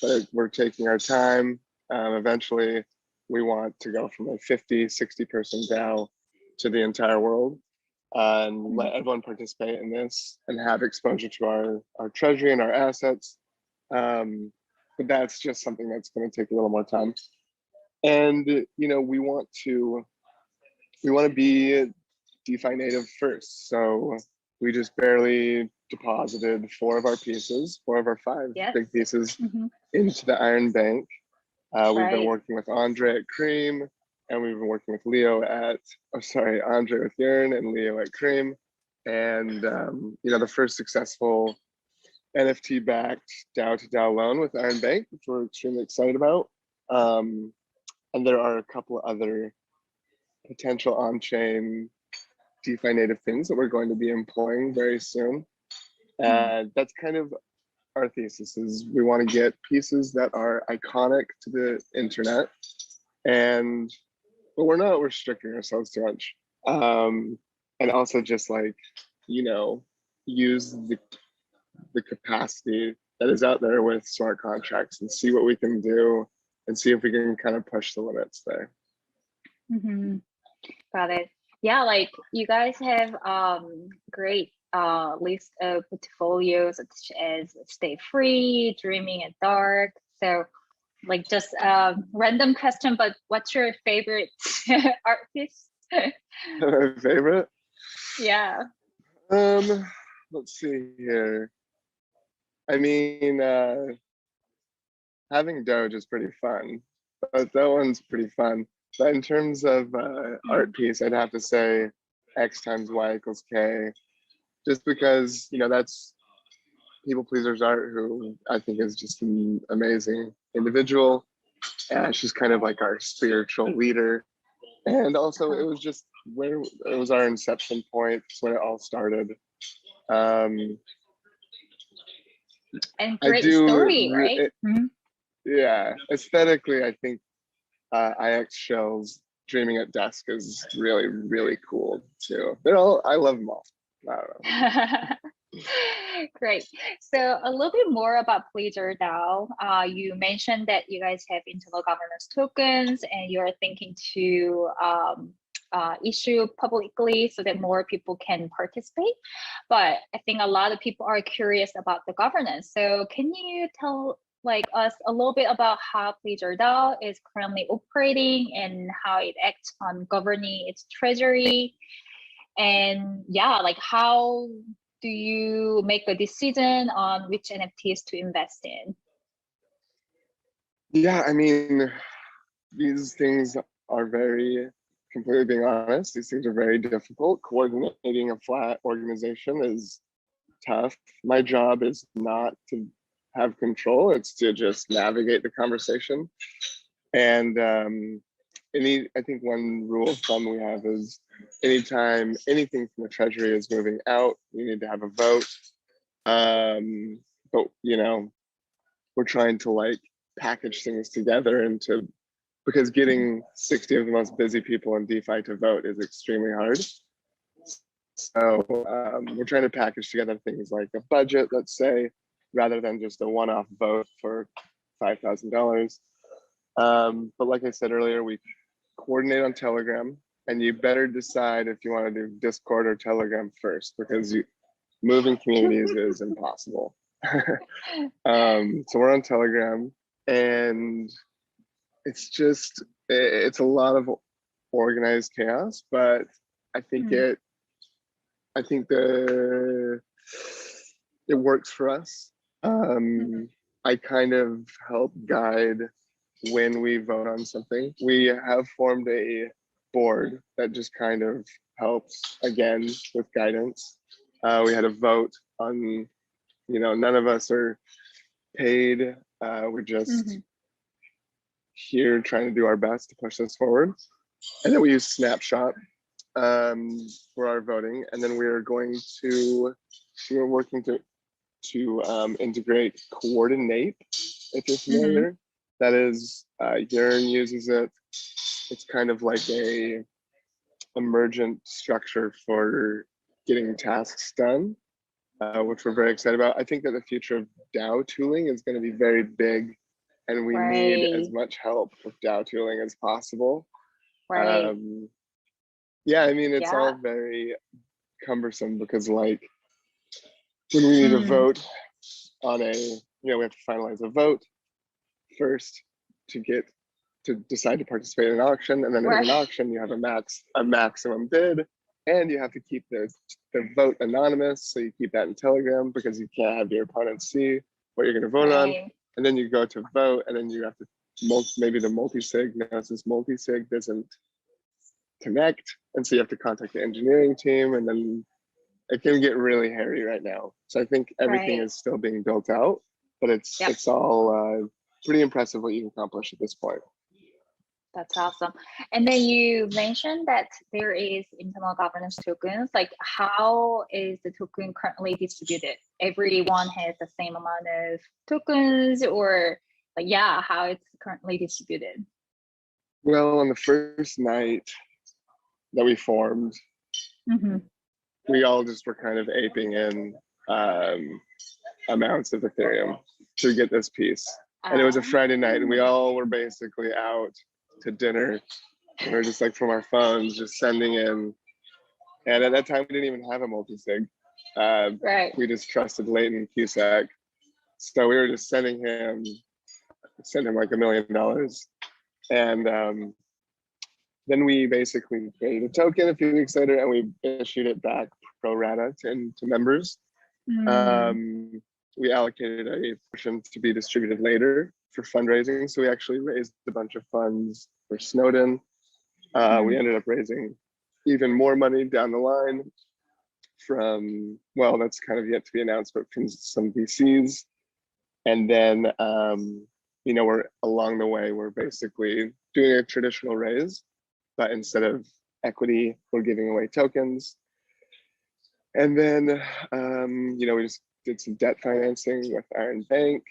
but we're taking our time. Eventually, we want to go from a 50, 60 person DAO to the entire world and let everyone participate in this and have exposure to our treasury and our assets. But that's just something that's going to take a little more time. And you know, we want to be DeFi native first. So we just barely deposited 4 of our 5 big pieces into the Iron Bank. We've been working with Andre at Cream, and we've been working with Andre with Yearn and Leo at Cream. And you know, the first successful NFT backed DAO to DAO loan with Iron Bank, which we're extremely excited about. And there are a couple other potential on-chain DeFi native things that we're going to be employing very soon. And that's kind of our thesis, is we want to get pieces that are iconic to the internet, but we're not restricting ourselves too much. And also just like, you know, use the capacity that is out there with smart contracts and see what we can do and see if we can kind of push the limits there. Got it. Yeah, like you guys have great list of portfolios such as Stay Free, Dreaming at Dark. So like just random question, but what's your favorite artist? My favorite? Yeah. Let's see here. I mean, having Doge is pretty fun. That one's pretty fun. But in terms of art piece, I'd have to say X times Y equals K, just because, you know, that's People Pleaser's art, who I think is just an amazing individual. And she's kind of like our spiritual leader. And also it was just where it was our inception point. It's when it all started. And great story, right? Yeah, aesthetically, I think xAix shells Dreaming at Dusk is really, really cool too. I love them all. I don't know. Great. So a little bit more about Pleaser DAO. You mentioned that you guys have internal governance tokens and you're thinking to issue publicly so that more people can participate. But I think a lot of people are curious about the governance. So can you tell us a little bit about how Pleaser DAO is currently operating and how it acts on governing its treasury? And yeah, like how do you make a decision on which NFTs to invest in? Yeah, I mean, these things are completely being honest, these things are very difficult. Coordinating a flat organization is tough. My job is not to have control, it's to just navigate the conversation. And I think one rule of thumb we have is anytime anything from the treasury is moving out, we need to have a vote. But you know, we're trying to package things together because getting 60 of the most busy people in DeFi to vote is extremely hard. So we're trying to package together things like a budget, let's say, rather than just a one-off vote for $5,000. But like I said earlier, we coordinate on Telegram, and you better decide if you want to do Discord or Telegram first, because moving communities is impossible. So we're on Telegram, and it's a lot of organized chaos, but I think it works for us. I kind of help guide when we vote on something. We have formed a board that just kind of helps again with guidance. We had a vote on none of us are paid. We're just here trying to do our best to push this forward. And then we use Snapshot for our voting. And then we're working to integrate Coordinate, if you're familiar. That is, Jung uses it. It's kind of like a emergent structure for getting tasks done, which we're very excited about. I think that the future of DAO tooling is going to be very big, and we need as much help with DAO tooling as possible. Yeah, I mean, it's all very cumbersome because, like, when we need to vote on we have to finalize a vote first to decide to participate in an auction, and then in an auction you have a maximum bid, and you have to keep the vote anonymous, so you keep that in Telegram because you can't have your opponents see what you're going to vote on. And then you go to vote, and then you have to maybe the multi-sig multi-sig doesn't connect, and so you have to contact the engineering team, and then it can get really hairy right now. So I think everything is still being built out, but it's all pretty impressive what you've accomplished at this point. That's awesome. And then you mentioned that there is internal governance tokens. Like, how is the token currently distributed? Everyone has the same amount of tokens, or like, how it's currently distributed? Well, on the first night that we formed, we all just were kind of aping in amounts of Ethereum to get this piece. And it was a Friday night, and we all were basically out to dinner. We were just like from our phones, just sending in. And at that time, we didn't even have a multi-sig. We just trusted Leighton Cusack. So we were just send him like $1 million. And then we basically created a token a few weeks later, and we issued it back pro rata to members. We allocated a portion to be distributed later for fundraising. So we actually raised a bunch of funds for Snowden. We ended up raising even more money down the line from, well, that's kind of yet to be announced, but from some VCs. And then, we're along the way, we're basically doing a traditional raise, but instead of equity, we're giving away tokens. And then, we just did some debt financing with Iron Bank.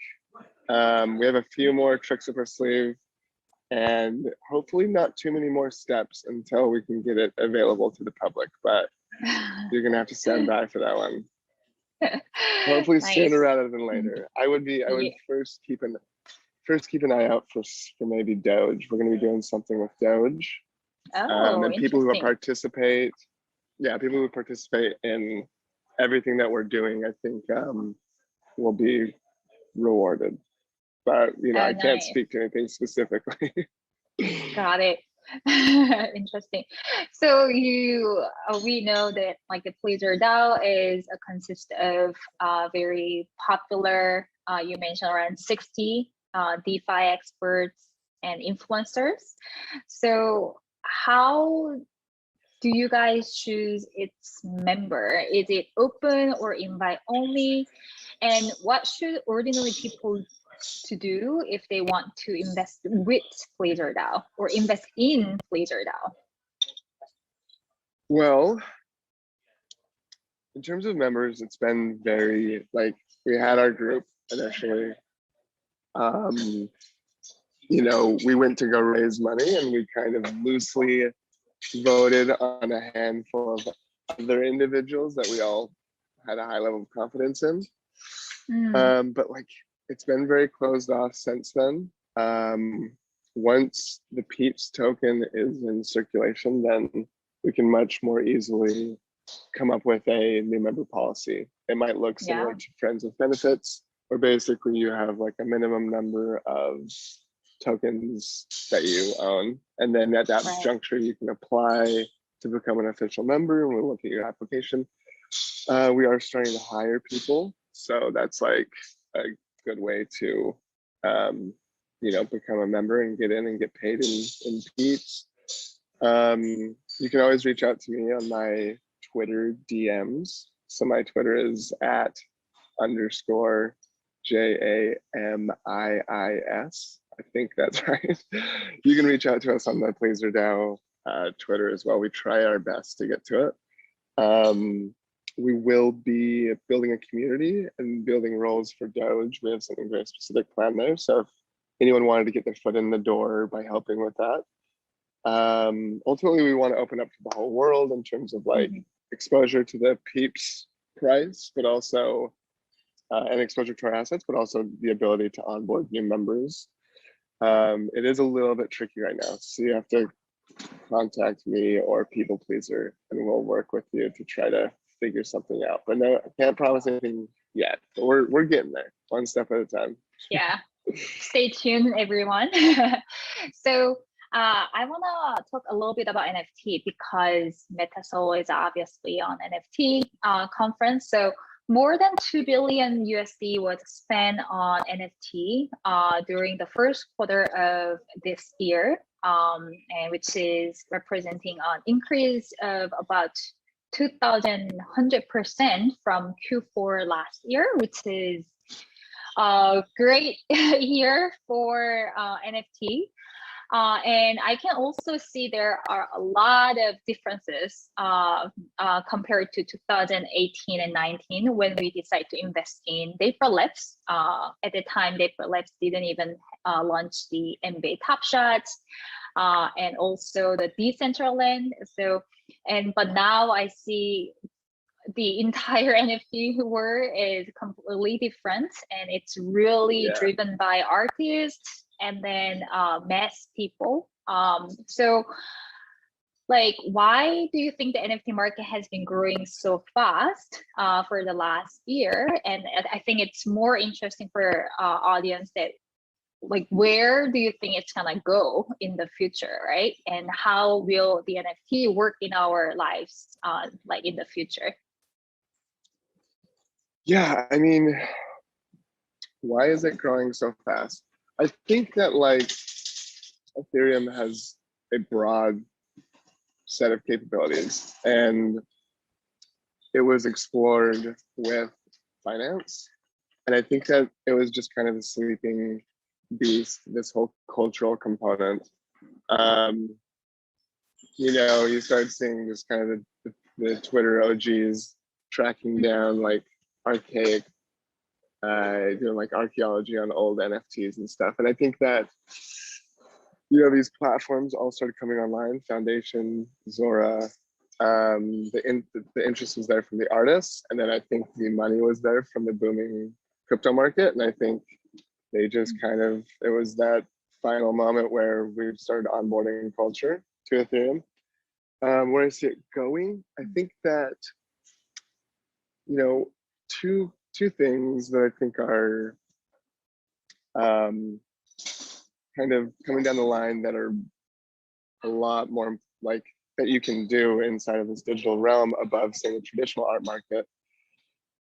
We have a few more tricks up our sleeve, and hopefully not too many more steps until we can get it available to the public, but you're gonna have to stand by for that one. Hopefully sooner rather than later. I would first keep an eye out for maybe Doge. We're gonna be doing something with Doge. And people who participate in everything that we're doing, I think will be rewarded. But I can't speak to anything specifically. Got it. Interesting. So we know that like the BeetsDAO consists of very popular. You mentioned around 60 DeFi experts and influencers. So how do you guys choose its member? Is it open or invite only? And what should ordinary people to do if they want to invest with BeetsDAO or invest in BeetsDAO? Well, in terms of members, it's been very, like, we had our group initially. We went to go raise money, and we kind of loosely voted on a handful of other individuals that we all had a high level of confidence in. But like, it's been very closed off since then. Once the Peeps token is in circulation, then we can much more easily come up with a new member policy. It might look similar to Friends with Benefits, where basically you have like a minimum number of tokens that you own, and then at that juncture you can apply to become an official member, and we'll look at your application. We are starting to hire people, so that's like a good way to become a member and get in and get paid in Peeps. You can always reach out to me on my Twitter DMs. So my Twitter is underscore JAMIIS. I think that's right. You can reach out to us on the BeetsDAO Twitter as well. We try our best to get to it. We will be building a community and building roles for Doge. We have something very specific planned there. So if anyone wanted to get their foot in the door by helping with that, ultimately we want to open up to the whole world in terms of like exposure to the peeps price, but also and exposure to our assets, but also the ability to onboard new members. It is a little bit tricky right now, so you have to contact me or People Pleaser, and we'll work with you to try to figure something out. But no, I can't promise anything yet. But we're getting there, one step at a time. Yeah, stay tuned, everyone. So I want to talk a little bit about NFT because Metasoul is obviously on NFT conference. So more than 2 billion USD was spent on NFT during the first quarter of this year, and which is representing an increase of about 2,100% from Q4 last year, which is a great year for NFT. And I can also see there are a lot of differences compared to 2018 and 19 when we decided to invest in Vapor Labs. At the time, Vapor Labs didn't even launch the NBA Top Shots and also the Decentraland. So, but now I see the entire NFT world is completely different, and it's really driven by artists and then mass people. So like, why do you think the NFT market has been growing so fast for the last year? And I think it's more interesting for audience that, like, where do you think it's gonna go in the future, right? And how will the NFT work in our lives, like in the future? Yeah, I mean, why is it growing so fast? I think that like Ethereum has a broad set of capabilities, and it was explored with finance. And I think that it was just kind of the sleeping beast, this whole cultural component. You know, you start seeing this kind of the Twitter OGs tracking down like archaic, doing like archaeology on old NFTs and stuff. And I think that, you know, these platforms all started coming online, Foundation, Zora, the interest was there from the artists. And then I think the money was there from the booming crypto market. And I think they just kind of, it was that final moment where we started onboarding culture to Ethereum. Where I see it going, I think that, you know, two things that I think are kind of coming down the line that are a lot more like that you can do inside of this digital realm above, say, the traditional art market.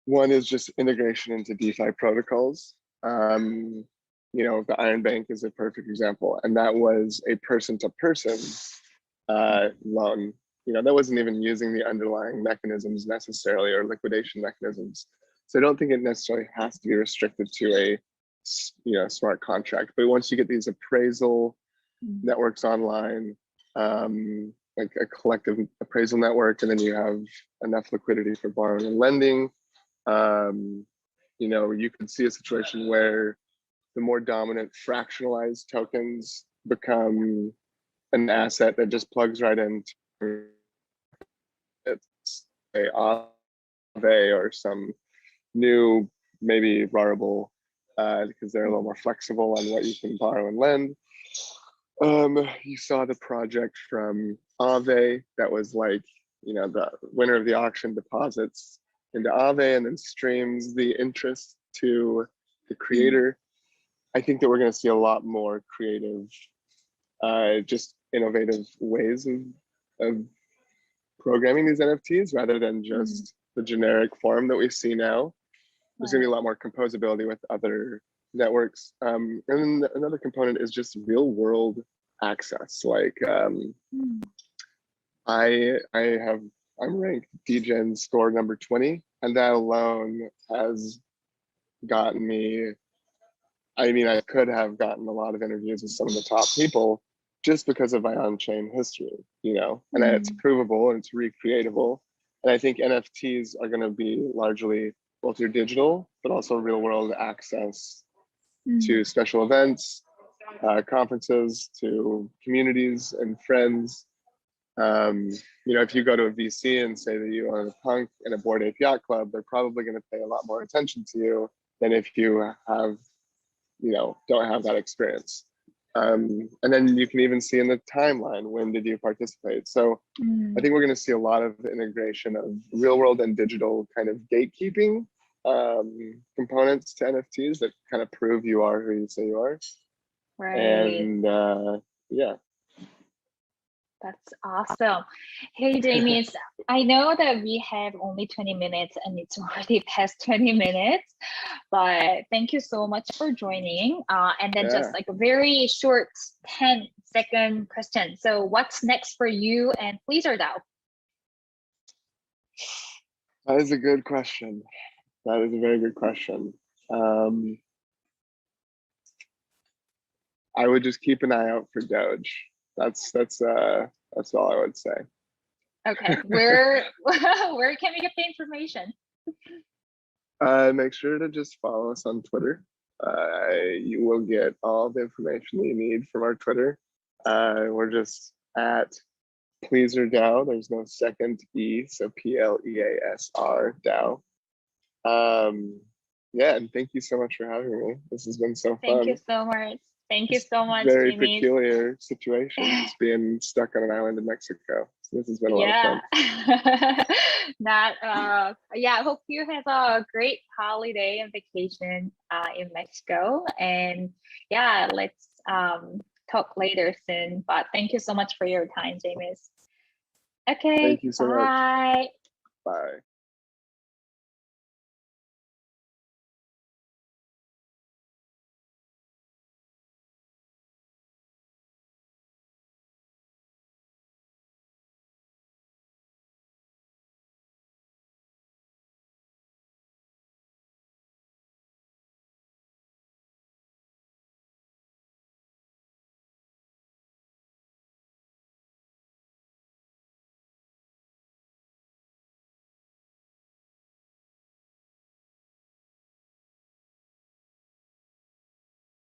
One is just integration into DeFi protocols. You know, the Iron Bank is a perfect example, and that was a person-to-person loan. You know, that wasn't even using the underlying mechanisms necessarily or liquidation mechanisms. So I don't think it necessarily has to be restricted to a, you know, smart contract. But once you get these appraisal networks online, like a collective appraisal network, and then you have enough liquidity for borrowing and lending, you know, you could see a situation where the more dominant fractionalized tokens become an asset that just plugs right into it's a Aave or some new, maybe Rarible, because they're a little more flexible on what you can borrow and lend. You saw the project from Aave that was like, you know, the winner of the auction deposits into Aave and then streams the interest to the creator. I think that we're going to see a lot more creative, just innovative ways of programming these NFTs rather than just the generic form that we see now. There's going to be a lot more composability with other networks. And then another component is just real world access. Like I'm ranked DGen score number 20, and that alone has gotten me, I mean, I could have gotten a lot of interviews with some of the top people just because of my on-chain history, you know, and it's provable and it's recreatable. And I think NFTs are going to be largely both your digital, but also real world access to special events, conferences, to communities and friends. You know, if you go to a VC and say that you own a punk and a Bored Ape Yacht Club, they're probably going to pay a lot more attention to you than if you have, you know, don't have that experience. And then you can even see in the timeline, when did you participate? So I think we're going to see a lot of integration of real world and digital kind of gatekeeping components to NFTs that kind of prove you are who you say you are. Right. And yeah. That's awesome. Hey, Jamie, I know that we have only 20 minutes and it's already past 20 minutes, but thank you so much for joining. And then just like a very short 10-second question. So what's next for you and BeetsDAO? That is a good question. That is a very good question. I would just keep an eye out for Doge. That's all I would say. Okay, where can we get the information? Make sure to just follow us on Twitter. You will get all the information that you need from our Twitter. We're just at BeetsDAO. There's no second E, so PLEASR DAO. Yeah, and thank you so much for having me. This has been so fun. Thank you so much. Thank you so much, Very Jamie. peculiar situation, just being stuck on an island in Mexico. So this has been a lot of fun. Yeah, I hope you have a great holiday and vacation in Mexico. And yeah, let's talk later soon. But thank you so much for your time, Jamie. Okay, Thank you so much. bye. Bye.